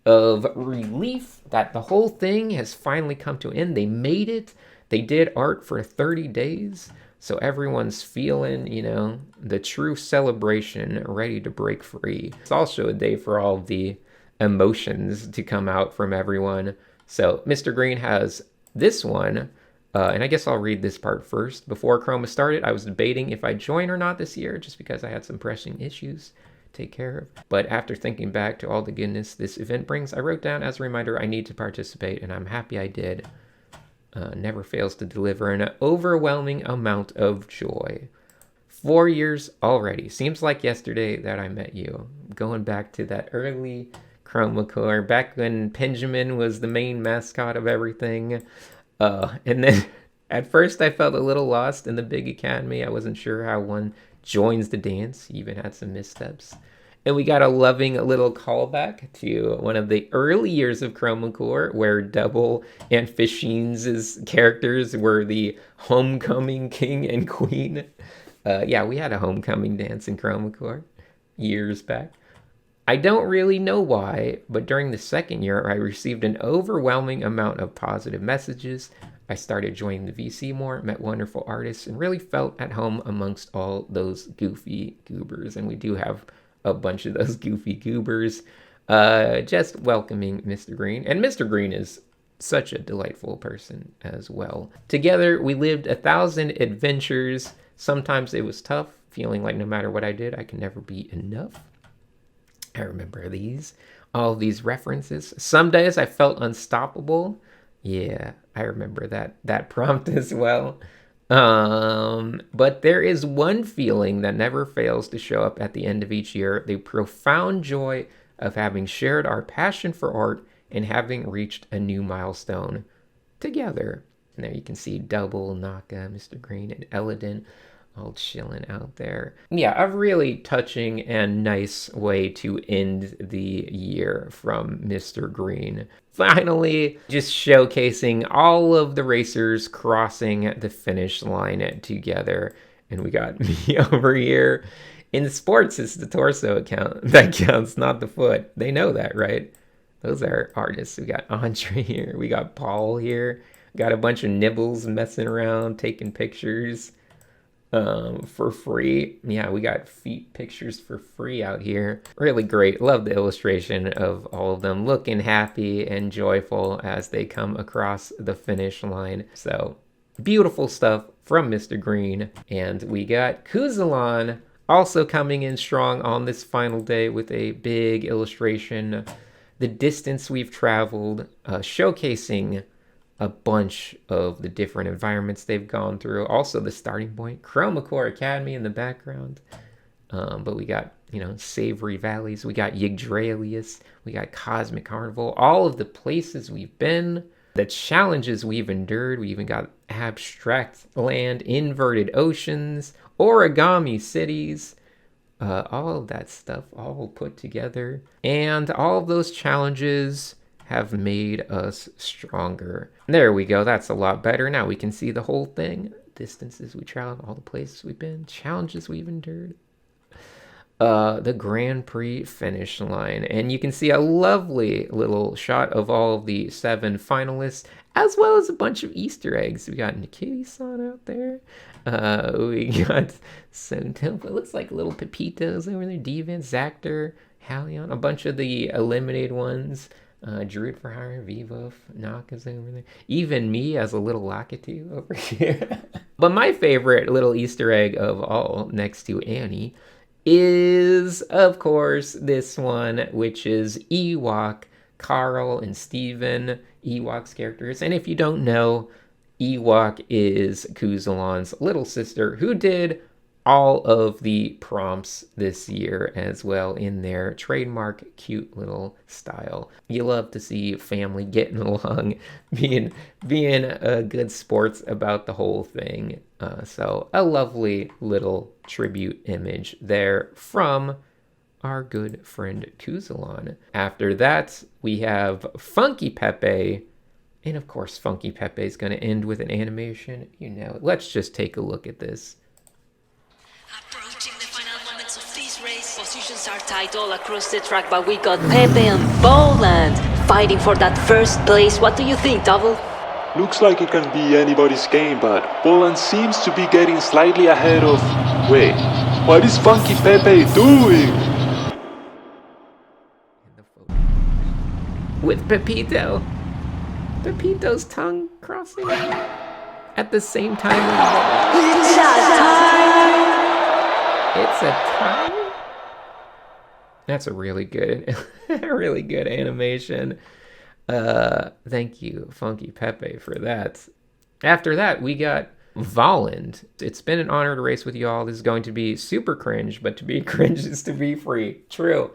of relief that the whole thing has finally come to an end. They made it. They did art for 30 days. So everyone's feeling, you know, the true celebration, ready to break free. It's also a day for all the emotions to come out from everyone. So Mr. Green has this one, and I guess I'll read this part first. Before Chroma started, I was debating if I'd join or not this year, just because I had some pressing issues to take care of. But after thinking back to all the goodness this event brings, I wrote down as a reminder I need to participate, and I'm happy I did. Never fails to deliver an overwhelming amount of joy. 4 years already. Seems like yesterday that I met you. Going back to that early Chroma Corps, back when Benjamin was the main mascot of everything. And then at first I felt a little lost in the big academy. I wasn't sure how one joins the dance. Even had some missteps. And we got a loving little callback to one of the early years of Chroma Corps, where Double and Fishine's characters were the homecoming king and queen. Yeah, we had a homecoming dance in Chroma Corps years back. I don't really know why, but during the second year, I received an overwhelming amount of positive messages. I started joining the VC more, met wonderful artists, and really felt at home amongst all those goofy goobers. And we do have a bunch of those goofy goobers, just welcoming Mr. Green. And Mr. Green is such a delightful person as well. Together, we lived 1,000 adventures. Sometimes it was tough, feeling like no matter what I did, I could never be enough. I remember these, all of these references. Some days I felt unstoppable. Yeah, I remember that prompt as well. But there is one feeling that never fails to show up at the end of each year, the profound joy of having shared our passion for art and having reached a new milestone together. And there you can see Double, NAKA, Mr. Green, and Eladin all chilling out there. Yeah, a really touching and nice way to end the year from Mr. Green. Finally, just showcasing all of the racers crossing the finish line together. And we got me over here. In sports, it's the torso account that counts, not the foot. They know that, right? Those are artists. We got Andre here. We got Paul here. Got a bunch of nibbles messing around, taking pictures for free. Yeah, we got feet pictures for free out here. Really great. Love the illustration of all of them looking happy and joyful as they come across the finish line. So beautiful stuff from Mr. Green. And we got Kuzalon also coming in strong on this final day with a big illustration. The distance we've traveled, showcasing a bunch of the different environments they've gone through. Also the starting point, Chroma Corps Academy in the background. But we got, you know, Savory Valleys. We got Yggdralius. We got Cosmic Carnival. All of the places we've been, the challenges we've endured. We even got Abstract Land, Inverted Oceans, Origami Cities. All of that stuff all put together. And all of those challenges have made us stronger. There we go. That's a lot better. Now we can see the whole thing. Distances we traveled, all the places we've been, challenges we've endured. The Grand Prix finish line. And you can see a lovely little shot of all of the 7 finalists, as well as a bunch of Easter eggs. We got Nikiti-san out there. We got so dope. It looks like little Pepitos over there. Divan, Zactor, Halion, a bunch of the eliminated ones. Druid for Hire, Vivov, NAKA's over there. Even me as a little Lakitu over here. But my favorite little Easter egg of all, next to Annie, is, of course, this one, which is Ewok, Carl, and Steven, Ewok's characters. And if you don't know, Ewok is Kuzalon's little sister who did all of the prompts this year as well in their trademark cute little style. You love to see family getting along, being good sports about the whole thing. So a lovely little tribute image there from our good friend Kuzalon. After that, we have Funky Pepe. And of course, Funky Pepe is going to end with an animation. You know, let's just take a look at this. Approaching the final moments of this race, positions are tight all across the track, but we got Pepe and Boland fighting for that first place. What do you think, Double? Looks like it can be anybody's game, but Poland seems to be getting slightly ahead of... Wait, what is Funky Pepe doing? With Pepito. Pepito's tongue crossing at the same time. It's a tie? That's a really good, really good animation. Thank you, Funky Pepe, for that. After that, we got Volland. It's been an honor to race with y'all. This is going to be super cringe, but to be cringe is to be free. True.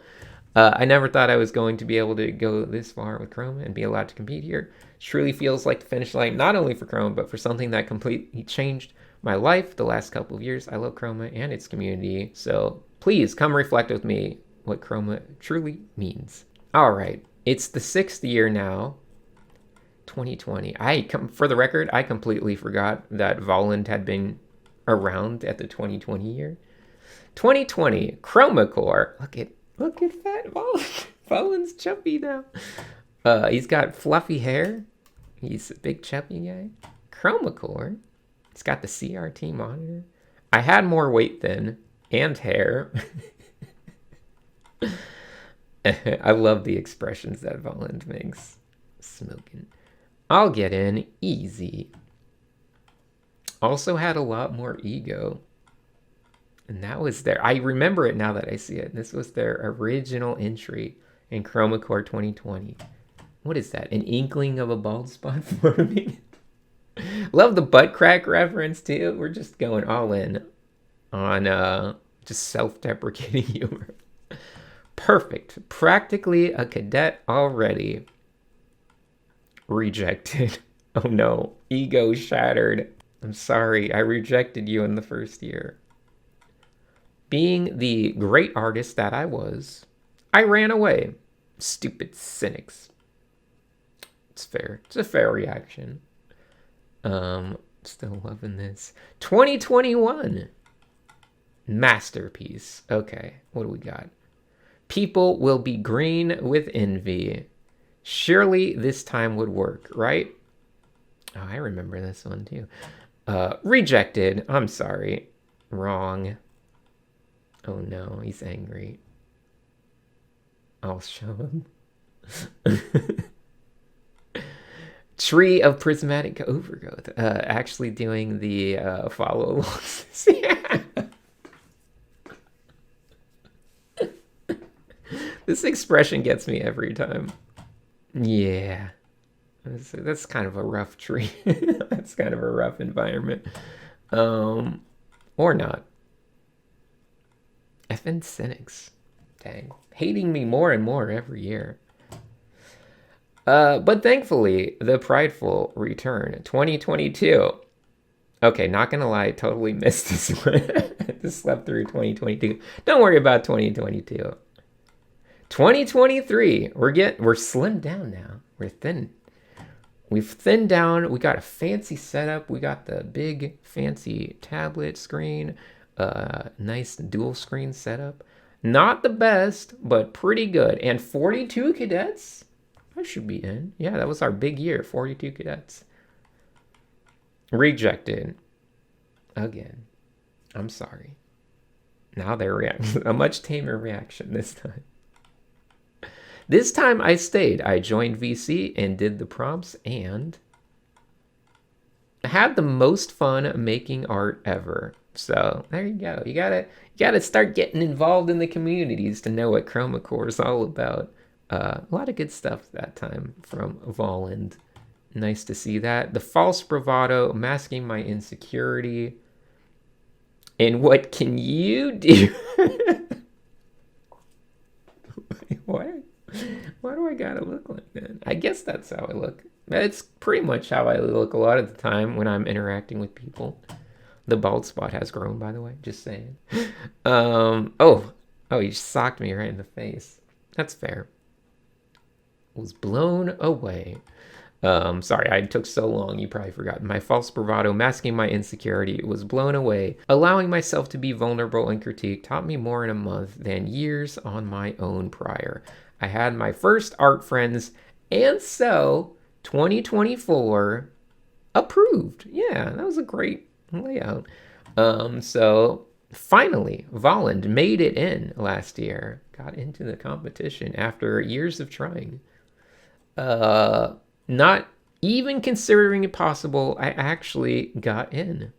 I never thought I was going to be able to go this far with Chroma and be allowed to compete here. Truly feels like the finish line, not only for Chroma, but for something that completely changed my life the last couple of years. I love Chroma and its community, so please come reflect with me what Chroma truly means. All right, it's the 6th year now, 2020. For the record, I completely forgot that Volland had been around at the 2020 year. 2020, Chroma Corps. Look at that Volland. Volland's chubby now. He's got fluffy hair. He's a big chubby guy. Chroma Corps. He's got the CRT monitor. I had more weight then, and hair. I love the expressions that Volland makes. Smoking. I'll get in easy. Also had a lot more ego. And that was I remember it now that I see it. This was their original entry in Chroma Corps 2020. What is that? An inkling of a bald spot forming? Love the butt crack reference too. We're just going all in on just self-deprecating humor. Perfect. Practically a cadet already. Rejected. Oh no. Ego shattered. I'm sorry. I rejected you in the first year. Being the great artist that I was, I ran away. Stupid Sinix. It's fair. It's a fair reaction. Still loving this. 2021. Masterpiece. Okay, what do we got? People will be green with envy. Surely this time would work, right? Oh, I remember this one too. Rejected. I'm sorry. Wrong. Oh no, he's angry. I'll show him. Tree of Prismatic Overgrowth. Actually doing the follow-alongs. Yeah. This expression gets me every time. Yeah. That's kind of a rough tree. That's kind of a rough environment. Or not. Effing Sinix. Dang. Hating me more and more every year. But thankfully, the prideful return. 2022. Okay, not gonna lie, totally missed this one. Just slept through 2022. Don't worry about 2022. 2023. We're slimmed down now. We're thin. We've thinned down. We got a fancy setup. We got the big fancy tablet screen. Nice dual screen setup. Not the best, but pretty good. And 42 cadets? I should be in. Yeah, that was our big year. 42 cadets. Rejected. Again. I'm sorry. Now they're reacting. A much tamer reaction this time. This time I stayed. I joined VC and did the prompts and had the most fun making art ever. So there you go. You gotta start getting involved in the communities to know what Chroma Corps is all about. A lot of good stuff that time from Volland. Nice to see that. The false bravado, masking my insecurity. And what can you do? What? Why do I gotta look like that? I guess that's how I look. It's pretty much how I look a lot of the time when I'm interacting with people. The bald spot has grown, by the way. Just saying. Oh, he socked me right in the face. That's fair. Was blown away. Sorry, I took so long, you probably forgot. My false bravado, masking my insecurity, was blown away. Allowing myself to be vulnerable and critique taught me more in a month than years on my own prior. I had my first art friends, and so 2024 approved. Yeah, that was a great layout. So finally, Volland made it in last year. Got into the competition after years of trying. Not even considering it possible, I actually got in.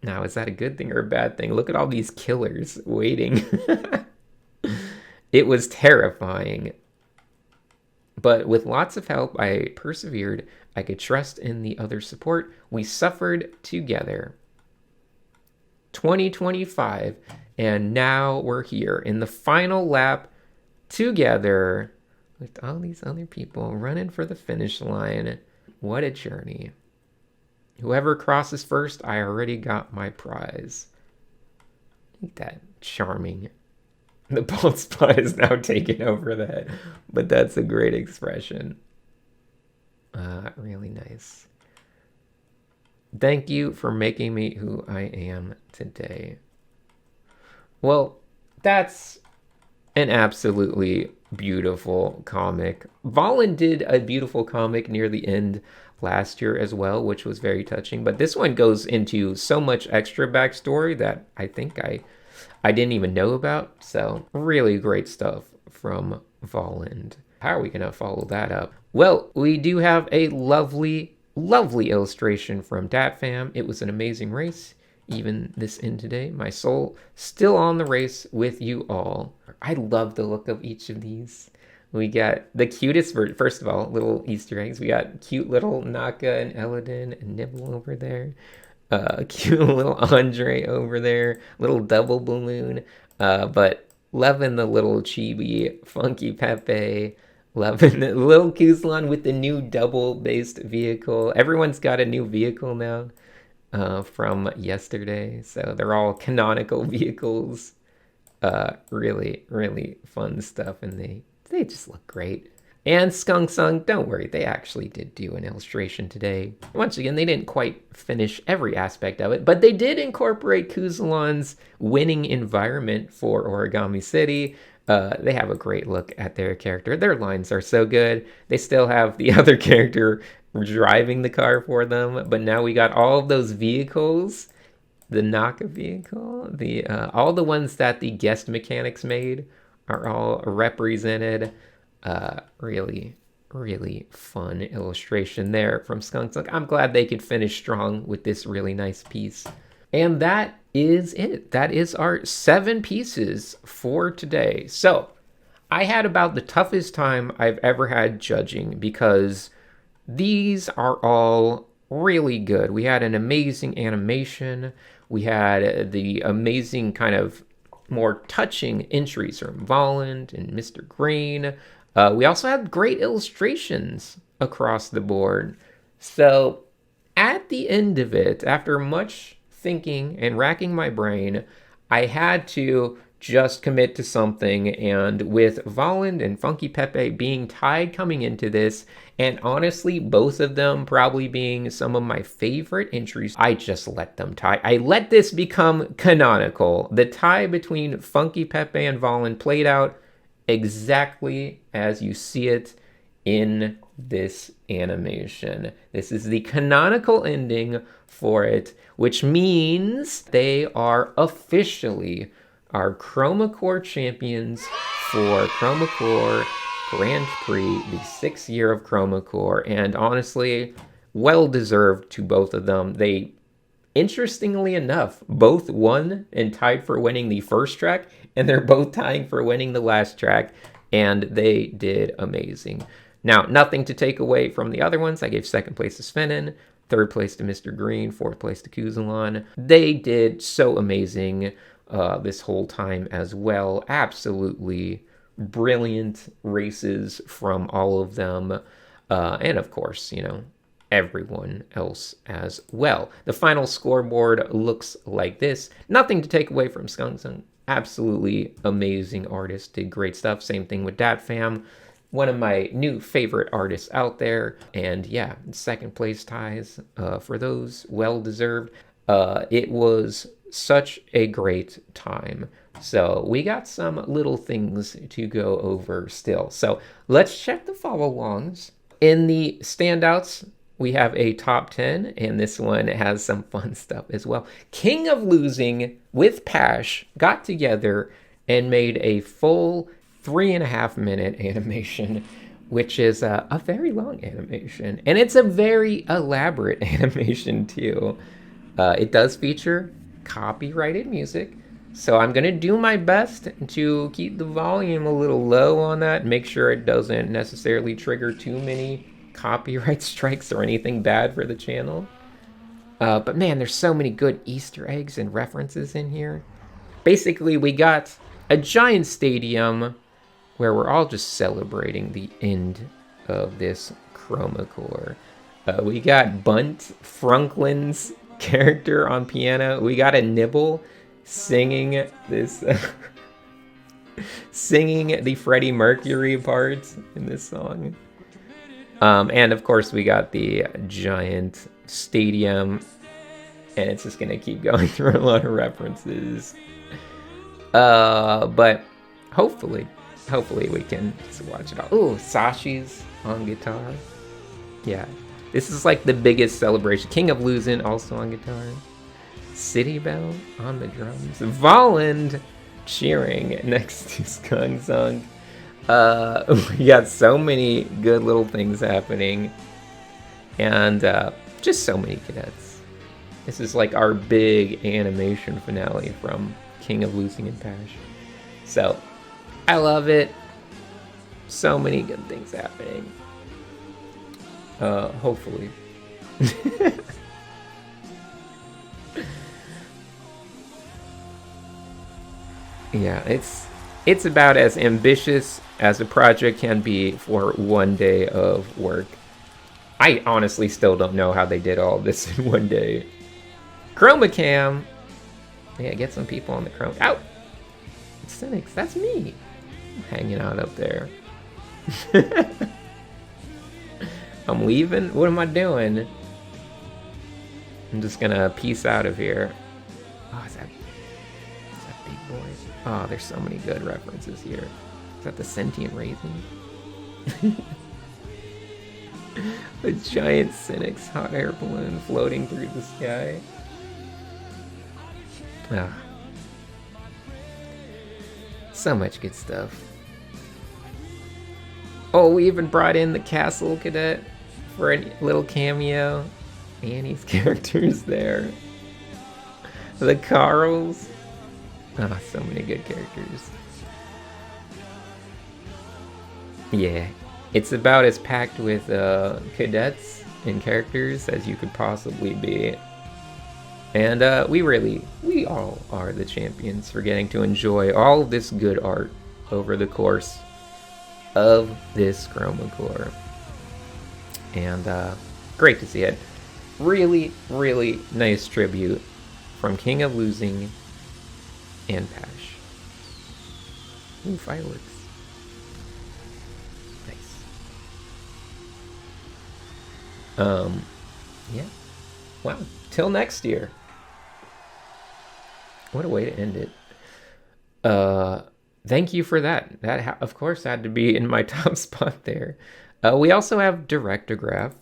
Now, is that a good thing or a bad thing? Look at all these killers waiting. It was terrifying. But with lots of help, I persevered. I could trust in the other support. We suffered together. 2025, and now we're here in the final lap together with all these other people running for the finish line. What a journey. Whoever crosses first, I already got my prize. Ain't that charming? The bald spot is now taken over that, but that's a great expression. Really nice. Thank you for making me who I am today. Well, that's an absolutely beautiful comic. Volland did a beautiful comic near the end last year as well, which was very touching. But this one goes into so much extra backstory that I think I didn't even know about. So really great stuff from Volland. How are we going to follow that up? Well, we do have a lovely illustration from DatFam. It was an amazing race. Even this end today, my soul still on the race with you all. I love the look of each of these. We got the cutest, first of all, little Easter eggs. We got cute little NAKA and Eladin and Nibble over there. Cute little Andre over there. Little double balloon. But loving the little chibi Funky Pepe. Loving the little Kuzlan with the new double-based vehicle. Everyone's got a new vehicle now from yesterday. So they're all canonical vehicles. Really, really fun stuff. And they just look great. And Skunk Sung, don't worry, they actually did do an illustration today. Once again, they didn't quite finish every aspect of it, but they did incorporate Kuzlan's winning environment for Origami City. They have a great look at their character. Their lines are so good. They still have the other character driving the car for them, but now we got all of those vehicles. The NAKA vehicle, all the ones that the guest mechanics made are all represented. Really, really fun illustration there from Skunk Sunk. I'm glad they could finish strong with this really nice piece. And that is it. That is our 7 pieces for today. So I had about the toughest time I've ever had judging because these are all really good. We had an amazing animation. We had the amazing kind of more touching entries from Volland and Mr. Green. We also had great illustrations across the board. So at the end of it, after much thinking and racking my brain, I had to just commit to something. And with Volland and Funky Pepe being tied coming into this, and honestly, both of them probably being some of my favorite entries, I just let them tie. I let this become canonical. The tie between Funky Pepe and Volland played out exactly as you see it in this animation. This is the canonical ending for it, which means they are officially our Chroma Corps champions for Chroma Corps Grand Prix, the 6th year of Chroma Corps. And honestly, well deserved to both of them. They, interestingly enough, both won and tied for winning the first track, and they're both tying for winning the last track, and they did amazing. Now, nothing to take away from the other ones. I gave 2nd place to Svenin, 3rd place to Mr. Green, 4th place to Kuzalon. They did so amazing this whole time as well. Absolutely brilliant races from all of them. And of course, you know, everyone else as well. The final scoreboard looks like this. Nothing to take away from Skunk Sunk. Absolutely amazing artist, did great stuff. Same thing with DatFam. One of my new favorite artists out there. And yeah, 2nd place ties for those, well deserved. It was such a great time. So we got some little things to go over still. So let's check the follow-alongs. In the standouts, we have a top 10, and this one has some fun stuff as well. King of Losing with Pash got together and made a full 3.5 minute animation, which is a very long animation. And it's a very elaborate animation too. It does feature copyrighted music, so I'm going to do my best to keep the volume a little low on that, make sure it doesn't necessarily trigger too many copyright strikes or anything bad for the channel. But man, there's so many good Easter eggs and references in here. Basically, we got a giant stadium where we're all just celebrating the end of this Chroma Corps. We got Bunt Franklin's character on piano. We got a Nibble singing this, singing the Freddie Mercury parts in this song. And of course, we got the giant stadium, and it's just gonna keep going through a lot of references. But hopefully we can just watch it all. Oh, Sashi's on guitar. Yeah, this is like the biggest celebration. King of Losing also on guitar. City Bell on the drums. Volland cheering next to Skunk Sunk. We got so many good little things happening, and just so many cadets. This is like our big animation finale from King of Losing and Pash. So I love it. So many good things happening. Hopefully. Yeah, it's about as ambitious as a project can be for one day of work. I honestly still don't know how they did all this in one day. Chroma Cam. Yeah, get some people on the Chroma. Ow! It's Sinix, that's me. I'm hanging out up there. I'm leaving? What am I doing? I'm just gonna peace out of here. Oh, is that Big Boy? Oh, there's so many good references here. Is that the sentient raisin? A giant Sinix hot air balloon floating through the sky. Ah. So much good stuff. Oh, we even brought in the Castle Cadet for a little cameo. Annie's character's there. The Carls. Ah, so many good characters. Yeah, it's about as packed with cadets and characters as you could possibly be. And we all are the champions for getting to enjoy all of this good art over the course of this Chroma Corps. And great to see it. Really, really nice tribute from King of Losing and Pash. Ooh, fireworks. Nice. Yeah. Wow. Till next year. What a way to end it. Thank you for that. That, of course, had to be in my top spot there. We also have Directograph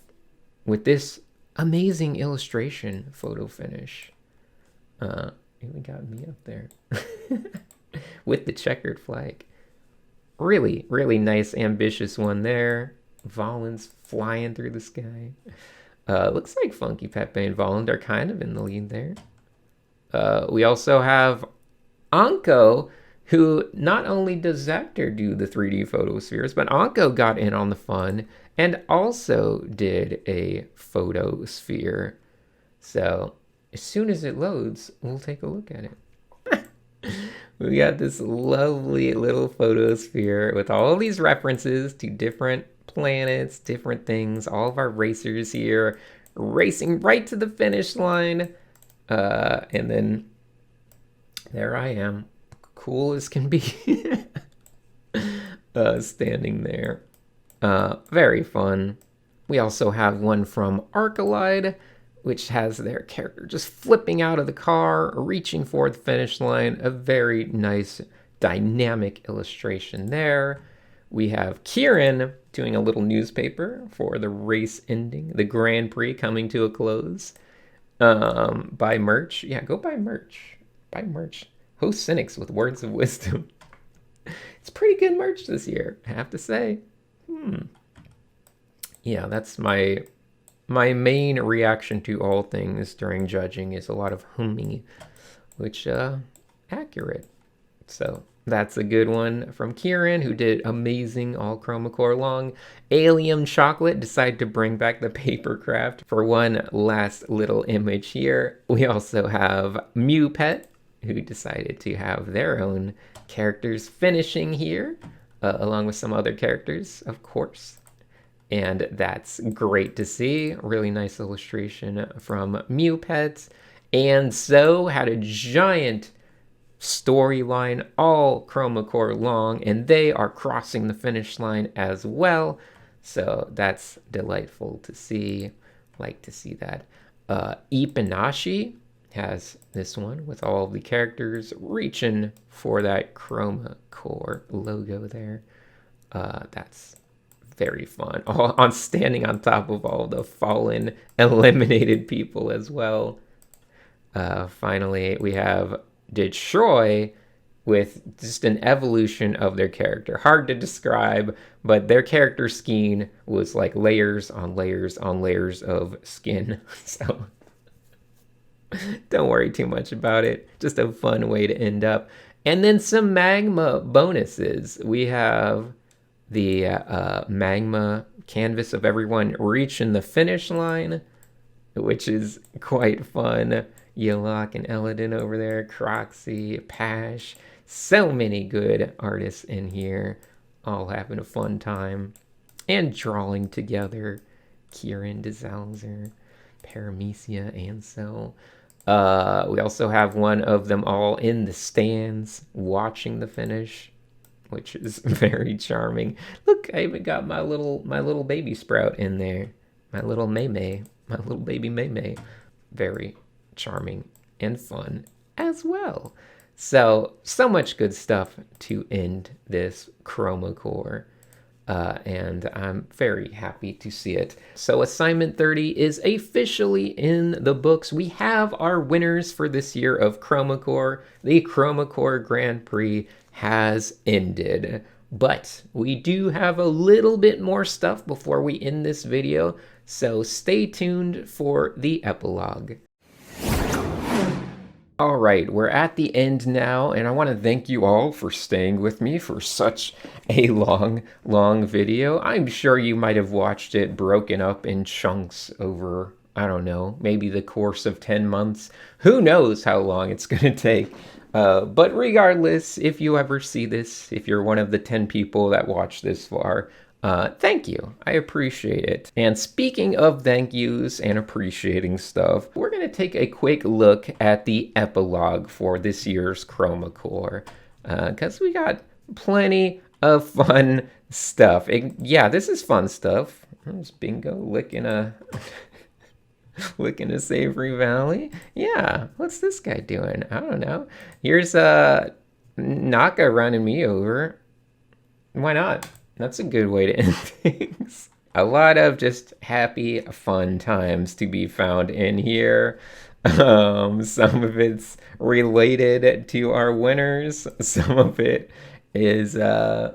with this amazing illustration photo finish. Even got me up there. With the checkered flag. Really, really nice, ambitious one there. Volland's flying through the sky. Looks like Funky Pepe and Volland are kind of in the lead there. We also have Anko, who not only does Zactor do the 3D photospheres, but Anko got in on the fun and also did a photosphere. So as soon as it loads, we'll take a look at it. We got this lovely little photosphere with all these references to different planets, different things. All of our racers here racing right to the finish line. And then there I am, cool as can be, standing there. Very fun. We also have one from Arcalide, which has their character just flipping out of the car, reaching for the finish line. A very nice, dynamic illustration there. We have Kieran doing a little newspaper for the race ending, the Grand Prix coming to a close. Buy merch. Yeah, go buy merch. Buy merch. Host Sinix with words of wisdom. It's pretty good merch this year, I have to say. Yeah, that's my main reaction to all things during judging is a lot of humming, which accurate. So that's a good one from Kieran, who did amazing all Chroma Corps long. Alien Chocolate decided to bring back the paper craft for one last little image here. We also have Mew Pet, who decided to have their own characters finishing here, along with some other characters, of course. And that's great to see. Really nice illustration from Mew Pet. And so had a giant storyline, all Chroma Corps long, and they are crossing the finish line as well. So that's delightful to see. Like to see that. Ipanashi has this one with all the characters reaching for that Chroma Corps logo there. That's very fun. On standing on top of all the fallen, eliminated people as well. Finally, we have Detroit with just an evolution of their character. Hard to describe, but their character scheme was like layers on layers on layers of skin. So don't worry too much about it. Just a fun way to end up. And then some magma bonuses. We have the magma canvas of everyone reaching the finish line, which is quite fun. Yellock and Eladin over there, Croxy, Pash. So many good artists in here, all having a fun time and drawing together. Kieran DeZalzer, Paramecia, and so. We also have one of them all in the stands watching the finish, which is very charming. Look, I even got my little baby Sprout in there. My little Maymay, my little baby Maymay. Very charming and fun as well. So much good stuff to end this Chroma Corps. And I'm very happy to see it. So assignment 30 is officially in the books. We have our winners for this year of Chroma Corps. The Chroma Corps Grand Prix has ended. But we do have a little bit more stuff before we end this video. So stay tuned for the epilogue. All right, we're at the end now, and I want to thank you all for staying with me for such a long video. I'm sure you might have watched it broken up in chunks over, I don't know, maybe the course of 10 months. Who knows how long it's going to take. But regardless, if you ever see this, if you're one of the 10 people that watch this far, thank you. I appreciate it. And speaking of thank yous and appreciating stuff, we're going to take a quick look at the epilogue for this year's Chroma Corps, because we got plenty of fun stuff. Yeah, this is fun stuff. There's Bingo licking a Savory Valley. Yeah, what's this guy doing? I don't know. Here's NAKA running me over. Why not? That's a good way to end things. A lot of just happy, fun times to be found in here. Some of it's related to our winners. Some of it is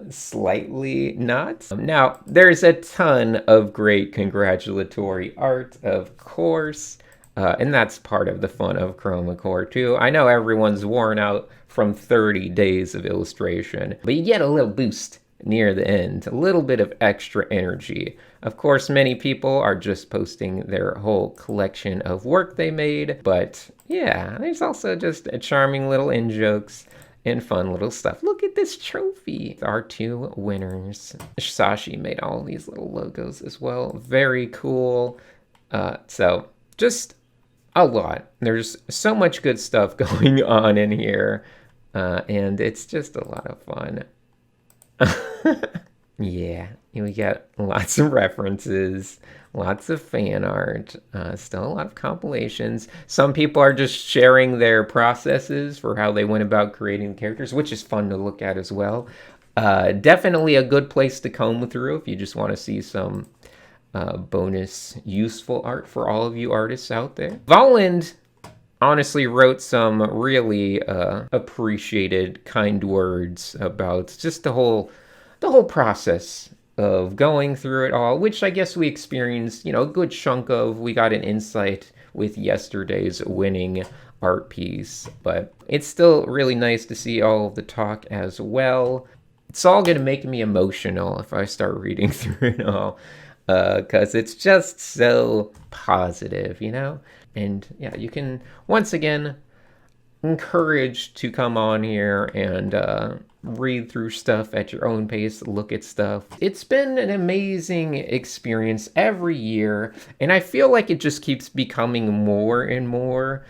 slightly not. Now, there's a ton of great congratulatory art, of course. And that's part of the fun of Chroma Corps too. I know everyone's worn out from 30 days of illustration, but you get a little boost near the end, a little bit of extra energy. Of course, many people are just posting their whole collection of work they made, but yeah, there's also just a charming little in-jokes and fun little stuff. Look at this trophy. Our two winners. Sashi made all these little logos as well. Very cool. So just a lot. There's so much good stuff going on in here, and it's just a lot of fun. Yeah, we got lots of references, lots of fan art, still a lot of compilations. Some people are just sharing their processes for how they went about creating characters, which is fun to look at as well. Definitely a good place to comb through if you just want to see some bonus useful art for all of you artists out there. Volland honestly wrote some really appreciated kind words about just the whole process of going through it all, which I guess we experienced, a good chunk of. We got an insight with yesterday's winning art piece, but it's still really nice to see all of the talk as well. It's all going to make me emotional if I start reading through it all, because it's just so positive, And yeah, you can, once again, encouraged to come on here and read through stuff at your own pace, look at stuff. It's been an amazing experience every year, and I feel like it just keeps becoming more and more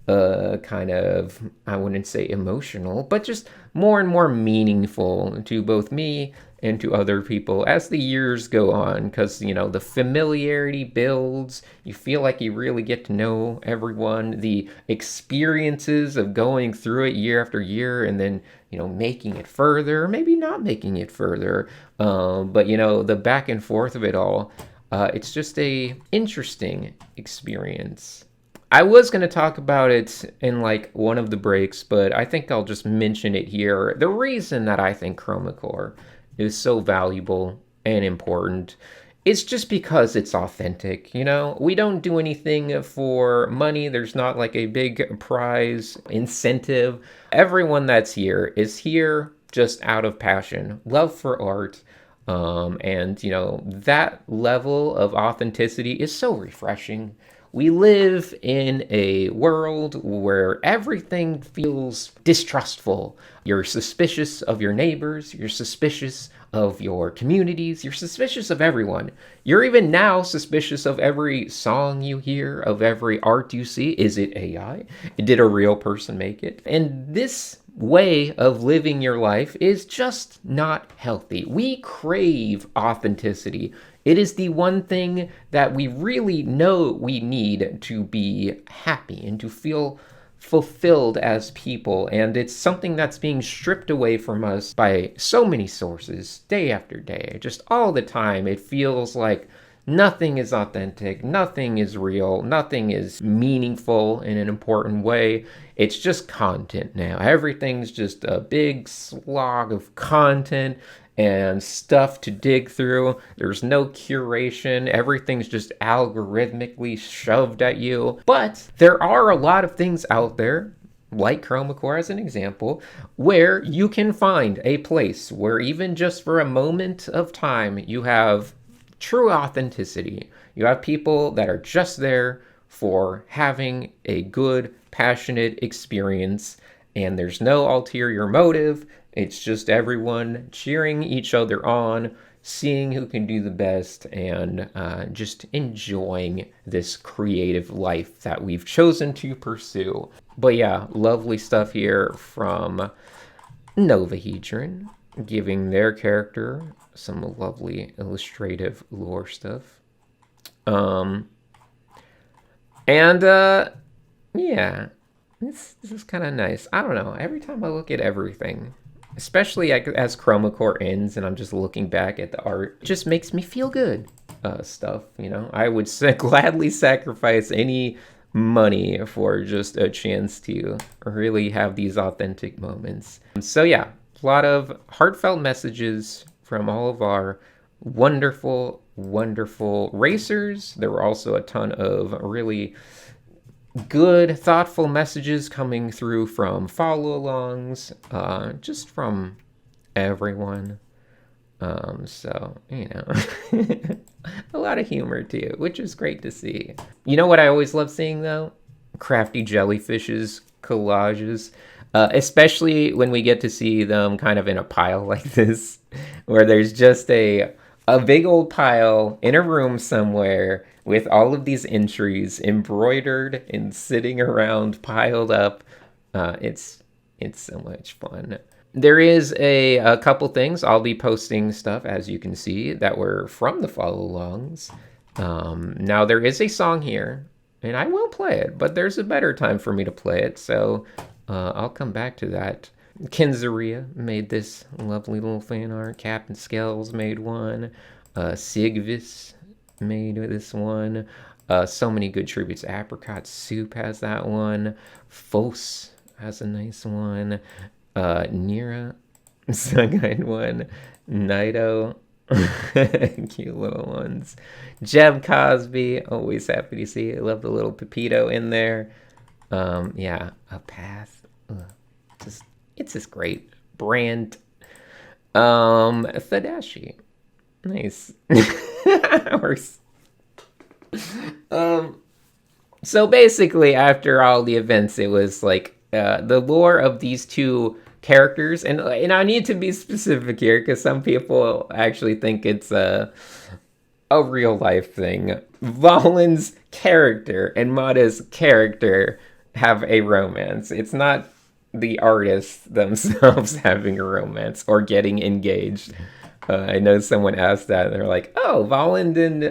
kind of, I wouldn't say emotional, but just more and more meaningful to both me and to other people as the years go on, because the familiarity builds. You feel like you really get to know everyone. The experiences of going through it year after year, and then making it further, maybe not making it further, but the back and forth of it all. It's just a interesting experience. I was going to talk about it in one of the breaks, but I think I'll just mention it here. The reason that I think Chroma Corps is so valuable and important is just because it's authentic. We don't do anything for money. There's not a big prize incentive. Everyone that's here is here just out of passion, love for art. And that level of authenticity is so refreshing. We live in a world where everything feels distrustful. You're suspicious of your neighbors. You're suspicious of your communities. You're suspicious of everyone. You're even now suspicious of every song you hear, of every art you see. Is it AI? Did a real person make it? And this way of living your life is just not healthy. We crave authenticity. It is the one thing that we really know we need to be happy and to feel fulfilled as people. And it's something that's being stripped away from us by so many sources, day after day. Just all the time, it feels like nothing is authentic, nothing is real, nothing is meaningful in an important way. It's just content now. Everything's just a big slog of content and stuff to dig through. There's no curation. Everything's just algorithmically shoved at you. But there are a lot of things out there, like Chroma Corps as an example, where you can find a place where even just for a moment of time, you have true authenticity. You have people that are just there for having a good, passionate experience, and there's no ulterior motive. It's just everyone cheering each other on, seeing who can do the best, and just enjoying this creative life that we've chosen to pursue. But yeah, lovely stuff here from Novahedron, giving their character some lovely illustrative lore stuff. Yeah, this is kind of nice. I don't know, every time I look at everything, especially as Chroma Corps ends and I'm just looking back at the art, it just makes me feel good stuff, I would gladly sacrifice any money for just a chance to really have these authentic moments. So yeah, a lot of heartfelt messages from all of our wonderful, wonderful racers. There were also a ton of really good, thoughtful messages coming through from follow-alongs, just from everyone. So, a lot of humor too, which is great to see. You know what I always love seeing though? Crafty Jellyfish's collages. Especially when we get to see them kind of in a pile like this, where there's just a big old pile in a room somewhere with all of these entries embroidered and sitting around, piled up. It's so much fun. There is a couple things. I'll be posting stuff, as you can see, that were from the follow-alongs. Now, there is a song here, and I will play it, but there's a better time for me to play it, so I'll come back to that Kinzaria made this lovely little fan art. Captain Skells made one. Sigvis made this one. So many good tributes. Apricot Soup has that one. Fos has a nice one. Nira, Sunguide one. Nido, cute little ones. Jeb Cosby, always happy to see it. Love the little Pepito in there. Yeah, a path. It's just great. Brand. Thadashi. Nice. So basically, after all the events, it was like the lore of these two characters, and I need to be specific here because some people actually think it's a real life thing. Valen's character and Mata's character have a romance. It's not the artists themselves having a romance or getting engaged. I know someone asked that, and they're like, oh, Voland and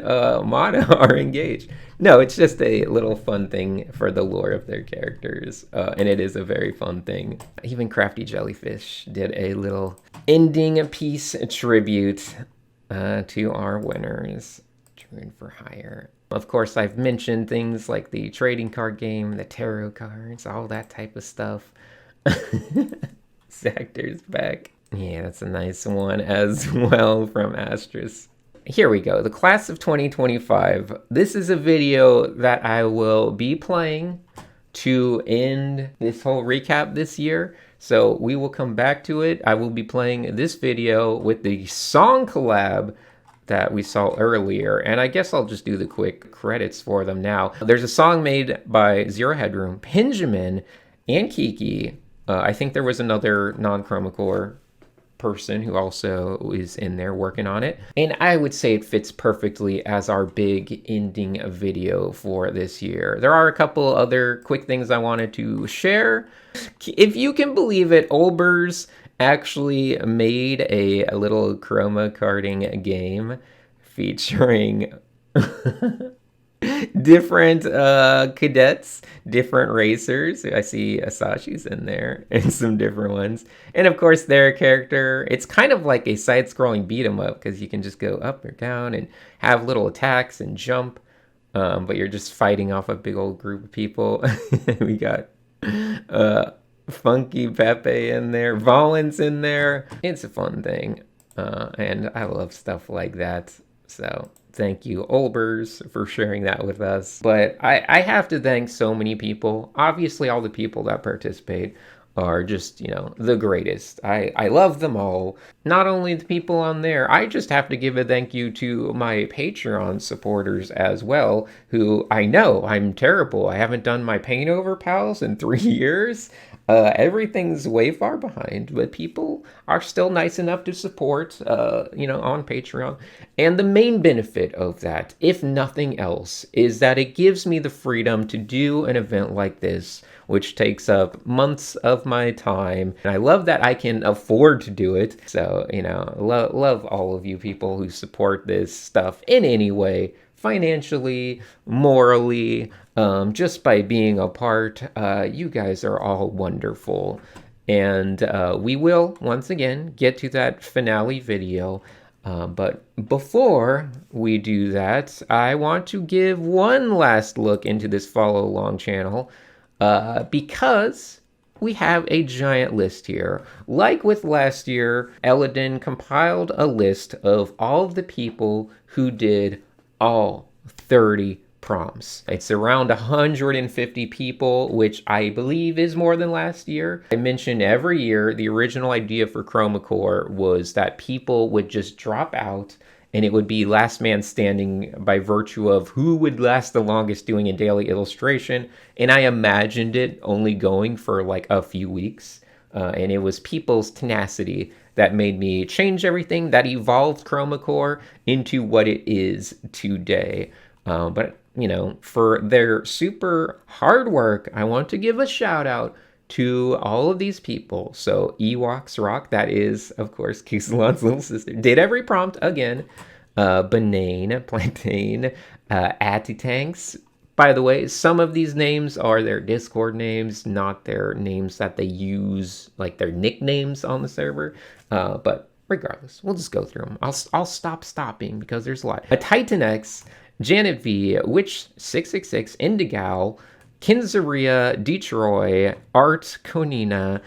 Mata are engaged. No, it's just a little fun thing for the lore of their characters, and it is a very fun thing. Even Crafty Jellyfish did a little ending piece tribute to our winners. Druid for Hire. Of course, I've mentioned things like the trading card game, the tarot cards, all that type of stuff. Zactor's back. Yeah, that's a nice one as well from Astris. Here we go, the class of 2025. This is a video that I will be playing to end this whole recap this year. So we will come back to it. I will be playing this video with the song collab that we saw earlier. And I guess I'll just do the quick credits for them now. There's a song made by Zero Headroom, Benjamin, and Kiki. I think there was another non-Chroma Corps person who also is in there working on it, and I would say it fits perfectly as our big ending video for this year. There are a couple other quick things I wanted to share. If you can believe it, Olbers actually made a little chroma carding game featuring different cadets, different racers. I see Asashi's in there and some different ones. And of course their character, it's kind of like a side-scrolling beat 'em up because you can just go up or down and have little attacks and jump. But you're just fighting off a big old group of people. We got Funky Pepe in there. Valen's in there. It's a fun thing. And I love stuff like that. So thank you, Olbers, for sharing that with us. But I have to thank so many people. Obviously, all the people that participate are just, you know, the greatest. I love them all. Not only the people on there, I just have to give a thank you to my Patreon supporters as well, who I know I'm terrible. I haven't done my Paint Over Pals in 3 years. Everything's way far behind, but people are still nice enough to support, you know, on Patreon. And the main benefit of that, if nothing else, is that it gives me the freedom to do an event like this, which takes up months of my time. And I love that I can afford to do it. So, you know, love all of you people who support this stuff in any way, financially, morally, just by being a part. You guys are all wonderful. And we will, once again, get to that finale video. But before we do that, I want to give one last look into this follow along channel, because we have a giant list here. Like with last year, Eladin compiled a list of all of the people who did all 30 prompts. It's around 150 people, which I believe is more than last year. I mentioned every year the original idea for Chroma Corps was that people would just drop out and it would be last man standing by virtue of who would last the longest doing a daily illustration. And I imagined it only going for like a few weeks. And it was people's tenacity that made me change everything, that evolved Chroma Corps into what it is today. But, you know, for their super hard work, I want to give a shout out to all of these people. So Ewoks Rock, that is, of course, Kisalon's little sister, did every prompt again. Banane, Plantain, Attitanks, By the way, some of these names are their Discord names, not their names that they use, like their nicknames on the server. But regardless, we'll just go through them. I'll stop stopping because there's a lot. A Titan X, Janet V, Witch 666, Indigal, Kinzaria, Detroit, Art Konina,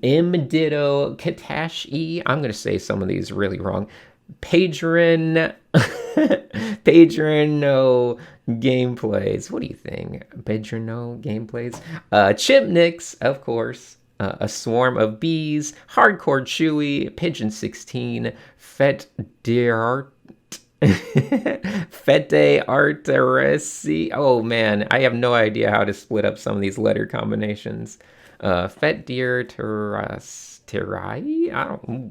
M Ditto, Katash E. I'm going to say some of these really wrong. Padron No Gameplays. What do you think? Padron No Gameplays. Chipnix, of course. A Swarm of Bees. Hardcore Chewy. Pigeon 16. Fet Deart. Fete Arteresi. Oh man, I have no idea how to split up some of these letter combinations. Fet Deer Terai?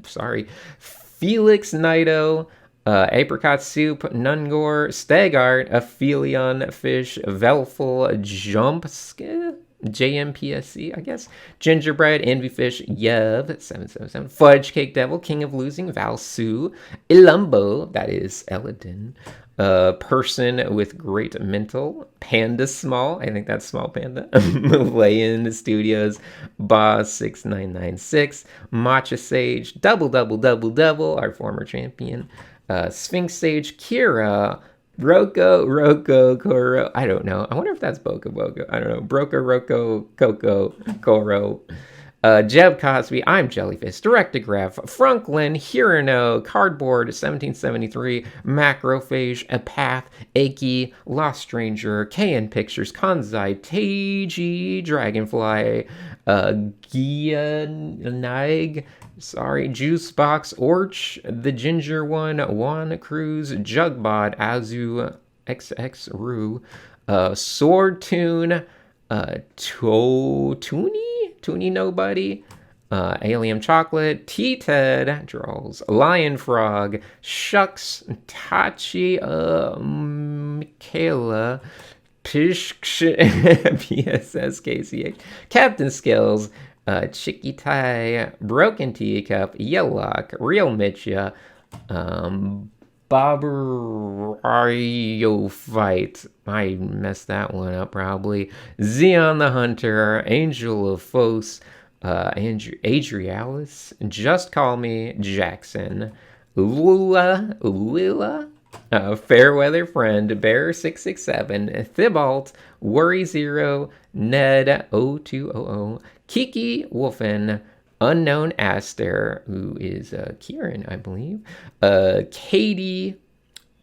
Sorry. Felix Nido, Apricot Soup, Nungor, Stagart, Aphelion Fish, Velful, Jumpske, JMPSC, I guess. Gingerbread, Envyfish, Yev, 777, Fudge Cake Devil, King of Losing, Valsu, Ilumbo, that is Eladin, Person with Great Mental, Panda Small, I think that's Small Panda, Malayan Studios, Boss 6996, Matcha Sage, Double, our former champion, Sphinx Sage, Kira, Roko, Koro, I don't know. I wonder if that's Boca. I don't know. Broca, Roko, Coco, Koro. Jeb Cosby, I'm Jellyfish, Directograph, Franklin, Hirano, Cardboard, 1773, Macrophage, Apath, Aki, Lost Stranger, KN Pictures, Kanzai, Teiji, Dragonfly, Gianag, Juicebox, Orch, The Ginger One, Juan Cruz, Jugbot, Azu, XX Rue, Sword Tune, Toonie Nobody, Alien Chocolate, T-Ted, Draws, Lion Frog, Shucks, Tachi, Michaela, Pishk, PSSKCH, Captain Skills, Chicky Tie, Broken Teacup, Yellock, Real Mitcha, Barbario Fight. I messed that one up probably. Zeon the Hunter, Angel of Phos, Adrialis, Just Call Me, Jackson, Lula, Fairweather Friend, Bear 667, Thibalt, Worry Zero, Ned 0200, Kiki Wolfen, Unknown Aster, who is Kieran, I believe, Katie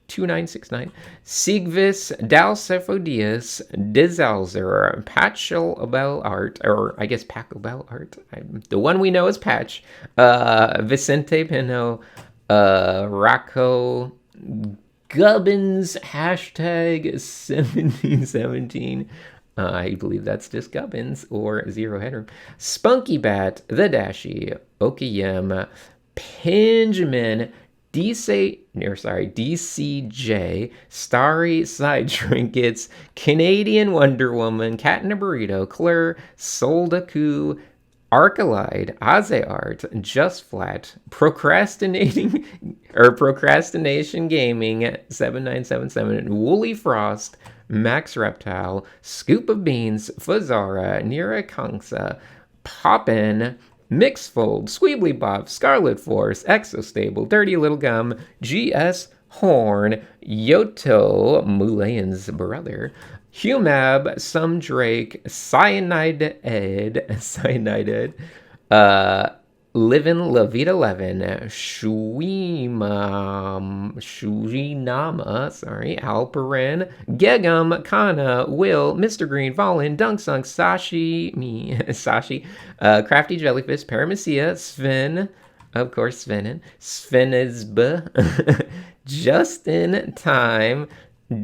2969, Sigvis, Dalcephodius, Dizalzer, Patchel Art, or I guess Pacobel Art. The one we know is Patch, Vicente Pino, Rocco, Gubbins, hashtag 1717. I believe that's just Gubbins or Zero Headroom. Spunky Bat, The Dashi, Okiyem, Pinjamin, DCJ, Starry Side Trinkets, Canadian Wonder Woman, Cat in a Burrito, Claire, Soldaku, Arcalide, Azeart, Just Flat, Procrastination Gaming, 7977, Woolly Frost, Max Reptile, Scoop of Beans, Fazara, Nira Kangsa, Poppin', Mixfold, Squeebly Bob, Scarlet Force, Exostable, Dirty Little Gum, GS Horn, Yoto, Mulayan's brother, Humab, Some Drake, Cyanide Ed, Livin' La Vida 11, Shuinama, Alperin, Gegum, Kana, Will, Mr. Green, Volin, Dunksunk, Sashi, Crafty Jellyfish, Paramecia, Sven, of course, Svenizb, Justin Time,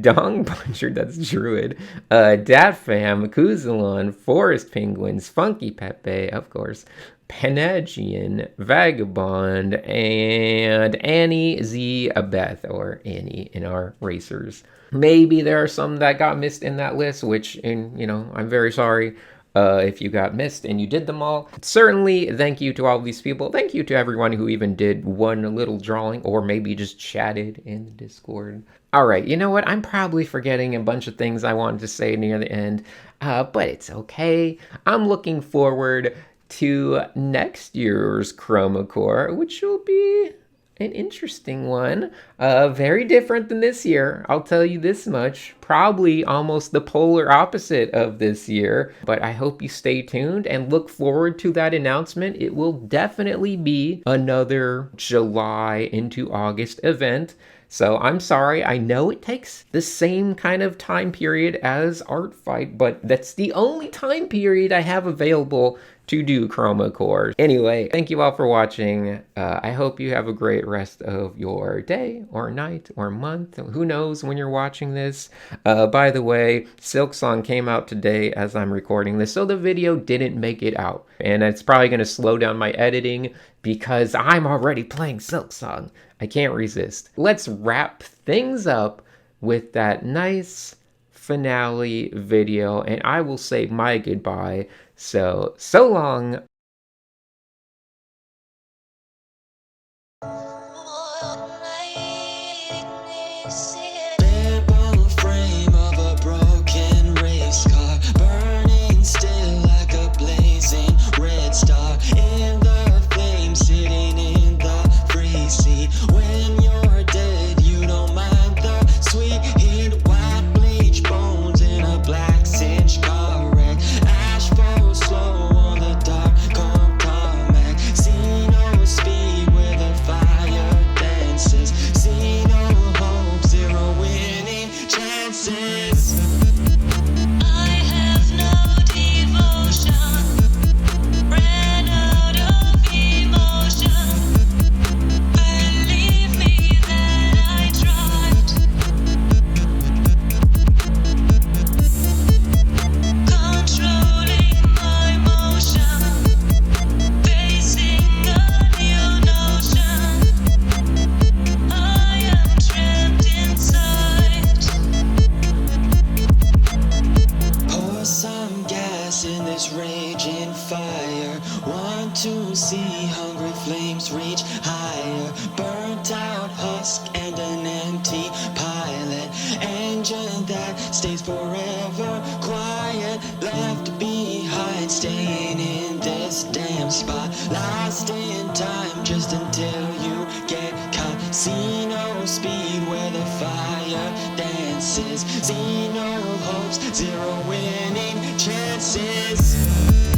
Dong Puncher, that's Druid, Dat Fam, Kuzalon, Forest Penguins, Funky Pepe, of course, Panagian, Vagabond, and Annie Z. Beth, or Annie in our racers. Maybe there are some that got missed in that list, which, I'm very sorry. if you got missed and you did them all. Certainly, thank you to all of these people. Thank you to everyone who even did one little drawing or maybe just chatted in the Discord. All right, you know what? I'm probably forgetting a bunch of things I wanted to say near the end, but it's okay. I'm looking forward to next year's Chroma Corps, which will be an interesting one. Very different than this year, I'll tell you this much. Probably almost the polar opposite of this year, but I hope you stay tuned and look forward to that announcement. It will definitely be another July into August event. So I'm sorry, I know it takes the same kind of time period as Art Fight, but that's the only time period I have available to do Chroma Corps. Anyway, thank you all for watching. I hope you have a great rest of your day or night or month. Who knows when you're watching this? By the way, Silksong came out today as I'm recording this, so the video didn't make it out. And it's probably going to slow down my editing because I'm already playing Silksong. I can't resist. Let's wrap things up with that nice finale video, and I will say my goodbye. So long. Frame of a broken race car, burning still like a blazing red star in the flames, sitting in the free sea. When you're dead, you don't mind the sweet heat, white bleach bones in a black cinch car wreck. Ash falls slow on the dark cold tarmac. See no speed where the fire dances. See no hope, zero winning chances. I have no devotion, ran out of emotion. Believe me that I tried. Controlling my motion, facing a new notion. I am trapped inside. Pour some gas in this raging fire. Want to see hungry flames reach higher. Burnt out husk and an empty pilot. Engine that stays forever quiet. Left behind, staying in this damn spot. Lost in time just until you get caught. See no speed where the fire dances. See no hopes, zero winning chances.